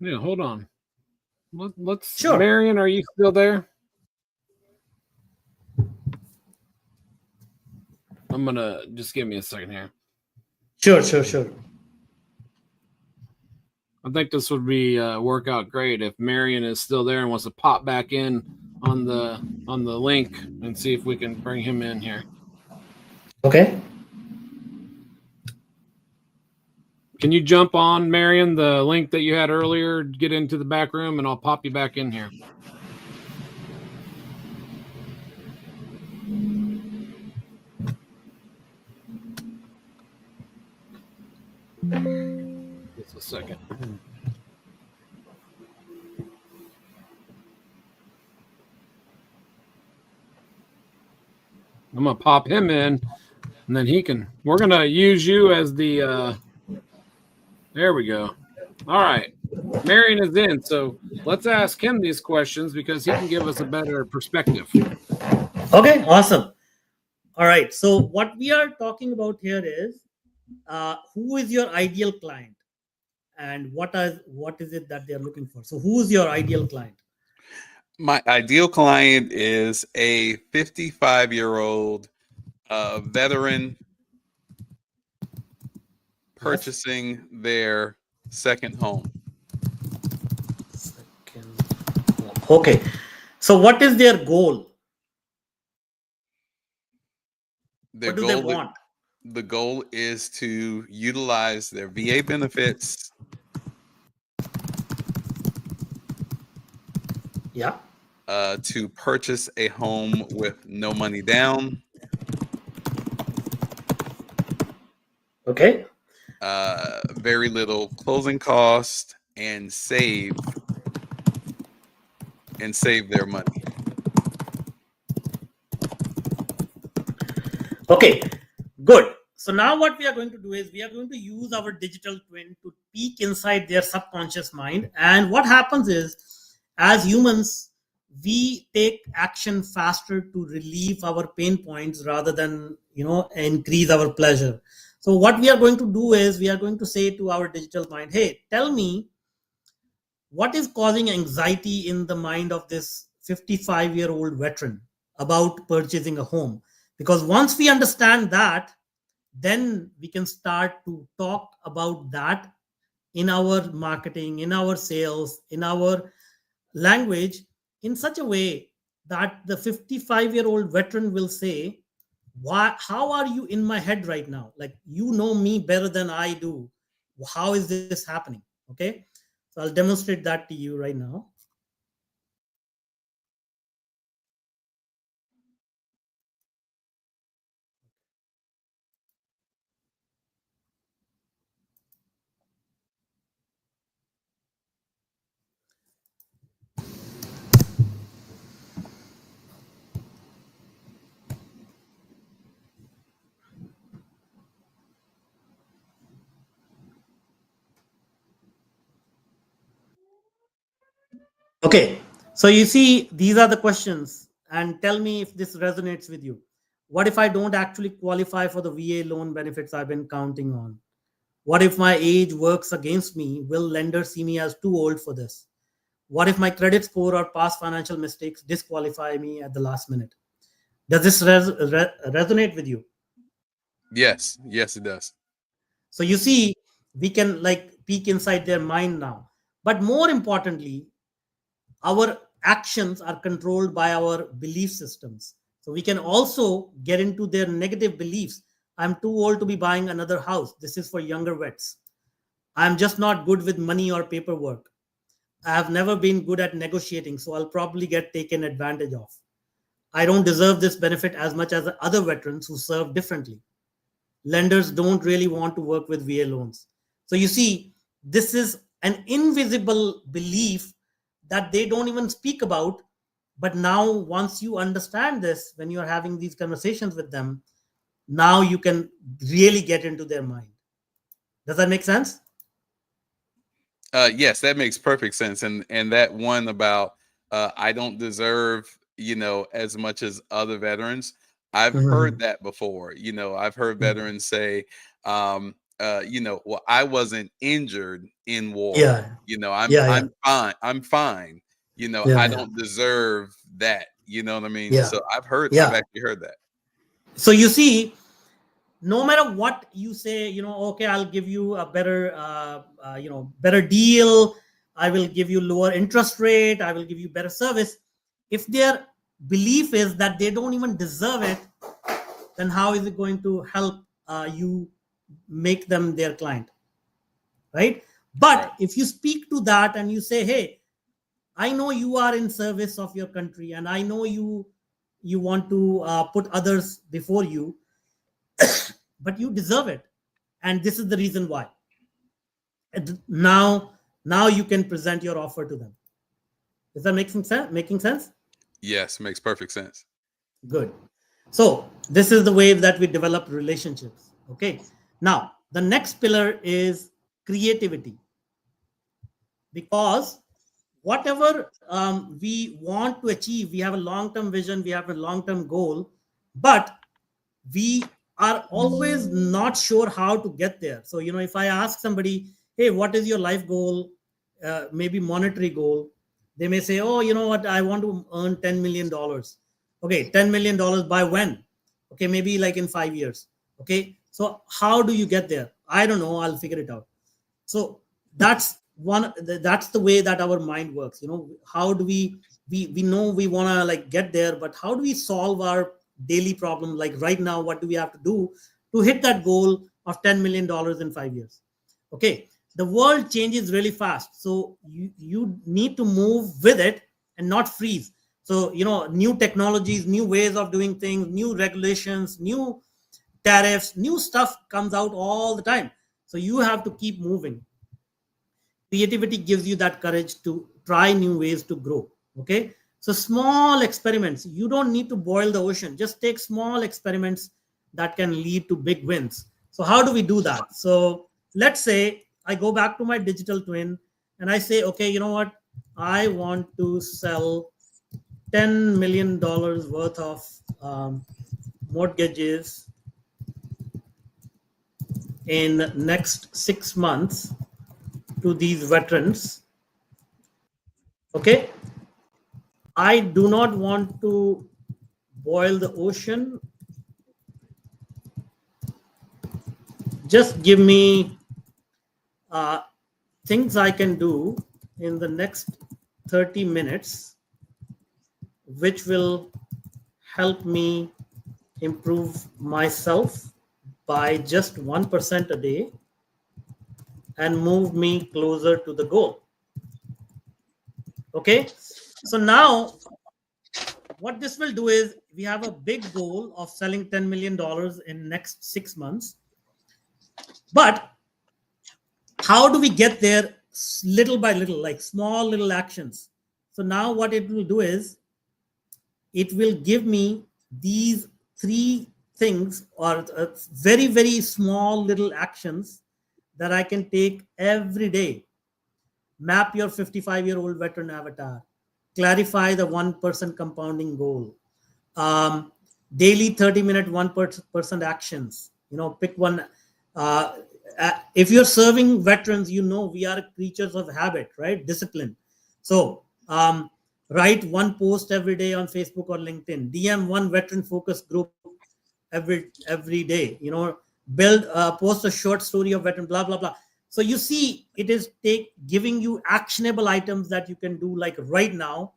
yeah, hold on. Let's Sure. Marion, are you still there? I'm gonna just give me a second here. Sure. I think this would be work out great if Marion is still there and wants to pop back in on the link and see if we can bring him in here. Okay. Can you jump on, Marion, the link that you had earlier, get into the back room, and I'll pop you back in here. Just a second. I'm going to pop him in, and then we're going to use you as the, there we go. All right. Marion is in, so let's ask him these questions because he can give us a better perspective. Okay, awesome. All right. So what we are talking about here is who is your ideal client and what is it that they're looking for? So who's your ideal client? My ideal client is a 55-year-old veteran purchasing their second home. Okay. So what is their goal? What do they want? The goal is to utilize their VA benefits. Yeah. To purchase a home with no money down. Okay. Very little closing cost and save their money. Okay, good. So now what we are going to do is we are going to use our digital twin to peek inside their subconscious mind. And what happens is, as humans, we take action faster to relieve our pain points rather than, increase our pleasure. So what we are going to do is we are going to say to our digital mind, hey, tell me what is causing anxiety in the mind of this 55-year-old veteran about purchasing a home? Because once we understand that, then we can start to talk about that in our marketing, in our sales, in our language, in such a way that the 55-year-old veteran will say, how are you in my head right now? Like, you know me better than I do. How is this happening? Okay. So I'll demonstrate that to you right now. Okay, so you see, these are the questions, and tell me if this resonates with you. What if I don't actually qualify for the VA loan benefits I've been counting on? What if my age works against me? Will lenders see me as too old for this? What if my credit score or past financial mistakes disqualify me at the last minute? Does this resonate with you? Yes, yes, it does. So you see, we can like peek inside their mind now. But more importantly, our actions are controlled by our belief systems. So we can also get into their negative beliefs. I'm too old to be buying another house. This is for younger vets. I'm just not good with money or paperwork. I have never been good at negotiating, so I'll probably get taken advantage of. I don't deserve this benefit as much as other veterans who serve differently. Lenders don't really want to work with VA loans. So you see, this is an invisible belief that they don't even speak about. But now, once you understand this, when you're having these conversations with them, now you can really get into their mind. Does that make sense? Yes, that makes perfect sense. And that one about I don't deserve, as much as other veterans. I've heard that before. I've heard veterans say, well, I wasn't injured in war. I'm fine. I'm fine. I don't deserve that. You know what I mean? Yeah. So I've actually heard that. So you see, no matter what you say, okay, I'll give you a better, better deal. I will give you lower interest rate. I will give you better service. If their belief is that they don't even deserve it, then how is it going to help you make them their client, right? But if you speak to that and you say, hey, I know you are in service of your country, and I know you want to put others before you, but you deserve it, and this is the reason why. And now you can present your offer to them. Is that making sense? Yes, makes perfect sense. Good. So this is the way that we develop relationships. Okay. Now the next pillar is creativity, because whatever we want to achieve, we have a long-term vision, we have a long-term goal, but we are always not sure how to get there. So, if I ask somebody, hey, what is your life goal? Maybe monetary goal. They may say, oh, you know what? I want to earn $10 million. Okay, $10 million by when? Okay, maybe like in 5 years. Okay, so how do you get there? I don't know. I'll figure it out. So that's the way that our mind works. How do we know we want to like get there, but how do we solve our daily problem? Like right now, what do we have to do to hit that goal of $10 million in 5 years? Okay, the world changes really fast, so you need to move with it and not freeze. So new technologies, new ways of doing things, new regulations, new tariffs, new stuff comes out all the time, so you have to keep moving. Creativity gives you that courage to try new ways to grow. Okay, so small experiments. You don't need to boil the ocean. Just take small experiments that can lead to big wins. So how do we do that? So let's say I go back to my digital twin and I say, okay, you know what? I want to sell $10 million worth of mortgages in next 6 months to these veterans. Okay, I do not want to boil the ocean. Just give me things I can do in the next 30 minutes, which will help me improve myself by just 1% a day and move me closer to the goal. Okay, so now what this will do is we have a big goal of selling $10 million in next 6 months. But how do we get there little by little, like small little actions? So now what it will do is it will give me these 3 things, or very, very small little actions that I can take every day. Map your 55-year-old veteran avatar. Clarify the 1% compounding goal. Daily 30-minute 1% actions. Pick one. if you're serving veterans, you know we are creatures of habit, right? Discipline. So write one post every day on Facebook or LinkedIn. DM one veteran focus group every day. You know, post a short story of veteran, blah blah blah. So you see, it is giving you actionable items that you can do like right now.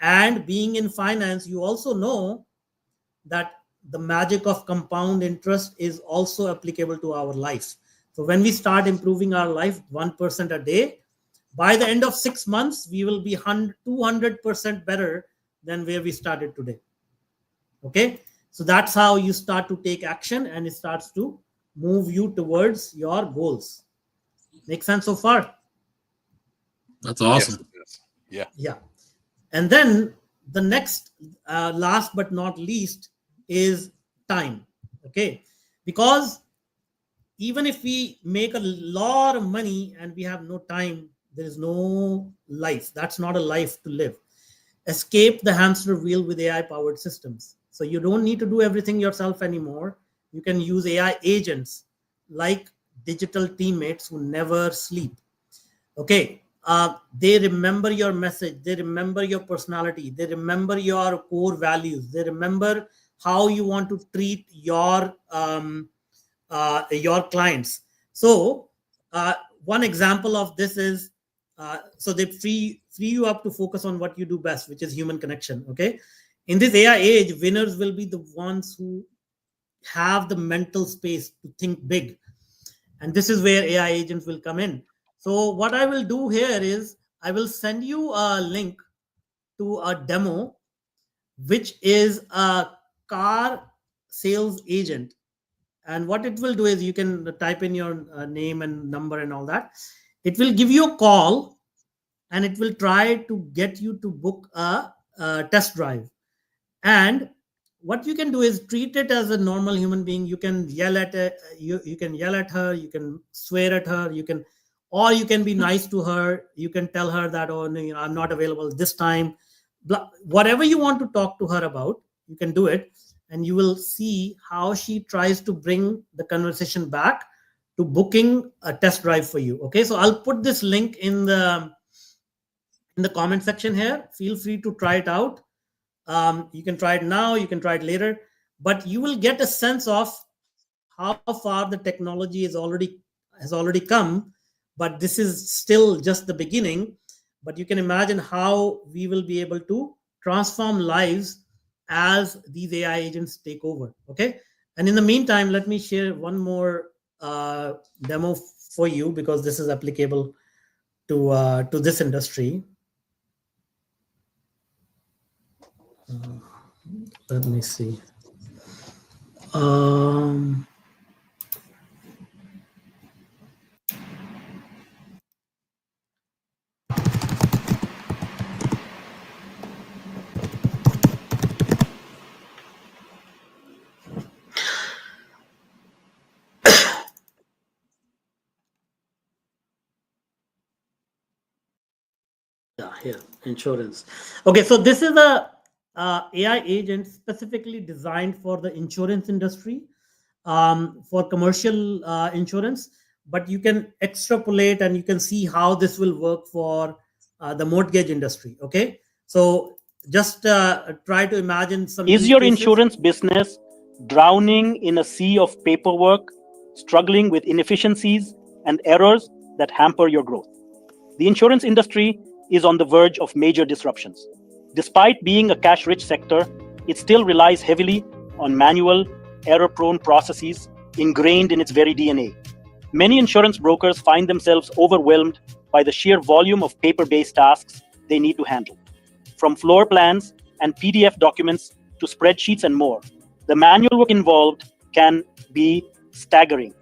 And being in finance, you also know that the magic of compound interest is also applicable to our life. So when we start improving our life 1% a day, by the end of 6 months, we will be 200% better than where we started today. Okay, so that's how you start to take action, and it starts to move you towards your goals. Make sense so far? That's awesome. Yes. Yeah. And then the next, last but not least, is time. Okay, because even if we make a lot of money and we have no time, there is no life. That's not a life to live. Escape the hamster wheel with AI powered systems. So you don't need to do everything yourself anymore. You can use AI agents like digital teammates who never sleep. Okay, they remember your message, they remember your personality, they remember your core values, they remember how you want to treat your clients. So one example of this is, so they free you up to focus on what you do best, which is human connection. Okay, in this AI age, winners will be the ones who have the mental space to think big, and this is where AI agents will come in. So what I will do here is I will send you a link to a demo, which is a car sales agent. And what it will do is you can type in your name and number and all that. It will give you a call and it will try to get you to book a test drive. And what you can do is treat it as a normal human being. You can yell at it, you can yell at her, you can swear at her, or you can be nice to her. You can tell her that, oh, no, I'm not available this time. Whatever you want to talk to her about, you can do it. And you will see how she tries to bring the conversation back to booking a test drive for you. Okay, so I'll put this link in the comment section here. Feel free to try it out. You can try it now, you can try it later, but you will get a sense of how far the technology has already come. But this is still just the beginning. But you can imagine how we will be able to transform lives as these AI agents take over. Okay, and in the meantime, let me share one more demo for you, because this is applicable to this industry. Let me see. Here, insurance. Okay, so this is a AI agent specifically designed for the insurance industry, for commercial insurance, but you can extrapolate and you can see how this will work for the mortgage industry. Okay, so just try to imagine some. Is your insurance business drowning in a sea of paperwork, struggling with inefficiencies and errors that hamper your growth? The insurance industry is on the verge of major disruptions. Despite being a cash-rich sector, it still relies heavily on manual, error-prone processes ingrained in its very DNA. Many insurance brokers find themselves overwhelmed by the sheer volume of paper-based tasks they need to handle. From floor plans and PDF documents to spreadsheets and more, the manual work involved can be staggering.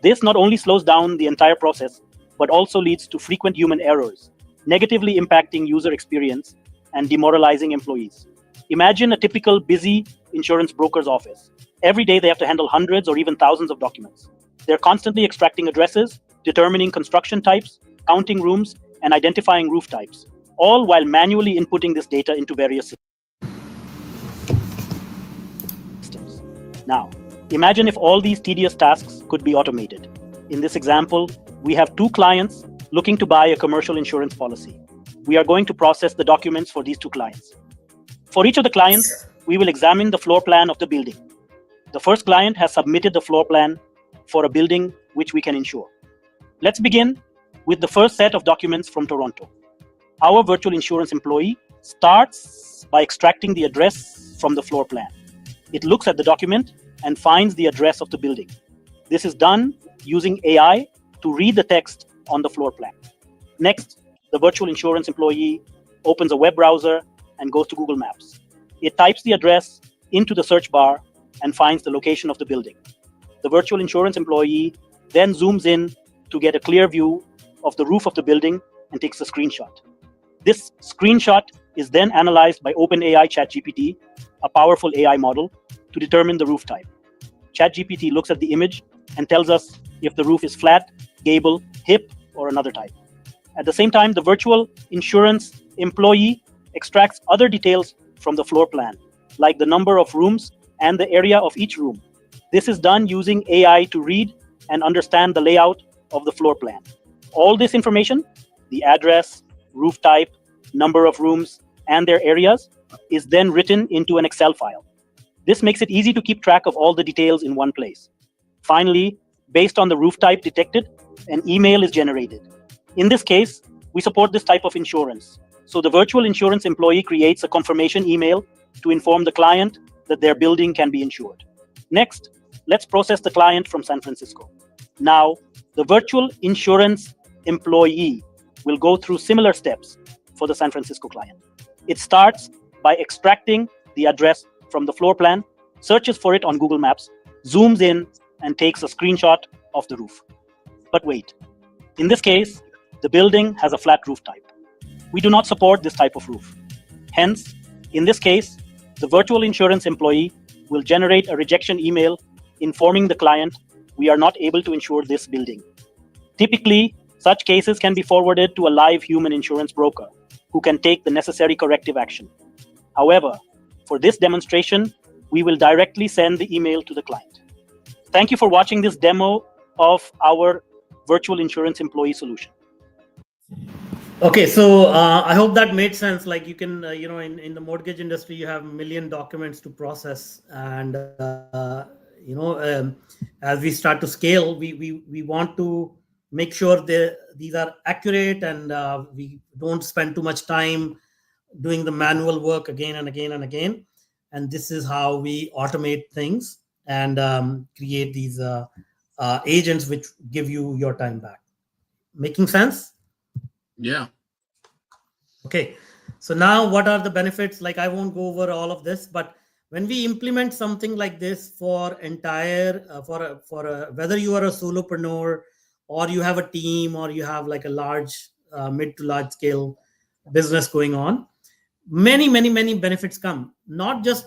This not only slows down the entire process, but also leads to frequent human errors, negatively impacting user experience and demoralizing employees. Imagine a typical busy insurance broker's office. Every day they have to handle hundreds or even thousands of documents. They're constantly extracting addresses, determining construction types, counting rooms, and identifying roof types, all while manually inputting this data into various systems. Now, imagine if all these tedious tasks could be automated. In this example, we have two clients looking to buy a commercial insurance policy. We are going to process the documents for these two clients. For each of the clients, we will examine the floor plan of the building. The first client has submitted the floor plan for a building which we can insure. Let's begin with the first set of documents from Toronto. Our virtual insurance employee starts by extracting the address from the floor plan. It looks at the document and finds the address of the building. This is done using AI to read the text on the floor plan. Next, the virtual insurance employee opens a web browser and goes to Google Maps. It types the address into the search bar and finds the location of the building. The virtual insurance employee then zooms in to get a clear view of the roof of the building and takes a screenshot. This screenshot is then analyzed by OpenAI ChatGPT, a powerful AI model, to determine the roof type. ChatGPT looks at the image and tells us if the roof is flat, gable, hip, or another type. At the same time, the virtual insurance employee extracts other details from the floor plan, like the number of rooms and the area of each room. This is done using AI to read and understand the layout of the floor plan. All this information, the address, roof type, number of rooms, and their areas, is then written into an Excel file. This makes it easy to keep track of all the details in one place. Finally, based on the roof type detected, an email is generated. In this case, we support this type of insurance. So the virtual insurance employee creates a confirmation email to inform the client that their building can be insured. Next, let's process the client from San Francisco. Now, the virtual insurance employee will go through similar steps for the San Francisco client. It starts by extracting the address from the floor plan, searches for it on Google Maps, zooms in, and takes a screenshot of the roof. But wait, in this case, the building has a flat roof type. We do not support this type of roof. Hence, in this case, the virtual insurance employee will generate a rejection email informing the client we are not able to insure this building. Typically, such cases can be forwarded to a live human insurance broker who can take the necessary corrective action. However, for this demonstration, we will directly send the email to the client. Thank you for watching this demo of our virtual insurance employee solution. Okay, so I hope that made sense. Like you can, in the mortgage industry, you have a million documents to process, and as we start to scale, we want to make sure that these are accurate, and we don't spend too much time doing the manual work again and again and again. And this is how we automate things and create these agents which give you your time back. Making sense? Yeah. Okay. So now what are the benefits? Like I won't go over all of this, but when we implement something like this for entire, whether you are a solopreneur or you have a team or you have like a large, mid to large scale business going on, many benefits come, not just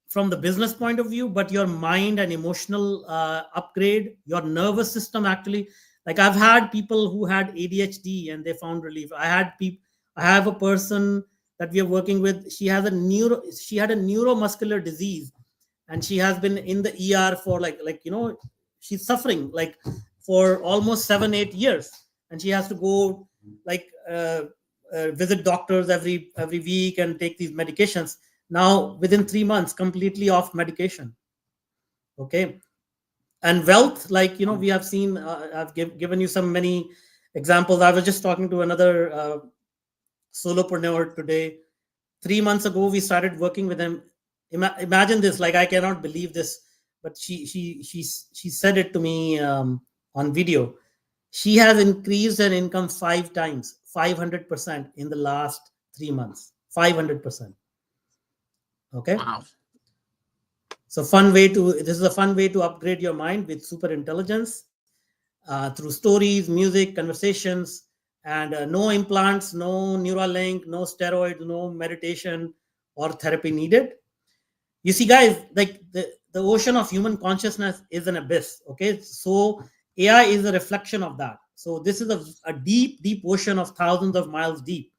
from the business point of view, but your mind and emotional upgrade, your nervous system actually. Like I've had people who had ADHD and they found relief. I have a person that we are working with. She had a neuromuscular disease, and she has been in the ER for she's suffering like for almost 7-8 years, and she has to go visit doctors every week and take these medications. Now within 3 months, completely off medication. Okay. And wealth, we have seen, I've given you many examples. I was just talking to another solopreneur today. 3 months ago, we started working with him. Imagine this, I cannot believe this, but she said it to me on video. She has increased her income 5 times, 500% in the last 3 months, 500%. Okay. Wow. So this is a fun way to upgrade your mind with super intelligence through stories, music, conversations, and no implants, no Neuralink, no steroids, no meditation or therapy needed. You see, guys, like the ocean of human consciousness is an abyss. Okay. So AI is a reflection of that. So this is a deep, deep ocean of thousands of miles deep.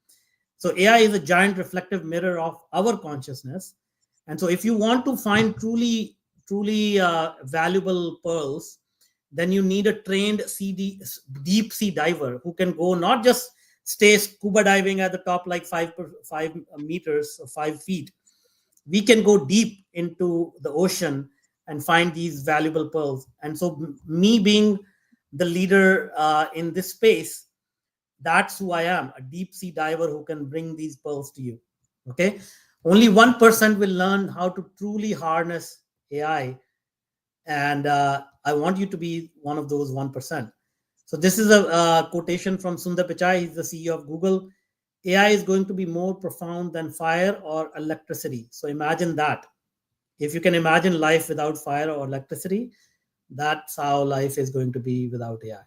So AI is a giant reflective mirror of our consciousness. And so if you want to find truly valuable pearls, then you need a trained deep sea diver who can go not just stay scuba diving at the top like 5 meters or 5 feet. We can go deep into the ocean and find these valuable pearls. And so me being the leader in this space, that's who I am, a deep sea diver who can bring these pearls to you. Okay. Only 1% will learn how to truly harness AI. And I want you to be one of those 1%. So this is a quotation from Sundar Pichai. He's the CEO of Google. AI is going to be more profound than fire or electricity. So imagine that. If you can imagine life without fire or electricity, that's how life is going to be without AI.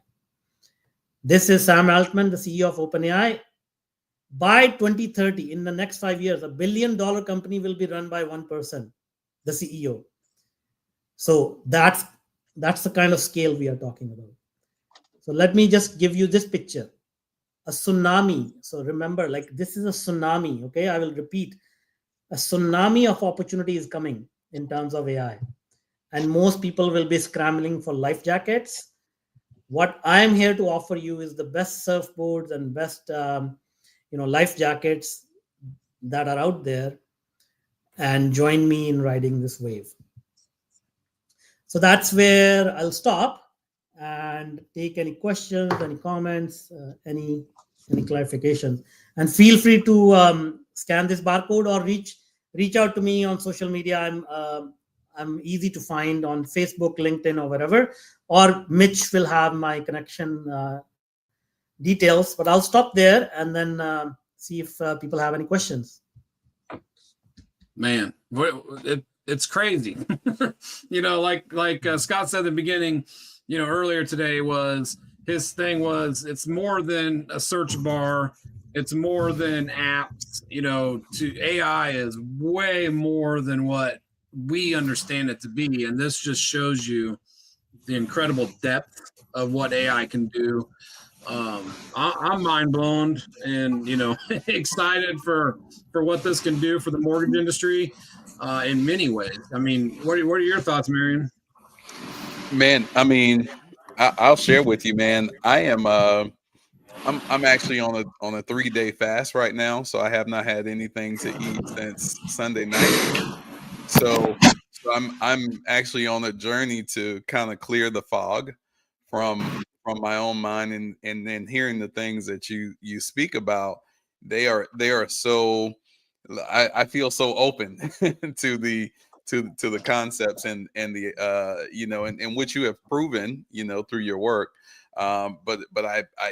This is Sam Altman, the CEO of OpenAI. By 2030, in the next 5 years, $1 billion company will be run by one person, the CEO. So that's the kind of scale we are talking about. So let me just give you this picture. A tsunami. So remember, like this is a tsunami. Okay, I will repeat. A tsunami of opportunity is coming in terms of AI. And most people will be scrambling for life jackets. What I'm here to offer you is the best surfboards and best life jackets that are out there, and join me in riding this wave. So that's where I'll stop and take any questions, any comments, any clarifications. And feel free to scan this barcode or reach out to me on social media. I'm easy to find on Facebook, LinkedIn, or wherever. Or Mitch will have my connection details. But I'll stop there and then see if people have any questions. Man, it's crazy. Like Scott said at the beginning, earlier today his thing was it's more than a search bar. It's more than apps. To AI is way more than what we understand it to be. And this just shows you the incredible depth of what AI can do. I'm mind blown and, excited for what this can do for the mortgage industry in many ways. I mean, what are your thoughts, Marion? Man, I mean, I'll share with you, man. I am I'm actually on a 3-day fast right now, so I have not had anything to eat since Sunday night. So I'm actually on a journey to kind of clear the fog from my own mind, and then hearing the things that you speak about, they are so, I feel so open to the concepts and the and which you have proven through your work. But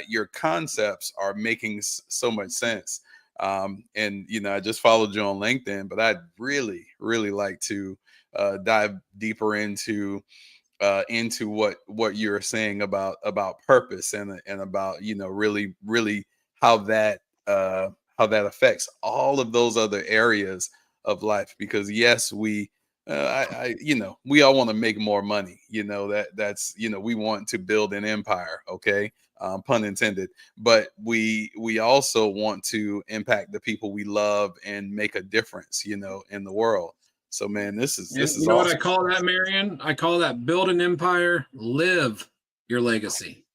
your concepts are making so much sense. And I just followed you on LinkedIn, but I'd really like to dive deeper into what you're saying about purpose and about really how that affects all of those other areas of life. Because yes, we all want to make more money. That's we want to build an empire. Okay. Pun intended. But we also want to impact the people we love and make a difference, in the world. So man, this is awesome. What I call that, Marion? I call that build an empire, live your legacy.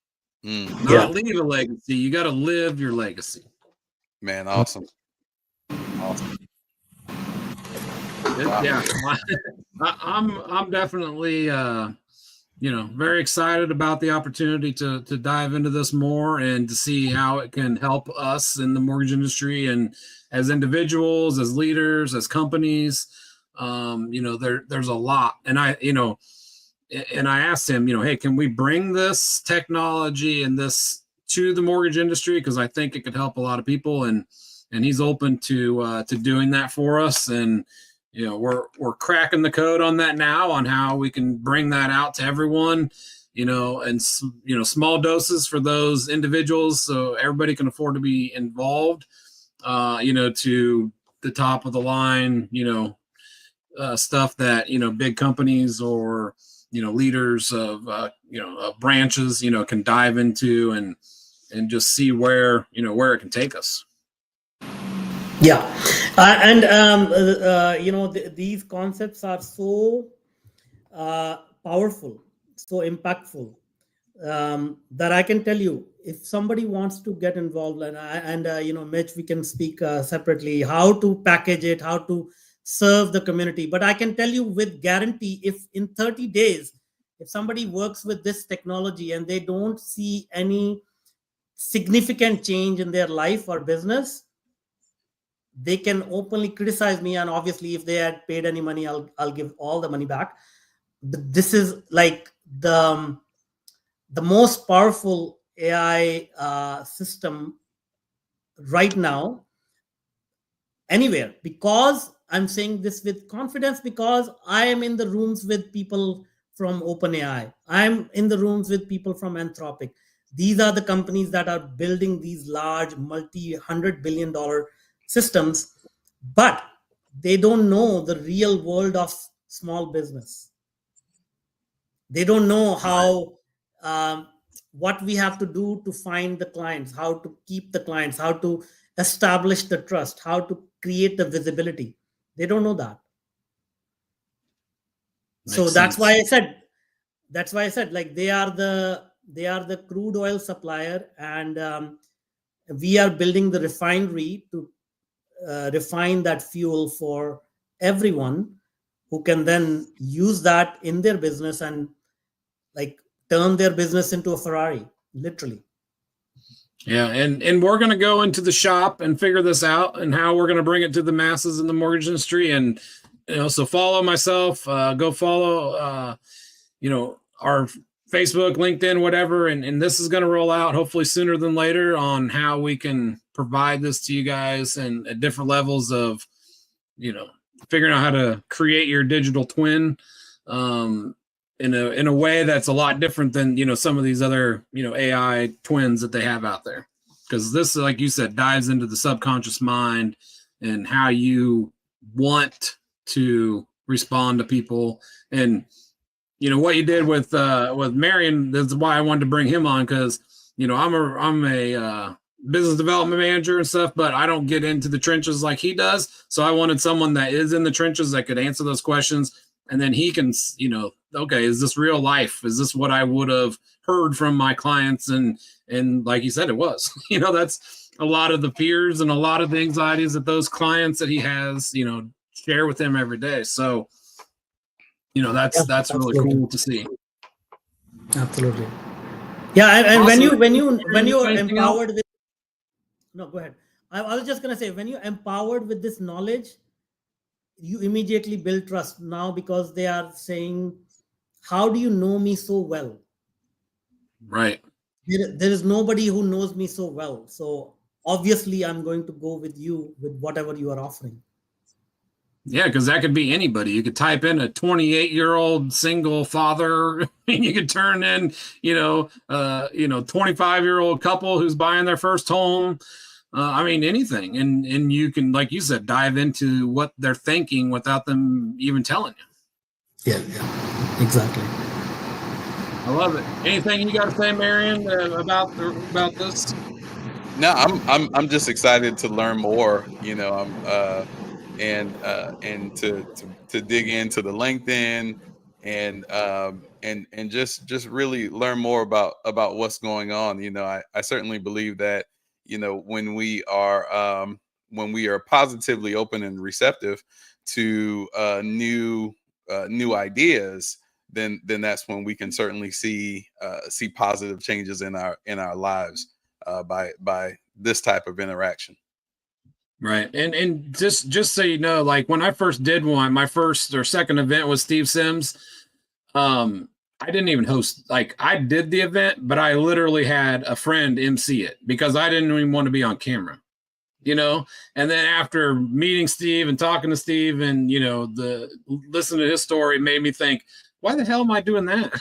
Not leave a legacy. You got to live your legacy. Man, awesome. Wow. Yeah, I'm definitely very excited about the opportunity to dive into this more and to see how it can help us in the mortgage industry and as individuals, as leaders, as companies. There's a lot, and I asked him, hey, can we bring this technology and this to the mortgage industry? Because I think it could help a lot of people, and he's open to doing that for us. And we're cracking the code on that now, on how we can bring that out to everyone, and small doses for those individuals, so everybody can afford to be involved. To the top of the line, stuff that big companies or leaders of branches can dive into and just see where it can take us. Yeah, these concepts are so powerful, so impactful that I can tell you, if somebody wants to get involved, Mitch, we can speak separately how to package it, how to serve the community. But I can tell you with guarantee, if in 30 days, if somebody works with this technology and they don't see any significant change in their life or business, they can openly criticize me. And obviously, if they had paid any money, I'll give all the money back. But this is like the most powerful AI system right now anywhere, because I'm saying this with confidence, because I am in the rooms with people from OpenAI. I'm in the rooms with people from Anthropic. These are the companies that are building these large multi-$100 billion systems, but they don't know the real world of small business. They don't know how what we have to do to find the clients, how to keep the clients, how to establish the trust, how to create the visibility. They don't know that. So that's why I said like they are the crude oil supplier, and we are building the refinery to refine that fuel for everyone who can then use that in their business and like turn their business into a Ferrari, literally. Yeah, and we're going to go into the shop and figure this out and how we're going to bring it to the masses in the mortgage industry. And so follow myself, go follow our Facebook, LinkedIn, whatever, and this is going to roll out hopefully sooner than later on how we can provide this to you guys and at different levels of figuring out how to create your digital twin in a way that's a lot different than some of these other AI twins that they have out there, because this, like you said, dives into the subconscious mind and how you want to respond to people. And what you did with Marion, that's why I wanted to bring him on, because I'm a business development manager and stuff, but I don't get into the trenches like he does. So I wanted someone that is in the trenches that could answer those questions, and then he can okay, is this real life? Is this what I would have heard from my clients? And like you said, it was. That's a lot of the fears and a lot of the anxieties that those clients that he has share with him every day. So that's really cool to see. Absolutely. Yeah, and also, when you are empowered with, no, go ahead. I was just gonna say, when you're empowered with this knowledge, you immediately build trust now, because they are saying, how do you know me so well? Right. There is nobody who knows me so well. So obviously I'm going to go with you with whatever you are offering. Yeah, because that could be anybody. You could type in a 28-year-old single father, and you could turn in, 25-year-old couple who's buying their first home. Anything. And you can, like you said, dive into what they're thinking without them even telling you. Yeah, exactly. I love it. Anything you got to say, Marion, about this? No, I'm just excited to learn more. And to dig into the LinkedIn and just really learn more about what's going on. I certainly believe that when we are positively open and receptive to new ideas, then that's when we can certainly see positive changes in our lives by this type of interaction. Right. And just so you know, like when I first did one, my first or second event with Steve Sims, I didn't even host, like I did the event, but I literally had a friend MC it because I didn't even want to be on camera, and then after meeting Steve and talking to Steve and, listening to his story made me think, why the hell am I doing that?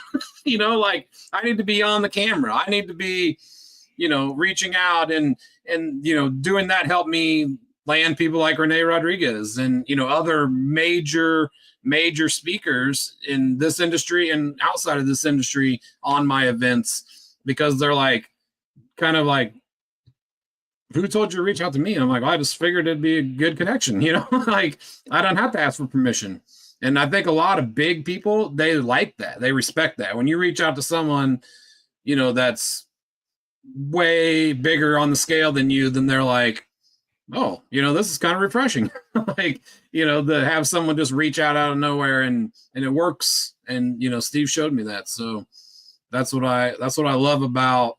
Like I need to be on the camera. I need to be, reaching out and doing that helped me land people like Rene Rodriguez and, other major speakers in this industry and outside of this industry on my events, because they're like, kind of like, who told you to reach out to me? And I'm like, well, I just figured it'd be a good connection, like I don't have to ask for permission. And I think a lot of big people, they like that. They respect that. When you reach out to someone, that's way bigger on the scale than you, then they're like, oh, this is kind of refreshing. Like, to have someone just reach out of nowhere and it works. And, Steve showed me that. So that's what I love about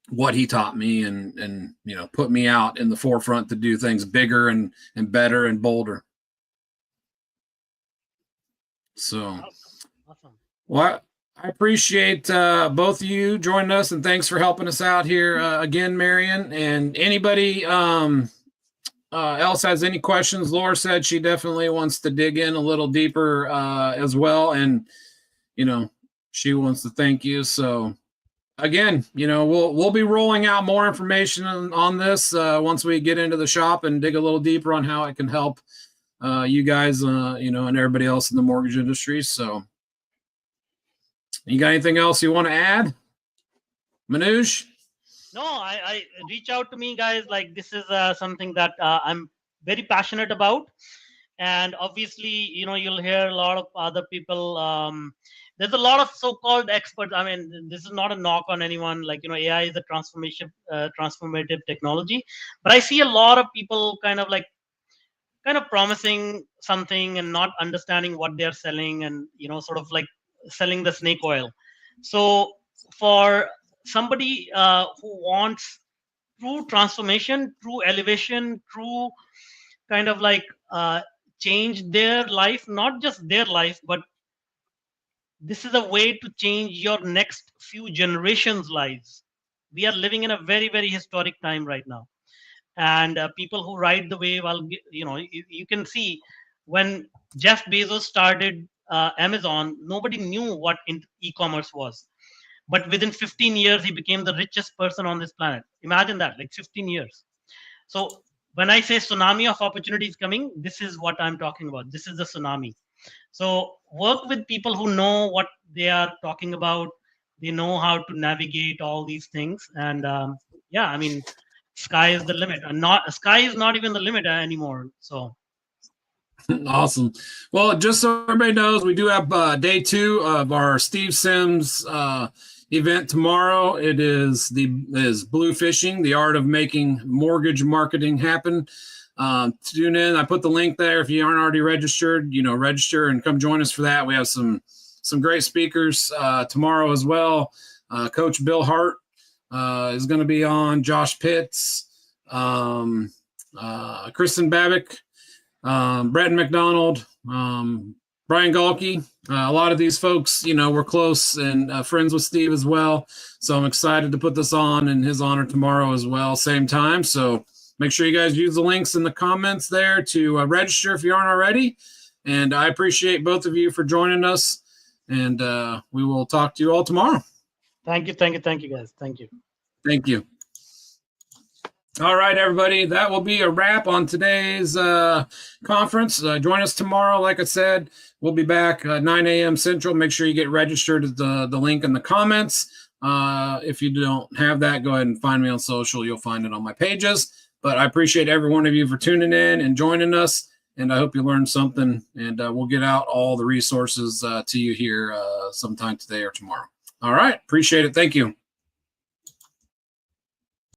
what he taught me and put me out in the forefront to do things bigger and better and bolder. So, well, I appreciate both of you joining us, and thanks for helping us out here again, Marion. And anybody else has any questions? Laura said she definitely wants to dig in a little deeper as well, and she wants to thank you. So again, we'll be rolling out more information on this once we get into the shop and dig a little deeper on how it can help you guys, and everybody else in the mortgage industry. So. You got anything else you want to add, Manoj? No, I reach out to me, guys. Like, this is something that I'm very passionate about, and obviously, you'll hear a lot of other people. There's a lot of so-called experts. I mean, this is not a knock on anyone. Like, AI is a transformative technology, but I see a lot of people kind of promising something and not understanding what they're selling, and sort of like selling the snake oil. So for somebody who wants true transformation, true elevation, true kind of change their life, not just their life, but this is a way to change your next few generations' lives. We are living in a very, very historic time right now. And people who ride the wave, you can see when Jeff Bezos started Amazon, nobody knew what e-commerce was. But within 15 years, he became the richest person on this planet. Imagine that, 15 years. So when I say tsunami of opportunities coming, this is what I'm talking about. This is the tsunami. So work with people who know what they are talking about. They know how to navigate all these things. And sky is the limit. And sky is not even the limit anymore. So. Awesome. Well, just so everybody knows, we do have day 2 of our Steve Sims event tomorrow. It is Blue Fishing, the art of making mortgage marketing happen. Tune in. I put the link there. If you aren't already registered, register and come join us for that. We have some great speakers tomorrow as well. Coach Bill Hart is going to be on. Josh Pitts, Kristen Babick, Bretton McDonald, Brian Galkey. A lot of these folks, we're close and friends with Steve as well. So I'm excited to put this on in his honor tomorrow as well, same time. So make sure you guys use the links in the comments there to register if you aren't already. And I appreciate both of you for joining us. And we will talk to you all tomorrow. Thank you, guys. Thank you. Thank you. All right, everybody. That will be a wrap on today's conference. Join us tomorrow. Like I said, we'll be back 9 a.m. Central. Make sure you get registered at the link in the comments. If you don't have that, go ahead and find me on social. You'll find it on my pages. But I appreciate every one of you for tuning in and joining us. And I hope you learned something. And we'll get out all the resources to you here sometime today or tomorrow. All right. Appreciate it. Thank you.